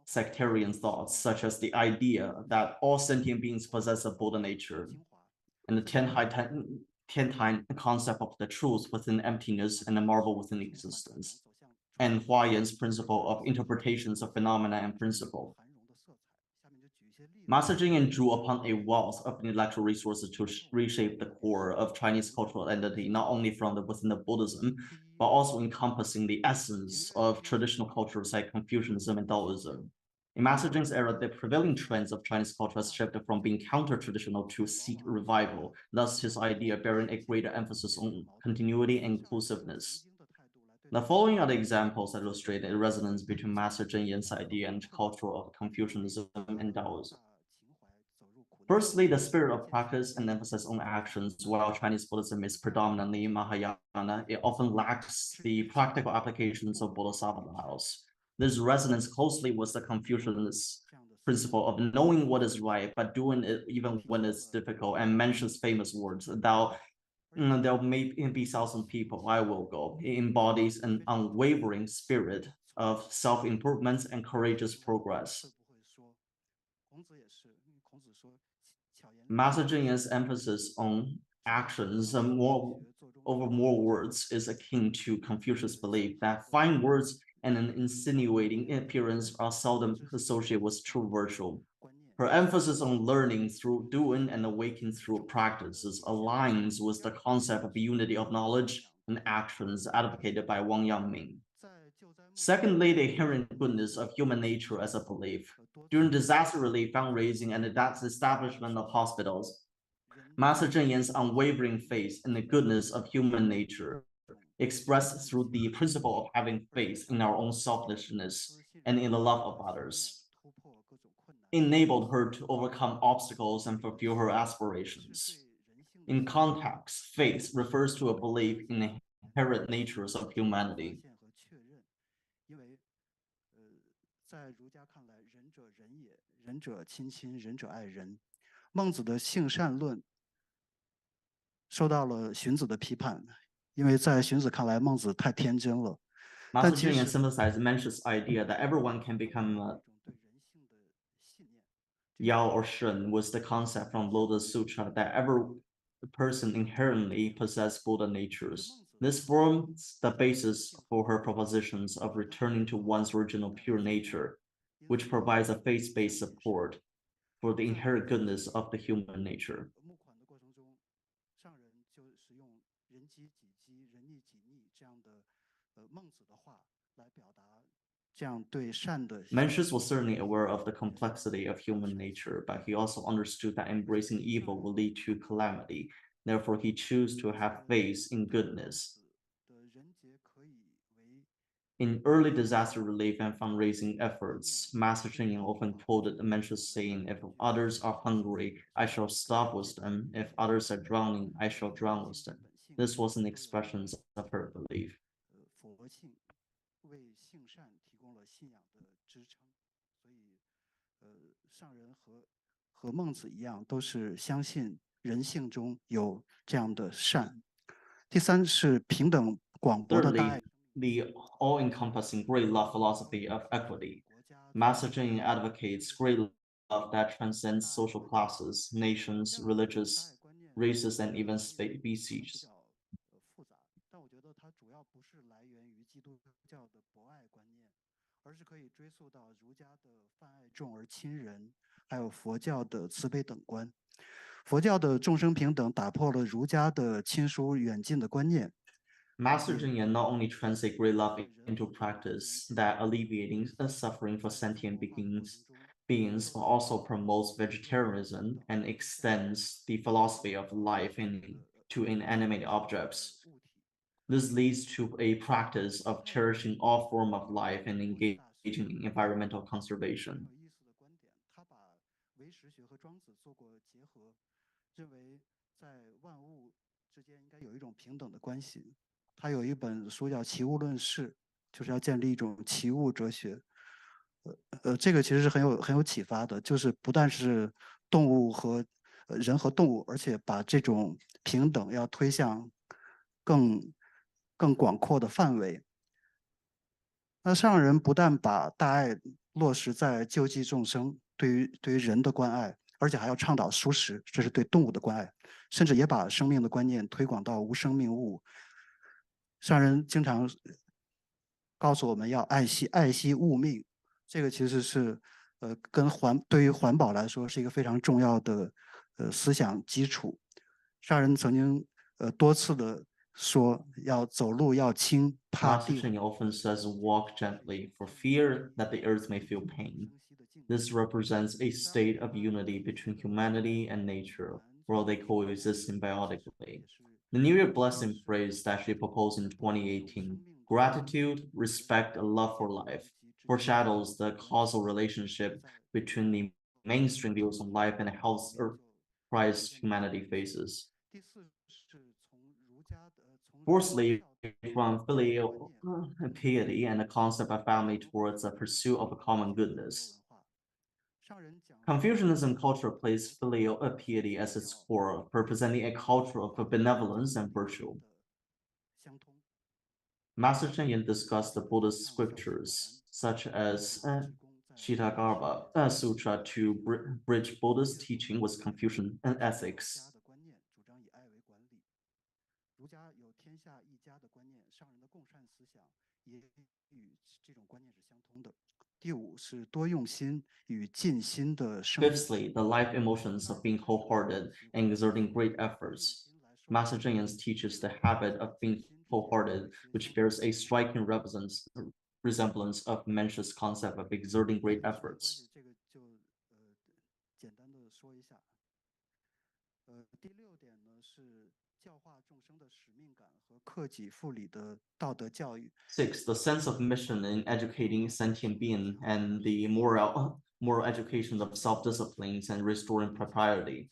sectarian thoughts, such as the idea that all sentient beings possess a Buddha nature, and the Tiantai concept of the truth within emptiness and the marvel within existence, and Huayan's principle of interpretations of phenomena and principle. Master Cheng Yen drew upon a wealth of intellectual resources to reshape the core of Chinese cultural identity, not only from within the Buddhism, but also encompassing the essence of traditional cultures like Confucianism and Taoism. In Master Cheng's era, the prevailing trends of Chinese culture has shifted from being counter-traditional to seek revival, thus his idea bearing a greater emphasis on continuity and inclusiveness. The following are the examples that illustrate the resonance between Master Cheng Yen's idea and culture of Confucianism and Taoism. Firstly, the spirit of practice and emphasis on actions. While Chinese Buddhism is predominantly Mahayana, it often lacks the practical applications of Bodhisattva vows. This resonates closely with the Confucianist principle of knowing what is right, but doing it even when it's difficult, and mentions famous words, there may be 1,000 people, I will go. It embodies an unwavering spirit of self-improvement and courageous progress. Master Cheng Yen's emphasis on actions and over more words is akin to Confucius' belief that fine words and an insinuating appearance are seldom associated with true virtue. Her emphasis on learning through doing and awakening through practices aligns with the concept of unity of knowledge and actions advocated by Wang Yangming. Secondly, the inherent goodness of human nature as a belief. During disaster relief fundraising and the establishment of hospitals, Master Cheng Yen's unwavering faith in the goodness of human nature, expressed through the principle of having faith in our own selflessness and in the love of others, enabled her to overcome obstacles and fulfill her aspirations. In context, faith refers to a belief in the inherent natures of humanity. 在儒家看来，仁者仁也，仁者亲亲，仁者爱人。孟子的性善论受到了荀子的批判，因为在荀子看来，孟子太天真了。 Master Cheng Yen sympathized Mencius' idea that everyone can become Yao or Shen was the concept from Lotus Sutra that every person inherently possesses Buddha natures. This forms the basis for her propositions of returning to one's original pure nature, which provides a faith-based support for the inherent goodness of the human nature. Mencius was certainly aware of the complexity of human nature, but he also understood that embracing evil will lead to calamity. Therefore, he chose to have faith in goodness. In early disaster relief and fundraising efforts, Master Cheng Yen often quoted Mencius saying, "If others are hungry, I shall starve with them. If others are drowning, I shall drown with them." This was an expression of her belief. 为性善提供了信仰的支撑，所以，上人和孟子一样，都是相信人性中有这样的善。第三是平等广博的大爱。 The all-encompassing great love philosophy of equity. Master Cheng Yen advocates great love that transcends social classes, nations, religious, races, and even species. 但我觉得它主要不是来源于基督教的博爱观念，而是可以追溯到儒家的泛爱众而亲仁，还有佛教的慈悲等观。佛教的众生平等打破了儒家的亲疏远近的观念。 Master Cheng Yen not only translates great love into practice that alleviating suffering for sentient beings, but also promotes vegetarianism and extends the philosophy of life to inanimate objects. This leads to a practice of cherishing all forms of life and engaging in environmental conservation. 他把唯识学和庄子做过结合，认为在万物之间应该有一种平等的关系。 他有一本书叫《齐物论事》，就是要建立一种齐物哲学。这个其实是很有启发的，就是不但是动物和人和动物，而且把这种平等要推向更广阔的范围。那上人不但把大爱落实在救济众生，对于人的关爱，而且还要倡导蔬食，这是对动物的关爱，甚至也把生命的观念推广到无生命物。 上人经常告诉我们要爱惜物命，这个其实是对于环保来说是一个非常重要的思想基础。上人曾经多次的说要走路要轻，怕地。 Master Cheng Yen often says, "Walk gently, for fear that the earth may feel pain." This represents a state of unity between humanity and nature, where they coexist symbiotically. The New Year blessing phrase that she proposed in 2018, gratitude, respect, and love for life, foreshadows the causal relationship between the mainstream views on life and the health or crisis humanity faces. Fourthly, from filial piety and the concept of family towards the pursuit of a common goodness. Confucianism culture places filial piety as its core, representing a culture of benevolence and virtue. Master Cheng Yen discussed the Buddhist scriptures, such as Chittagarbha Sutra, to bridge Buddhist teaching with Confucian ethics. Fifthly, the life emotions of being wholehearted and exerting great efforts. Master Cheng Yen teaches the habit of being wholehearted, which bears a striking resemblance of Mencius' concept of exerting great efforts. Six, the sense of mission in educating sentient being and the moral education of self-disciplines and restoring propriety.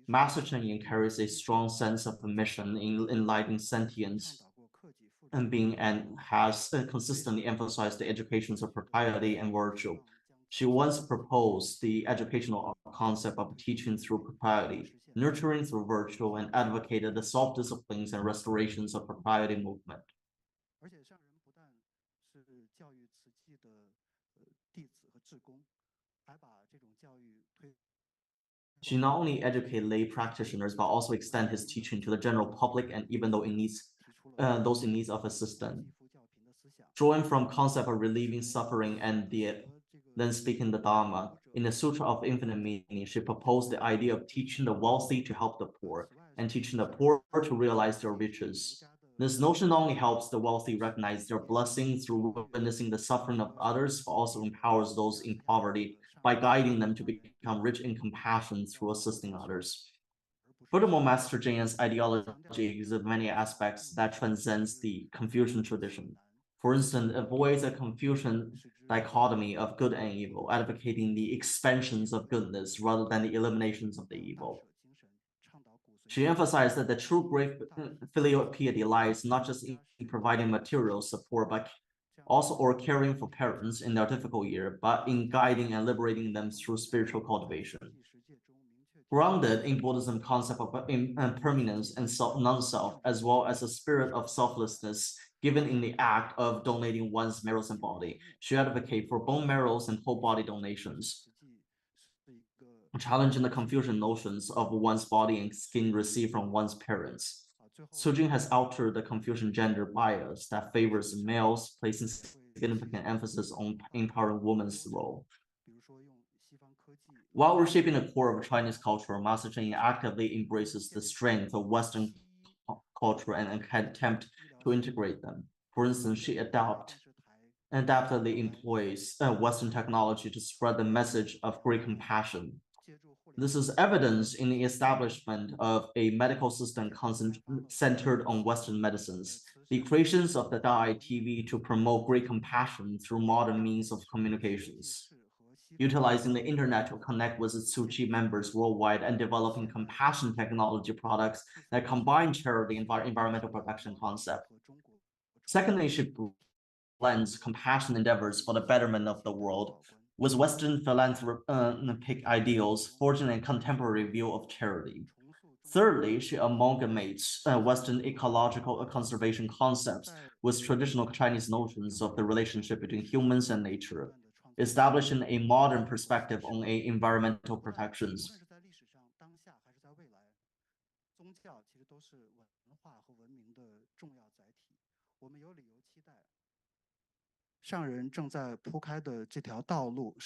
Master Cheng Yen carries a strong sense of mission in enlightening sentience and being and has consistently emphasized the educations of propriety and virtue. She once proposed the educational concept of teaching through propriety, nurturing through virtue, and advocated the self-disciplines and restorations of propriety movement. She not only educated lay practitioners, but also extend his teaching to the general public and even though in needs, those in need of assistance. Drawing from concept of relieving suffering and then speaking the Dharma, in the Sutra of Infinite Meaning, she proposed the idea of teaching the wealthy to help the poor and teaching the poor to realize their riches. This notion not only helps the wealthy recognize their blessings through witnessing the suffering of others, but also empowers those in poverty by guiding them to become rich in compassion through assisting others. Furthermore, Master Cheng Yen's ideology exhibits many aspects that transcends the Confucian tradition. For instance, it avoids a Confucian dichotomy of good and evil, advocating the expansions of goodness rather than the eliminations of the evil. She emphasized that the true great filial piety lies not just in providing material support, but also or caring for parents in their difficult year, but in guiding and liberating them through spiritual cultivation. Grounded in Buddhism concept of impermanence and non-self, as well as a spirit of selflessness given in the act of donating one's marrows and body, she advocates for bone marrows and whole body donations, challenging the Confucian notions of one's body and skin received from one's parents. Su Jing has altered the Confucian gender bias that favors males, placing significant emphasis on empowering women's role. While reshaping the core of Chinese culture, Master Cheng Yen actively embraces the strength of Western culture and attempt to integrate them. For instance, she adaptedly employs Western technology to spread the message of great compassion. This is evidence in the establishment of a medical system centered on Western medicines, the creations of the Da'ai TV to promote great compassion through modern means of communications, utilizing the internet to connect with its Tzu Chi members worldwide, and developing compassion technology products that combine charity and environmental protection concept. Secondly, she blends compassion endeavors for the betterment of the world with Western philanthropic ideals, forging a contemporary view of charity. Thirdly, she amalgamates Western ecological conservation concepts with traditional Chinese notions of the relationship between humans and nature, establishing a modern perspective on environmental protections.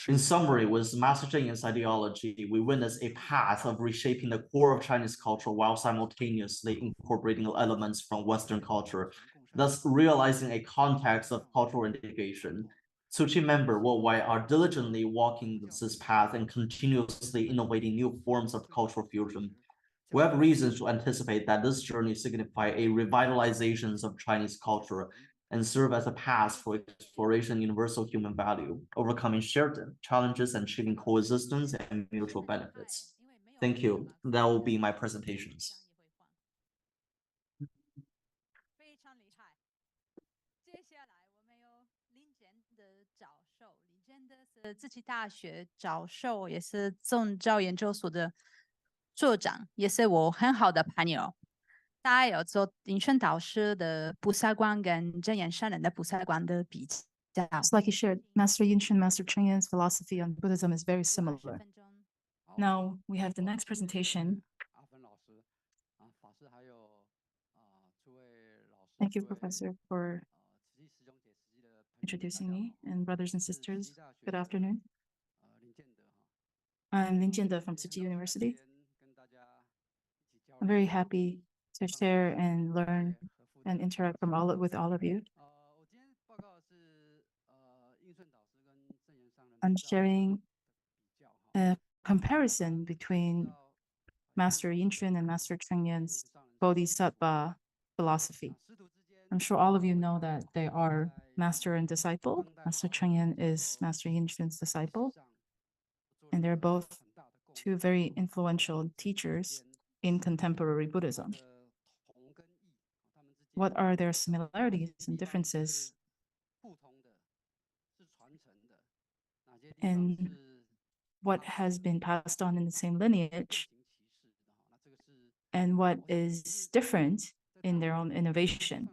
In summary, with Master Cheng Yen's ideology, we witness a path of reshaping the core of Chinese culture while simultaneously incorporating elements from Western culture, thus realizing a context of cultural integration. Tzu Chi members worldwide are diligently walking this path and continuously innovating new forms of cultural fusion. We have reasons to anticipate that this journey signifies a revitalization of Chinese culture and serve as a path for exploration universal human value, overcoming shared challenges and achieving coexistence and mutual benefits. Thank you. That will be my presentations. 非常厉害。接下来我们有林健的教授，林健的是自己大学教授，也是宗教研究所的所长，也是我很好的朋友。大家有做林轩导师的菩萨观跟真言上人的菩萨观的比较。It's like he shared, Master Yinchen, Master Cheng Yan's philosophy on Buddhism is very similar. Now we have the next presentation. Thank you, Professor, for introducing me, and brothers and sisters, good afternoon. I'm Lin Jiande from Tzu Chi University. I'm very happy to share and learn and interact with all of you. I'm sharing a comparison between Master Yinchen and Master Cheng Yan's Bodhisattva philosophy. I'm sure all of you know that they are master and disciple. Master Cheng Yan is Master Yinchen's disciple, and they're both two very influential teachers in contemporary Buddhism. What are their similarities and differences? And what has been passed on in the same lineage? And what is different in their own innovation?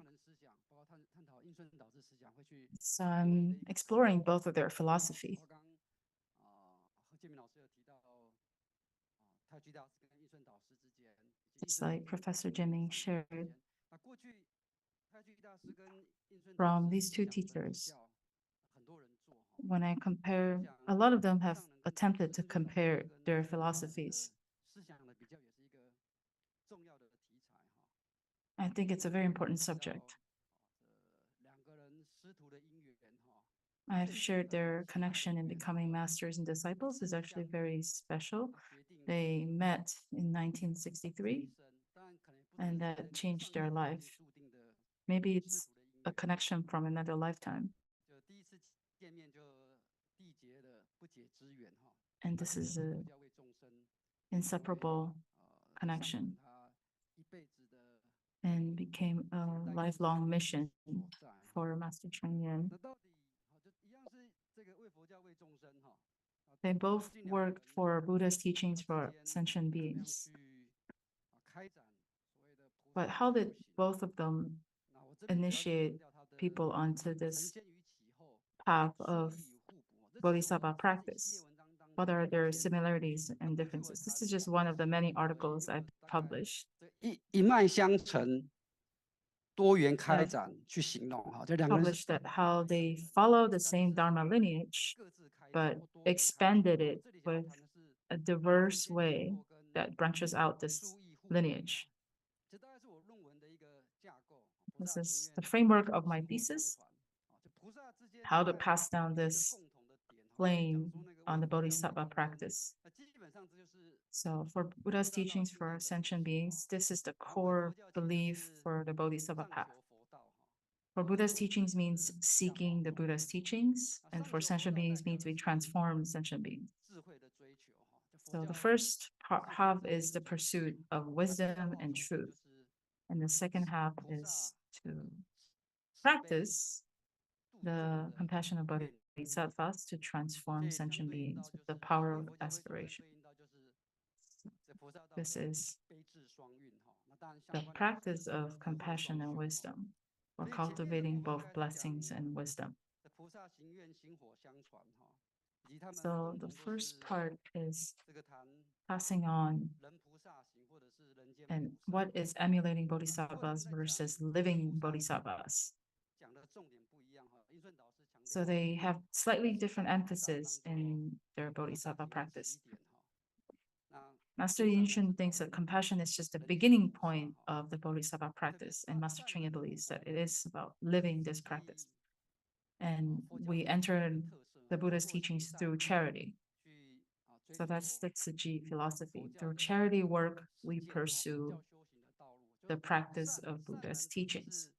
So I'm exploring both of their philosophy. Just like Professor Jiaming shared, from these two teachers, when I compare, a lot of them have attempted to compare their philosophies. I think it's a very important subject. I've shared their connection in becoming masters and disciples is actually very special. They met in 1963, and that changed their life. Maybe it's a connection from another lifetime. And this is an inseparable connection and became a lifelong mission for Master Cheng Yan. They both worked for Buddha's teachings for sentient beings. But how did both of them initiate people onto this path of Bodhisattva practice? What are their similarities and differences? This is just one of the many articles I've published. 一脉相承，多元开展去形容哈，这两个人 Published that how they follow the same Dharma lineage, but expanded it with a diverse way that branches out this lineage. This is the framework of my thesis, how to pass down this flame on the Bodhisattva practice. So for Buddha's teachings for sentient beings, this is the core belief for the Bodhisattva path. For Buddha's teachings means seeking the Buddha's teachings, and for sentient beings means we transform sentient beings. So the first half is the pursuit of wisdom and truth. And the second half is to practice the compassion of Bodhisattvas to transform sentient beings with the power of aspiration. This is the practice of compassion and wisdom, or cultivating both blessings and wisdom. So the first part is passing on and what is emulating bodhisattvas versus living bodhisattvas. So they have slightly different emphasis in their bodhisattva practice. Master Yinchen thinks that compassion is just the beginning point of the bodhisattva practice, and Master Cheng Yan believes that it is about living this practice. And we enter the Buddha's teachings through charity. So that's the Tzu Chi philosophy. Through charity work, we pursue the practice of Buddha's teachings.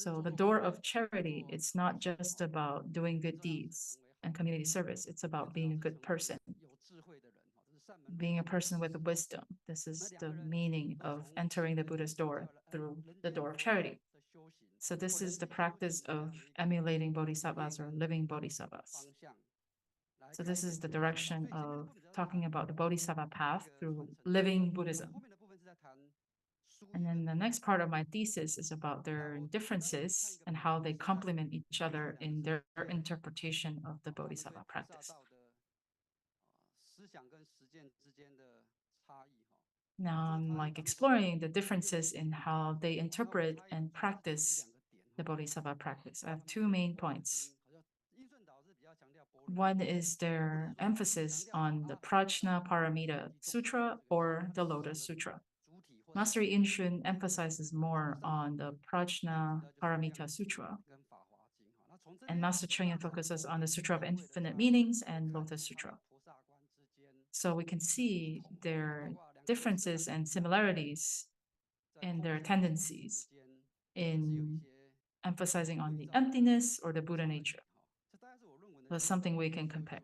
So the door of charity, it's not just about doing good deeds and community service. It's about being a good person, being a person with wisdom. This is the meaning of entering the Buddha's door through the door of charity. So this is the practice of emulating bodhisattvas or living bodhisattvas. So this is the direction of talking about the bodhisattva path through living Buddhism. And then the next part of my thesis is about their differences and how they complement each other in their interpretation of the bodhisattva practice. Now I'm like exploring the differences in how they interpret and practice the bodhisattva practice. I have two main points. One is their emphasis on the Prajna Paramita Sutra or the Lotus Sutra. Master Yin Shun emphasizes more on the Prajna Paramita Sutra, and Master Cheng Yen focuses on the Sutra of Infinite Meanings and Lotus Sutra. So we can see their differences and similarities in their tendencies in emphasizing on the emptiness or the Buddha nature. That's something we can compare.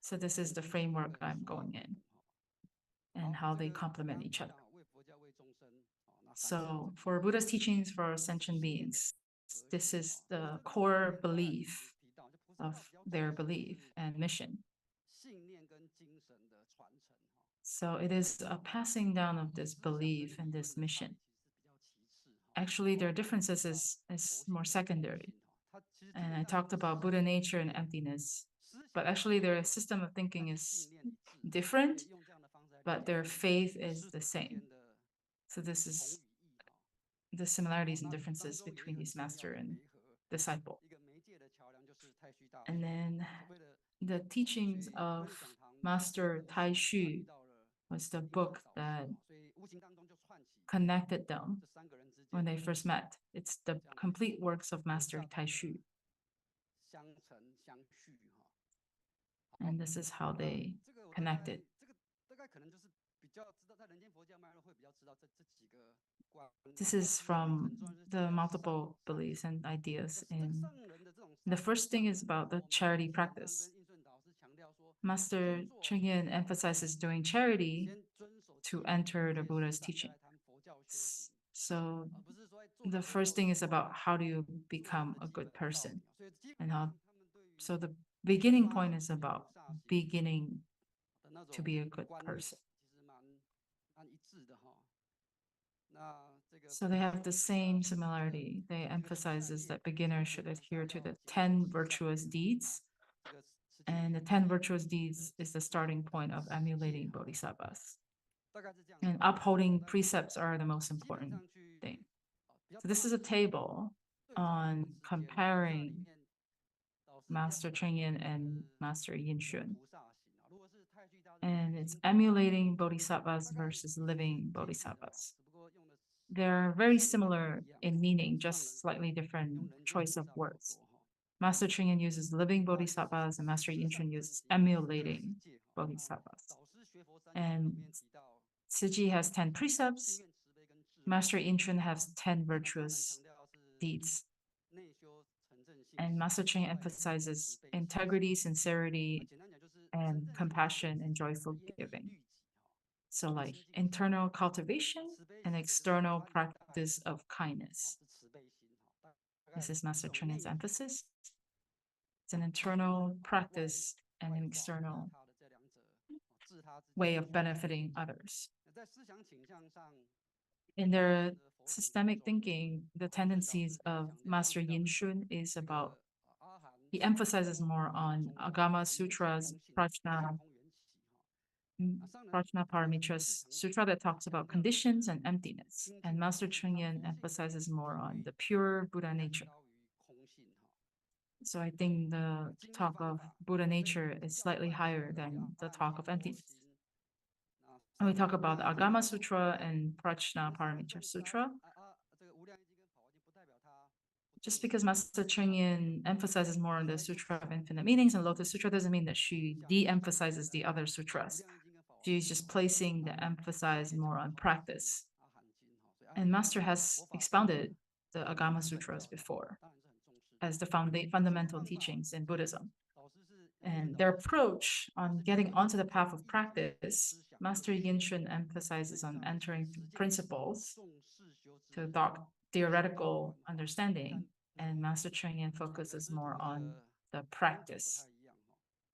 So this is the framework I'm going in and how they complement each other. So for Buddha's teachings for sentient beings, this is the core belief of their belief and mission. So it is a passing down of this belief and this mission. Actually, their differences is more secondary. And I talked about Buddha nature and emptiness, but actually their system of thinking is different, but their faith is the same. So this is the similarities and differences between these master and disciple. And then the teachings of Master Tai Xu was the book that connected them when they first met. It's the complete works of Master Tai Xu. And this is how they connected. This is from the multiple beliefs and ideas. And the first thing is about the charity practice. Master Cheng Yen emphasizes doing charity to enter the Buddha's teaching. So the first thing is about how do you become a good person, and how. So the beginning point is about beginning to be a good person. So they have the same similarity. They emphasizes that beginners should adhere to the 10 virtuous deeds. And the 10 virtuous deeds is the starting point of emulating bodhisattvas. And upholding precepts are the most important thing. So this is a table on comparing Master Cheng Yen and Master Yin Shun. And it's emulating bodhisattvas versus living bodhisattvas. They're very similar in meaning, just slightly different choice of words. Master Cheng Yen uses living bodhisattvas and Master Yin Shun uses emulating bodhisattvas. And Tzu Chi has 10 precepts. Master Yin Shun has 10 virtuous deeds. And Master Cheng emphasizes integrity, sincerity, and compassion and joyful giving. So like internal cultivation and external practice of kindness. This is Master Cheng Yen's emphasis. It's an internal practice and an external way of benefiting others. In their systemic thinking, the tendencies of Master Yin Shun is about, he emphasizes more on Agama Sutras, Prajna Paramita Sutra that talks about conditions and emptiness. And Master Cheng Yen emphasizes more on the pure Buddha nature. So I think the talk of Buddha nature is slightly higher than the talk of emptiness. And we talk about the Agama Sutra and Prajna Paramita Sutra. Just because Master Cheng Yen emphasizes more on the Sutra of Infinite Meanings and Lotus Sutra doesn't mean that she de-emphasizes the other sutras. She's just placing the emphasis more on practice. And Master has expounded the Agama Sutras before as the fundamental teachings in Buddhism. And their approach on getting onto the path of practice, Master Yin Shun emphasizes on entering through principles to theoretical understanding, and Master Cheng Yen focuses more on the practice.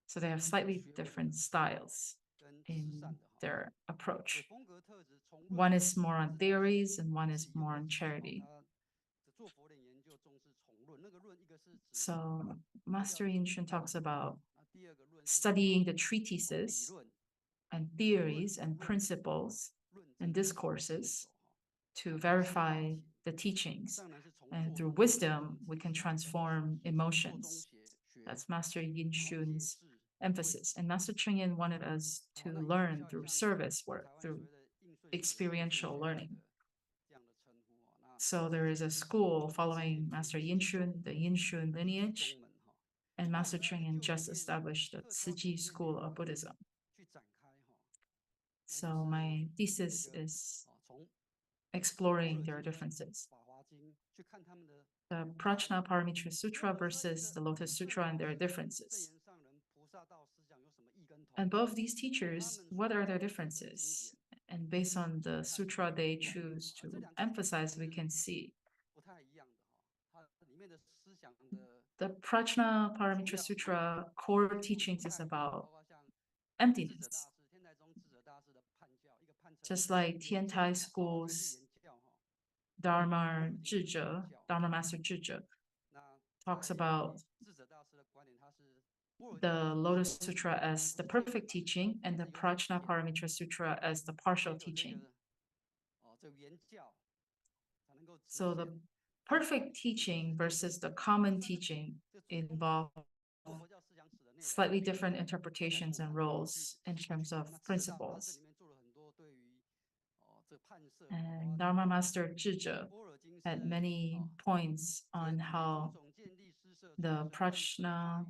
So they have slightly different styles in their approach. One is more on theories and one is more on charity. So Master Yin Shun talks about studying the treatises and theories and principles and discourses to verify the teachings. And through wisdom, we can transform emotions. That's Master Yin Shun's emphasis. And Master Cheng Yen wanted us to learn through service work, through experiential learning. So there is a school following Master Yin Shun, the Yin Shun lineage, and Master Cheng Yen just established the Tzu Chi School of Buddhism. So my thesis is exploring their differences. The Prajna Paramitra Sutra versus the Lotus Sutra and their differences. And both these teachers, what are their differences? And based on the sutra they choose to emphasize, we can see. The Prajna Paramitra Sutra core teachings is about emptiness. Just like Tiantai School's Dharma Master Zhizhe talks about the Lotus Sutra as the perfect teaching and the Prajna Paramitra Sutra as the partial teaching. So the perfect teaching versus the common teaching involve slightly different interpretations and roles in terms of principles. And Dharma Master Zhizhe had many points on how the Prajna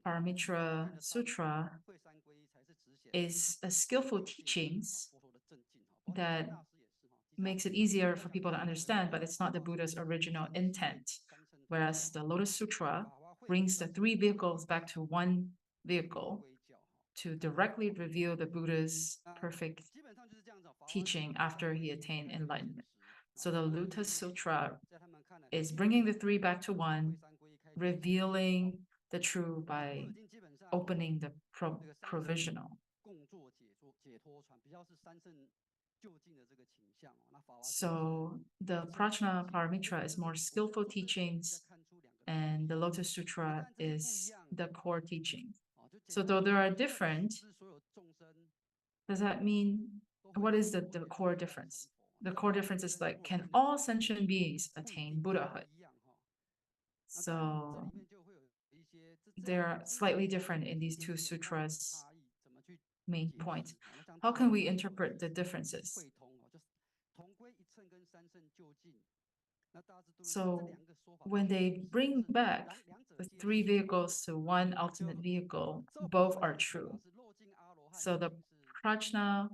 Paramitra Sutra is a skillful teachings that makes it easier for people to understand, but it's not the Buddha's original intent. Whereas the Lotus Sutra brings the three vehicles back to one vehicle to directly reveal the Buddha's perfect teaching after he attained enlightenment. So the Lotus Sutra is bringing the three back to one, revealing the true by opening the provisional. So the Prajna Paramitra is more skillful teachings, and the Lotus Sutra is the core teaching. So though they are different, does that mean, what is the core difference? The core difference is like, can all sentient beings attain Buddhahood? So they're slightly different in these two sutras' main point. How can we interpret the differences? So when they bring back the three vehicles to one ultimate vehicle, both are true. So the Prajna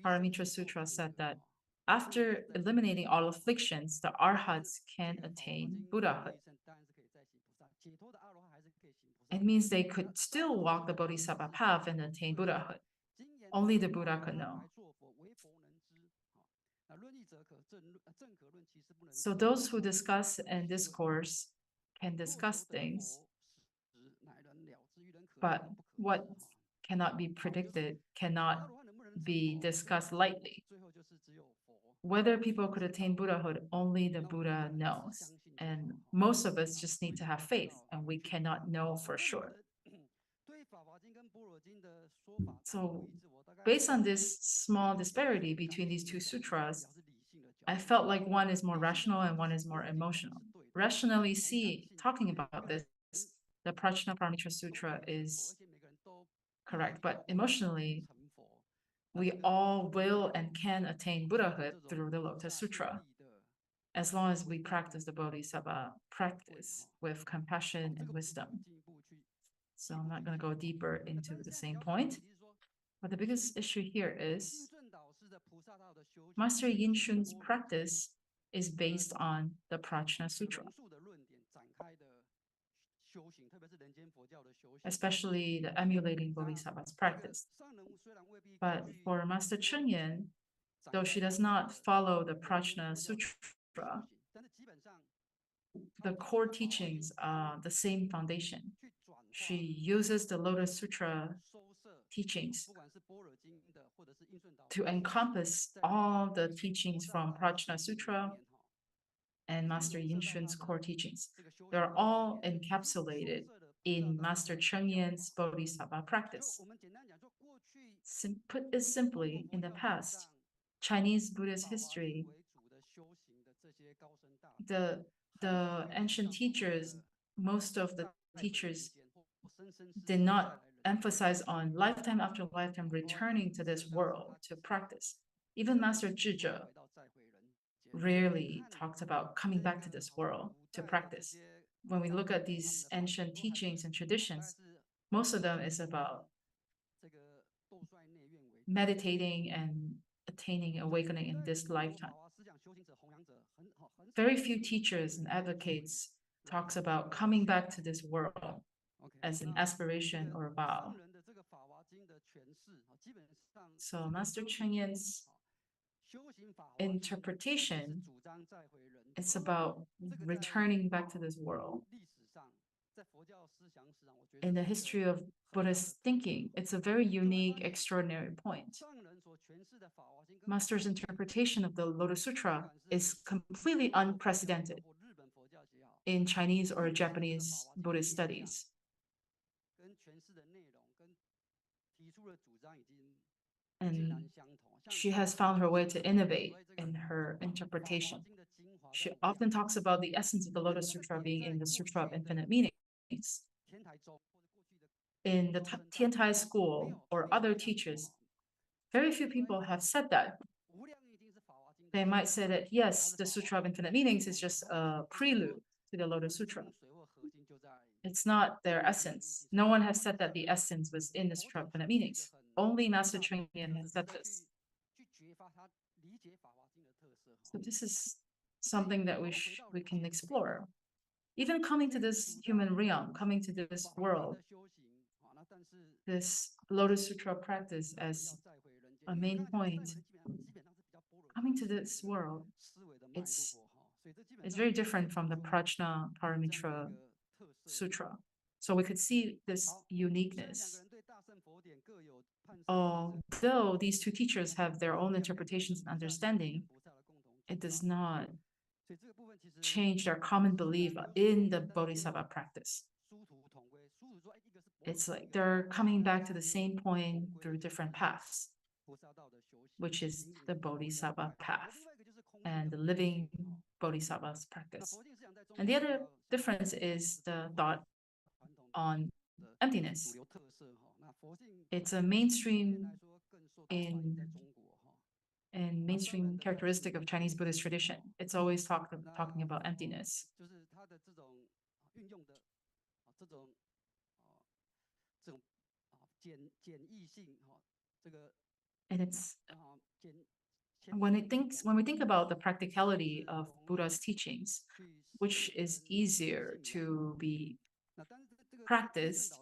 Paramitra Sutra said that after eliminating all afflictions, the Arhats can attain Buddhahood. It means they could still walk the Bodhisattva path and attain Buddhahood. Only the Buddha could know. So those who discuss and discourse can discuss things, but what cannot be predicted cannot be discussed lightly. Whether people could attain Buddhahood, only the Buddha knows. And most of us just need to have faith, and we cannot know for sure. So based on this small disparity between these two sutras, I felt like one is more rational and one is more emotional. Rationally talking about this, the Prajna Paramitra Sutra is correct, but emotionally, we all will and can attain Buddhahood through the Lotus Sutra, as long as we practice the Bodhisattva practice with compassion and wisdom. So I'm not going to go deeper into the same point, but the biggest issue here is Master Yin Shun's practice is based on the Prajna Sutra, especially the emulating Bodhisattva's practice. But for Master Cheng, though she does not follow the Prajna Sutra, the core teachings are the same foundation. She uses the Lotus Sutra teachings to encompass all the teachings from Prajna Sutra and Master Yin Shun's core teachings. They're all encapsulated in Master Cheng Yen's Bodhisattva practice. Put it simply, in the past, Chinese Buddhist history, the ancient teachers, most of the teachers did not emphasize on lifetime after lifetime returning to this world to practice. Even Master Zhizhe rarely talked about coming back to this world to practice. When we look at these ancient teachings and traditions, most of them is about meditating and attaining awakening in this lifetime. Very few teachers and advocates talks about coming back to this world as an aspiration or a vow. So Master Cheng Yen's interpretation, it's about returning back to this world. In the history of Buddhist thinking, it's a very unique, extraordinary point. Master's interpretation of the Lotus Sutra is completely unprecedented in Chinese or Japanese Buddhist studies. And she has found her way to innovate in her interpretation. She often talks about the essence of the Lotus Sutra being in the Sutra of Infinite Meanings. In the Tiantai school or other teachers, very few people have said that. They might say that, yes, the Sutra of Infinite Meanings is just a prelude to the Lotus Sutra. It's not their essence. No one has said that the essence was in the Sutra of Infinite Meanings. Only Master Cheng Yen has said this. So this is something that we can explore. Even coming to this human realm, coming to this world, this Lotus Sutra practice as a main point, coming to this world, it's very different from the Prajna Paramitra Sutra. So we could see this uniqueness. Although these two teachers have their own interpretations and understanding, it does not change their common belief in the Bodhisattva practice. It's like they're coming back to the same point through different paths, which is the Bodhisattva path and the living Bodhisattva's practice. And the other difference is the thought on emptiness. It's a mainstream mainstream characteristic of Chinese Buddhist tradition. It's always talking about emptiness. And it's when we think about the practicality of Buddha's teachings, which is easier to be practiced,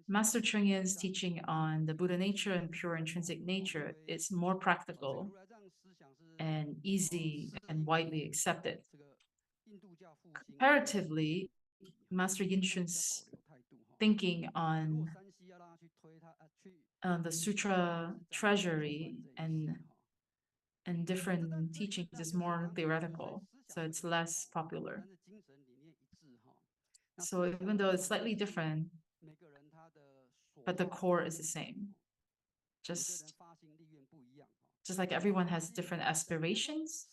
Master Cheng Yen's teaching on the Buddha nature and pure intrinsic nature is more practical and easy and widely accepted. Comparatively, Master Yin Shun's thinking on the Sutra treasury and different teachings is more theoretical, so it's less popular. So even though it's slightly different, but the core is the same. Just like everyone has different aspirations,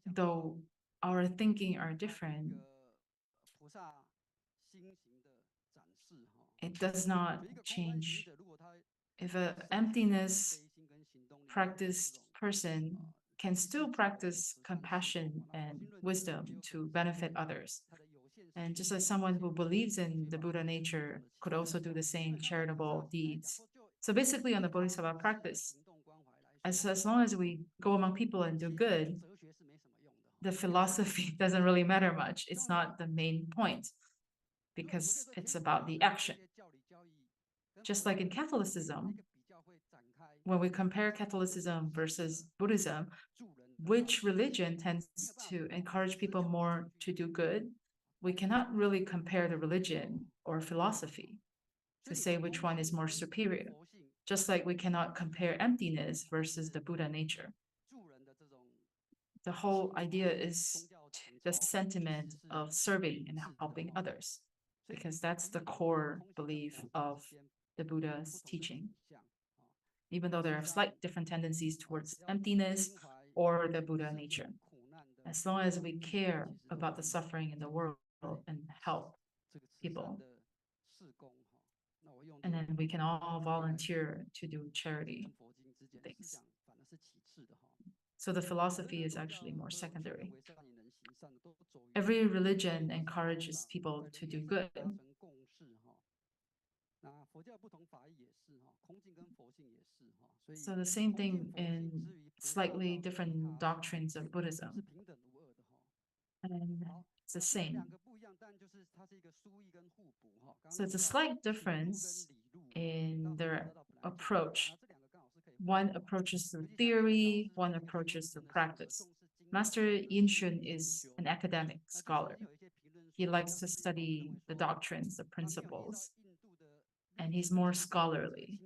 though our thinking are different, it does not change. If an emptiness practiced person can still practice compassion and wisdom to benefit others. And just as someone who believes in the Buddha nature could also do the same charitable deeds. So basically on the Bodhisattva practice, as long as we go among people and do good, the philosophy doesn't really matter much. It's not the main point because it's about the action. Just like in Catholicism, when we compare Catholicism versus Buddhism, which religion tends to encourage people more to do good? We cannot really compare the religion or philosophy to say which one is more superior, just like we cannot compare emptiness versus the Buddha nature. The whole idea is the sentiment of serving and helping others, because that's the core belief of the Buddha's teaching. Even though there are slight different tendencies towards emptiness or the Buddha nature, as long as we care about the suffering in the world and help people, and then we can all volunteer to do charity things. So the philosophy is actually more secondary. Every religion encourages people to do good. So the same thing in slightly different doctrines of Buddhism. And it's the same. So it's a slight difference in their approach. One approaches through theory, one approaches through practice. Master Yin Xun is an academic scholar. He likes to study the doctrines, the principles, and he's more scholarly.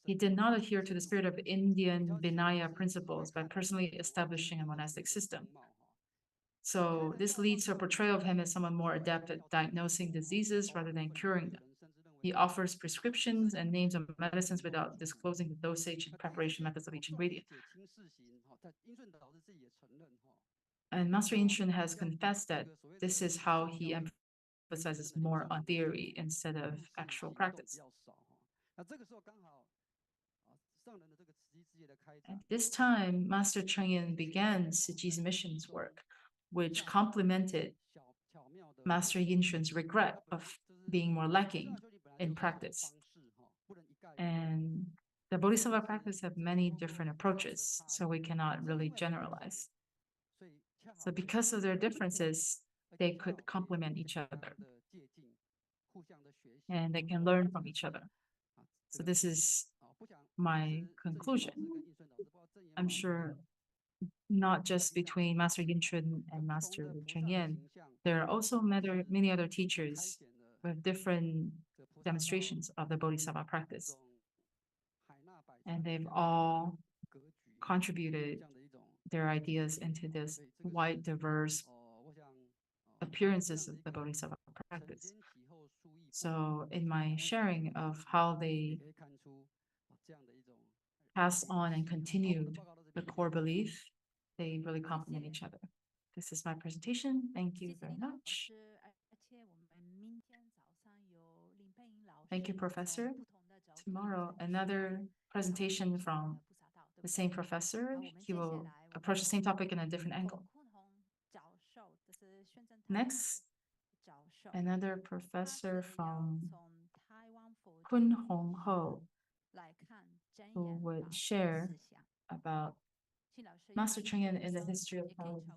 He did not adhere to the spirit of Indian Vinaya principles by personally establishing a monastic system. So this leads to a portrayal of him as someone more adept at diagnosing diseases rather than curing them. He offers prescriptions and names of medicines without disclosing the dosage and preparation methods of each ingredient. And Master Yin Xun has confessed that this is how he emphasizes more on theory instead of actual practice. At this time, Master Cheng Yen began Tzu Chi's missions work, which complemented Master Yin Xun's regret of being more lacking in practice. And the Bodhisattva practice have many different approaches, so we cannot really generalize. So because of their differences, they could complement each other and they can learn from each other. So this is my conclusion. I'm sure not just between Master Yin Xun and Master Cheng Yen, there are also many other teachers with different demonstrations of the Bodhisattva practice. And they've all contributed their ideas into this wide, diverse appearances of the Bodhisattva practice. So in my sharing of how they passed on and continued the core belief, they really complement each other. This is my presentation. Thank you very much. Thank you, Professor. Tomorrow, another presentation from the same professor. He will approach the same topic in a different angle. Next, another professor from Kun Hong Ho, who would share about Master Cheng Yen in the history of Taoism.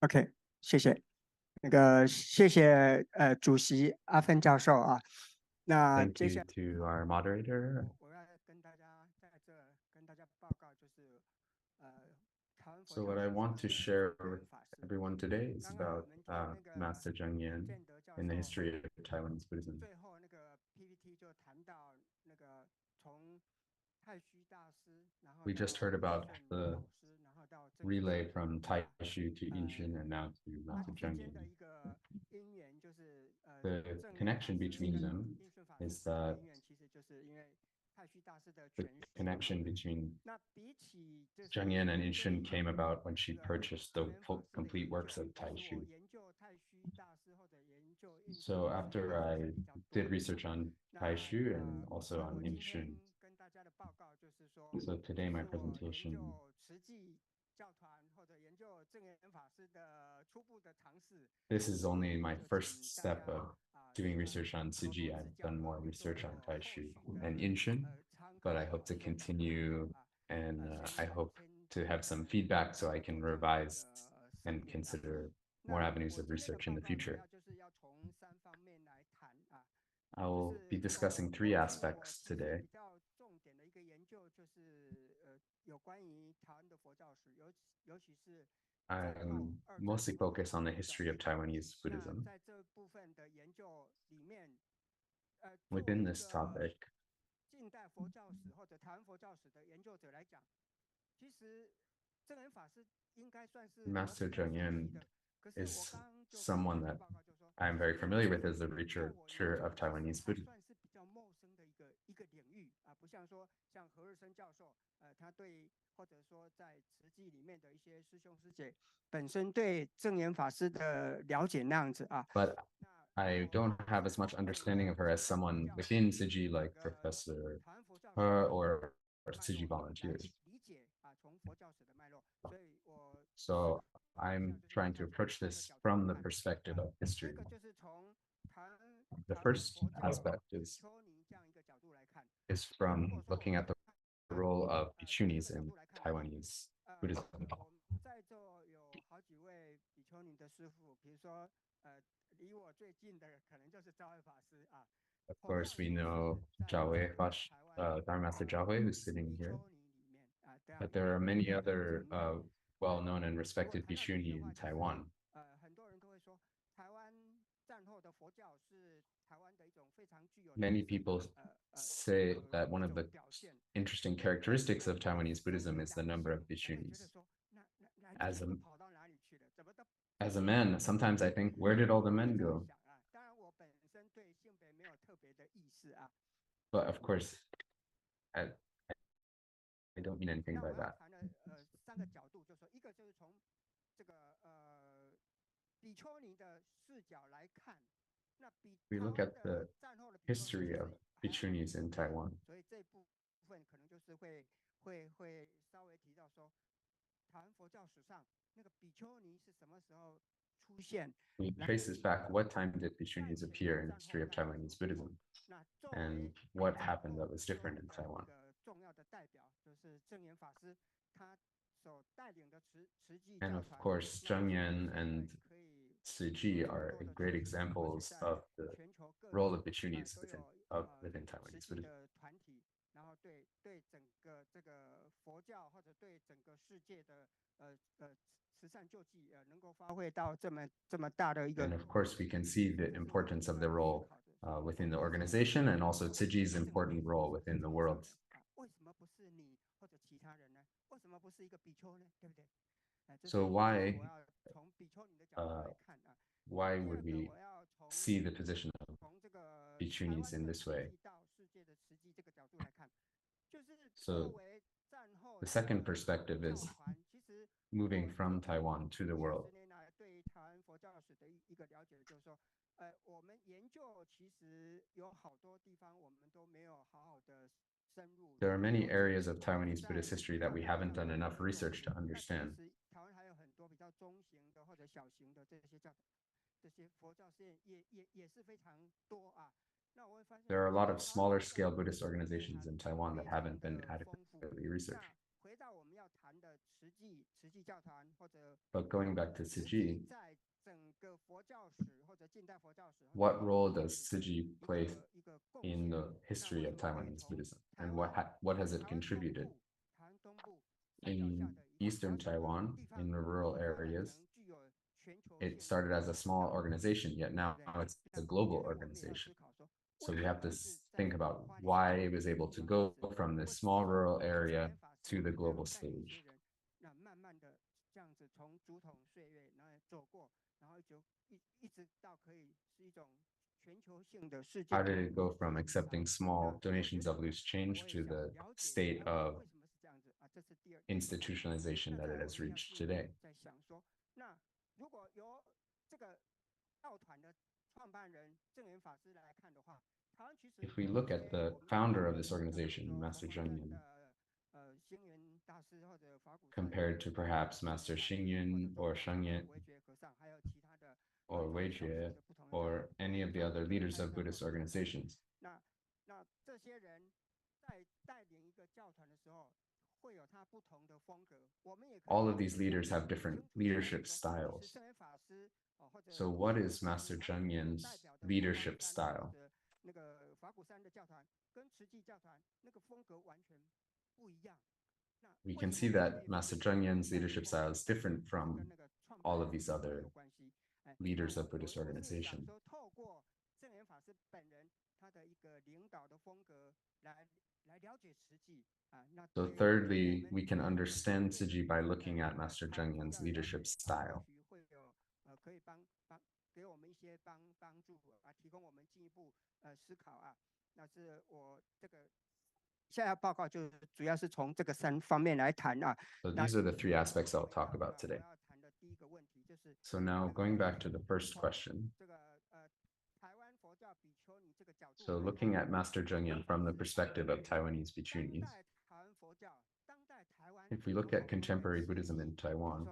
OK， 谢谢。谢谢主席阿芬教授啊。那 Thank you to our moderator. So what I want to share with everyone today is about Master Cheng Yen in the history of Taiwanese Buddhism. We just heard about the relay from Taishu to Yinshun and now to Master Zheng Yan. The connection between them is that the connection between Zheng Yan and Yinshun came about when she purchased the complete works of Taishu. So after I did research on Taishu and also on Yinshun, so today my presentation this is only my first step of doing research on Tzu Chi. I've done more research on Taishu and Yinshun, but I hope to continue and I hope to have some feedback so I can revise and consider more avenues of research in the future. I will be discussing 3 aspects today. I'm mostly focused on the history of Taiwanese Buddhism. Within this topic, Master Zheng Yan is someone that I'm very familiar with as a researcher of Taiwanese Buddhism. But I don't have as much understanding of her as someone within Tzu Chi like Professor He or Tzu Chi volunteers. So I'm trying to approach this from the perspective of history. The first aspect is from looking at the role of Bhikshunis in Taiwanese Buddhism. Of course, we know Zhao Wei, Dharma Master Zhao Wei, who's sitting here. But there are many other well-known and respected Bhikshuni in Taiwan. Many people say that one of the interesting characteristics of Taiwanese Buddhism is the number of Bhikshunis. As a man, sometimes I think, where did all the men go? But of course, I don't mean anything by that. We look at the history of Bhikshunis in Taiwan. We trace this back. What time did Bhikshunis appear in the history of Taiwanese Buddhism? And what happened that was different in Taiwan? And of course, Zheng Yan and Tzu Chi are great examples of the role of Bhikshunis within Taiwanese Buddhism. And of course, we can see the importance of the role within the organization and also Tzu Chi's important role within the world. So why would we see the position of Bhikshunis in this way? So the second perspective is moving from Taiwan to the world. There are many areas of Taiwanese Buddhist history that we haven't done enough research to understand. There are a lot of smaller scale Buddhist organizations in Taiwan that haven't been adequately researched. But going back to Tzu Chi, what role does Tzu Chi play in the history of Taiwanese Buddhism, and what has it contributed? In Eastern Taiwan, in the rural areas, it started as a small organization, yet now it's a global organization. So we have to think about why it was able to go from this small rural area to the global stage. How did it go from accepting small donations of loose change to the state of institutionalization that it has reached today? If we look at the founder of this organization, Master Zheng Yin, compared to perhaps Master Xing Yun or Sheng Yin or Wei Jue or any of the other leaders of Buddhist organizations, all of these leaders have different leadership styles. So what is Master Zheng Yin's leadership style? We can see that Master Zheng Yin's leadership style is different from all of these other leaders of Buddhist organizations. So thirdly, we can understand Tzu Chi by looking at Master Zheng Yin's leadership style. So these are the three aspects I'll talk about today. So now going back to the first question. So looking at Master Zheng Yin from the perspective of Taiwanese Bhikkhunis, if we look at contemporary Buddhism in Taiwan,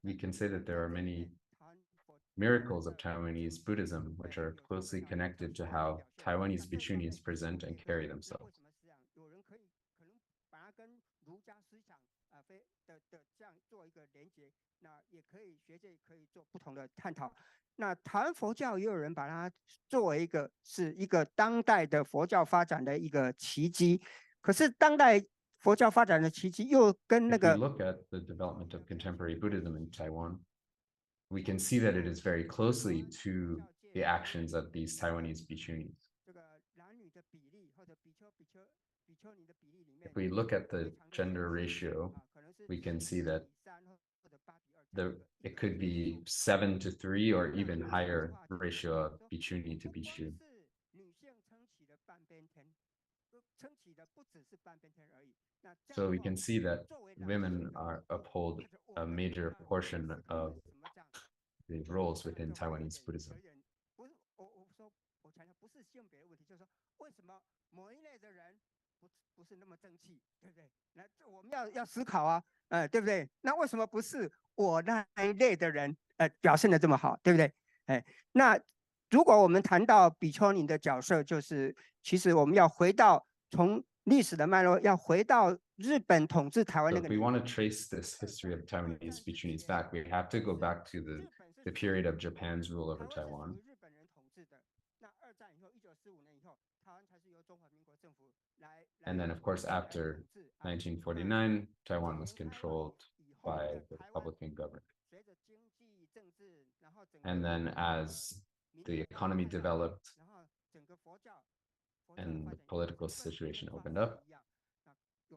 we can say that there are many miracles of Taiwanese Buddhism which are closely connected to how Taiwanese Bhikkhunis present and carry themselves. If we look at the development of contemporary Buddhism in Taiwan, we can see that it is very closely to the actions of these Taiwanese Bhikkhunis. If we look at the gender ratio, we can see that it could be 7:3 or even higher ratio of Bhikkhuni to Bhikkhu. So we can see that women uphold a major portion of the roles within Taiwanese Buddhism. So if we want to trace this history of Taiwanese Bhikkhunis back, we have to go back to the period of Japan's rule over Taiwan. And then, of course, after 1949, Taiwan was controlled by the Republican government. And then as the economy developed and the political situation opened up,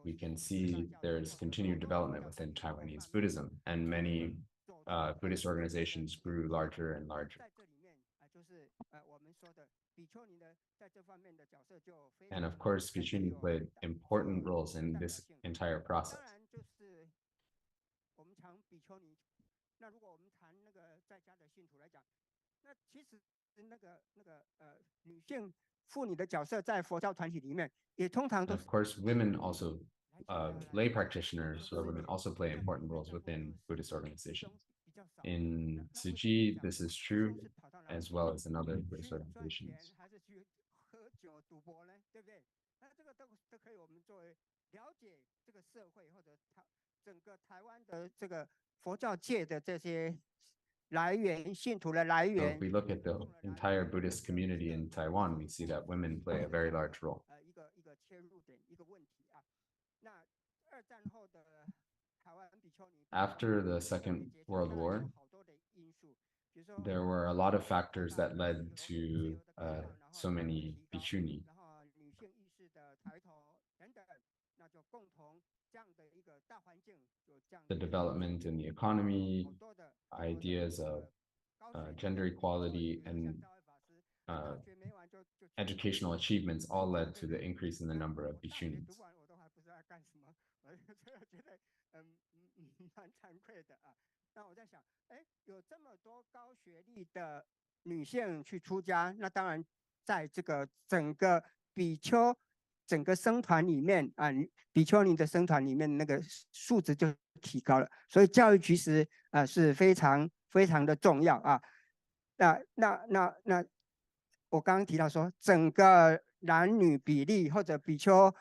we can see there's continued development within Taiwanese Buddhism, and many Buddhist organizations grew larger and larger. And of course, Bhikkhunis played important roles in this entire process. Of course, women also, lay practitioners or women also play important roles within Buddhist organizations. In Tzu Chi, this is true, as well as in other Buddhist organizations. So if we look at the entire Buddhist community in Taiwan, we see that women play a very large role. After the Second World War, there were a lot of factors that led to so many Bhikkhuni. the development in the economy, ideas of gender equality, and educational achievements all led to the increase in the number of bichunis. 蛮惭愧的啊。那我在想，哎，有这么多高学历的女性去出家，那当然在这个整个比丘整个僧团里面啊，比丘尼的僧团里面那个素质就提高了。所以教育其实是非常非常的重要啊。那我刚刚提到说，整个男女比例或者比丘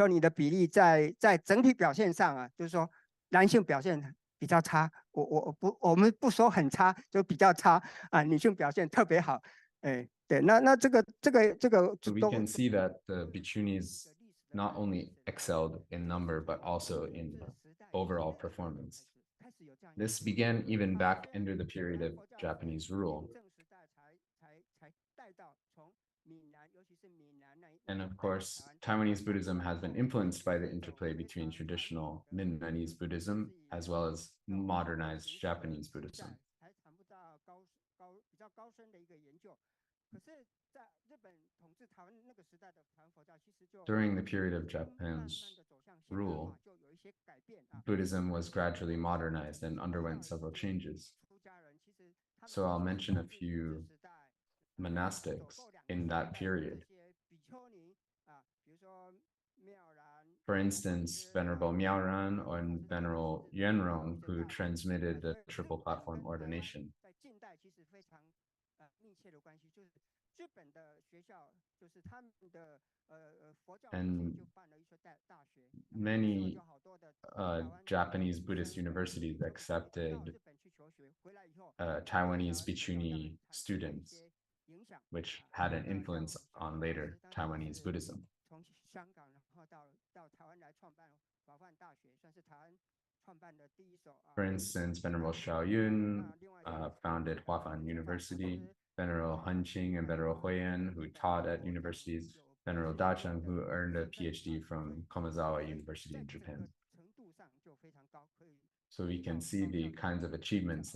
尼的比例在整体表现上啊，就是说男性表现比较差，我们不说很差，就比较差啊，女性表现特别好，哎，对，那这个 So we can see that the bichunis not only excelled in number but also in overall performance. This began even back under the period of Japanese rule. And of course, Taiwanese Buddhism has been influenced by the interplay between traditional Mindanese Buddhism as well as modernized Japanese Buddhism. During the period of Japan's rule, Buddhism was gradually modernized and underwent several changes. So I'll mention a few monastics in that period. For instance, Venerable Miaoran and Venerable Yuanrong, who transmitted the triple platform ordination. And many Japanese Buddhist universities accepted Taiwanese Bichuni students, which had an influence on later Taiwanese Buddhism. For instance, Venerable Xiaoyun founded Huafan University, Venerable Hanqing and Venerable Huiyan, who taught at universities, Venerable Dacheng, who earned a PhD from Komazawa University in Japan. So we can see the kinds of achievements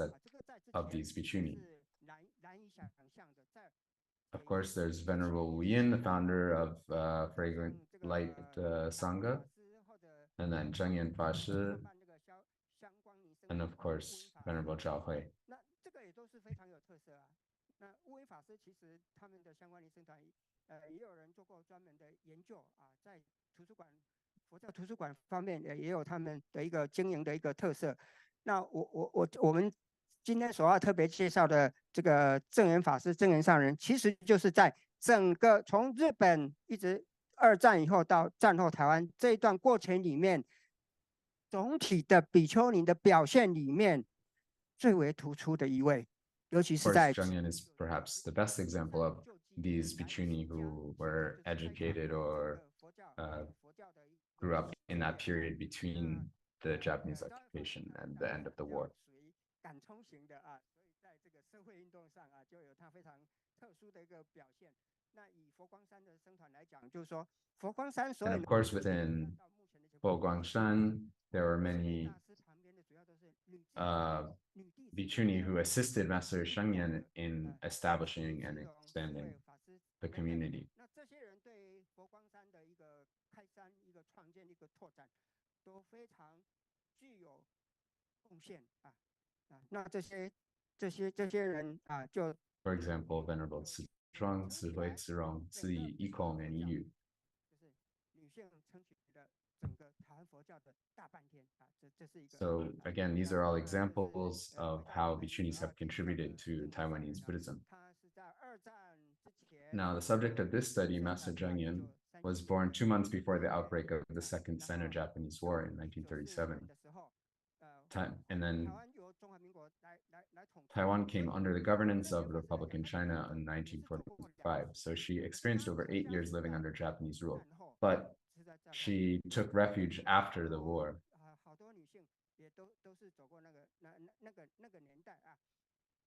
of these Bichuni. Of course, there's Venerable Wu Yin, the founder of Fragrant Light Sangha, and then Zheng Yan Fa Shi, and of course, Venerable Zhao Hui. Now, 我们今天所要特别介绍的这个正言法师、正言上人，其实就是在整个从日本一直2战以后到战后台湾这一段过程里面，总体的比丘尼的表现里面最为突出的一位，尤其是在 Zheng Yan is perhaps the best example of these Bichuni who were educated or grew up in that period between the Japanese occupation and the end of the war. 敢冲型的啊，所以在这个社会运动上啊，就有他非常特殊的一个表现。那以佛光山的僧团来讲，就是说佛光山所有 And of course, within Guangshan, there were many Bichuni who assisted Master Zheng Yan in establishing and expanding the community. 那这些人对佛光山的一个开山、一个创建、一个拓展，都非常具有贡献啊。那这些人啊，就 For example, Venerable Zhuang, Zihui, Zirong, Ziyi, Yikong, and Yu. 就是女性撑起的整个台湾佛教的大半天啊，这是一个。So again, these are all examples of how Bichunis have contributed to Taiwanese Buddhism. Now, the subject of this study, Master Zheng Yan, was born 2 months before the outbreak of the Second Sino-Japanese War in 1937. And then Taiwan came under the governance of Republican China in 1945. So she experienced over 8 years living under Japanese rule, but she took refuge after the war. 好多女性也都是走过那个年代啊。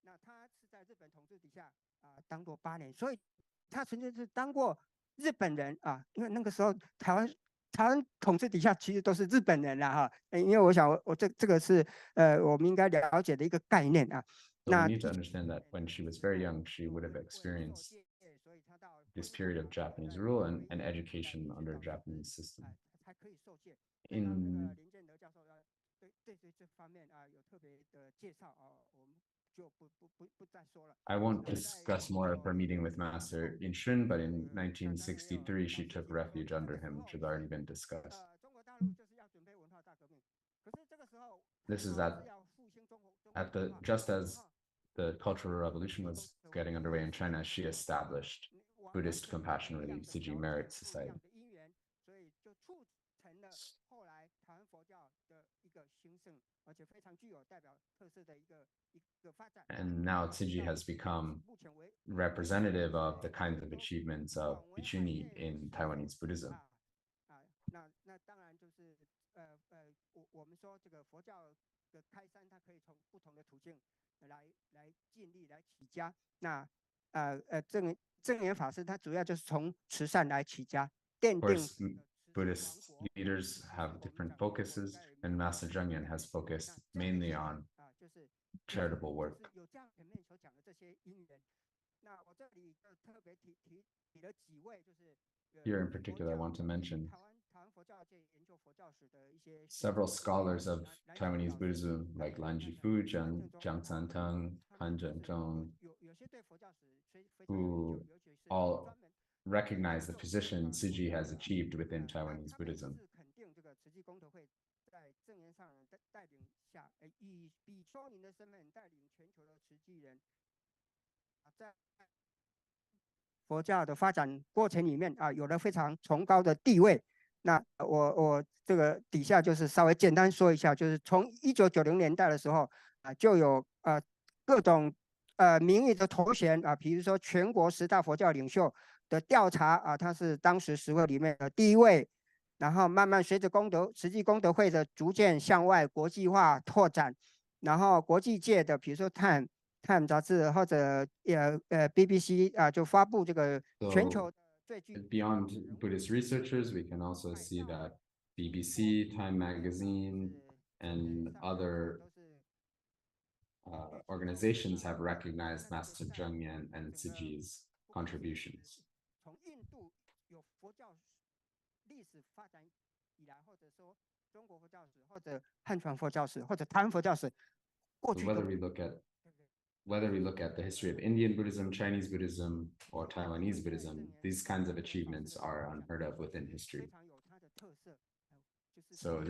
那她是在日本统治底下当过8年，所以她曾经是当过日本人啊。因为那个时候台湾台湾统治底下其实都是日本人啦哈，因为我想我这个是我们应该了解的一个概念啊。 So we 那 need to understand that when she was very young, she would have experienced this period of Japanese rule and education under Japanese system. 才可以受戒。 In 林建德教授要对这方面啊有特别的介绍啊，我们就不再说了。 I won't discuss more of her meeting with Master Inshun, but in 1963, she took refuge under him, which has already been discussed. 中国大陆就是要准备文化大革命，可是这个时候 This is just as the Cultural Revolution was getting underway in China, she established Buddhist Compassion Relief Siji Merit Society. 因缘，所以就促成了后来台湾佛教的一个兴盛，而且非常具有代表特色的一个发展。 And now Tsuji has become representative of the kinds of achievements of Bichuni in Taiwanese Buddhism. 那当然就是我们说这个佛教的开山，它可以从不同的途径来尽力来起家。那正言法师他主要就是从慈善来起家，奠 Of 定 course, Buddhist leaders have different focuses, and Master Zhengyan has focused mainly on charitable work. 有这样前面所讲的这些因缘。那我这里就特别提了几位，就是 Here in particular, I want to mention 台湾佛教界研究佛教史的一些 several scholars of Taiwanese Buddhism like Lan Jifu, Jiang Cantang, Han Zhenzhong, 有些对佛教史非常 who all recognize the position Tsuji has achieved within Taiwanese Buddhism. 肯定这个慈济功德会在正言上人的带领下，以比丘尼的身份带领全球的慈济人，在佛教的发展过程里面啊，有了非常崇高的地位。那我这个底下就是稍微简单说一下，就是从1990年代的时候啊，就有各种名誉的头衔啊，比如说全国10大佛教领袖的调查啊，他是当时10位里面的第1位。然后慢慢随着慈济功德会的逐渐向外国际化拓展，然后国际界的比如说 Time 杂志或者BBC 啊，就发布这个全球的最具。 Beyond Buddhist researchers, we can also see that BBC, Time Magazine, and other organizations have recognized Master Zhengyan and Tsuji's contributions. 从印度有佛教历史发展以来，或者说中国佛教史，或者汉传佛教史，或者台湾佛教史，过 So 去 whether we look at the history of Indian Buddhism, Chinese Buddhism, or Taiwanese Buddhism, these kinds of achievements are unheard of within history. So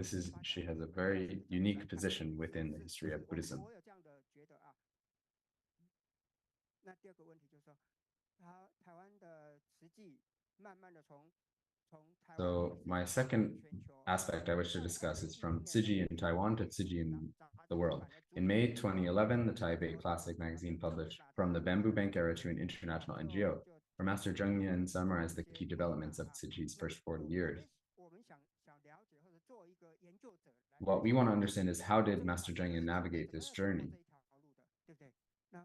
she has a very unique position within the history of Buddhism. 我有这样的觉得啊。那第二个问题就是说，台湾的慈济慢慢的从 So my second aspect I wish to discuss is from Tsuji in Taiwan to Tsuji in the world. In May 2011, the Taipei Classic magazine published From the Bamboo Bank Era to an International NGO, where Master Zhengyan summarized the key developments of Tsuji's first 40 years. What we want to understand is how did Master Zhengyan navigate this journey? 对不对？那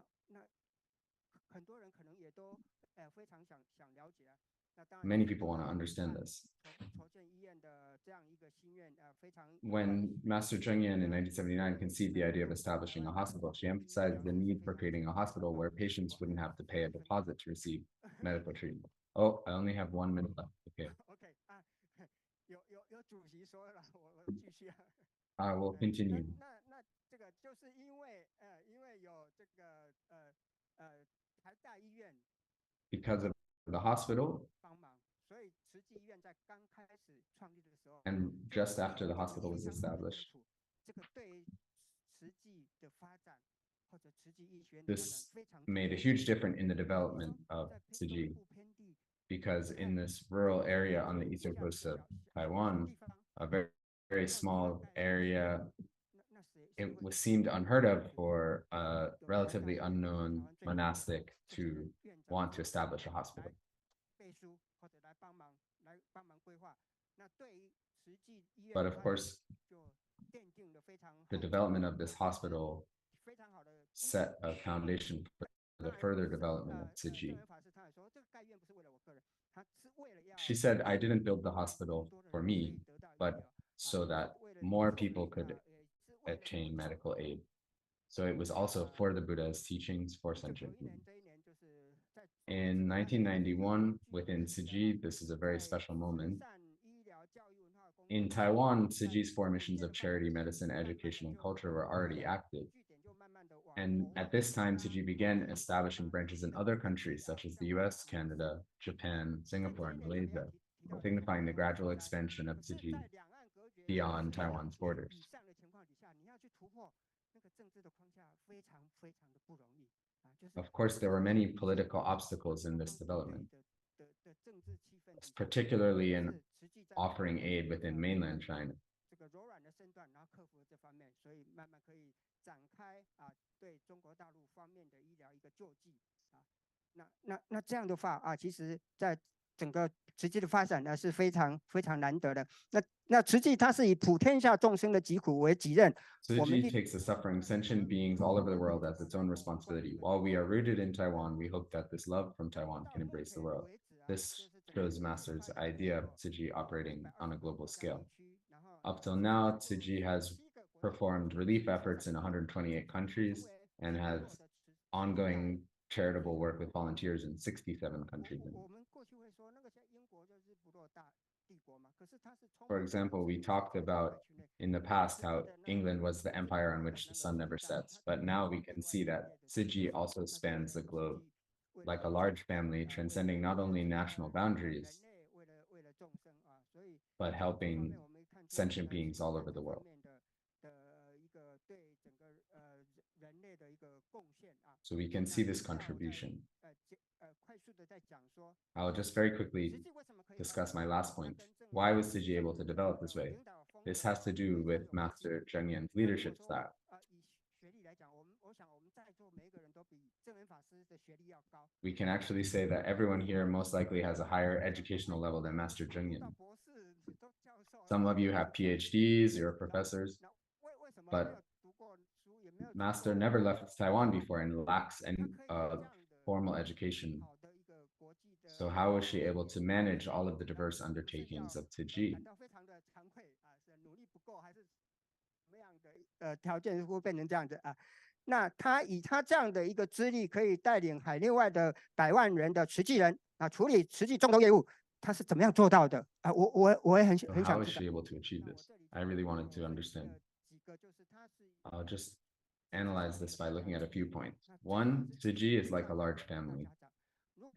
很多人可能也都非常想了解啊。 Many people want to understand this. When Master Zhengyan in 1979 conceived the idea of establishing a hospital, she emphasized the need for creating a hospital where patients wouldn't have to pay a deposit to receive medical treatment. Oh, I only have 1 minute left. Okay. I will continue. 那这个就是因为有这个台大医院 Because of the hospital, 帮忙，所以慈济医院在刚开始创立的时候 and just after the hospital was established, 这个对慈济的发展或者慈济医学 this made a huge difference in the development of Tsuji, because in this rural area on the eastern coast of Taiwan, a very small area, it was seemed unheard of for a relatively unknown monastic to want to establish a hospital. But of course, the development of this hospital set a foundation for the further development of Tsuji. she said, I didn't build the hospital for me, but so that more people could obtain medical aid. So it was also for the Buddha's teachings for sentient beings. In 1991, within Tzu Chi, this is a very special moment. In Taiwan, Tzu Chi's 4 missions of charity, medicine, education, and culture were already active. And at this time, Tzu Chi began establishing branches in other countries such as the US, Canada, Japan, Singapore, and Malaysia, signifying the gradual expansion of Tzu Chi beyond Taiwan's borders. Of course, there were many political obstacles in this development, particularly in offering aid within mainland China. Tzu Chi takes the suffering sentient beings all over the world as its own responsibility. While we are rooted in Taiwan, we hope that this love from Taiwan can embrace the world. This shows Master's idea of Tzu Chi operating on a global scale. Up till now, Tzu Chi has performed relief efforts in 128 countries and has ongoing charitable work with volunteers in 67 countries. For example, we talked about in the past how England was the empire on which the sun never sets, but now we can see that Tzu Chi also spans the globe like a large family, transcending not only national boundaries, but helping sentient beings all over the world. So we can see this contribution. I'll just very quickly discuss my last point. Why was Tzu Chi able to develop this way? This has to do with Master Zheng Yan's leadership style. We can actually say that everyone here most likely has a higher educational level than Master Zheng Yan. Some of you have PhDs, you're professors, but Master never left Taiwan before and lacks any formal education. So how was she able to manage all of the diverse undertakings of Tzu Chi? How is she able to achieve this? I really wanted to understand. I'll just analyze this by looking at a few points. One, Tzu Chi is like a large family.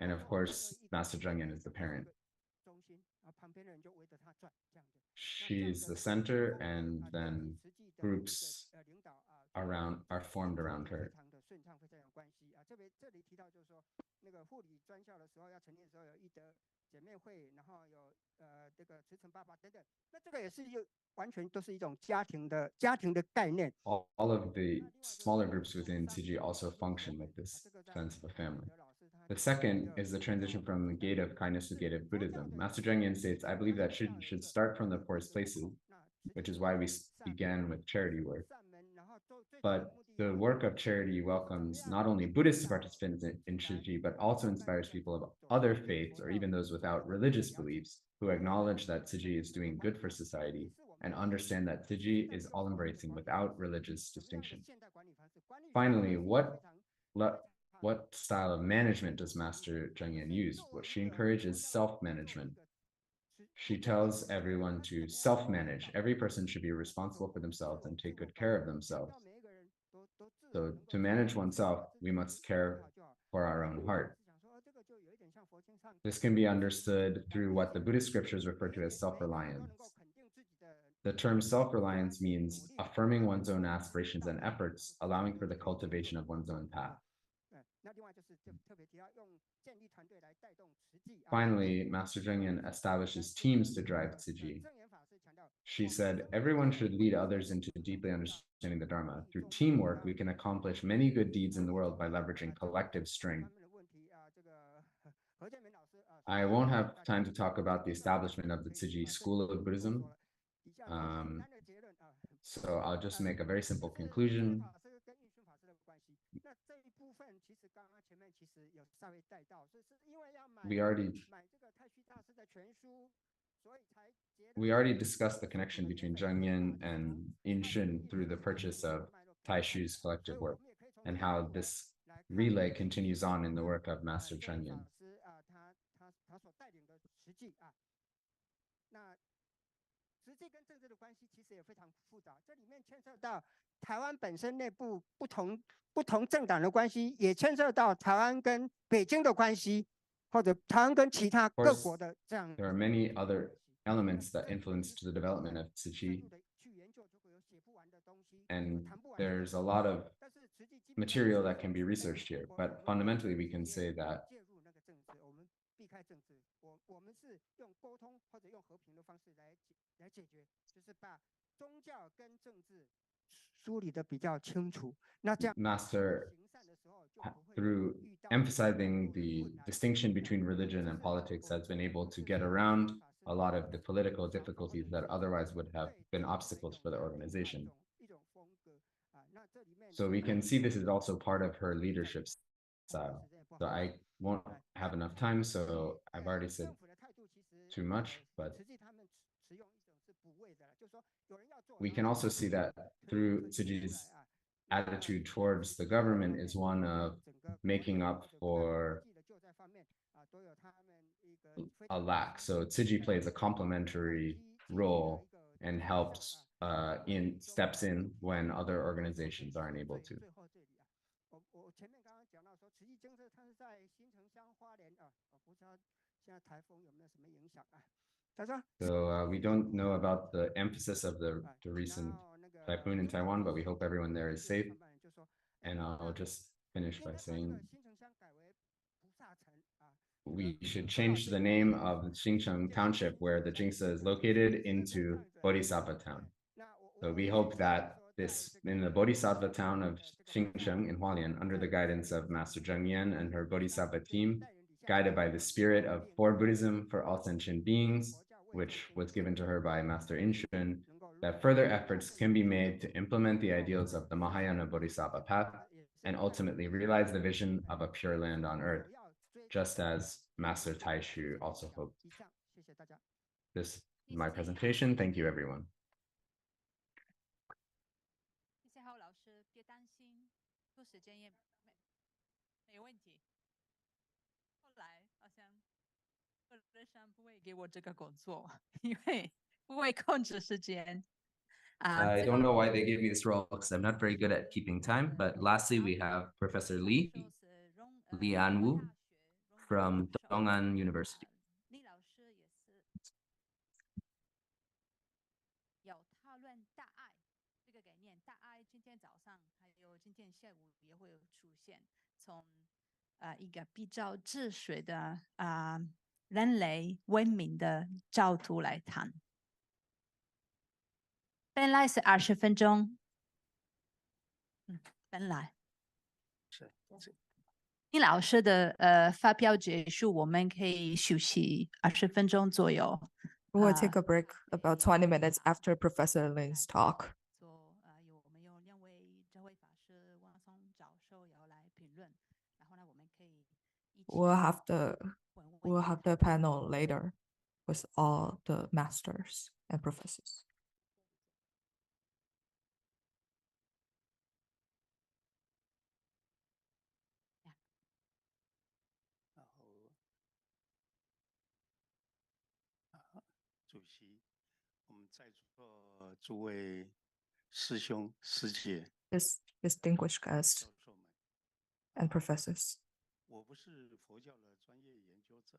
And of course, Master Zheng Yan is the parent. She's the center, and then groups are formed around her. All of the smaller groups within Tzu Chi also function like this sense of a family. The second is the transition from the gate of kindness to the gate of Buddhism. Master Zheng Yan states, I believe that should start from the poorest places, which is why we began with charity work. But the work of charity welcomes not only Buddhist participants in Tzu Chi, but also inspires people of other faiths or even those without religious beliefs who acknowledge that Tzu Chi is doing good for society and understand that Tzu Chi is all-embracing without religious distinction. Finally, what style of management does Master Zheng Yan use? What she encourages self-management. She tells everyone to self-manage. Every person should be responsible for themselves and take good care of themselves. So to manage oneself, we must care for our own heart. This can be understood through what the Buddhist scriptures refer to as self-reliance. The term self-reliance means affirming one's own aspirations and efforts, allowing for the cultivation of one's own path. Finally, Master Zheng Yan establishes teams to drive Tzu Chi. She said, everyone should lead others into deeply understanding the Dharma. Through teamwork, we can accomplish many good deeds in the world by leveraging collective strength. I won't have time to talk about the establishment of the Tzu Chi School of Buddhism. So I'll just make a very simple conclusion. 刚刚前面其实有稍微带到，是因为要买 we already 买这个太虚大师的全书，所以才结了 we already discussed the connection between Zheng Yin and In Shun through the purchase of Tai Shu's collective work, and how this relay continues on in the work of Master Zheng Yin. 老师他所带领的实际啊，那实际跟政治的关系其实也非常复杂，这里面牵涉到台湾本身内部不同政党的关系，也牵涉到台湾跟北京的关系，或者台湾跟其他 Of 各 course, 国的这样 there are many other elements that influenced the development of Tzu Chi, 去研究，就会有写不完的东西， and 谈不完的 there's a lot of 但是实际基本上 material that can be researched here. But fundamentally, we can say that 介入那个政治，我们避开政治，我们是用沟通或者用和平的方式来解决，就是把宗教跟政治梳理的比较清楚。那这样 Master, 行善的时候就不会 through 遇到 emphasizing the distinction between religion and politics, has been able to get around a lot of the political difficulties that otherwise would have been obstacles for the organization. 一种风格啊，那这里面 So we can see this is also part of her leadership style. So I won't have enough time, so I've already said 政府的态度其实 too much, but 实际他们使用一种是补位的，就是说有人要做， we can also see that through Tzuji's attitude towards the government is one of making up for 救灾方面啊，都有他们一个 a lack. So Tzuji plays a complementary role and helps steps in when other organizations aren't able to. 最后这里啊，我前面刚刚讲到说，慈济精舍它是在新城乡花莲啊，我不知道现在台风有没有什么影响啊？他说 So we don't know about the emphasis of the recent typhoon in Taiwan, but we hope everyone there is safe. And I'll just finish by saying 新城乡改为菩萨城啊， we should change the name of Xingcheng Township, where the Jingsa is located, into Bodhisattva Town. So we hope that this, in the Bodhisattva town of Xingcheng in Hualien, under the guidance of Master Zheng Yan and her Bodhisattva team, guided by the spirit of For Buddhism for all sentient beings, which was given to her by Master Inshun, that further efforts can be made to implement the ideals of the Mahayana Bodhisattva path and ultimately realize the vision of a pure land on earth, just as Master Taishu also hoped. 以上，谢谢大家。 This is my presentation. Thank you, everyone. 谢谢浩老师，别担心，拖时间也没问题。后来好像贺德山不会给我这个工作，因为不会控制时间。 I don't know why they gave me this role because I'm not very good at keeping time. But lastly, we have Professor Li Anwu from Dong'an University. 李老师也是有讨论大爱这个概念，大爱今天早上还有今天下午也会出现，从一个比较治水的人类文明的角度来谈。本来是20分钟，本来李老师的发表结束，我们可以休息20分钟左右。 We will take a break about 20 minutes after Professor Lin's talk. 我们有2位这位法师王松教授要来评论，然后呢，我们可以一起 We'll have the panel later with all the masters and professors. 主席，我们在座诸位师兄师姐， Distinguished guests and professors. 我不是佛教的专业研究者，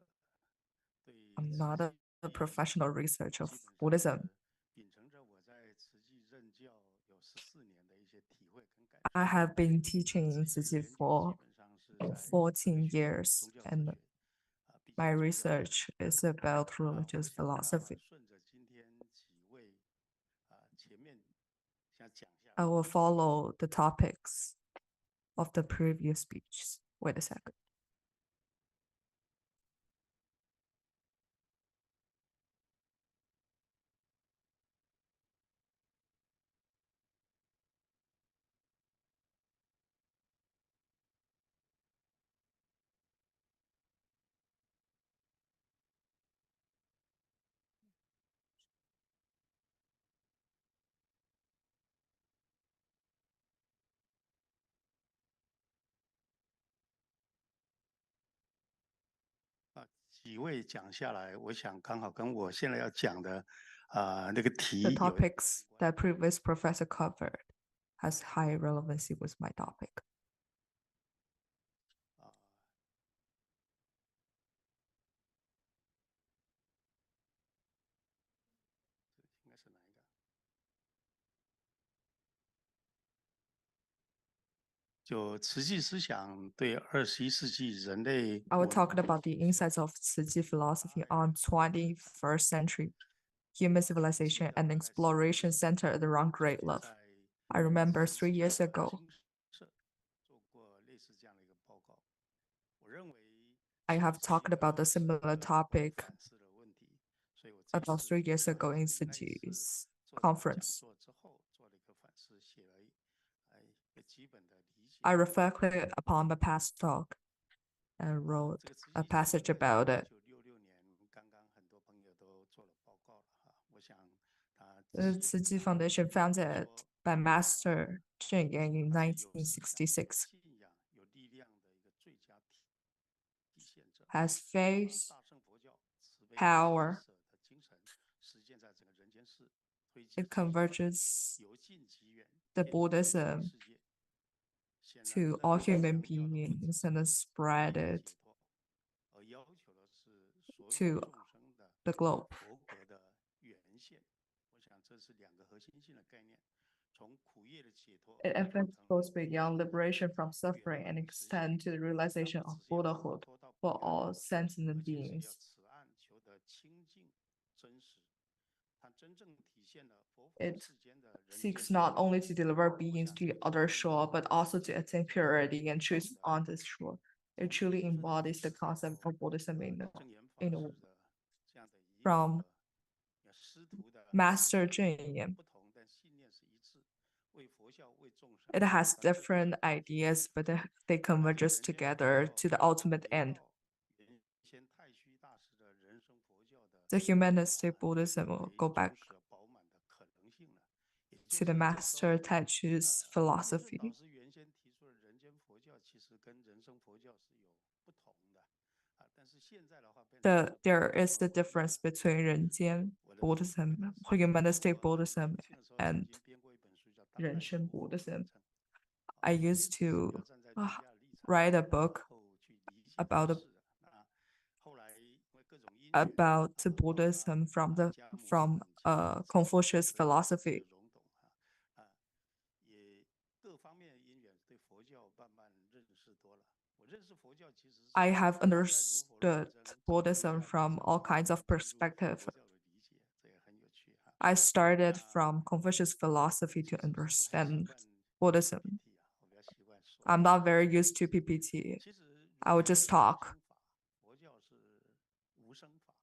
对 I'm not a professional researcher of Buddhism. 秉承着我在慈济任教有14年的一些体会跟感 I have been teaching in Tzu Chi for 14 years, and my research is about religious philosophy. 顺着今天几位前面想讲一下。 I will follow the topics of the previous speeches. Wait a second. 几位讲下来，我想刚好跟我现在要讲的那个 The 题有 topics that previous professor covered has high relevancy with my topic. 应该是哪一个？就慈济思想对21世纪人类 I will 文 talk about the insights of Tzu Chi philosophy on 21st century human civilization and exploration centered around great love. I remember 3 years ago, 社做过类似这样的一个报告。我认为 I have talked about the similar topic 反思的问题，所以我这 about 次 3 years ago in 那一 Tzu 次 Chi's 做了讲 conference. 座之后，做了一个反思，写了一个基本的理解。 I reflected upon the past talk and wrote 这个慈 a 济 passage about it. 1966年，刚刚很多朋友都做了报告了哈。我想他 The Tzu Chi Foundation, founded by Master Zheng Yan in 1966, 信仰有力量的一个最佳体现者， has faith, 大乘佛教慈悲 power, 喜舍的精神实践在整个人间世，推进 it converges 由近及远 the 遍及 Buddhism 世界。显然 to 人 all 类想 human 要的 beings and then 解 spread it 脱，而要求的是所 to 有众生的 the globe. 佛国的源现。我想这是两个核心性的概念，从苦业的解脱 It 到 efforts goes beyond liberation from suffering and extend to the realization of Buddhahood for all sentient 而且是要 beings. 此岸求得清净真实。它真正体现了佛法 It 世间的人间 seeks 世 not 界 only to deliver beings to the other shore, but also to attain purity and truth on this shore. It truly embodies the concept of Buddhism in the 正言法 in 师 a- 的这样的一 from 个师徒的 Master Zheng Yan. 不同，但信念是一致，为佛教为众生。 It has different ideas, but they converge together to the ultimate end. 原先太虚大师的人生佛教的 The humanistic Buddhism will go back 充实饱满的可能性了。也就 to 是 the 这时候 Master Tai Chu's 导 philosophy. 师原先提出的人间佛教，其实跟人生佛教是有不同的啊。但是现在的话，变成是 There is the difference between Renjian Buddhism, humanistic Buddhism, 那时候曾 and 经编过一本书叫《当代 Renshen 佛 Buddhism. 程》。 I used 是要 to 站在儒家的立场 write a book 后去理解 about 这事的啊。后来因为各种因缘 about 包括 Buddhism from the 家母 from 等 Confucius 各方面的 philosophy. 融懂也各方面的因缘对佛教慢慢认识多了。我认识佛教其实是 I have 当代如佛论 understood 真从 Buddhism 儒家 from 立场 all kinds of 进入 perspectives. 佛教的理解，这也很有趣哈。 I started 那 from Confucius philosophy 其 to 实不太习 understand 惯 Buddhism. PPT 啊，我比较习惯说。 I'm not very used to PPT. 其实 I 儒 will 家 just 是有 talk. 生法，佛教是无生法，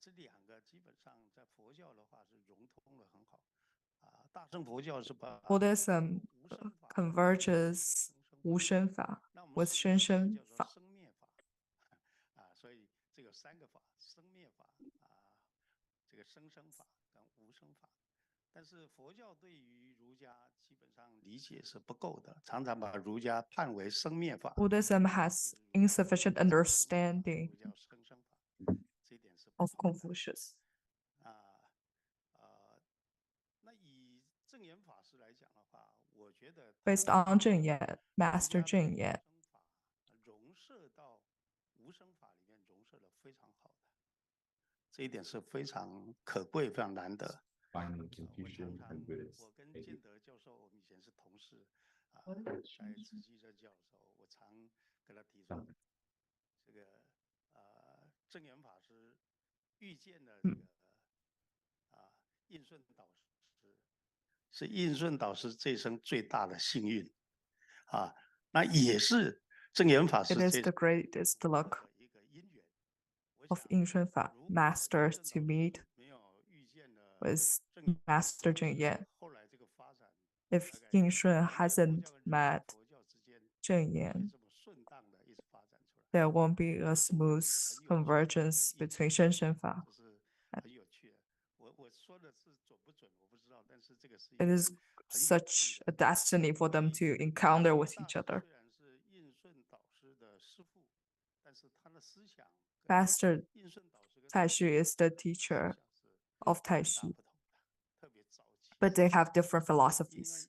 这两个基本上在佛教的话是融通的很好。大乘佛教是把 Buddhism 无生法 converges 无生法 那我们 with 世俗生生叫做 法. 生灭法所以这有三个法：生灭法这个生生法跟无生法。但是佛教对于儒家基本上理解是不够的，常常把儒家判为生灭法。 Buddhism has insufficient understanding 儒家有生生法，这一点是不 of 同的 Confucius. 那以正言法师来讲的话，我觉得 Based on Zheng Yan, Master Zheng Yan, 融摄到无生法里面融摄的非常好的，这一点是非常可贵、非常难得。 Finding 我 Confucian 常 and 常 Buddhist. 我跟 Thank 建 you. 德教授，我们以前是同事在慈济任教的时候，我常跟他提说，这个正言法师遇见了这个印顺导师，是印顺导师这一生最大的幸运那也是正言法师 it is 这 the greatest luck 的一个因缘。 of 应顺法 masters to meet 没有遇见了 with 正言 Master Zheng Yan. 后来这个发展 If 大概 Ying Shun 人间 hasn't 佛教跟人间 met 佛教之间 Zheng 也 Yan, 这么顺当的一直发展出来， there won't be a smooth convergence between 生生法. 这是很有趣的。我说的是准不准我不知道，但是这个是一 It 个 is 很有 such 趣 a 的。 destiny for them to 所以 encounter 印 with 顺大 each 师 other. 虽然是印顺导师的师父，但是他的思想 Master Taishi is the teacher of Taishi, but they have different philosophies.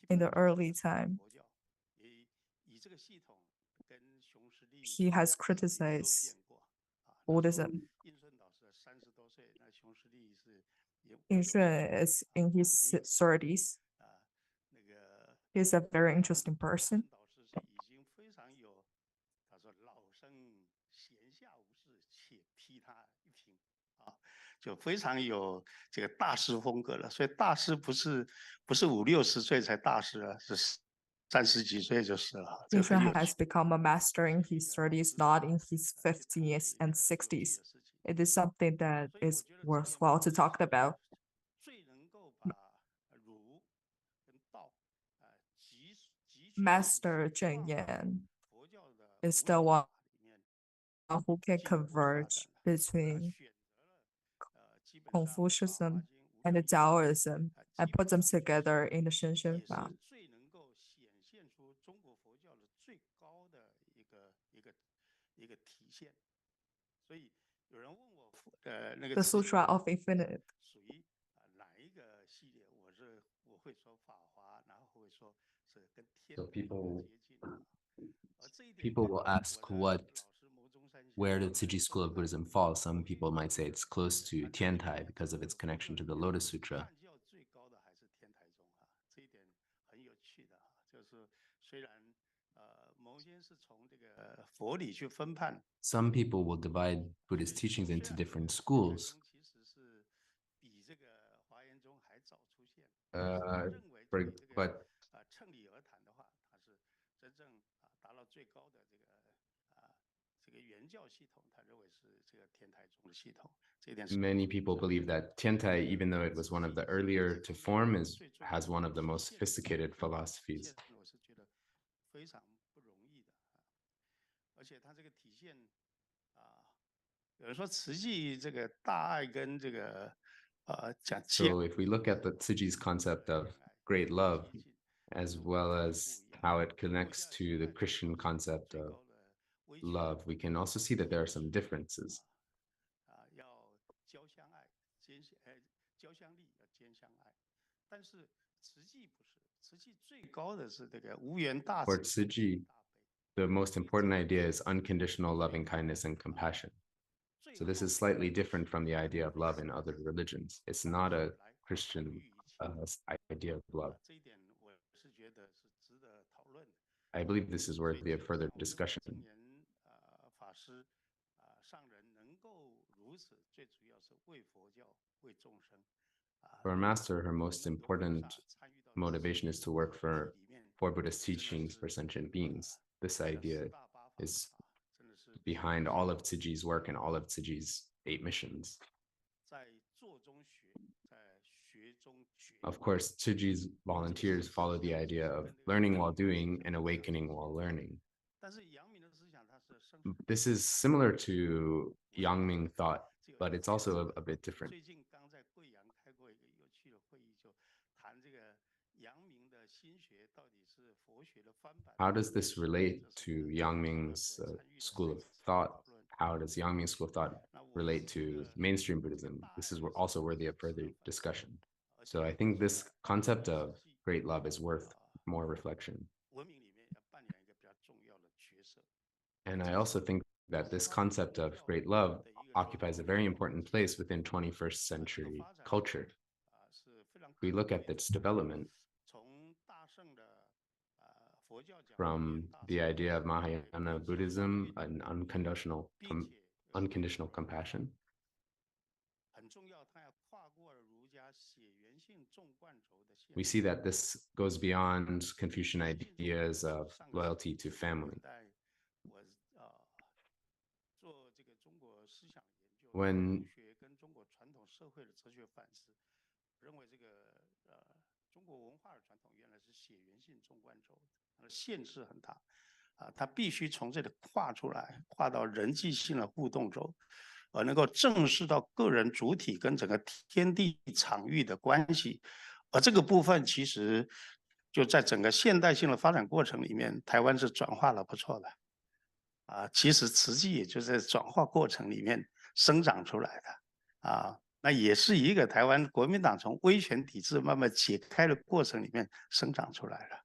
In the early time, he has criticized Buddhism. Yin Shun is in his 30s. He's a very interesting person. 就非常有这个大师风格了。所以大师不是50、60岁才大师了，是30几岁就是了。这 Yin 个很 Shun 有 has 趣。 become a master in his 30s, not in his 50s and 60s. It is something that is worthwhile to talk about. 最能够把儒跟道集聚 Master Zheng Yan is the one who can converge between Confucianism and the Taoism and put them together in the Shenzhen 也 Fa. 是最能够显现出中国佛教的最高的一个体现。所以有人问我那个 The 慈禧 Sutra of Infinite. 属于哪一个系列？我会说法华，然后会说是跟天 So 台 people 接近的。而这一点 people will 我 ask 的 what 老师牟宗三先 where 生 the Tzu Chi school of Buddhism falls. Some people might say it's close to Tiantai because of its connection to the Lotus Sutra. 汉教最高的还是天台宗啊，这一点很有趣的啊，就是虽然牟先是从这个佛理去分判， Some people will divide Buddhist teachings into different schools. 其实是比这个华严宗还早出现。 Uh, 认为 for- 这个 but 乘理而谈的话，它是真正达到最高的这个原教系统，他认为是这个天台宗的系统。这一点是 many people believe that Tiantai, even though it was one of the earlier to form, has one of the most sophisticated philosophies. 我是觉得非常不容易的而且它这个体现有人说慈济这个大爱跟这个讲 So if we look at the Tzuji's concept of great love, as well as how it connects to the Christian concept of love, we can also see that there are some differences. 要交相爱，交相利，要兼相爱。但是慈济不是，慈济最高的是这个无缘大 For 慈。 Tzuji, the most important idea is unconditional loving kindness and compassion. So this is slightly different from the idea of love in other religions. It's not a Christian idea of love. 这一点我是觉得是值得讨论的。 I believe this is worthy of further discussion. 证严法师上人能够如此，最主要是为佛教、为众生。 For a master, her most important motivation is to work for Buddhist teachings for sentient beings. This idea is behind all of Tzuji's work and all of Tzuji's 8 missions. 在做中学，在学中觉。 Of course, Tzuji's volunteers follow the idea of learning while doing and awakening while learning. 但是阳明的思想，它是生 This is similar to Yangming thought, but it's also a bit different. 最近刚在贵阳开过一个有趣的会议，就谈这个阳明的心学到底是佛学的翻版。 How does this relate to Yangming's school of thought? How does Yangming's school of thought relate to mainstream Buddhism? This is also worthy of further discussion. So I think this concept of great love is worth more reflection. 文明里面要扮演一个比较重要的角色。 And I also think that this concept of great love occupies a very important place within 21st century culture. 是非常 We look at its development 从大圣的佛教讲 from the idea of Mahayana Buddhism and unconditional compassion. 很重要，它要跨过了儒家血缘性纵贯轴的线。 We see that this goes beyond Confucian ideas of loyalty to family. 在我做这个中国思想研究， When 学跟中国传统社会的哲学反思，认为这个中国文化的传统原来是血缘性纵贯轴，它的限制很大它必须从这里跨出来，跨到人际性的互动轴，能够正视到个人主体跟整个天地场域的关系，而这个部分其实就在整个现代性的发展过程里面，台湾是转化了不错的。其实慈济也就在转化过程里面生长出来的。那也是一个台湾国民党从威权体制慢慢解开的过程里面生长出来了。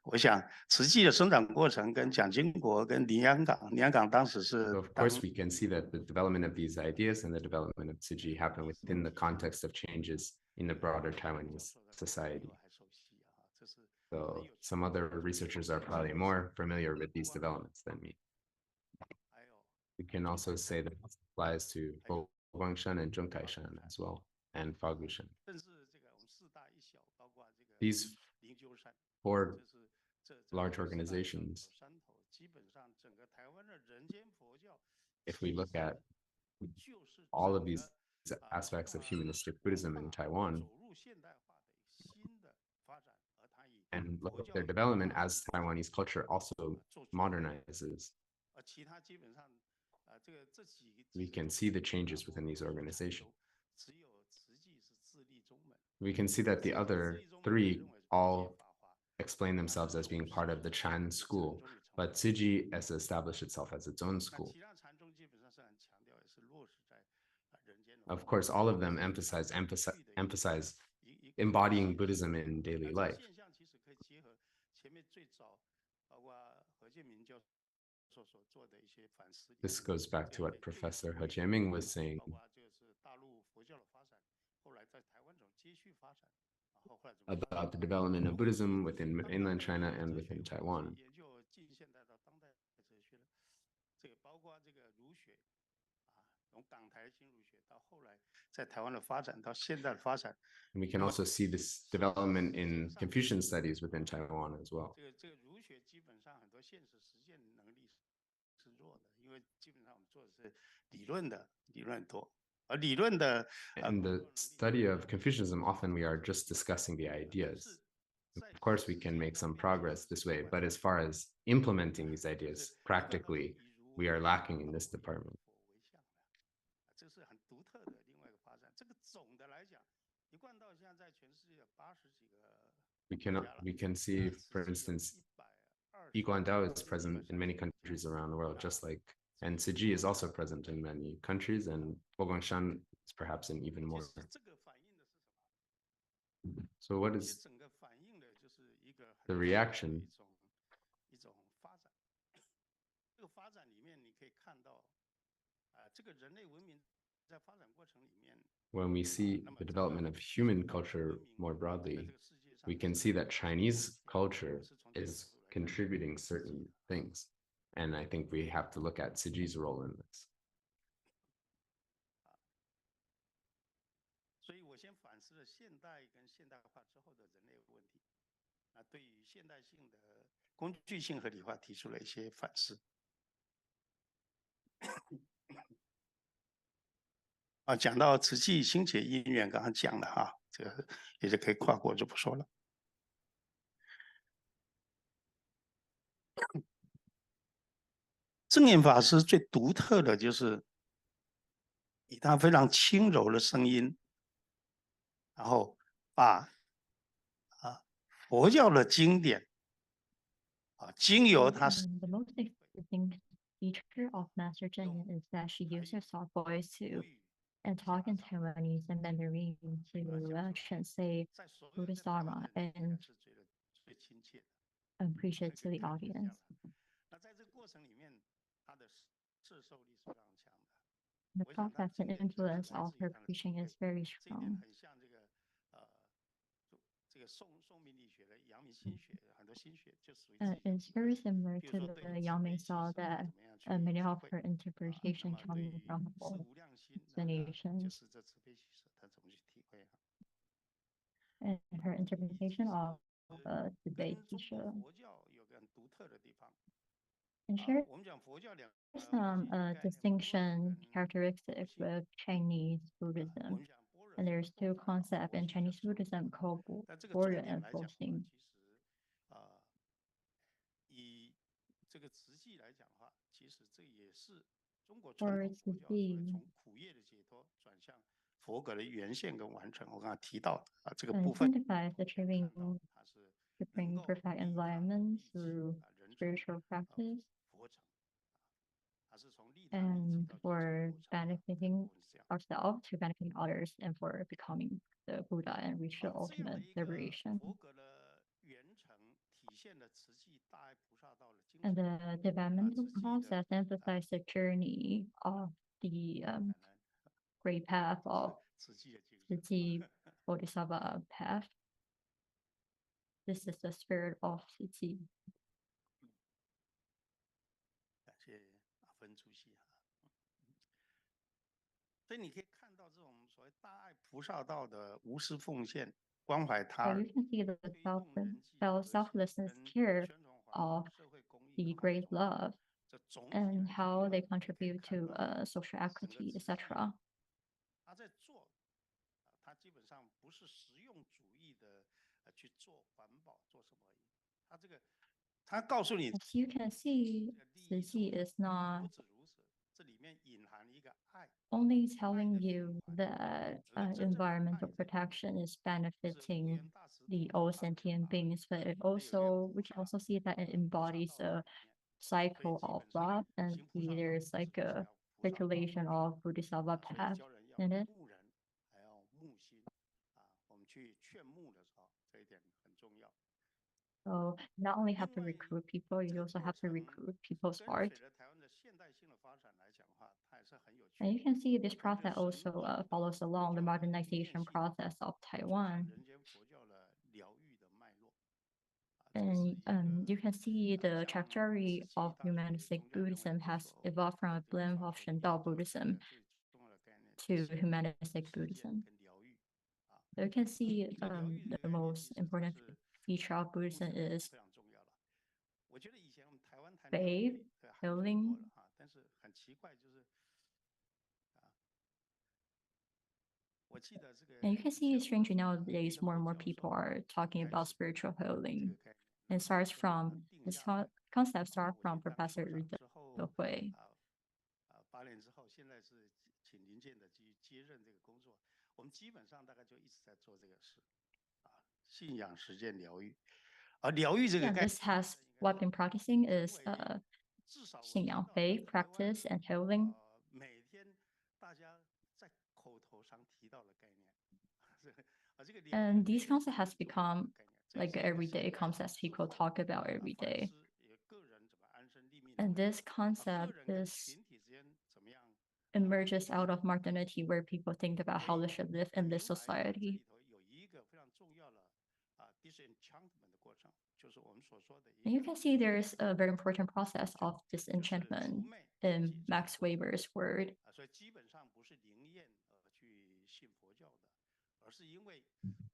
我想慈济的生长过程跟蒋经国跟林洋港当时是 So of course, we can see that the development of these ideas and the development of Tzu Chi happen within the context of changes in the broader Taiwanese society. So some other researchers are probably more familiar with these developments than me. We can also say that this applies to Bo Guangshan and Zheng Kaishan as well, and Fa Gushan. These 4 large organizations, if we look at all of these aspects of humanistic Buddhism in Taiwan and look at their development as Taiwanese culture also modernizes, we can see the changes within these organizations. We can see that the other 3 all explain themselves as being part of the Chan school, but Tzu Chi has established itself as its own school. Of course, all of them emphasize embodying Buddhism in daily life. This goes back to what Professor He Jieming was saying. About the development of Buddhism within mainland China and within Taiwan. And we can also see this development in Confucian studies within Taiwan as well. In the study of Confucianism, often we are just discussing the ideas. Of course, we can make some progress this way, but as far as implementing these ideas practically, we are lacking in this department. We can see, for instance, Yiguan Dao is present in many countries around the world, just like, and Tzu Chi is also present in many countries, and Bo Guangshan is perhaps in even more. So what is the reaction? When we see the development of human culture more broadly, we can see that Chinese culture is contributing certain things. And I think we have to look at Tzu Chi's role in this. 讲到慈济兴起因缘，刚刚讲了哈，这个也是可以跨过就不说了。正念法师最独特的就是以他非常轻柔的声音，然后把佛教的经典经由他。 The most interesting feature of Master Zheng Yen is that she uses her soft voice to and talk in Taiwanese and Mandarin to translate Buddhist Dharma and preach it to the audience. The context and influence of her preaching is very strong. It's very similar to the Yang-Ming Style that many of her interpretation coming from both explanations. And her interpretation of the Debate teacher. And share some distinction characteristics with Chinese Buddhism. And there's 2 concepts in Chinese Buddhism called Boren and Foxing. For Tzu Chi, 佛格的原现跟完成，我刚才提到这个部分。 identifies achieving to bring perfect environment through spiritual practice and for benefiting ourselves, to benefiting others, and for becoming the Buddha and reach the ultimate liberation. And the developmental process emphasizes the journey of the great path of Tzu Chi Bodhisattva path. This is the spirit of Tzu Chi. 感谢阿芬主席哈。所以你可以看到这种所谓大爱菩萨道的无私奉献、关怀他 So 人 you can see the selflessness care of the great love and how they contribute to social equity, etc. 他在做，他基本上不是实用主义的去做环保做什么而已，他这个他告诉你， As you can see, Tzu Chi is not 不止如此，这里面隐含了一个爱。 only telling you that environmental protection is benefiting the all sentient beings, but we can also see that it embodies a cycle of love, and there's like a circulation of Bodhisattva path in it. 牧人还要木心啊，我们去劝牧的时候，这一点很重要。 So not only have to recruit people, you also have to recruit people's heart. 跟随着台湾的现代性的发展来讲的话，它也是很有趣。 And you can see this process also follows along the modernization process of Taiwan. 人间佛教的疗愈的脉络。 And you can see the trajectory of humanistic Buddhism has evolved from a blend of Shendao Buddhism to humanistic Buddhism. So you can see the most important feature of Buddhism is 非常重要了。我觉得以前我们台湾谈 faith, 对还不错 healing. 了哈，但是很奇怪就是我记得这个 And you can see strangely nowadays more and more people are talking about spiritual healing. And starts from this concept start from Professor Yu Dehui. 8年之后，现在是请林健的去接任这个工作，我们基本上大概就一直在做这个事啊，信仰、实践、疗愈。而疗愈这个 Yeah, 概 this has what I've been practicing is 信仰 faith, practice, and healing. 每天大家在口头上提到的概念，这个 And these concepts has become like everyday concepts people talk about every day. 个人怎么安身立命， And this 个 concept 人跟 is 群体之间怎么样 emerges out of modernity where people think about how they should live in this society. 里头有一个非常重要的disenchantment 的过程，就是我们所说的 And you can see there's a very important process of disenchantment in Max Weber's word. 所以基本上不是灵验而去信佛教的，而是因为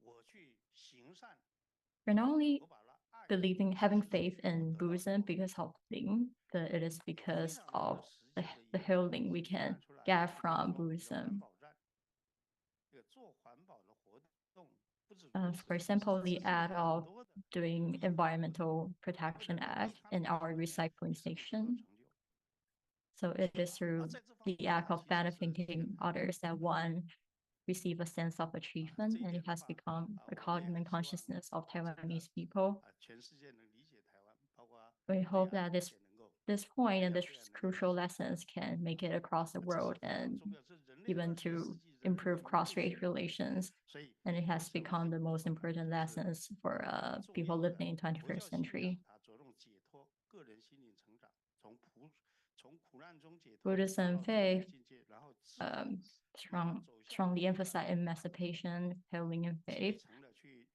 我去行善。 You're not only believing, having faith in Buddhism because of Ling, but it is because of the healing we can get from Buddhism. 这个做环保的活动，不止 For example, the act of doing environmental protection act in our recycling station. So it is through the act of benefiting others that one receive a sense of achievement, and it has become a common consciousness of Taiwanese people. 全世界能理解台湾，包括 We hope that this point and this crucial lessons can make it across the world and even to improve cross-strait relations. And it has become the most important lessons for people living in 21st century. 它着重解脱个人心灵成长，从苦难中解脱 Buddhism faith 境界，然后 strongly emphasize emancipation, healing, and faith. 层的去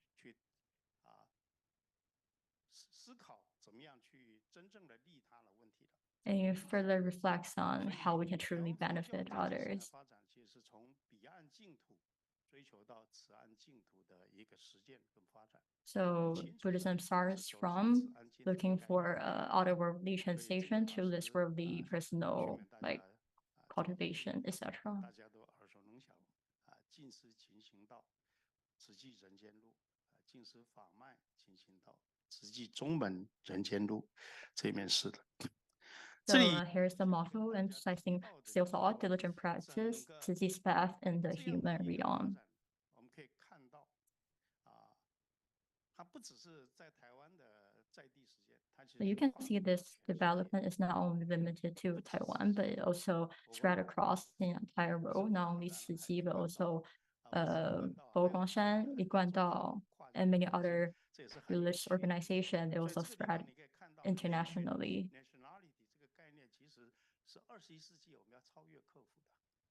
思考怎么样去真正的利他的问题了。 And it further reflects on how we can truly benefit others. 发展其实是从彼岸净土追求到此岸净土的一个实践跟发展。 So Buddhism starts from looking for otherworldly translation to this worldly personal like cultivation, etc. 大家都耳熟能详啊，尽思勤行道，此即人间路；尽思法脉，勤行道，此即中门人间路。这里面是的。 So here's the motto emphasizing still thought, diligent practice, to this path in the human realm. 我们可以看到 So you can see this development is not only limited to Taiwan, but it also spread across the entire world, not only Tzu Chi, but also Bo Guangshan, Li Guandao, and many other religious organizations. They also spread internationally.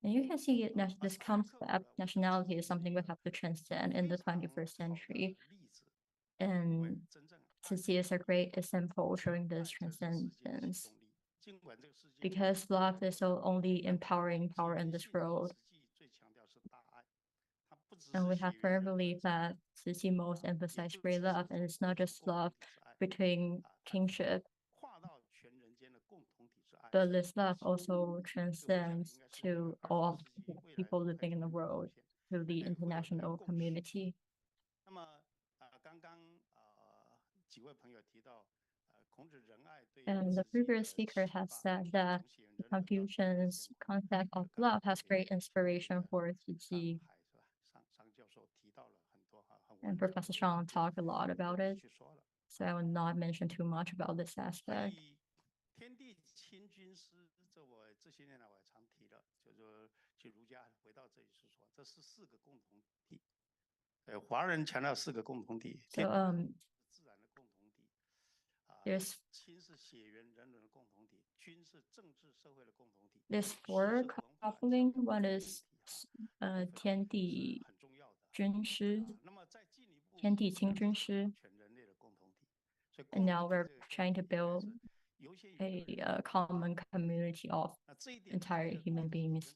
And you can see that this concept, nationality, is something we have to transcend in the 21st century. And Tzu Chi is a great example showing this transcendence. Because love is the only empowering power in this world. And we have firm belief that Tzu Chi most emphasize great love, and it's not just love between kingship, but this love also transcends to all people living in the world, to the international community. And the previous speaker has said that Confucian's concept of love has great inspiration for Tzu Chi. And Professor Shang talked a lot about it, so I will not mention too much about this aspect. 天地清君师，这我这些年来我也常提的，就是说，去儒家回到这里是说，这是四个共同体。华人强调四个共同体。So自然的共同体。there's 亲是血缘人伦的共同体，君是政治社会的共同体。There's four coupling. One is 天地军师，天地清军师。And now we're trying to build a common community of entire human beings.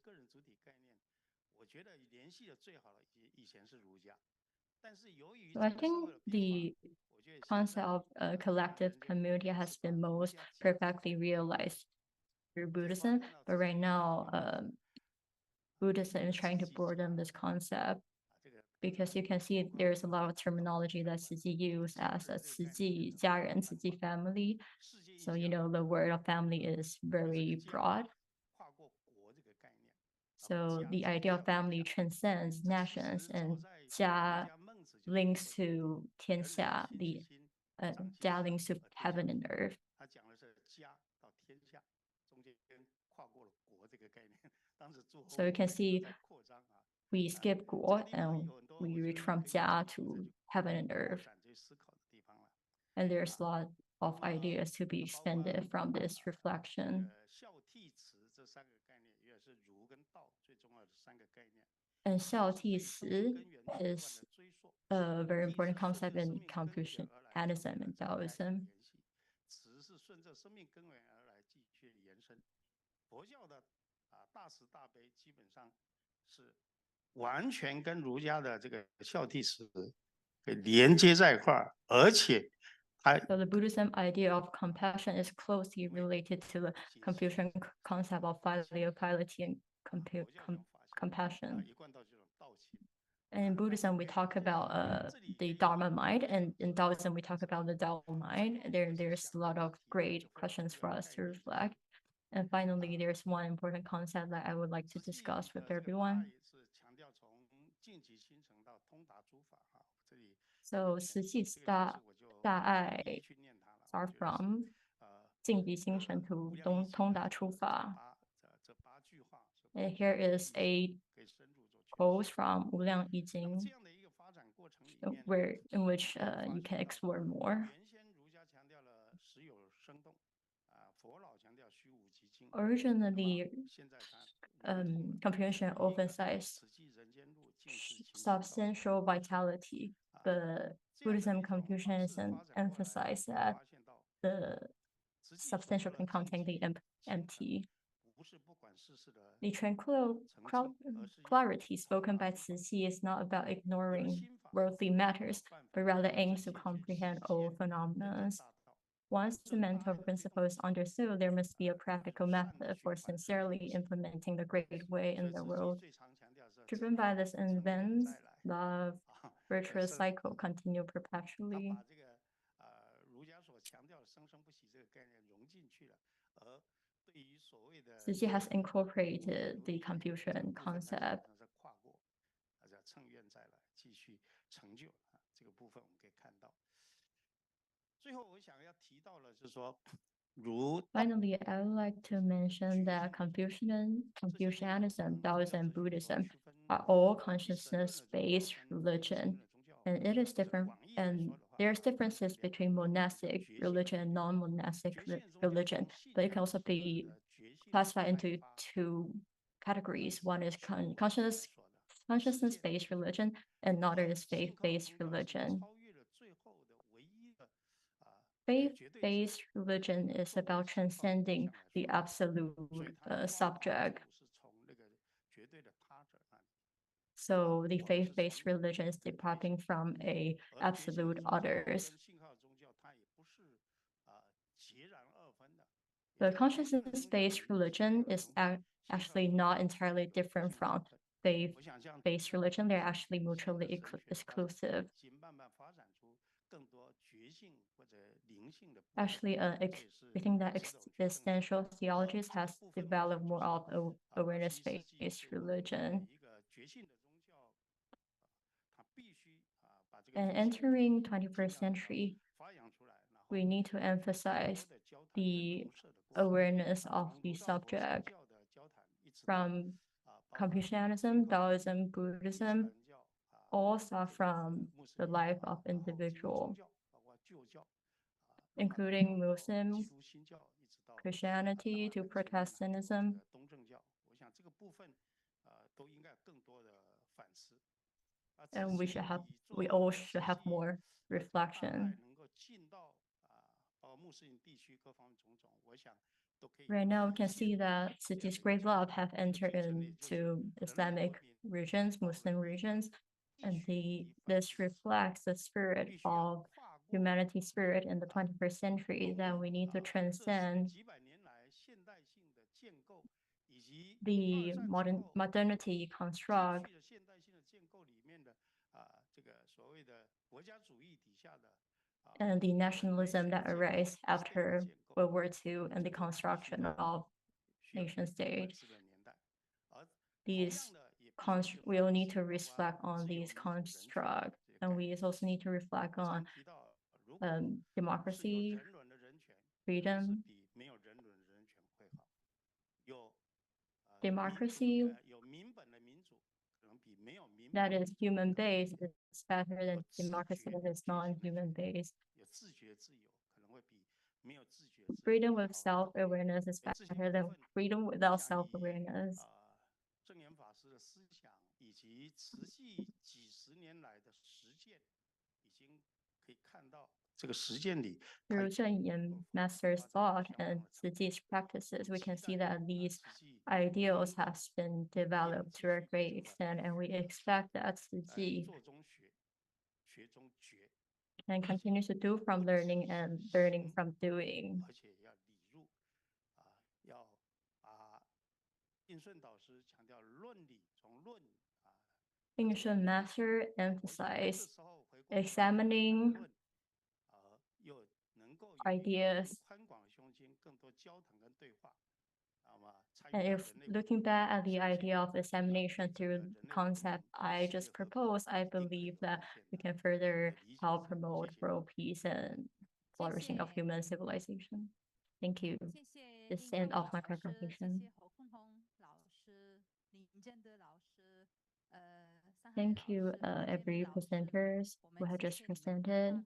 So I think the concept of a collective community has been most perfectly realized through Buddhism, but right now Buddhism is trying to broaden this concept, because you can see there's a lot of terminology that Tzu Chi used as a Tzu Chi 家人, Tzu Chi family. So, you know, the word of family is very broad. So the idea of family transcends nations, and 家 links to 天下, the 家 links to heaven and earth. So you can see we skip 国 and we reach from 家 to heaven and earth. And there's a lot of ideas to be expanded from this reflection. And 孝悌慈 is a very important concept in Confucianism and Taoism. 慈是顺着生命根源而来继续延伸。佛教的大慈大悲基本上是完全跟儒家的这个孝悌慈连接在一块儿，而且So the Buddhism idea of compassion is closely related to the Confucian concept of filial piety and compassion. And in Buddhism, we talk about the Dharma mind, and in Taoism, we talk about the Tao mind. There's a lot of great questions for us to reflect. And finally, there's one important concept that I would like to discuss with everyone. So 慈济 大爱 are from 净极心诚 to 通达出法. And here is a quote from 无量易经, in which you can explore more. Originally, Confucian emphasized substantial vitality, but Buddhism Confucianism emphasized that the substantial can contain the empty. The tranquil clarity spoken by Tzu Chi is not about ignoring worldly matters, but rather aims to comprehend all phenomena. Once the mental principle is understood, there must be a practical method for sincerely implementing the great way in the world. Driven by this event, the virtuous cycle continue perpetually. Tzu Chi has incorporated the Confucian concept 趁愿再来继续成就啊，这个部分我们可以看到。最后我想要提到了，就是说，如 Finally, I would like to mention that Confucianism, Taoism, and Buddhism are all consciousness-based religion, and it is different. And there's differences between monastic religion and non-monastic religion, but it can also be classified into two categories. One is consciousness-based religion, and another is faith-based religion. Faith-based religion is about transcending the absolute subject. So the faith-based religion is departing from a absolute others. The consciousness-based religion is actually not entirely different from faith-based religion. They're actually mutually exclusive. Actually, we think that existential theologies has developed more of awareness-based religion. And entering 21st century, we need to emphasize the awareness of the subject from Confucianism, Taoism, Buddhism, all start from the life of individual, including Muslim, Christianity to Protestantism. And we all should have more reflection. Right now, we can see that Tzu Chi's great love have entered into Islamic regions, Muslim regions, and this reflects the spirit of humanity spirit in the 21st century that we need to transcend the modernity construct and the nationalism that arose after World War II and the construction of nation state. We all need to reflect on these constructs, and we also need to reflect on democracy, freedom. Democracy that is human-based is better than democracy that is non-human-based. Freedom with self-awareness is better than freedom without self-awareness. Through Zheng Yan Master's thought and Tzu Chi's practices, we can see that these ideals have been developed to a great extent, and we expect that Tzu Chi can continue to do from learning and learning from doing. Ying Shun Master emphasized examining ideas. And if looking back at the idea of examination through concept I just proposed, I believe that we can further help promote world peace and flourishing of human civilization. Thank you. This is the end of my presentation. Thank you, every presenters who have just presented.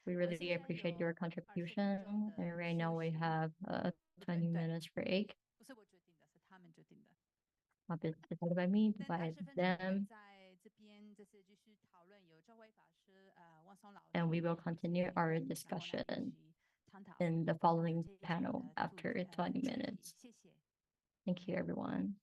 We really appreciate your contribution. And right now we have a 20 minutes break. Decided by me, by them. And we will continue our discussion in the following panel after 20 minutes. Thank you, everyone.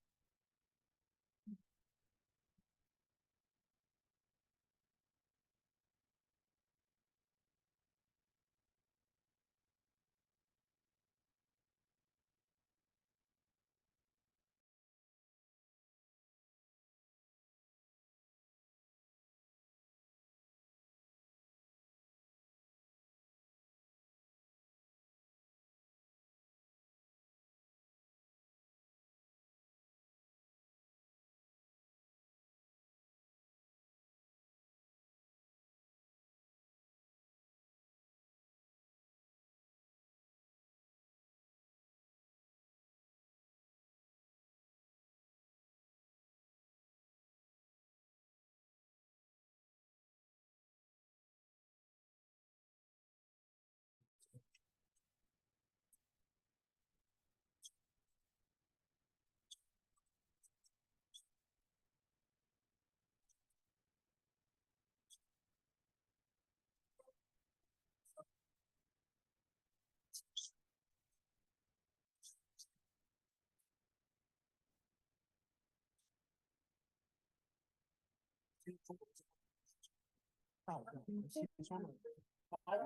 道德和西方的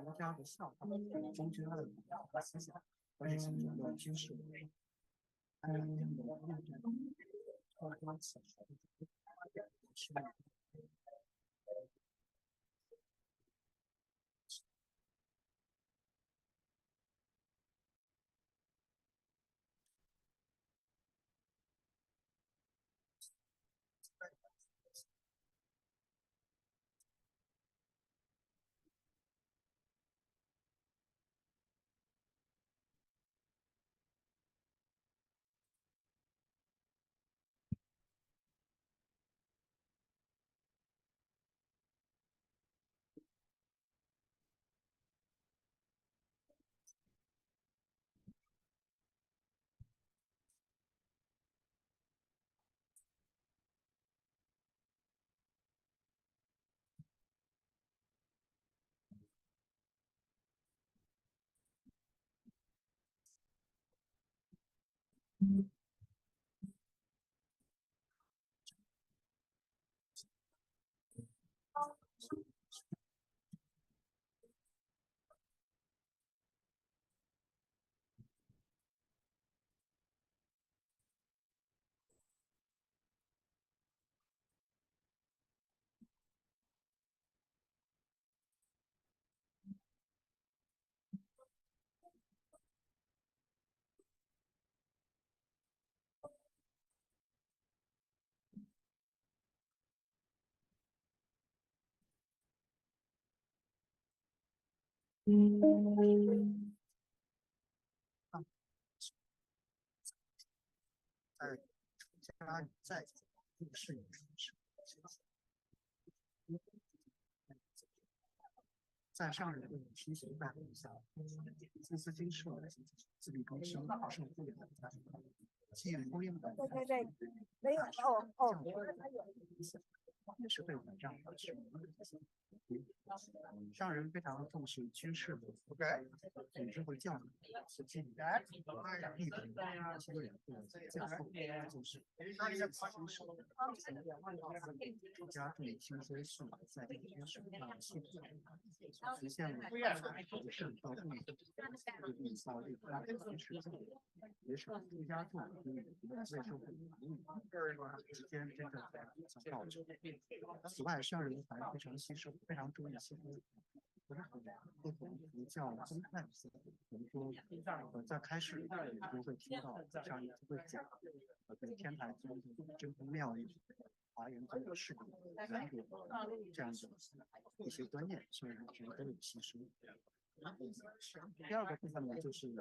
儒家的孝道、中间的思想，而且形成了军事。在是在上人的提醒带领下，自私经社自力更生，受不了既呼应的没有也是对我们这样的上人非常重视军事的组织和教育，是建立一本清廉的教父，就是加重轻松素在军事上系统实现了从胜到不的效率，军事也使朱家琚为社会服务之间真正造成。此外，上人还非常非常注意现不同佛教宗派，比如说在开始都会听到上人会讲对天台宗真宗妙义、华严宗的势力、人格这样的一些观念，上人都有吸收。第二个部分呢，就是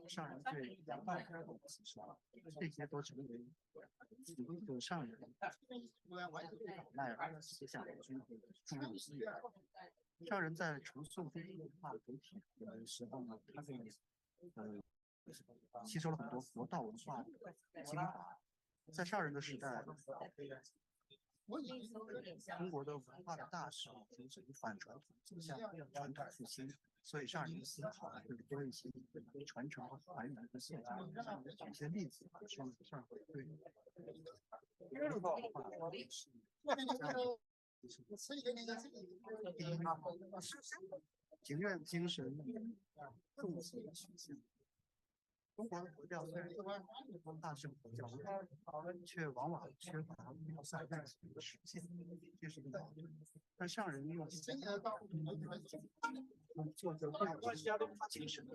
上人对阳道的吸收，这些都成为有上人赖尔思想中的重要资源。上人在重塑中国文化主体的时候呢，他吸收了很多佛道文化的精华。在上人的时代，中国的文化的大势从反传统走向传统复兴，所以上人的思考会多一些传承和还原的现象。举些例子，上回对庭院精神重视曲线。中国的佛教虽然大乘佛教，却往往缺乏妙善的实践，这是个矛盾。但上人用做着精神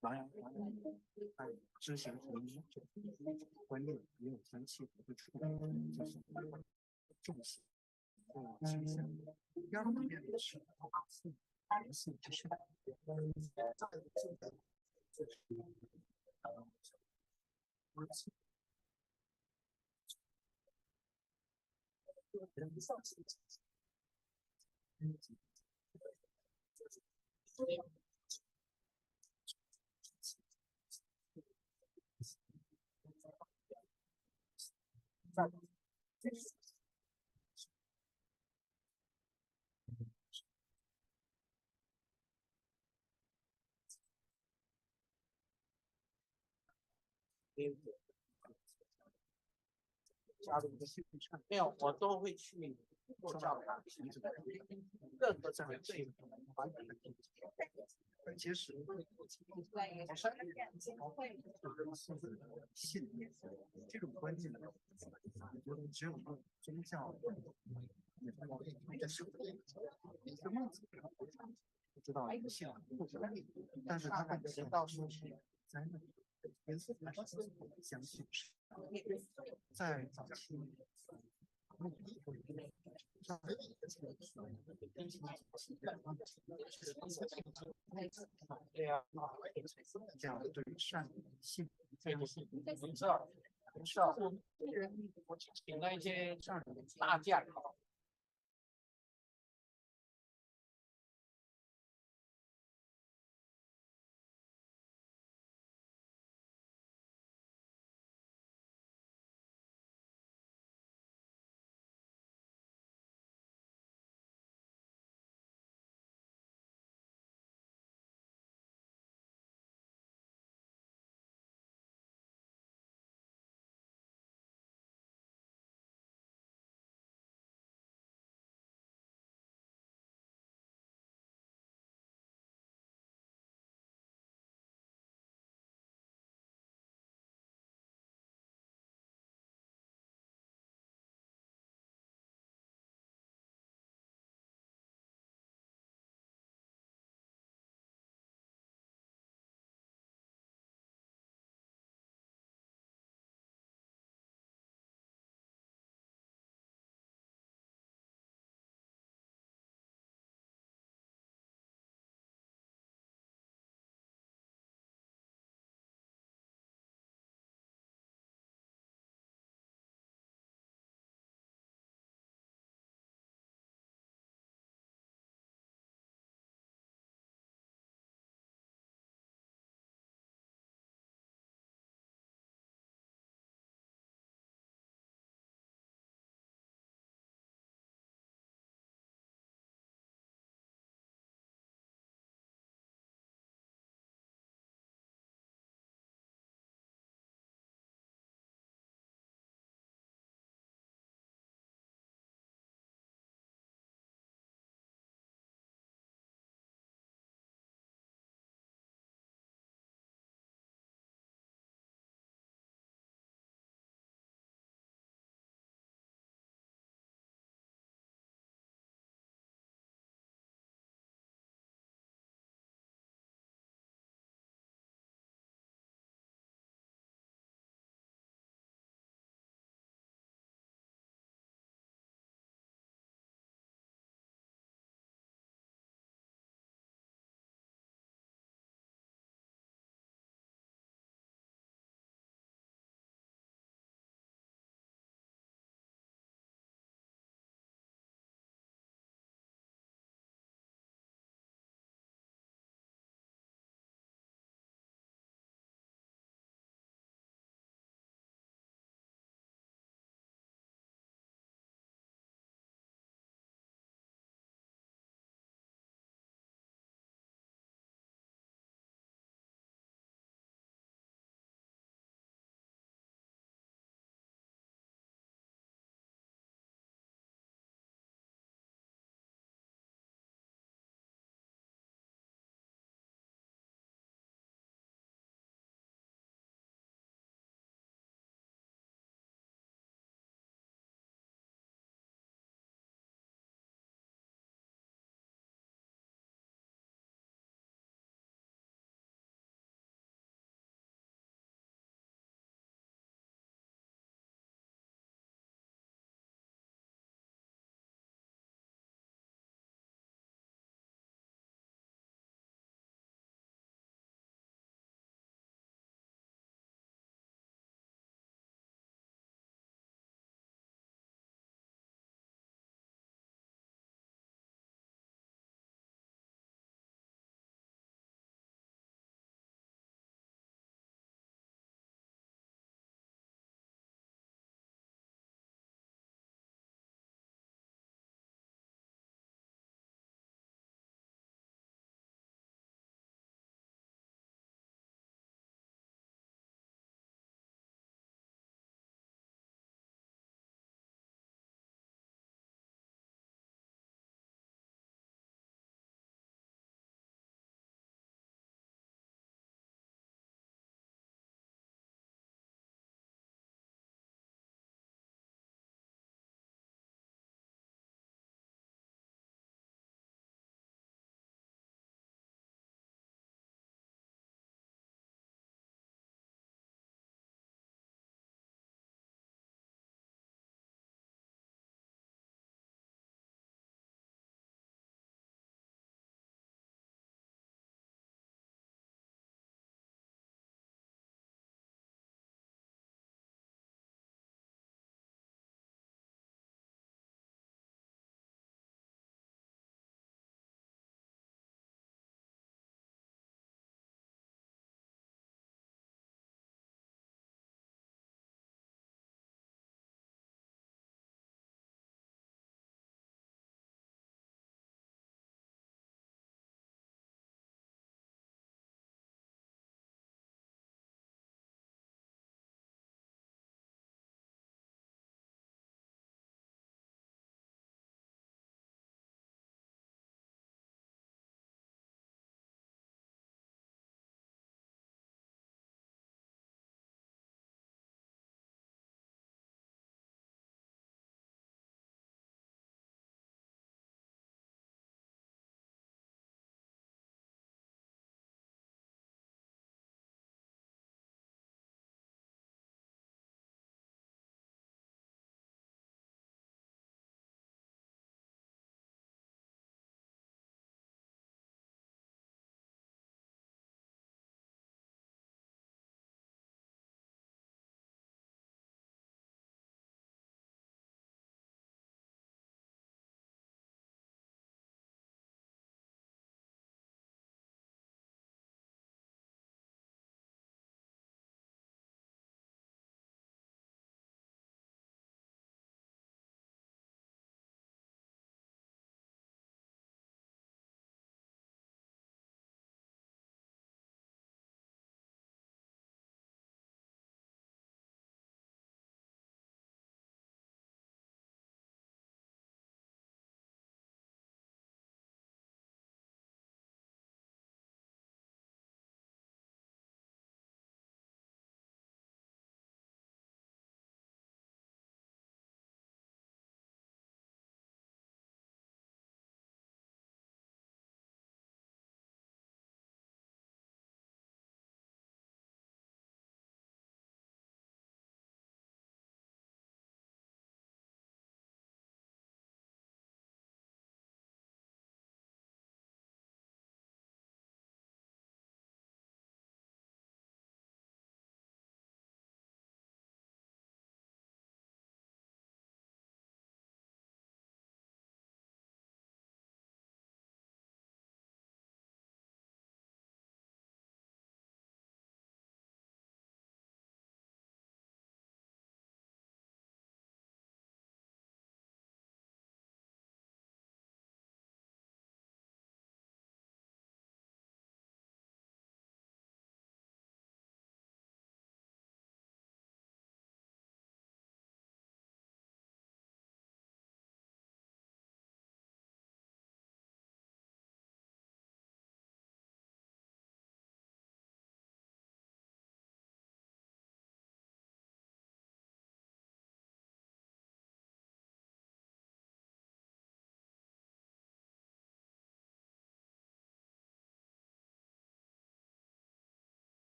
上人知行合一观念也有相契合的处，就是重视第二个方面是加入一个兴趣，没有，我都会去做教堂，任何这样的这个完整的体系。其实，我相信信念这种观念，我觉得只有宗教，也是一个梦子，不知道一个信仰不知道，但是他本身到时候是在那里。相信在早期，这样对善信，这个是没事儿，没事儿。我请了一些大将。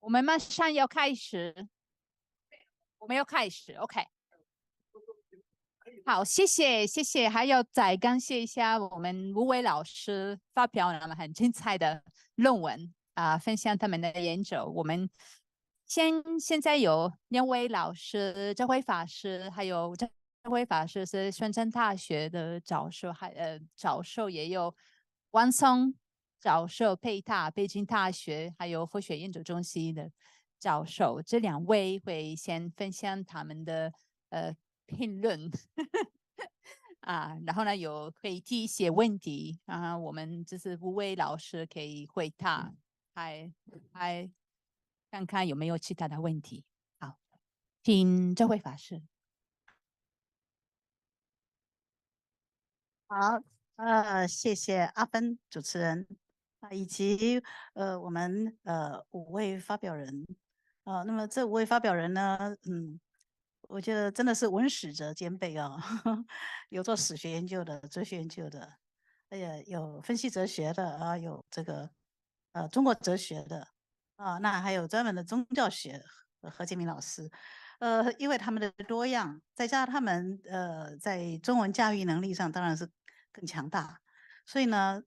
我们马上要开始，我们要开始 ，OK。好，谢谢，还要再感谢一下我们5位老师发表了很精彩的论文分享他们的研究。我们现在有2位老师，这位法师，还有这位法师是宣城大学的教授，也有王松教授，北京大学还有佛学研究中心的教授。这2位会先分享他们的评论然后呢可以提一些问题我们就是5位老师可以回答，还看看有没有其他的问题。好，请这位法师。好，谢谢阿芬主持人以及我们5位发表人那么这5位发表人呢，我觉得真的是文史哲兼备有做史学研究的、哲学研究的，有分析哲学的有这个中国哲学的那还有专门的宗教学，何建明老师。因为他们的多样，再加上他们在中文驾驭能力上当然是更强大，所以呢，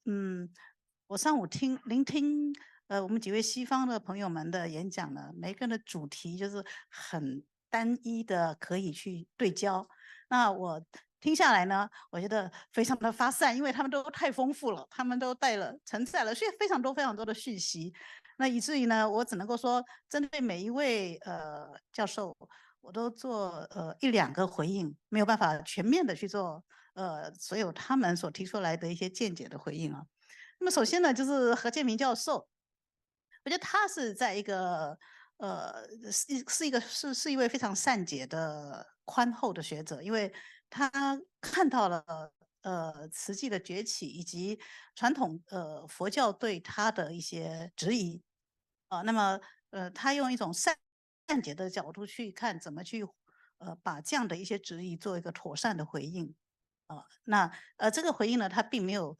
我上午聆听我们几位西方的朋友们的演讲呢，每个人的主题就是很单一的，可以去对焦。那我听下来呢，我觉得非常的发散，因为他们都太丰富了，他们都承载了非常多的讯息。那以至于呢，我只能够说，针对每一位教授，我都做1、2个回应，没有办法全面的去做所有他们所提出来的一些见解的回应那么首先呢，就是何建明教授，我觉得他是在一个是一位非常善解的宽厚的学者，因为他看到了慈济的崛起以及传统佛教对他的一些质疑那么他用一种善解的角度去看怎么去把这样的一些质疑做一个妥善的回应那这个回应呢，他并没有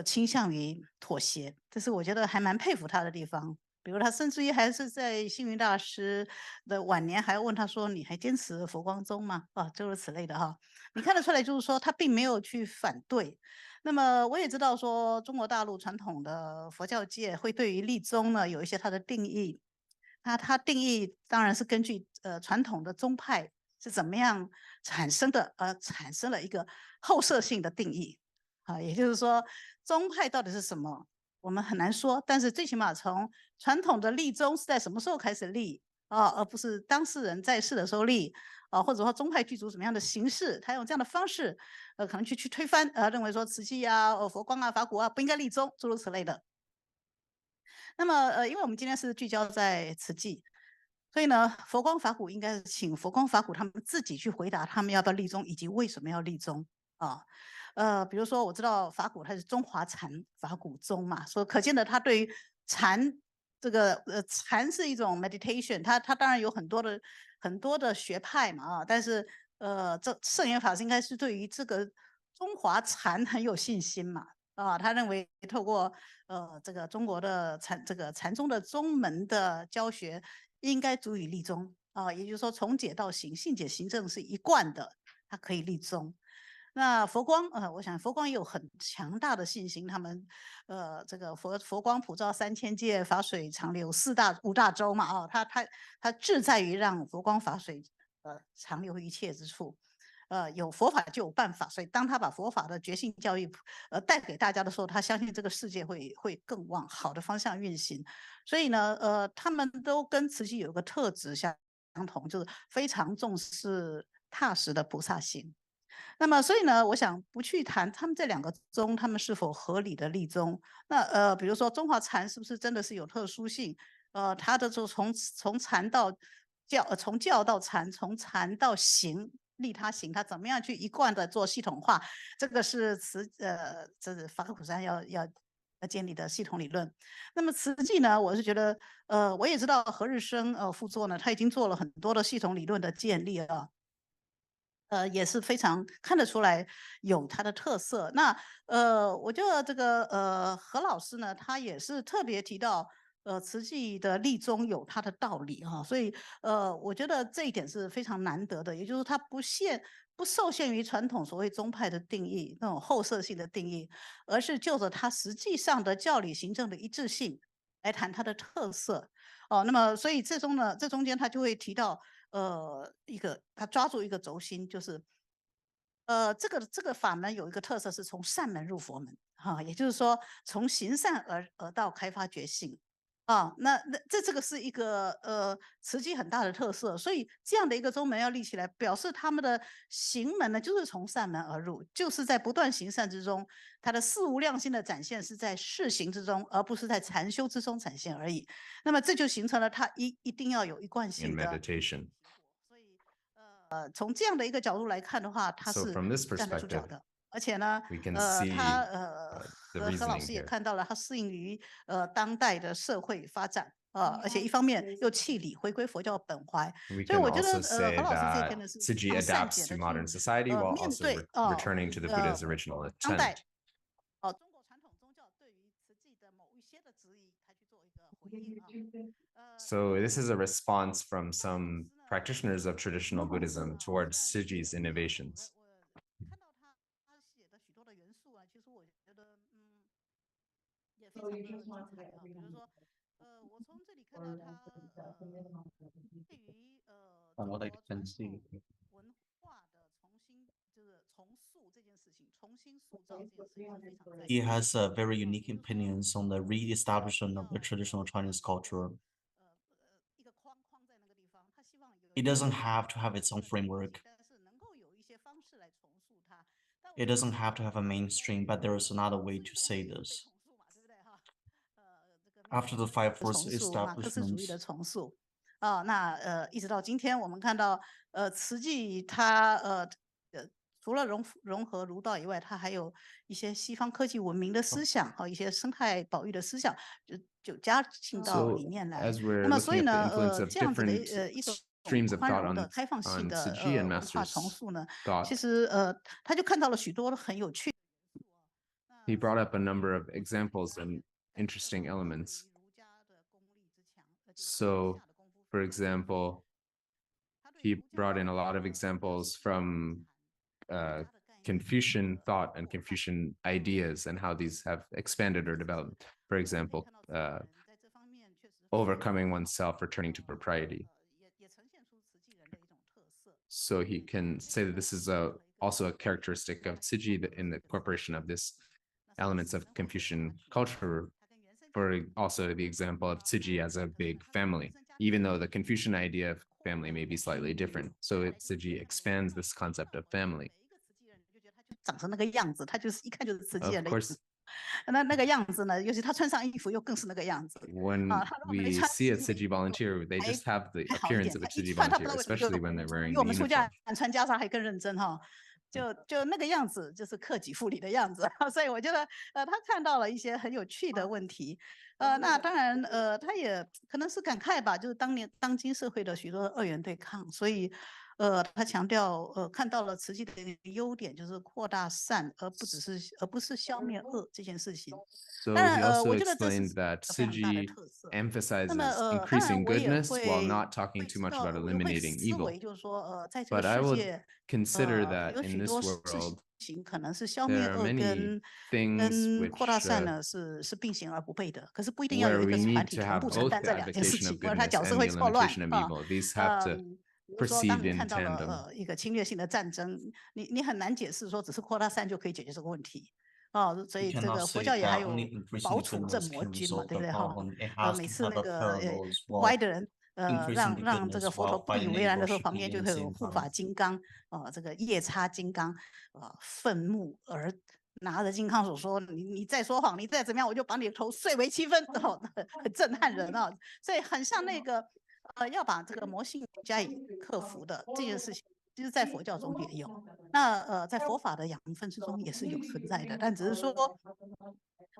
倾向于妥协，这是我觉得还蛮佩服他的地方。比如他甚至于还是在星云大师的晚年还问他说：“你还坚持佛光宗吗？”诸如此类的你看得出来，就是说他并没有去反对。那么我也知道说，中国大陆传统的佛教界会对于立宗呢有一些它的定义。它定义当然是根据传统的宗派是怎么样产生的，产生了一个后设性的定义也就是说，宗派到底是什么？我们很难说，但是最起码从传统的立宗是在什么时候开始立而不是当事人在世的时候立或者说宗派具足什么样的形式，他用这样的方式可能去推翻认为说慈济佛光法鼓不应该立宗，诸如此类的。那么因为我们今天是聚焦在慈济，所以呢，佛光法鼓应该是请佛光法鼓他们自己去回答他们要不要立宗以及为什么要立宗比如说我知道法鼓它是中华禅法鼓宗嘛，所以可见的他对于禅这个禅是一种 meditation， 它当然有很多的学派嘛但是这圣严法师应该是对于这个中华禅很有信心嘛他认为透过这个中国的禅宗的宗门的教学应该足以立宗也就是说从解到行，信解行证是一贯的，它可以立宗。那佛光我想佛光也有很强大的信心，他们这个佛光普照3000界，法水长流五大洲嘛他志在于让佛光法水长流一切之处。有佛法就有办法，所以当他把佛法的觉性教育带给大家的时候，他相信这个世界会更往好的方向运行。所以呢他们都跟慈禧有个特质相同，就是非常重视踏实的菩萨行。那么所以呢，我想不去谈他们这2个宗他们是否合理的立宗。那比如说中华禅是不是真的是有特殊性？它的从禅到教，从教到禅，从禅到行，利他行，它怎么样去一贯的做系统化？这个是这是法鼓山要建立的系统理论。那么慈济呢，我是觉得我也知道何日生副座呢，他已经做了很多的系统理论的建立也是非常看得出来有它的特色。那我觉得这个何老师呢，他也是特别提到慈济的立宗有它的道理哈，所以我觉得这一点是非常难得的，也就是它不受限于传统所谓宗派的定义那种后设性的定义，而是就着它实际上的教理行政的一致性来谈它的特色。哦，那么所以这中间他就会提到他抓住一个轴心，就是这个法门有一个特色是从善门入佛门哈，也就是说从行善而到开发觉性。那这个是一个慈济很大的特色，所以这样的一个宗门要立起来，表示他们的行门呢，就是从善门而入，就是在不断行善之中，它的四无量心的展现是在世行之中，而不是在禅修之中展现而已。那么这就形成了它一定要有一贯 in 性的。 meditation. 从这样的一个角度来看的话，它 So 是 from this 站得住脚 perspective, 的。而且呢， we can see 何 the 老 reasoning 师也 here. 看到了，它适应于当代的社会发展而且一方面又弃理回归佛教本怀， We 所以 can 我觉得 also say 何老师这一 that 篇呢是 Tzu Chi 非常善 adapts 解 to 的 modern 去 society while 面 also 对 returning to the Buddha's original 当代 intent. 中国传统宗教对于慈济的某一些的质疑，他去做一个回应。 So this is a response from some practitioners of traditional Buddhism towards Tzuji's innovations. 他写的许多的元素啊，其实我觉得也非常的精彩比如说我从这里看到他对于我的分析。文化的重新就是重塑这件事情，重新塑造这件事情是非常在意 He has very unique opinions on the re-establishment of the traditional Chinese culture. 一个框在那个地方，他希望有 It doesn't have to have its own framework. 但是能够有一些方式来重塑它。 It doesn't have to have a mainstream, but there is another way to say this. After the Five Force 重塑马克思主义的 establishment, 重塑那一直到今天，我们看到慈济它除了融合儒道以外，它还有一些西方科技文明的思想和一些生态保育的思想，就加进到 So 里面来。 as we're 那么所 looking 以 at the 呢 influence of 这样子的 different 一种 streams of 宽 thought 容 on 的开放性 on 的 Tzu Chi and 文化 Master's 重塑呢， thought, 其实他就看到了许多很有趣。 he brought up a number of examples and interesting elements. So, for example, he brought in a lot of examples from Confucian thought and Confucian ideas and how these have expanded or developed. For example, overcoming oneself, returning to propriety. So he can say that this is also a characteristic of Tzu Chi in the incorporation of this elements of Confucian culture, for also the example of Tzu Chi as a big family, even though the Confucian idea of family may be slightly different. So Tzu Chi expands this concept of family. 长成那个样子，他就是一看就是慈济 Of 人的 course, 那个样子呢，尤其他穿上衣服又更是那个样子。 when 他如果没 we 穿 see a 西 Tzu Chi volunteer, they 还 just have the 还好一 appearance 点， of a 他 Tzu 一 Chi 穿他不知 volunteer, 道为什么 especially when they're wearing 比 the 我们出 uniform. 家人穿袈裟还更认真哈。就那个样子，就是克己复礼的样子，所以我觉得他看到了一些很有趣的问题，那当然他也可能是感慨吧，就是当今社会的许多二元对抗，所以他强调看到了慈济的优点，就是扩大善，而不是消灭恶这件事情。 So 当 he 然 also 我觉得这是 explained that 非常大的 Tzu 特色。 Chi emphasizes 那么当然 increasing 我也 goodness while 会 not talking too much about 我也会 eliminating 思 evil. 维，就是说在这个 But I 世 would 界 consider that 有 in 许 this 多事 world, 情可能是消灭 there are 恶 many 跟 things 扩大 which 善呢是并行而不悖的，可是不一定要 where 有一 we 个团 need 体 to 同 have 步承 both 担 the 这两件事 advocation 情 of，不然它 goodness 角色 and 会 the 错乱 elimination of evil. These have to 比如说，当 proceed 你 in 看到 tandem. 了一个侵略性的战争，你很难解释说只是扩大善就可以解决这个问题。所 we 以这 cannot 个佛 say 教也还 that 有 only increasing 保楚 the 镇 goodness 魔 can 君嘛， resolve 对不 the 对哈？ problem. It has 每 to 次 have 那 the 个 parables 歪 while 的人 increasing 让 the 让这 goodness 个佛陀 while 不以 fighting 为然的时候， evil 旁 should 边 be 就 in 会 the 有 same 护法 time. 金刚这个夜叉金刚愤怒而拿着金刚手说你再说谎，你再怎么样，我就把你的头碎为7分，很震撼人啊！所以很像那个要把这个魔性加以克服的这件事情，其实在佛教中也有，那在佛法的养分之中也是有存在的，但只是说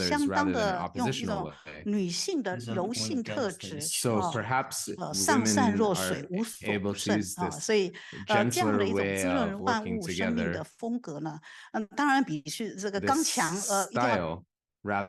others 相 rather 当 than 的用一 oppositional 种 way. 女性的 Isn't 柔 going 性特 against 质 So 上善 perhaps 若 women 水， are 无所 able 不 to 胜 use 啊， this 所以这样的 gentler 一种 way 滋润 of 万 working 物生命的 together, 风格呢，当然比是这个刚 this 强，一定要 style rather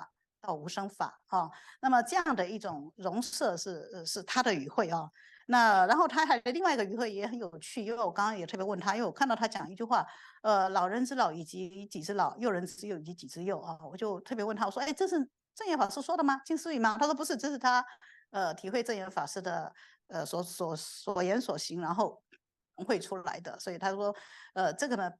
法到无生法啊。那么这样的一种融摄是他的语汇啊。那然后他还另外一个语汇也很有趣，因为我刚刚也特别问他，因为我看到他讲一句话，老人之老以及己之老，幼人之幼以及己之幼啊，我就特别问他，我说，哎，这是正言法师说的吗？经师语吗？他说不是，这是他体会正言法师的所言所行，然后会出来的。所以他说，这个呢。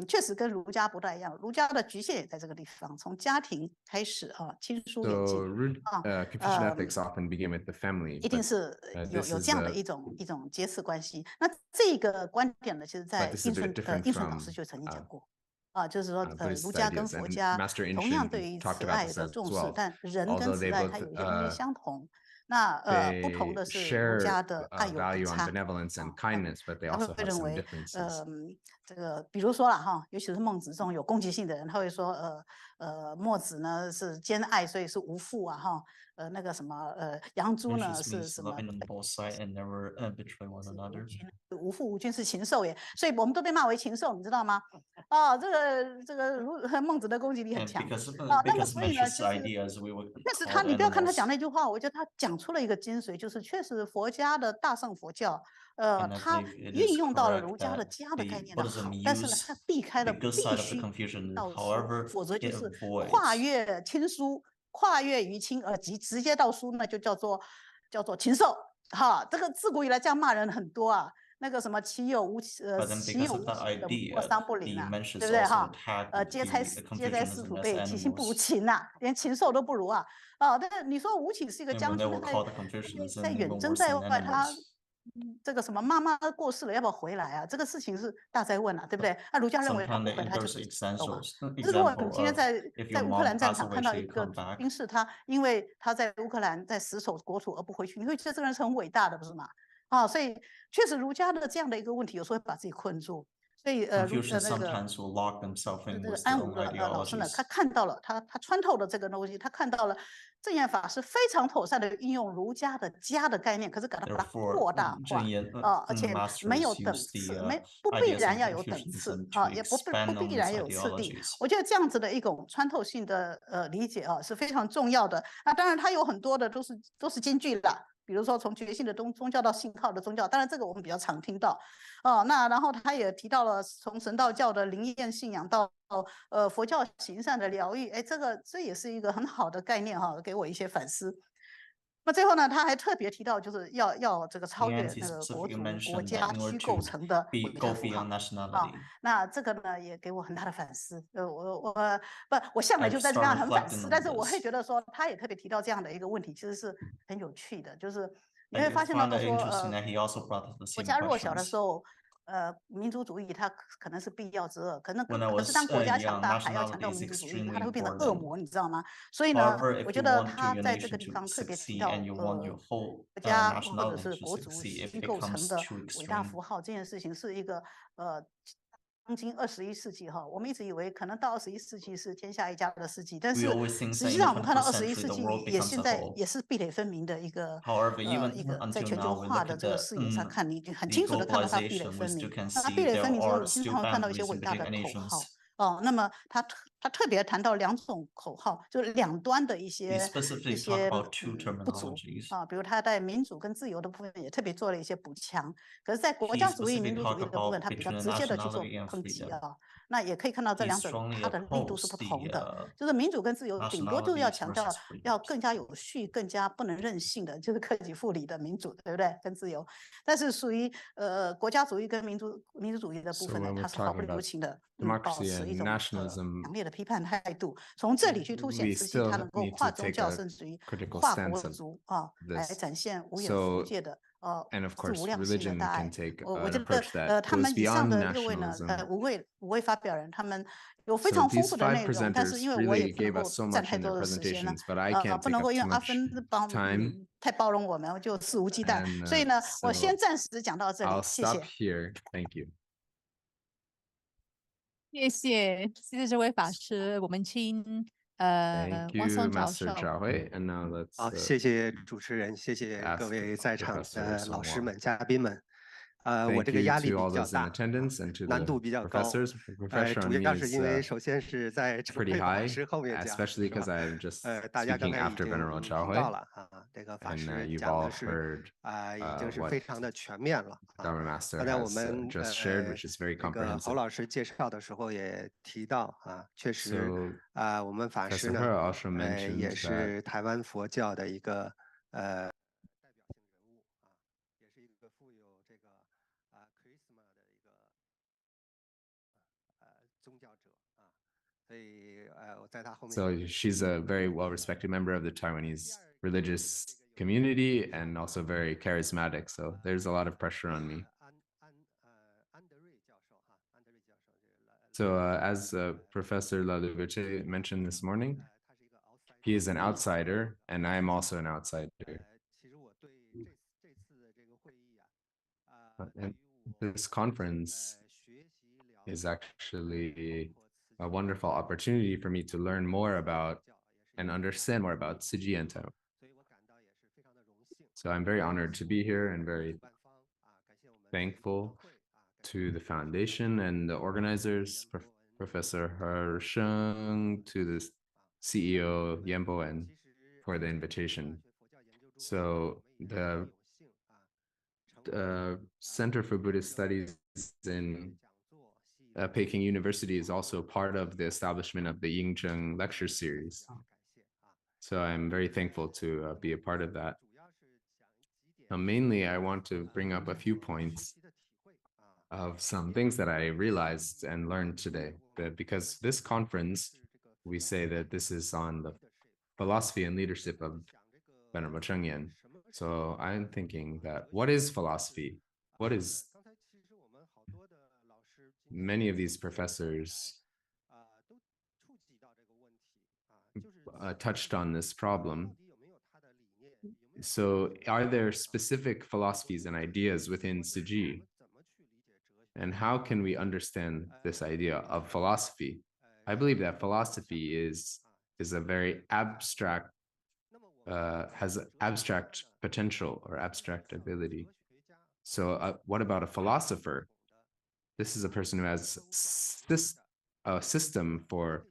确实跟儒家不太一样，儒家的局限也在这个地方，从家庭开始啊，亲疏远 So 近啊， Confucian ethics often begin with the family. 一定 but, 是 this 有 is 这样的 a- 一种阶次关系。那这个观点呢，其实在 this is a bit different 应顺导 from, 师就曾经讲过。就是说， Buddhist 儒家跟 ideas. 佛 And 家 Master 同样 Ancient 对于 talked 慈 about 爱 this 的 as 重视， well. 但人跟 Although 慈 they 爱它 both 有一些东西相同。那不同 they 的是儒 share 家的爱有不 value on 差。 benevolence and kindness, but they 他会 also have 认 some 为， differences. 这个比如说了哈，尤其是孟子这种有攻击性的人，他会说，墨子呢是兼爱，所以是无父啊哈，那个什么，杨朱呢 Patience 是 means 什么？ loving on both sides and never betray one another. 无父无君是禽兽也，所以我们都被骂为禽兽，你知道吗？这个孟子的攻击力很 And 强 because 啊。那么 because 所以呢， Mencius' 其实 ideas, we would 确实 call 他，你不要看他 animals. 讲那句话，我觉得他讲出了一个精髓，就是确实佛家的大乘佛教， And I 他 believe it 运 is 用到了 correct 儒家的 that 家的概 the 念的好， Buddhism 但是呢， use 他避开了 the good 必 side of the 须 confusion. 到书， However, 否则就 it 是 avoids 跨越亲疏，跨越于亲而直接到书呢，就叫做禽兽。哈，这个自古以来这样骂人很多啊。那个什么岂有无情 But then 岂 because 有 of 无 that 情的 idea, 莫桑不 the 灵啊， Mencius 对不对 also 哈？ attacked 皆哉 the 师徒 Confucianism as 辈，其心不如 animals. 禽呐，连禽兽都不如啊。但是你说吴起是一个 And 将 when 军， they were 他 called the Confucianism, 在 even 远征 worse 在 than 外，他 animals. 这个什么妈妈过世了，要不要回来啊？这个事情是大灾问啊，对不对？那儒家认为他 Sometimes 不 they 回来就 endorse 是禽兽嘛。 examples 可是如果你 example 今天 of 在 if 在 your 乌克 mom 兰战 pass 场 away, 看到 she 一个 come back. 兵士，他因为他在乌克兰在死守国土而不回去，你会觉得这个人是很伟大的，不是吗？所以确实儒家的这样的一个问题，有时候会把自己困住。所以那个 Confucians sometimes will lock themselves 这 in 个 with 安 their 武 own 老师呢， ideologies. 他看到了，他穿透了这个东西，他看到了正言法师非常妥善的运用儒家的家的概念，可是把它 Therefore, 扩大化 Zheng 而且没 masters 有等 use 次， the 不必 ideas 然 of 要有等次 Confucianism to 也不 expand 必 on 然 these 要有次第。 ideologies. 我觉得这样子的一种穿透性的理解是非常重要的。那当然，它有很多的都是金句啦。 比如说从觉性的宗教到信靠的宗教，当然这个我们比较常听到。那然后他也提到了从神道教的灵验信仰到佛教行善的疗愈，这也是一个很好的概念哈，给我一些反思。那最后呢，他还特别提到就是要这个超越那个国族国家虚构成的伟大符号。那这个呢也给我很大的反思。我向来就在这样很反思，但是我会觉得说他也特别提到这样的一个问题，其实是很有趣的，就是你会发现到说国家弱小的时候。民族主义它可能是必要之恶，可是当国家强大，还要强调民族主义，它会变成恶魔，你知道吗？所以呢，我觉得他在这个地方特别提到国家或者是国族虚构成的伟大符号这件事情，是一个当今21世纪哈，我们一直以为可能到21世纪是天下一家的世纪，但是实际上我们看到21世纪也是壁垒分明的一个在全球化的这个视野上看，你很清楚的看到它壁垒分明。那它壁垒分明之后，经常会看到一些伟大的口号。那么他特别谈到2种口号，就是两端的一些不足比如他在民主跟自由的部分也特别做了一些补强。可是，在国家主义、民主主义的部分，他比较直接的去做抨击那也可以看到这两者它的力度是不同的。就是民主跟自由，顶多就是要强调要更加有序、更加不能任性的，就是克己复礼的民主，对不对？跟自由。但是属于国家主义跟民主主义的部分呢，它是毫不留情的保持一种强烈的批判态度，从这里去凸显自己它能够跨宗教，甚至于跨国族来展现无远弗届的自无量心的大爱。我觉得他们以上的6位呢，五位发表人，他们有非常丰富的内容，但是因为我也不能够占太多的时间呢，不能够因为阿芬太包容我们，我就肆无忌惮，所以呢，我先暂时讲到这里，谢谢。谢谢这位法师，我们请汪松教授。好，谢谢主持人，谢谢各位在场的老师们、嘉宾们。我这个压力比较大，难度比较高，主要是因为首先是在这位法师后面讲，大家刚才已经听到了这个法师讲的是已经是非常的全面了。刚才我们这个侯老师介绍的时候也提到确实我们法师呢也是台湾佛教的一个So she's a very well-respected member of the Taiwanese religious community and also very charismatic. So there's a lot of pressure on me. So as Professor Laliberte mentioned this morning, he is an outsider, and I am also an outsider. And this conference is actually a wonderful opportunity for me to learn more about and understand more about Tzu Chi and Taiwan. So I'm very honored to be here and very thankful to the foundation and the organizers, Professor Hersheng, to the CEO Yembo, and for the invitation. So the Center for Buddhist Studies in Peking University is also part of the establishment of the Yingzheng lecture series. So I'm very thankful to be a part of that. Mainly, I want to bring up a few points of some things that I realized and learned today. Because this conference, we say that this is on the philosophy and leadership of Venerable Cheng. So I'm thinking that what is philosophy? What is many of these professors touched on this problem. So are there specific philosophies and ideas within Tzu Chi? And how can we understand this idea of philosophy? I believe that philosophy is a very abstract, has abstract potential or abstract ability. So what about a philosopher? This is a person who has a system for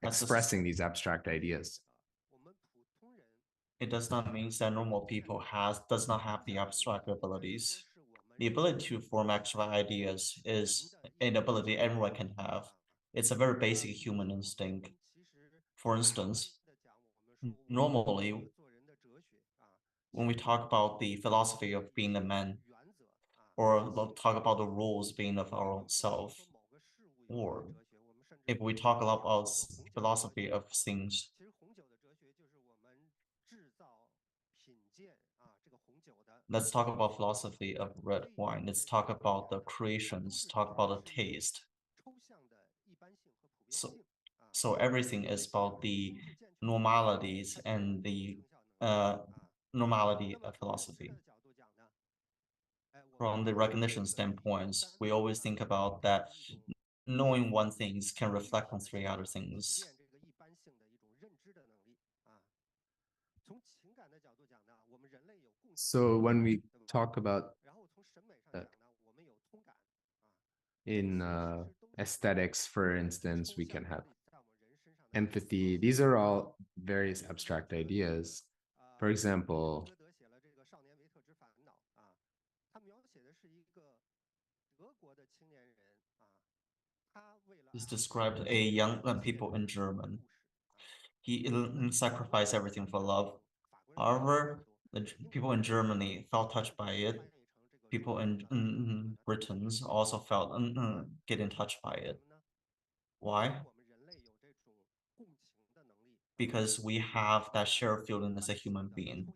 expressing these abstract ideas. It does not mean that normal people does not have the abstract abilities. The ability to form abstract ideas is an ability everyone can have. It's a very basic human instinct. For instance, normally, when we talk about the philosophy of being a man, or talk about the rules being of our own self, or if we talk a lot about philosophy of things, let's talk about philosophy of red wine. Let's talk about the creations, talk about the taste. So everything is about the normalities and the normality of philosophy. From the recognition standpoints, we always think about that knowing one thing can reflect on three other things. So when we talk about in aesthetics, for instance, we can have empathy. These are all various abstract ideas. For example, this described a young people in German. He sacrificed everything for love. However, the people in Germany felt touched by it. People in Britain also felt getting touched by it. Why? Because we have that shared feeling as a human being.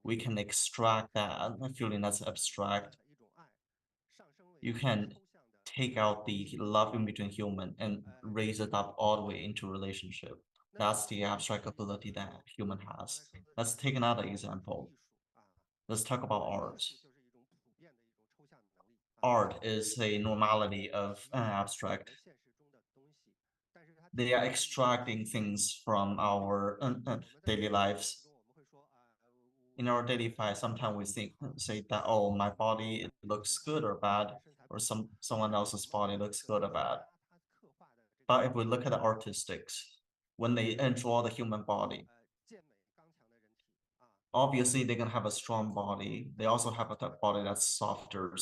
We can extract that feeling that's abstract. You can take out the love in between human and raise it up all the way into relationship. That's the abstract ability that human has. Let's take another example. Let's talk about art. Art is a normality of abstract. They are extracting things from our daily lives. In our daily life, sometimes we say that, oh, my body it looks good or bad, or someone else's body looks good or bad. But if we look at the artistics, when they draw the human body, obviously they're gonna have a strong body. They also have a body that's softer.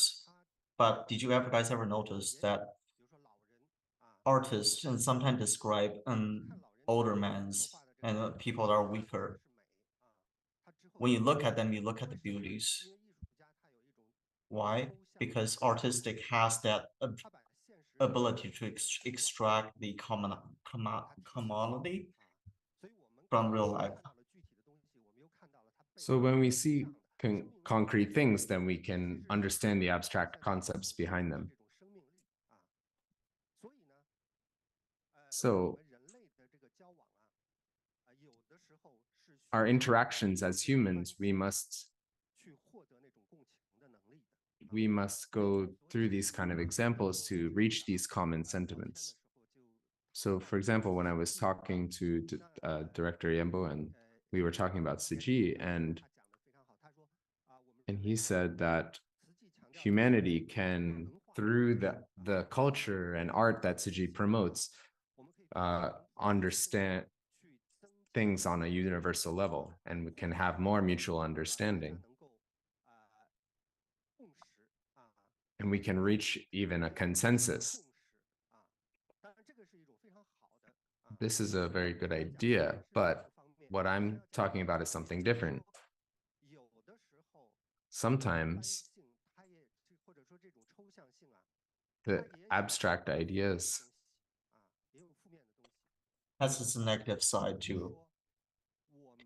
But did you guys ever notice that artists and sometimes describe older men and people that are weaker? When you look at them, you look at the beauties. Why? Because artistic has that ability to extract the commodity from real life. So when we see concrete things, then we can understand the abstract concepts behind them. So our interactions as humans, we must go through these kind of examples to reach these common sentiments. So, for example, when I was talking to Director Yembo, and we were talking about Tzu Chi, and he said that humanity can, through the culture and art that Tzu Chi promotes, understand things on a universal level, and we can have more mutual understanding. And we can reach even a consensus. This is a very good idea, but what I'm talking about is something different. Sometimes the abstract ideas has its negative side too.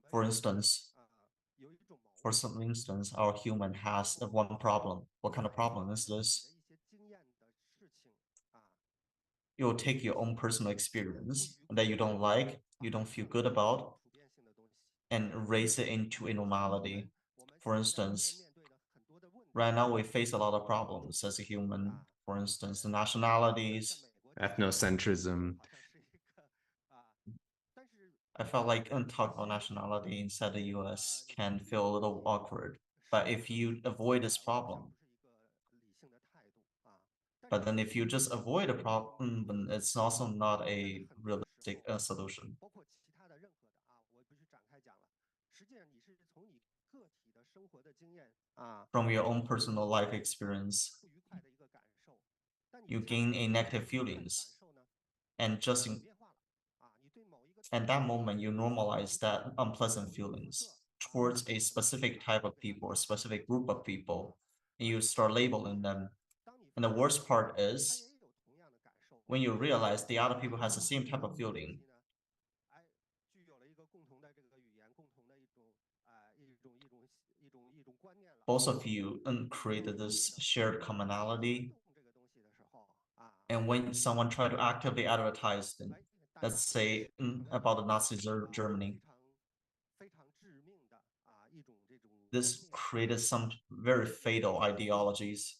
For instance, our human has one problem. What kind of problem is this? You'll take your own personal experience that you don't like, you don't feel good about, and raise it into a normality. For instance, right now we face a lot of problems as a human. For instance, the nationalities, ethnocentrism. I felt like talking about nationality inside the US can feel a little awkward. But if you avoid this problem, but then if you just avoid a problem, then it's also not a realistic solution. From your own personal life experience, you gain a negative feelings, and just at that moment you normalize that unpleasant feelings towards a specific type of people or specific group of people, and you start labeling them. And the worst part is when you realize the other people has the same type of feeling. Both of you created this shared commonality. And when someone tried to actively advertise them, let's say about the Nazi Germany, this created some very fatal ideologies.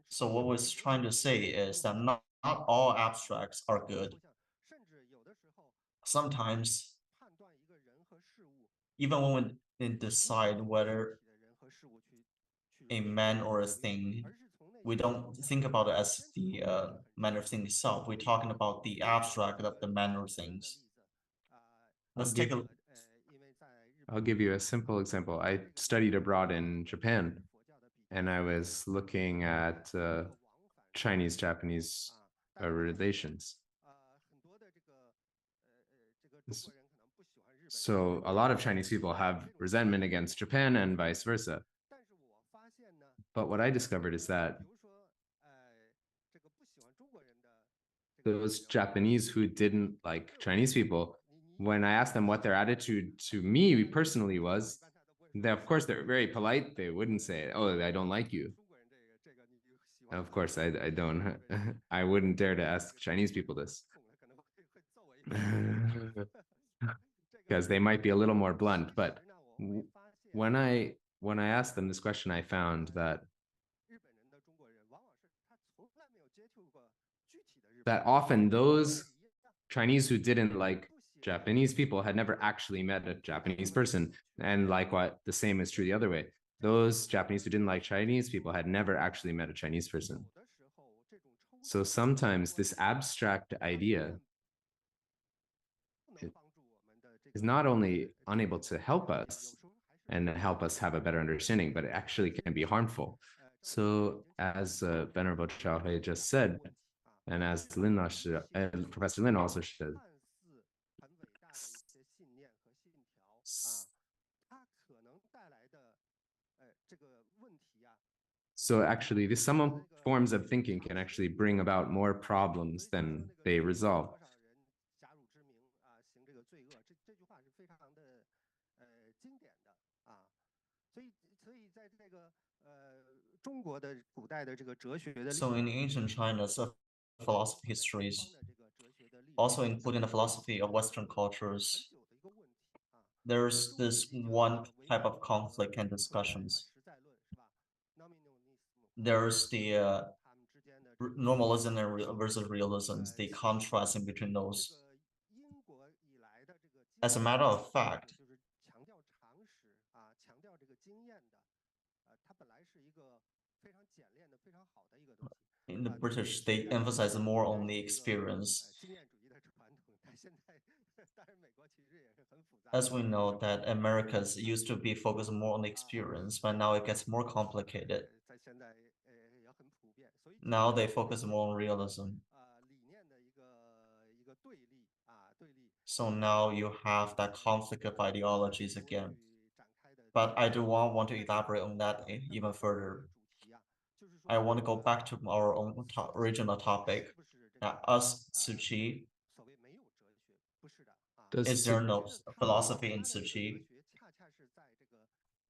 So what we're trying to say is that not all abstracts are good. Sometimes, even when we decide whether a man or a thing, we don't think about it as the man or thing itself. We're talking about the abstract of the man or things. Let's take a I'll give you a simple example. I studied abroad in Japan, and I was looking at Chinese-Japanese relations. So a lot of Chinese people have resentment against Japan and vice versa. But what I discovered is that those Japanese who didn't like Chinese people, when I asked them what their attitude to me personally was, of course, they're very polite. They wouldn't say, "Oh, I don't like you." Of course, I don't. I wouldn't dare to ask Chinese people this. Because they might be a little more blunt. But when I asked them this question, I found that often those Chinese who didn't like Japanese people had never actually met a Japanese person. And likewise, the same is true the other way. Those Japanese who didn't like Chinese people had never actually met a Chinese person. So sometimes this abstract idea is not only unable to help us and help us have a better understanding, but it actually can be harmful. So as Venerable Chao Hui just said, and as Professor Lin also said, so actually some forms of thinking can actually bring about more problems than they resolve. So in ancient China's philosophy histories, also including the philosophy of Western cultures, there's this one type of conflict and discussions. There's the normalism versus realisms, the contrast in between those. As a matter of fact, in the British, they emphasize more on the experience. As we know that Americas used to be focused more on the experience, but now it gets more complicated. Now they focus more on realism. So now you have that conflict of ideologies again. But I do want to elaborate on that even further. I want to go back to our own original topic. Us, Tzu Chi, is there no philosophy in Tzu Chi?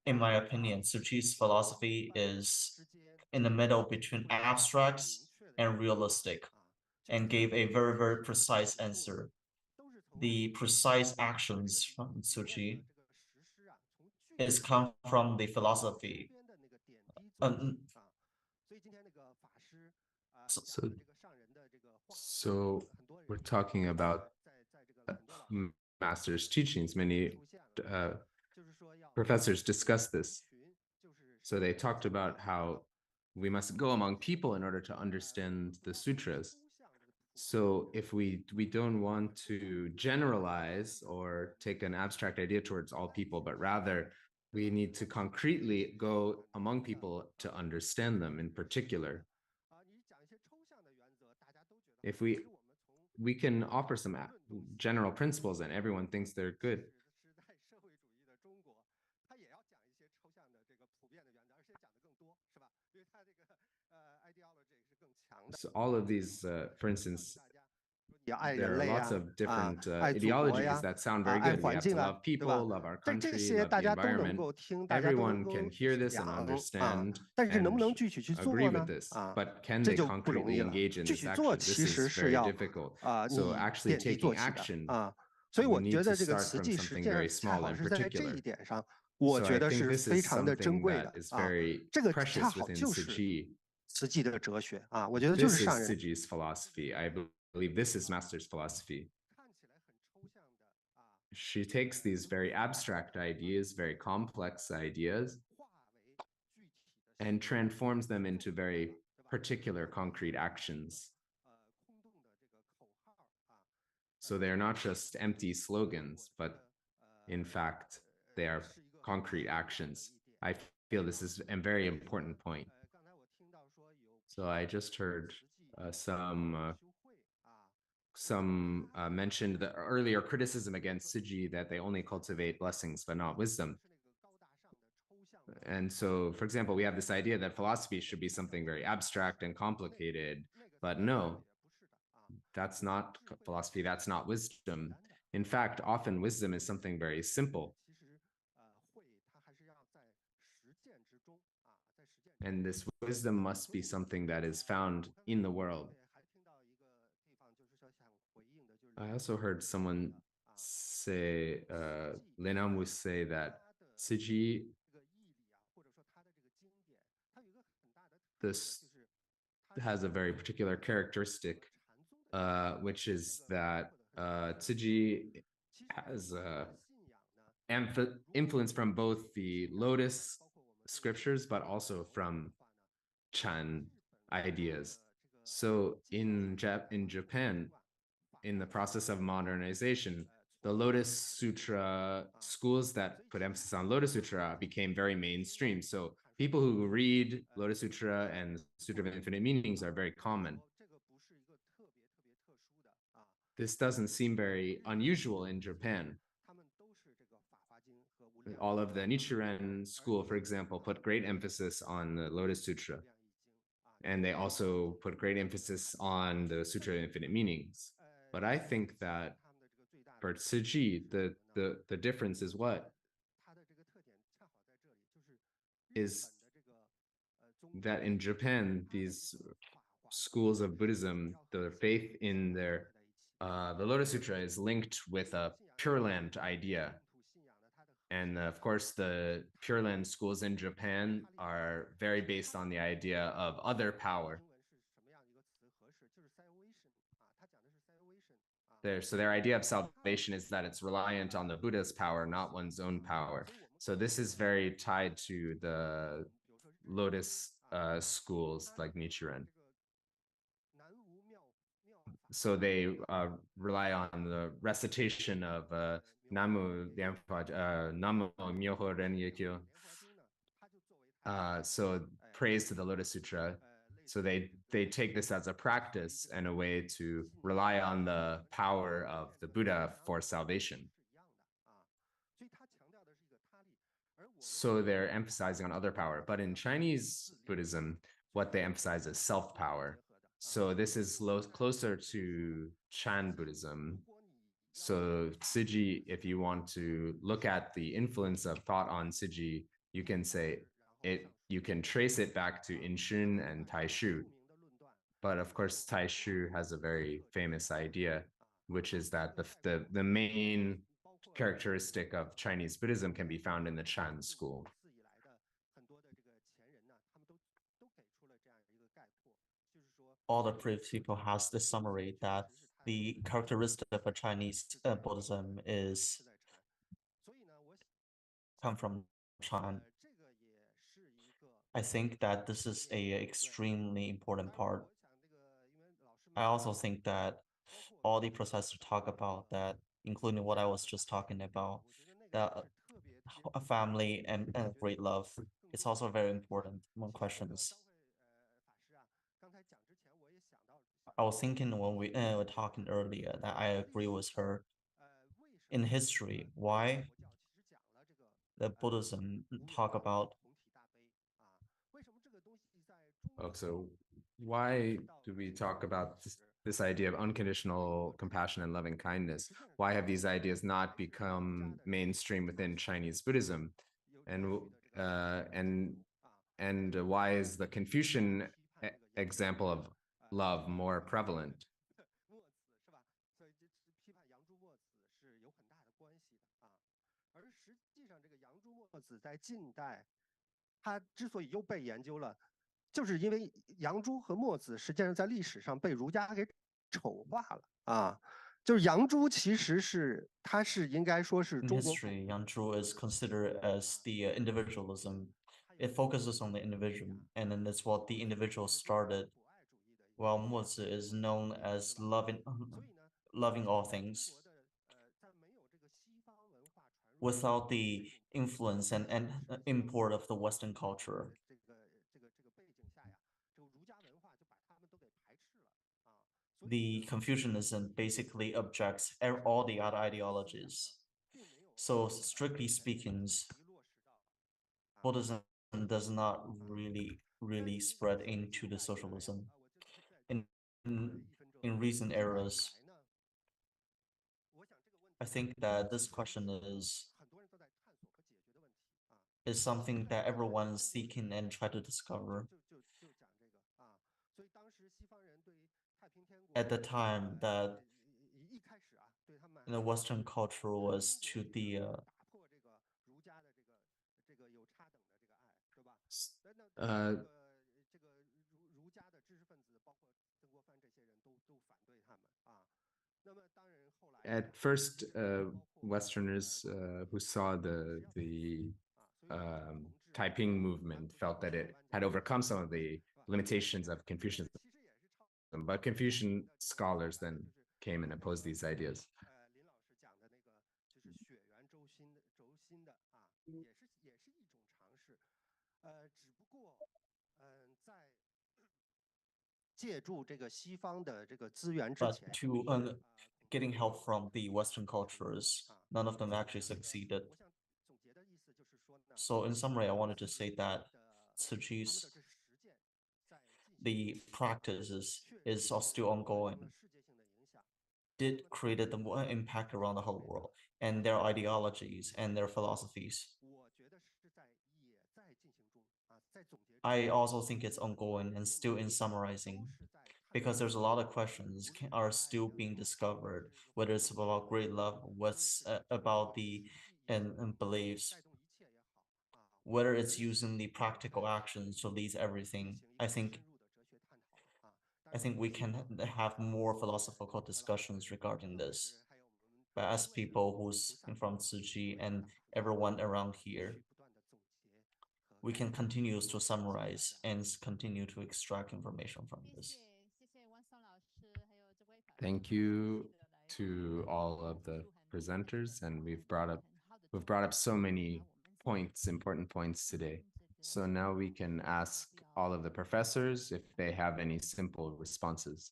In my opinion, Tzu Chi's philosophy is in the middle between abstracts and realistic, and gave a very, very precise answer. The precise actions from Tzu Chi is come from the philosophy. So we're talking about master's teachings. Many professors discussed this. So they talked about how we must go among people in order to understand the sutras. So if we don't want to generalize or take an abstract idea towards all people, but rather we need to concretely go among people to understand them in particular. If we can offer some general principles and everyone thinks they're good. So all of these, for instance, there are lots of different ideologies that sound very good. We have to love people, love our country, love the environment. Everyone can hear this and understand and agree with this, but can they concretely engage in this action? This is very difficult. So actually taking action, we need to start from something very small and particular. So I think this is something that is very precious within Tzu Chi. This is Tzu Chi's philosophy. I believe this is Master's philosophy. She takes these very abstract ideas, very complex ideas, and transforms them into very particular concrete actions. So they're not just empty slogans, but in fact, they are concrete actions. I feel this is a very important point. So I just heard some mentioned the earlier criticism against Tzu Chi that they only cultivate blessings but not wisdom. And so, for example, we have this idea that philosophy should be something very abstract and complicated, but no, that's not philosophy, that's not wisdom. In fact, often wisdom is something very simple. And this wisdom must be something that is found in the world. I also heard someone say, Lena would say that Tzu Chi, this has a very particular characteristic, which is that Tzu Chi has influence from both the Lotus scriptures, but also from Chan ideas. So in Japan, in the process of modernization, the Lotus Sutra schools that put emphasis on Lotus Sutra became very mainstream. So people who read Lotus Sutra and Sutra of Infinite Meanings are very common. This doesn't seem very unusual in Japan. All of the Nichiren school, for example, put great emphasis on the Lotus Sutra. And they also put great emphasis on the Sutra of Infinite Meanings. But I think that for Tzu Chi, the difference is what? Is that in Japan, these schools of Buddhism, their faith in their the Lotus Sutra is linked with a Pure Land idea. And of course, the Pure Land schools in Japan are very based on the idea of other power. So their idea of salvation is that it's reliant on the Buddha's power, not one's own power. So this is very tied to the Lotus schools like Nichiren. So they rely on the recitation of Namu Myoho Renge-kyo. So praise to the Lotus Sutra. So they take this as a practice and a way to rely on the power of the Buddha for salvation. So they're emphasizing on other power. But in Chinese Buddhism, what they emphasize is self-power. So this is closer to Chan Buddhism. So Ciji, if you want to look at the influence of thought on Ciji, you can say you can trace it back to Inshun and Taishu. But of course, Taishu has a very famous idea, which is that the main characteristic of Chinese Buddhism can be found in the Chan school. All the previous people has the summary that the characteristic of a Chinese Buddhism is come from Chan. I think that this is a extremely important part. I also think that all the professors talk about that, including what I was just talking about, that a family and great love, it's also very important among questions. I was thinking when we were talking earlier that I agree with her. In history, why the Buddhism talk about? Oh, so why do we talk about this idea of unconditional compassion and loving kindness? Why have these ideas not become mainstream within Chinese Buddhism? And why is the Confucian example of love more prevalent? In history, Yang Zhu is considered as the individualism. It focuses on the individual, and then that's what the individual started. While Mozi is known as loving all things. Without the influence and import of the Western culture. The Confucianism basically objects all the other ideologies. So strictly speaking, Buddhism does not really spread into the socialism. In recent eras, I think that this question is something that everyone's seeking and try to discover. At the time that the Western culture was to the at first, Westerners who saw the Taiping movement felt that it had overcome some of the limitations of Confucianism, but Confucian scholars then came and opposed these ideas. But to getting help from the Western cultures, none of them actually succeeded. So in summary, I wanted to say that Ciji's the practice is still ongoing. Did created the impact around the whole world, and their ideologies and their philosophies. I also think it's ongoing and still in summarizing. because there's a lot of questions are still being discovered, whether it's about great love, what's about the and beliefs, whether it's using the practical actions to lead everything. I think we can have more philosophical discussions regarding this. But as people who's from Tzu Chi and everyone around here, we can continue to summarize and continue to extract information from this. Thank you to all of the presenters, and we've brought up so many points, important points today. So now we can ask all of the professors if they have any simple responses.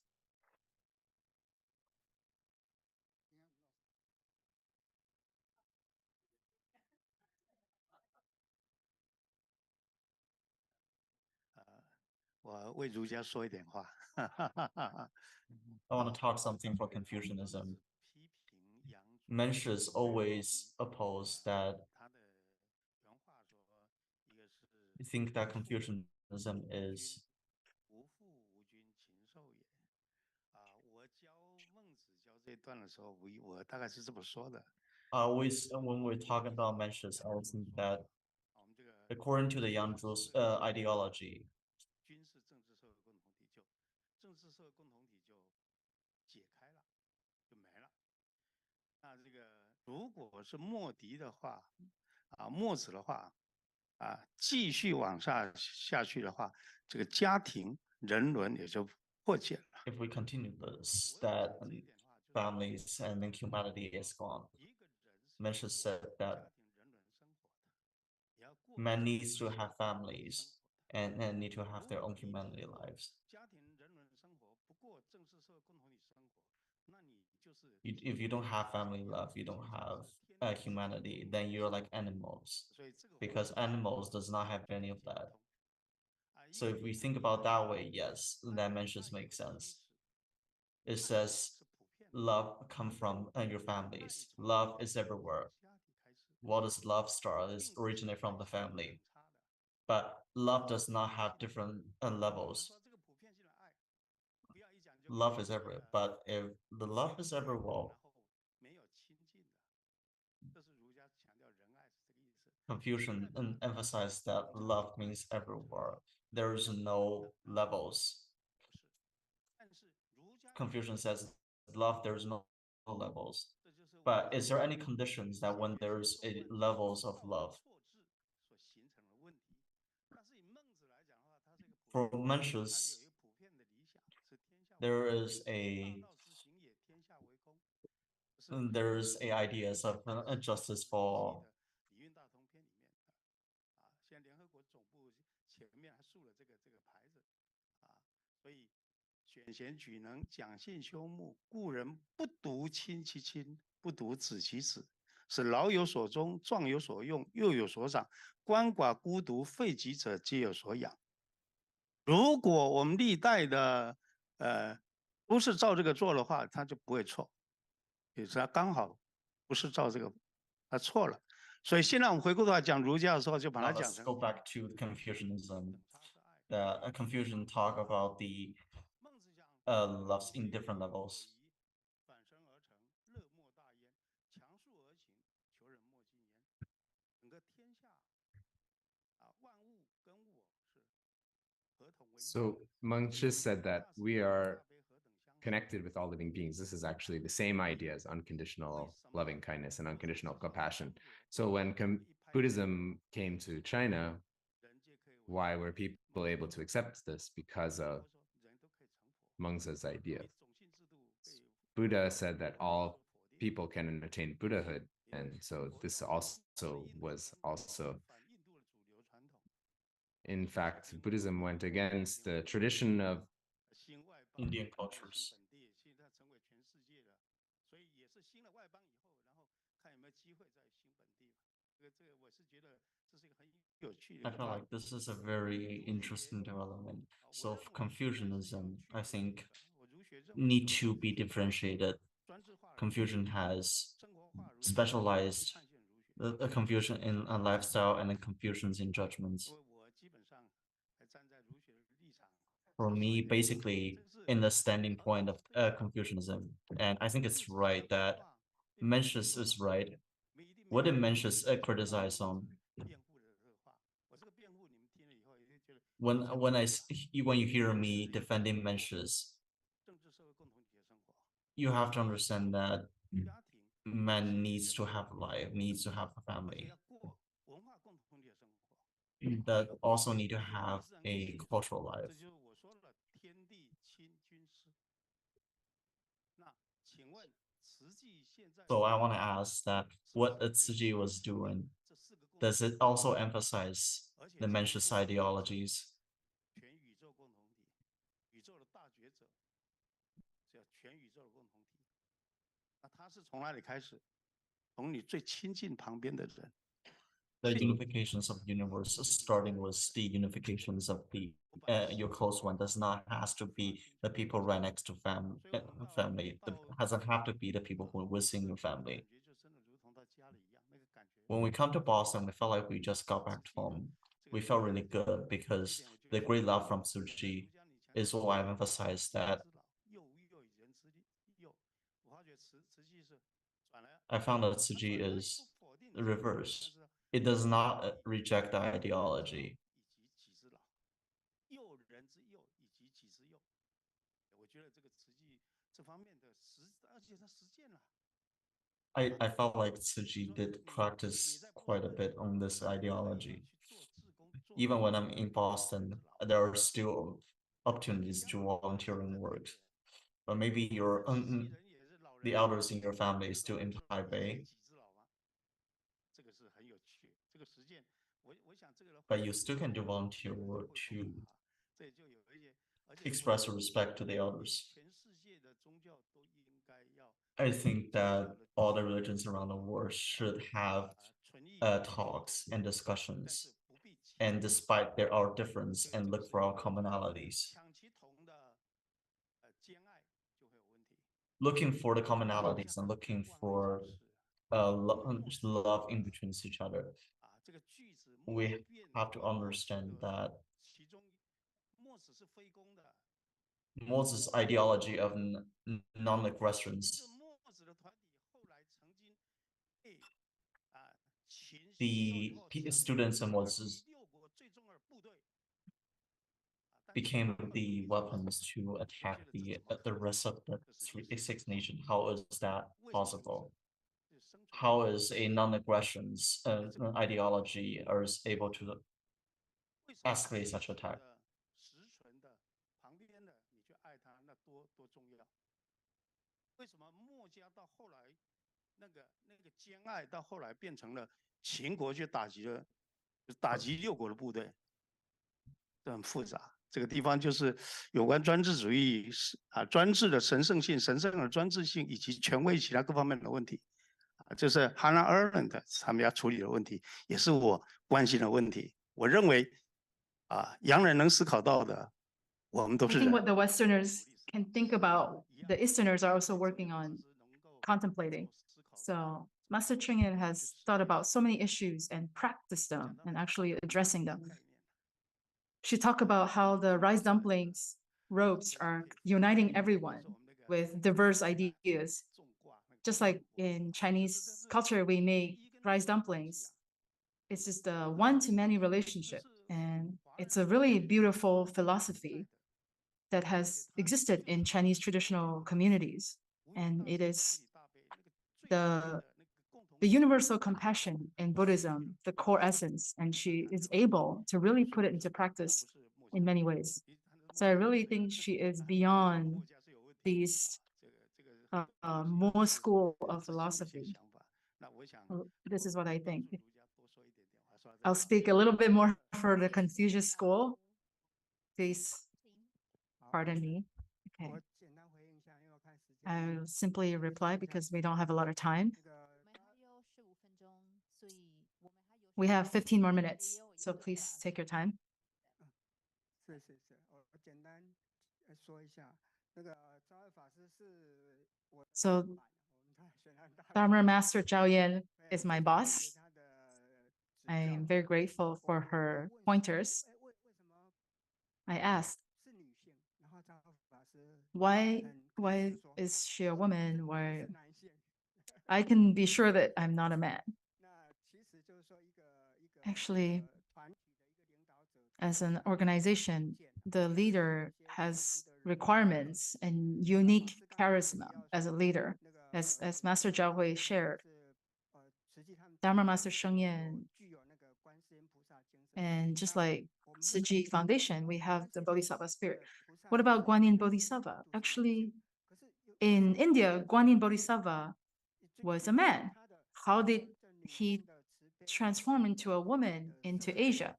I want to talk something for Confucianism. Mencius always opposed that. I think that Confucianism is always, when we're talking about Mencius, I always think that according to the Yang Zhu's ideology, if we continue this, that families and then humanity is gone. Mencius said that man needs to have families and need to have their own humanity lives. If you don't have family love, you don't have humanity, then you're like animals, because animals does not have any of that. So if we think about that way, yes, that Mencius makes sense. It says love come from your families. Love is everywhere. What does love start? It originates from the family. But love does not have different levels. Love is everywhere, but if the love is everywhere, Confucian emphasized that love means everywhere. There is no levels. Confucian says love, there's no levels. But is there any conditions that when there's levels of love? For Mencius, there's ideas of justice for如果我们历代的不是照这个做的话，他就不会错，也是他刚好不是照这个，他错了。所以现在我们回过头来讲儒家的时候，就把它讲成。Go back to Confucianism. The Confucian talk about the loves in different levels. So Mencius said that we are connected with all living beings. This is actually the same idea as unconditional loving kindness and unconditional compassion. So when Buddhism came to China, why were people able to accept this? Because of Mengzi's idea. Buddha said that all people can attain Buddhahood, and so this also was in fact, Buddhism went against the tradition of Indian cultures. I feel like this is a very interesting development. So Confucianism, I think, need to be differentiated. Confucian has specialized the Confucian in a lifestyle and the Confucians in judgments. For me, basically, in the standing point of Confucianism, and I think it's right that Mencius is right. What did Mencius criticize on? When you hear me defending Mencius, you have to understand that man needs to have life, needs to have a family. That also need to have a cultural life. So I want to ask that what Tzu Chi was doing, does it also emphasize the Mencius ideologies? The unifications of the universe, starting with the unifications of the your close one, does not has to be the people right next to family. It doesn't have to be the people who are within your family. When we come to Boston, we felt like we just got back home. We felt really good because the great love from Tzu Chi is why I've emphasized that. I found that Tzu Chi is the reverse. It does not reject the ideology. I felt like Tzu Chi did practice quite a bit on this ideology. Even when I'm in Boston, there are still opportunities to volunteering work. But maybe the elders in your family is still in Taipei. But you still can do volunteer work to express respect to the elders. I think that all the religions around the world should have talks and discussions, and despite there are differences, and look for our commonalities. Looking for the commonalities and looking for love in between each other. We have to understand that Moses' ideology of non-aggressions, the students in Moses became the weapons to attack the rest of the Six Nations. How is that possible? How is a non-aggressions ideology is able to escalate such attack? Hannah Arendt 他们要处理的问题，也是我关心的问题。我认为洋人能思考到的，我们都是人。I think what the Westerners can think about, the Easterners are also working on contemplating. So Master Cheng Yen has thought about so many issues and practiced them and actually addressing them. She talked about how the rice dumplings ropes are uniting everyone with diverse ideas. Just like in Chinese culture, we make rice dumplings. It's just a one-to-many relationship. And it's a really beautiful philosophy that has existed in Chinese traditional communities. And it is the universal compassion in Buddhism, the core essence. And she is able to really put it into practice in many ways. So I really think she is beyond these more school of philosophy. This is what I think. I'll speak a little bit more for the Confucius school. Please pardon me. Okay. I'll simply reply because we don't have a lot of time. We have 15 more minutes, so please take your time. So Dharma Master Zhao Yan is my boss. I am very grateful for her pointers. I asked, why is she a woman? Why I can be sure that I'm not a man. Actually, as an organization, the leader has requirements and unique charisma as a leader, as Master Zhao Hui shared. Dharma Master Sheng Yen, and just like Tzu Chi Foundation, we have the Bodhisattva spirit. What about Guanyin Bodhisattva? Actually, in India, Guanyin Bodhisattva was a man. How did he transform into a woman into Asia?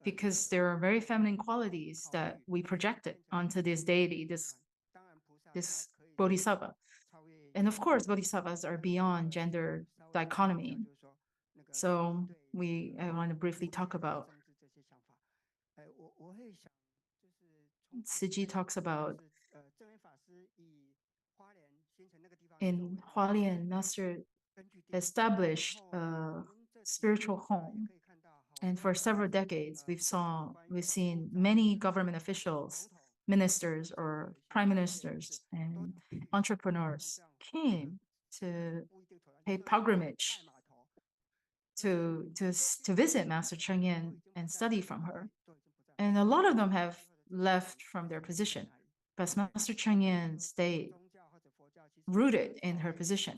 Because there are very feminine qualities that we projected onto this deity, this Bodhisattva. And of course, Bodhisattvas are beyond gender dichotomy. So I want to briefly talk about, Tzu Chi talks about, in Hualien, Master established a spiritual home. And for several decades, we've seen many government officials, ministers or prime ministers and entrepreneurs came to pay pilgrimage to visit Master Cheng Yen and study from her. And a lot of them have left from their position, but Master Cheng Yen stayed rooted in her position.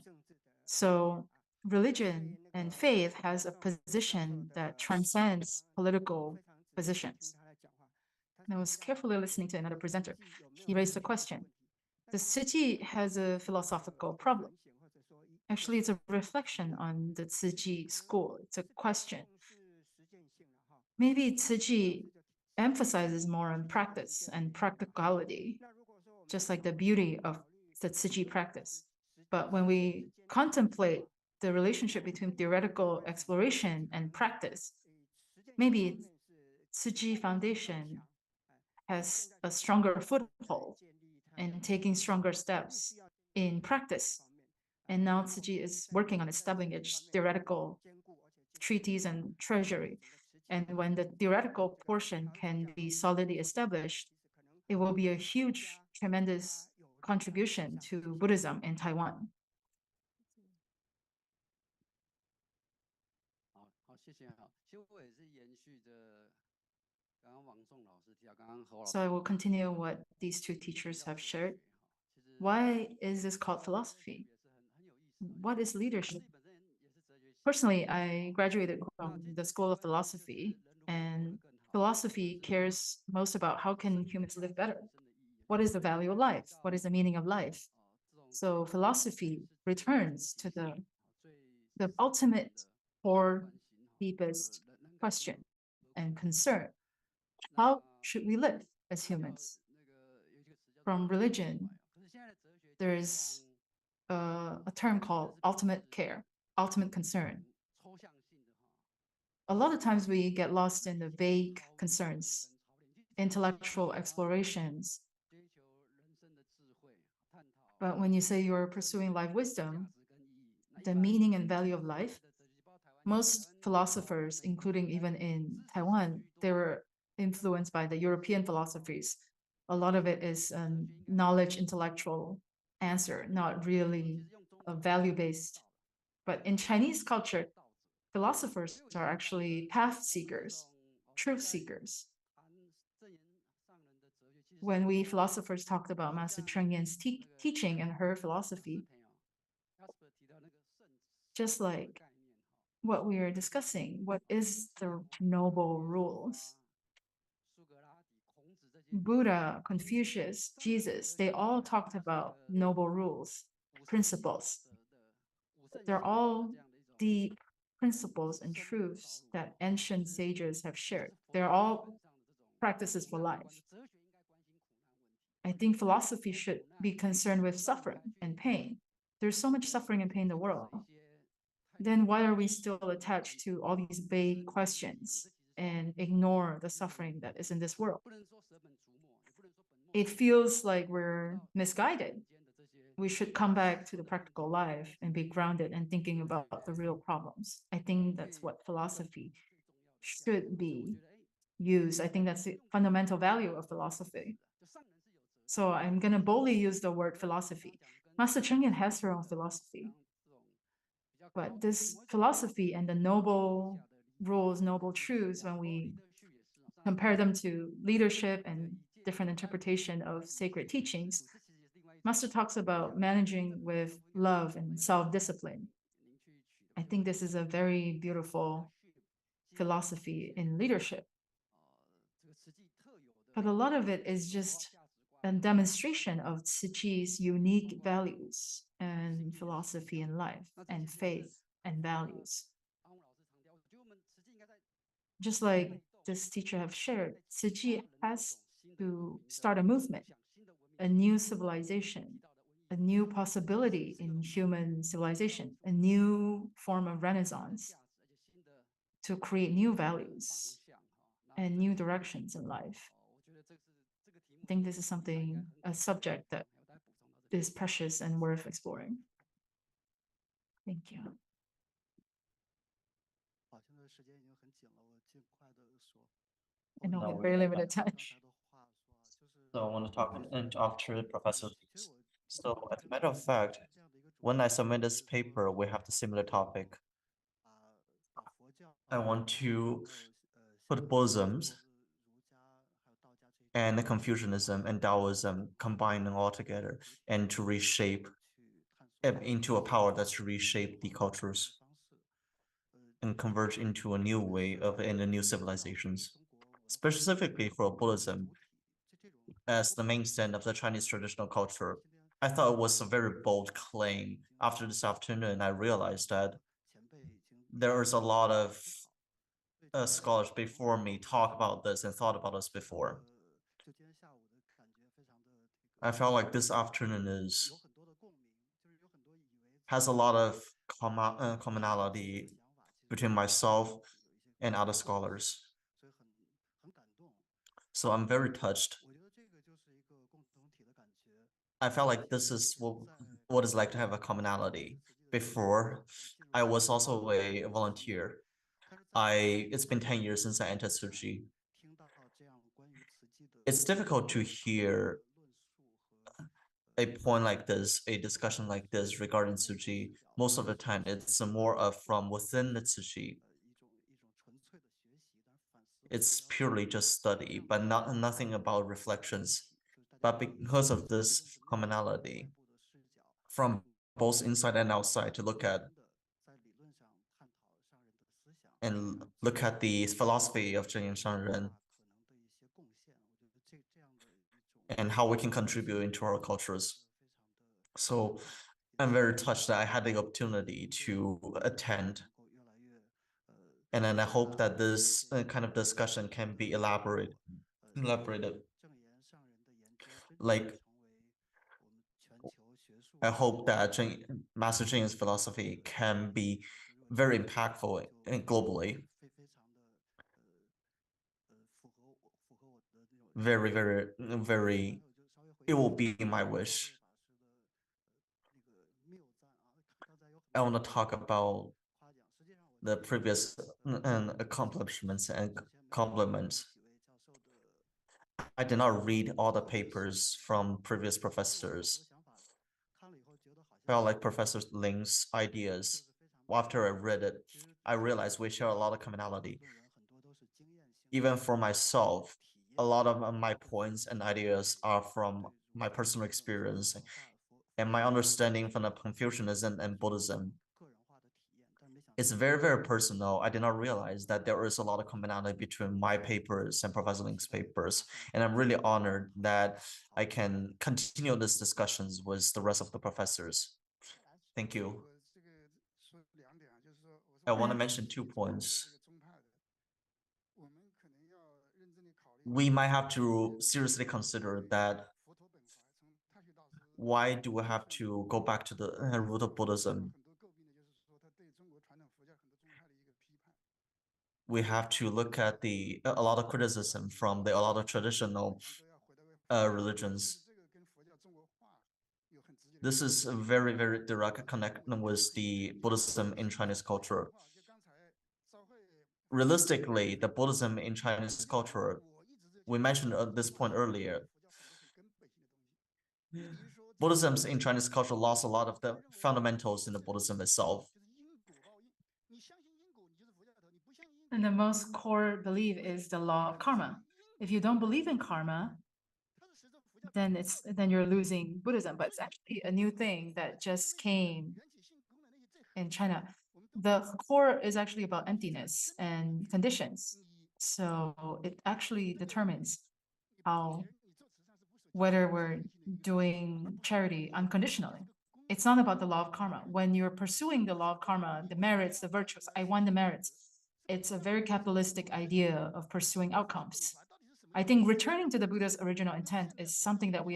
So religion and faith has a position that transcends political positions. And I was carefully listening to another presenter. He raised a question. The Tzu Chi has a philosophical problem. Actually, it's a reflection on the Tzu Chi school. It's a question. Maybe Tzu Chi emphasizes more on practice and practicality, just like the beauty of the Tzu Chi practice. But when we contemplate the relationship between theoretical exploration and practice, maybe Tzu Chi Foundation has a stronger foothold and taking stronger steps in practice. And now Tzu Chi is working on establishing its theoretical treatise and treasury. And when the theoretical portion can be solidly established, it will be a huge, tremendous contribution to Buddhism in Taiwan. So I will continue what these two teachers have shared. Why is this called philosophy? What is leadership? Personally, I graduated from the School of Philosophy, and philosophy cares most about how can humans live better? What is the value of life? What is the meaning of life? So philosophy returns to the ultimate or deepest question and concern. How should we live as humans? From religion, there is a term called ultimate care, ultimate concern. A lot of times we get lost in the vague concerns, intellectual explorations. But when you say you're pursuing life wisdom, the meaning and value of life, most philosophers, including even in Taiwan, they were influenced by the European philosophies. A lot of it is a knowledge intellectual answer, not really a value-based. But in Chinese culture, philosophers are actually path seekers, truth seekers. When we philosophers talked about Master Cheng Yen's teaching and her philosophy, just like what we are discussing, what is the noble rules? Buddha, Confucius, Jesus, they all talked about noble rules, principles. They're all deep principles and truths that ancient sages have shared. They're all practices for life. I think philosophy should be concerned with suffering and pain. There's so much suffering and pain in the world. Then why are we still attached to all these vague questions and ignore the suffering that is in this world? It feels like we're misguided. We should come back to the practical life and be grounded and thinking about the real problems. I think that's what philosophy should be used. I think that's the fundamental value of philosophy. So I'm going to boldly use the word philosophy. Master Cheng Yen has her own philosophy. But this philosophy and the noble rules, noble truths, when we compare them to leadership and different interpretation of sacred teachings, Master talks about managing with love and self-discipline. I think this is a very beautiful philosophy in leadership. But a lot of it is just a demonstration of Tzu Chi's unique values and philosophy in life and faith and values. Just like this teacher have shared, Tzu Chi has to start a movement, a new civilization, a new possibility in human civilization, a new form of renaissance to create new values and new directions in life. I think this is something, a subject that is precious and worth exploring. Thank you. I know we have very limited time. So I want to talk after Professor Lee's. So as a matter of fact, when I submit this paper, we have the similar topic. I want to put Buddhisms and the Confucianism and Taoism combining all together and to reshape into a power that's reshape the cultures and converge into a new way of in the new civilizations. Specifically for Buddhism as the mainstay of the Chinese traditional culture, I thought it was a very bold claim. After this afternoon, I realized that there is a lot of scholars before me talk about this and thought about this before. I felt like this afternoon has a lot of commonality between myself and other scholars. So I'm very touched. I felt like this is what it's like to have a commonality. Before, I was also a volunteer. It's been 10 years since I entered Tzu Chi. It's difficult to hear a point like this, a discussion like this regarding Tzu Chi. Most of the time, it's more of from within the Tzu Chi. It's purely just study, but nothing about reflections. But because of this commonality, from both inside and outside to look at the philosophy of Zheng Yin Shangren and how we can contribute into our cultures. So I'm very touched that I had the opportunity to attend. And then I hope that this kind of discussion can be elaborated. Like, I hope that Master Zheng Yin's philosophy can be very impactful globally. Very, very, very, it will be my wish. I want to talk about the previous accomplishments and compliments. I did not read all the papers from previous professors. Felt like Professor Ling's ideas. After I read it, I realized we share a lot of commonality. Even for myself, a lot of my points and ideas are from my personal experience and my understanding from the Confucianism and Buddhism. It's very, very personal. I did not realize that there is a lot of commonality between my papers and Professor Ling's papers. And I'm really honored that I can continue these discussions with the rest of the professors. Thank you. I want to mention 2 points. We might have to seriously consider that why do we have to go back to the root of Buddhism? We have to look at a lot of criticism from a lot of traditional religions. This is a very, very direct connection with the Buddhism in Chinese culture. Realistically, the Buddhism in Chinese culture, we mentioned this point earlier, Buddhism in Chinese culture lost a lot of the fundamentals in the Buddhism itself. And the most core belief is the law of karma. If you don't believe in karma, then you're losing Buddhism. But it's actually a new thing that just came in China. The core is actually about emptiness and conditions. So it actually determines whether we're doing charity unconditionally. It's not about the law of karma. When you're pursuing the law of karma, the merits, the virtues, I want the merits. It's a very capitalistic idea of pursuing outcomes. I think returning to the Buddha's original intent is something that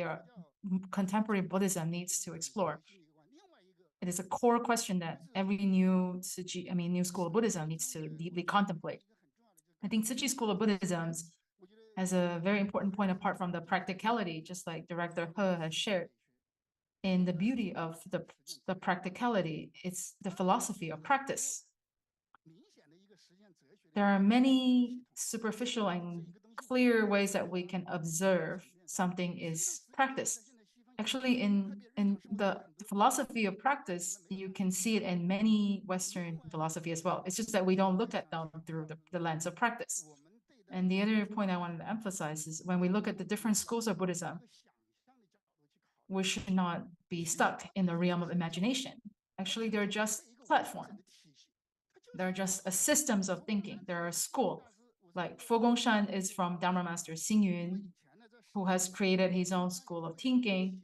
contemporary Buddhism needs to explore. It is a core question that every new school of Buddhism needs to deeply contemplate. I think Tzu Chi school of Buddhism has a very important point apart from the practicality, just like Director He has shared. In the beauty of the practicality, it's the philosophy of practice. There are many superficial and clear ways that we can observe something is practice. Actually, in the philosophy of practice, you can see it in many Western philosophy as well. It's just that we don't look at them through the lens of practice. And the other point I wanted to emphasize is when we look at the different schools of Buddhism, we should not be stuck in the realm of imagination. Actually, they're just platform. They're just systems of thinking. They're a school. Like Fo Gungshan is from Dharma Master Xing Yun, who has created his own school of thinking.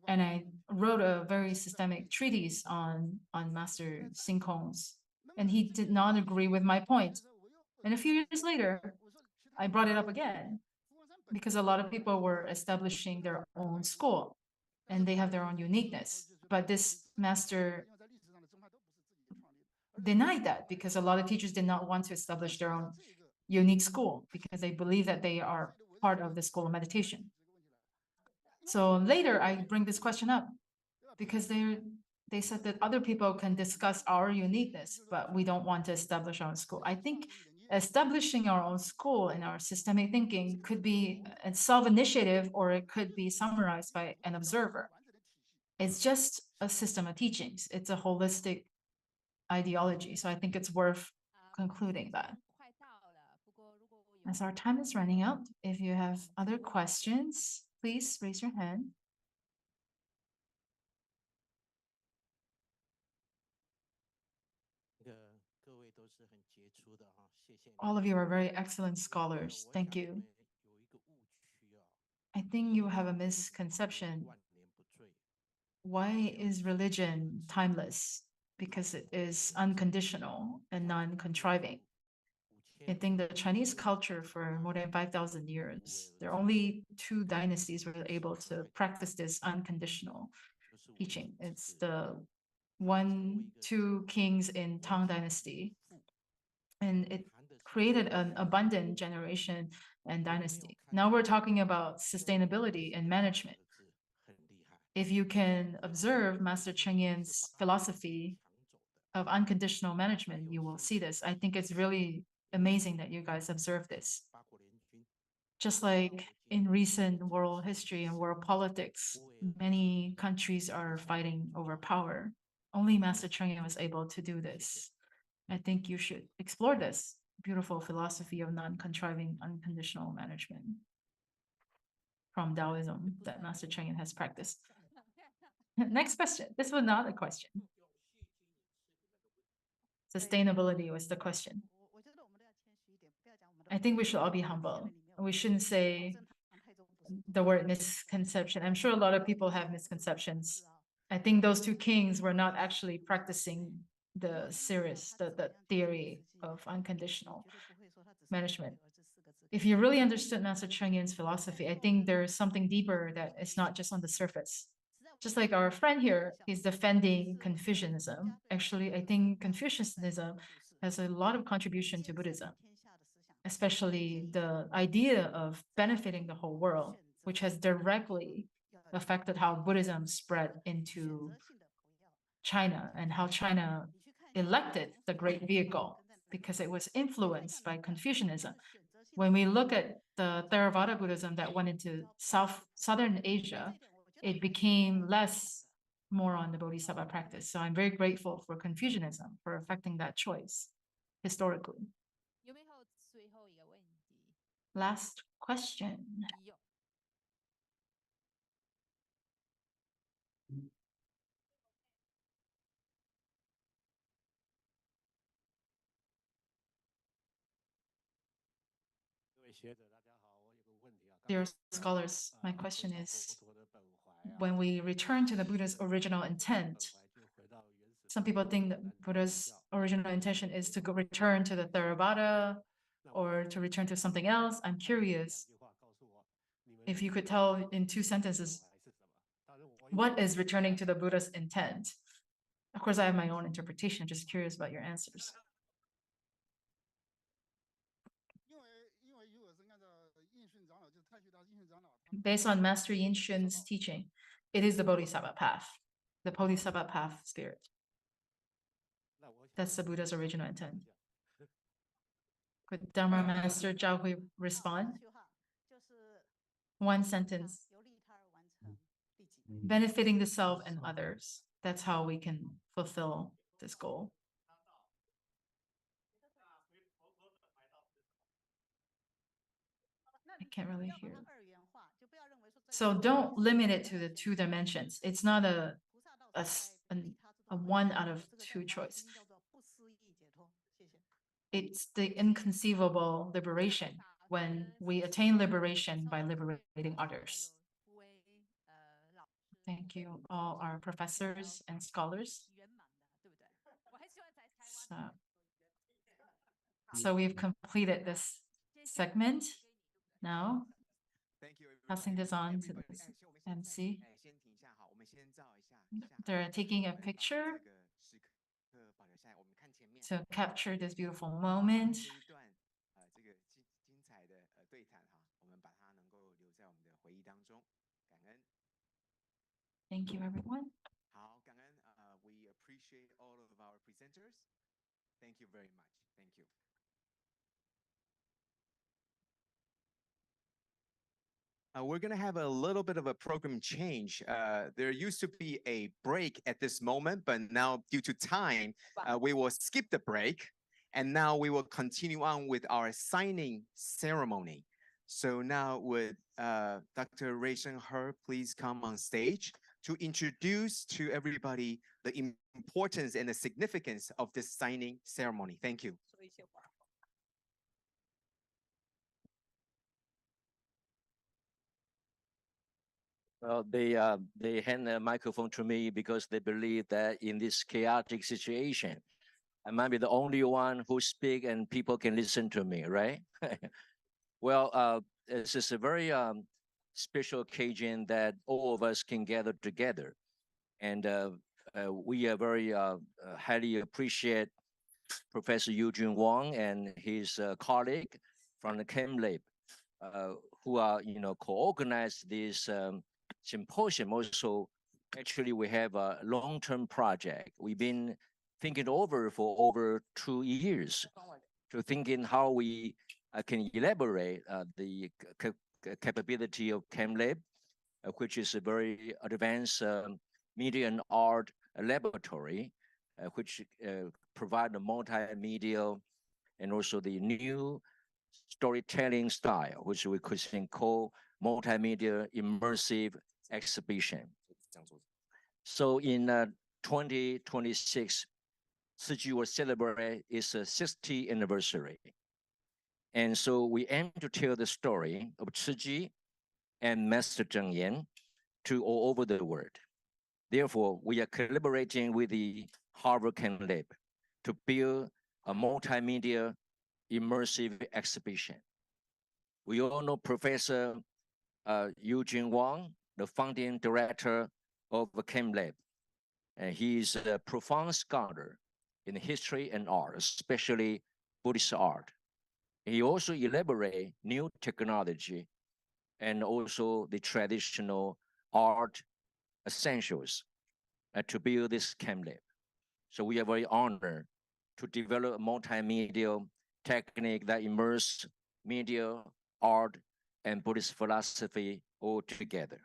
And I wrote a very systemic treatise on Master Xing Kong's, and he did not agree with my point. And a few years later, I brought it up again because a lot of people were establishing their own school and they have their own uniqueness. But this master denied that because a lot of teachers did not want to establish their own unique school because they believe that they are part of the school of meditation. So later I bring this question up because they said that other people can discuss our uniqueness, but we don't want to establish our own school. I think establishing our own school and our systemic thinking could be a self-initiative, or it could be summarized by an observer. It's just a system of teachings. It's a holistic ideology. So I think it's worth concluding that. As our time is running out, if you have other questions, please raise your hand. All of you are very excellent scholars. Thank you. I think you have a misconception. Why is religion timeless? Because it is unconditional and non-contriving. I think the Chinese culture for more than 5,000 years, there are only 2 dynasties were able to practice this unconditional teaching. It's the 2 kings in Tang Dynasty, and it created an abundant generation and dynasty. Now we're talking about sustainability and management. If you can observe Master Cheng Yin's philosophy of unconditional management, you will see this. I think it's really amazing that you guys observe this. Just like in recent world history and world politics, many countries are fighting over power. Only Master Cheng Yin was able to do this. I think you should explore this beautiful philosophy of non-contriving unconditional management from Taoism that Master Cheng Yin has practiced. Next question. This was not a question. Sustainability was the question. I think we should all be humble. We shouldn't say the word misconception. I'm sure a lot of people have misconceptions. I think those 2 kings were not actually practicing the theory of unconditional management. If you really understood Master Cheng Yin's philosophy, I think there is something deeper that is not just on the surface. Just like our friend here is defending Confucianism. Actually, I think Confucianism has a lot of contribution to Buddhism, especially the idea of benefiting the whole world, which has directly affected how Buddhism spread into China and how China elected the great vehicle because it was influenced by Confucianism. when we look at the Theravada Buddhism that went into Southern Asia, it became more on the Bodhisattva practice. So I'm very grateful for Confucianism for affecting that choice historically. Last question. Dear scholars, my question is, when we return to the Buddha's original intent, some people think that Buddha's original intention is to return to the Theravada or to return to something else. I'm curious if you could tell in 2 sentences, what is returning to the Buddha's intent? Of course, I have my own interpretation. Just curious about your answers. Based on Master Yin Xun's teaching, it is the Bodhisattva path, the Bodhisattva path spirit. That's the Buddha's original intent. Could Dharma Master Zhao Hui respond? 1 sentence. Benefiting the self and others. That's how we can fulfill this goal. I can't really hear. So don't limit it to the 2 dimensions. It's not a 1 out of 2 choice. It's the inconceivable liberation when we attain liberation by liberating others. Thank you, all our professors and scholars. So we've completed this segment. Now, passing this on to the MC. They're taking a picture to capture this beautiful moment. Thank you, everyone. We appreciate all of our presenters. Thank you very much. Thank you. We're going to have a little bit of a program change. There used to be a break at this moment, but now due to time, we will skip the break. And now we will continue on with our signing ceremony. So now would Dr. Rui-Shen He please come on stage to introduce to everybody the importance and the significance of this signing ceremony. Thank you. Well, they hand the microphone to me because they believe that in this chaotic situation, I might be the only one who speak and people can listen to me, right? Well, this is a very special occasion that all of us can gather together. And we are very highly appreciate Professor Eugene Wang and his colleague from the ChemLab, who are, co-organized this symposium. Also, actually, we have a long-term project. We've been thinking over for over 2 years to thinking how we can elaborate the capability of ChemLab, which is a very advanced media and art laboratory, which provide a multimedia and also the new storytelling style, which we could call multimedia immersive exhibition. So in 2026, Tzu Chi will celebrate its 60th anniversary. And so we aim to tell the story of Tzu Chi and Master Cheng Yen to all over the world. Therefore, we are collaborating with the Harvard ChemLab to build a multimedia immersive exhibition. We all know Professor Eugene Wang, the founding director of the ChemLab. And he is a profound scholar in history and art, especially Buddhist art. He also elaborates new technology and also the traditional art essentials to build this ChemLab. So we are very honored to develop a multimedia technique that immerses media, art, and Buddhist philosophy all together.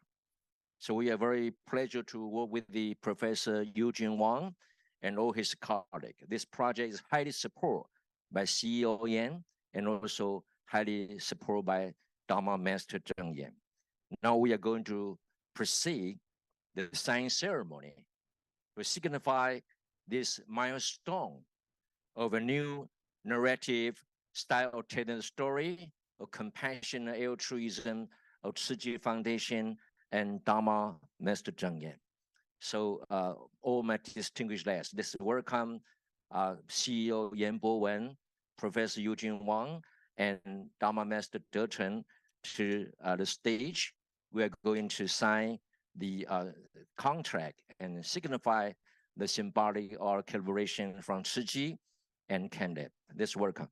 So we are very pleased to work with the Professor Eugene Wang and all his colleagues. This project is highly supported by CEO Yan and also highly supported by Dharma Master Zheng Yan. Now we are going to proceed the signing ceremony to signify this milestone of a new narrative style of telling the story of compassion and altruism of Tzu Chi Foundation and Dharma Master Zheng Yan. So all my distinguished guests, let's welcome CEO Yan Bo-wen, Professor Eugene Wang, and Dharma Master De Chen to the stage. We are going to sign the contract and signify the symbolic or collaboration from Tzu Chi and CanLab. Let's welcome.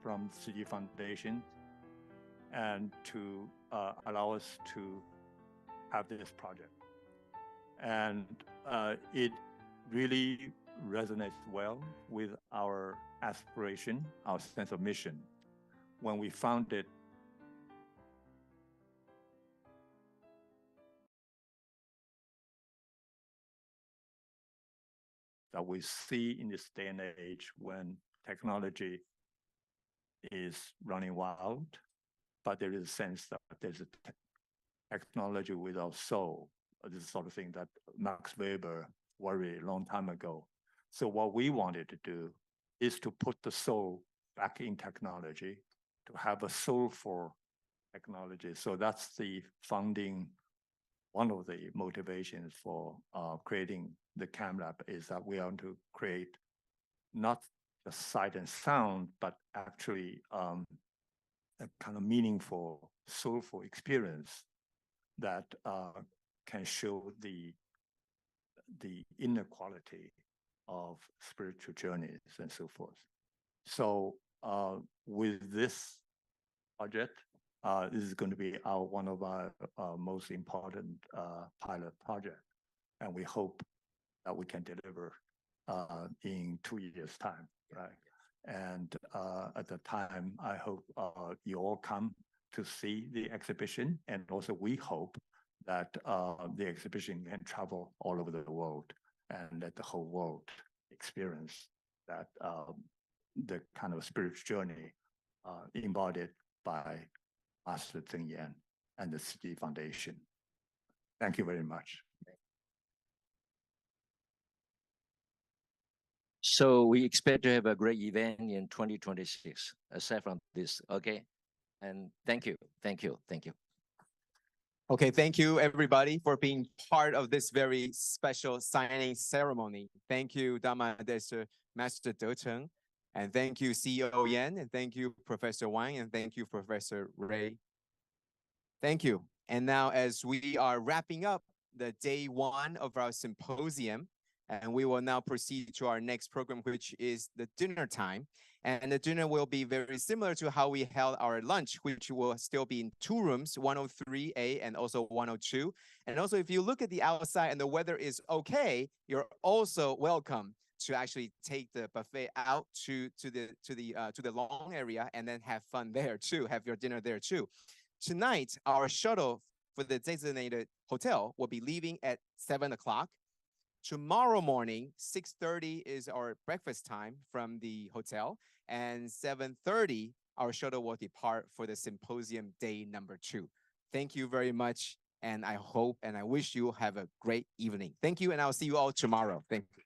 From Tzu Chi Foundation and to allow us to have this project. And it really resonates well with our aspiration, our sense of mission. When we founded that we see in this day and age when technology is running wild, but there is a sense that there's a technology without soul. This is the sort of thing that Max Weber worried a long time ago. So what we wanted to do is to put the soul back in technology, to have a soulful technology. So that's the founding, one of the motivations for creating the CamLab is that we want to create not the sight and sound, but actually a kind of meaningful, soulful experience that can show the inner quality of spiritual journeys and so forth. So with this project, this is going to be one of our most important pilot projects, and we hope that we can deliver in 2 years' time. Right. And at the time, I hope you all come to see the exhibition. And also we hope that the exhibition can travel all over the world and let the whole world experience that the kind of spiritual journey embodied by Master Zheng Yan. and the Tzu Chi Foundation. Thank you very much. So we expect to have a great event in 2026, aside from this, okay? And thank you, thank you, thank you. Okay, thank you everybody for being part of this very special signing ceremony. Thank you, Dharma Master De Cheng, and thank you, CEO Yan, and thank you, Professor Wang, and thank you, Professor Ray. Thank you. And now as we are wrapping up the day one of our symposium, and we will now proceed to our next program, which is the dinner time. And the dinner will be very similar to how we held our lunch, which will still be in 2 rooms, 103A and also 102. And also, if you look at the outside and the weather is okay, you're also welcome to actually take the buffet out to the long area and then have fun there too, have your dinner there too. Tonight, our shuttle for the designated hotel will be leaving at 7 o'clock. Tomorrow morning, 6:30 is our breakfast time from the hotel, and 7:30, our shuttle will depart for the symposium day number 2. Thank you very much, and I hope and I wish you have a great evening. Thank you, and I'll see you all tomorrow. Thank you.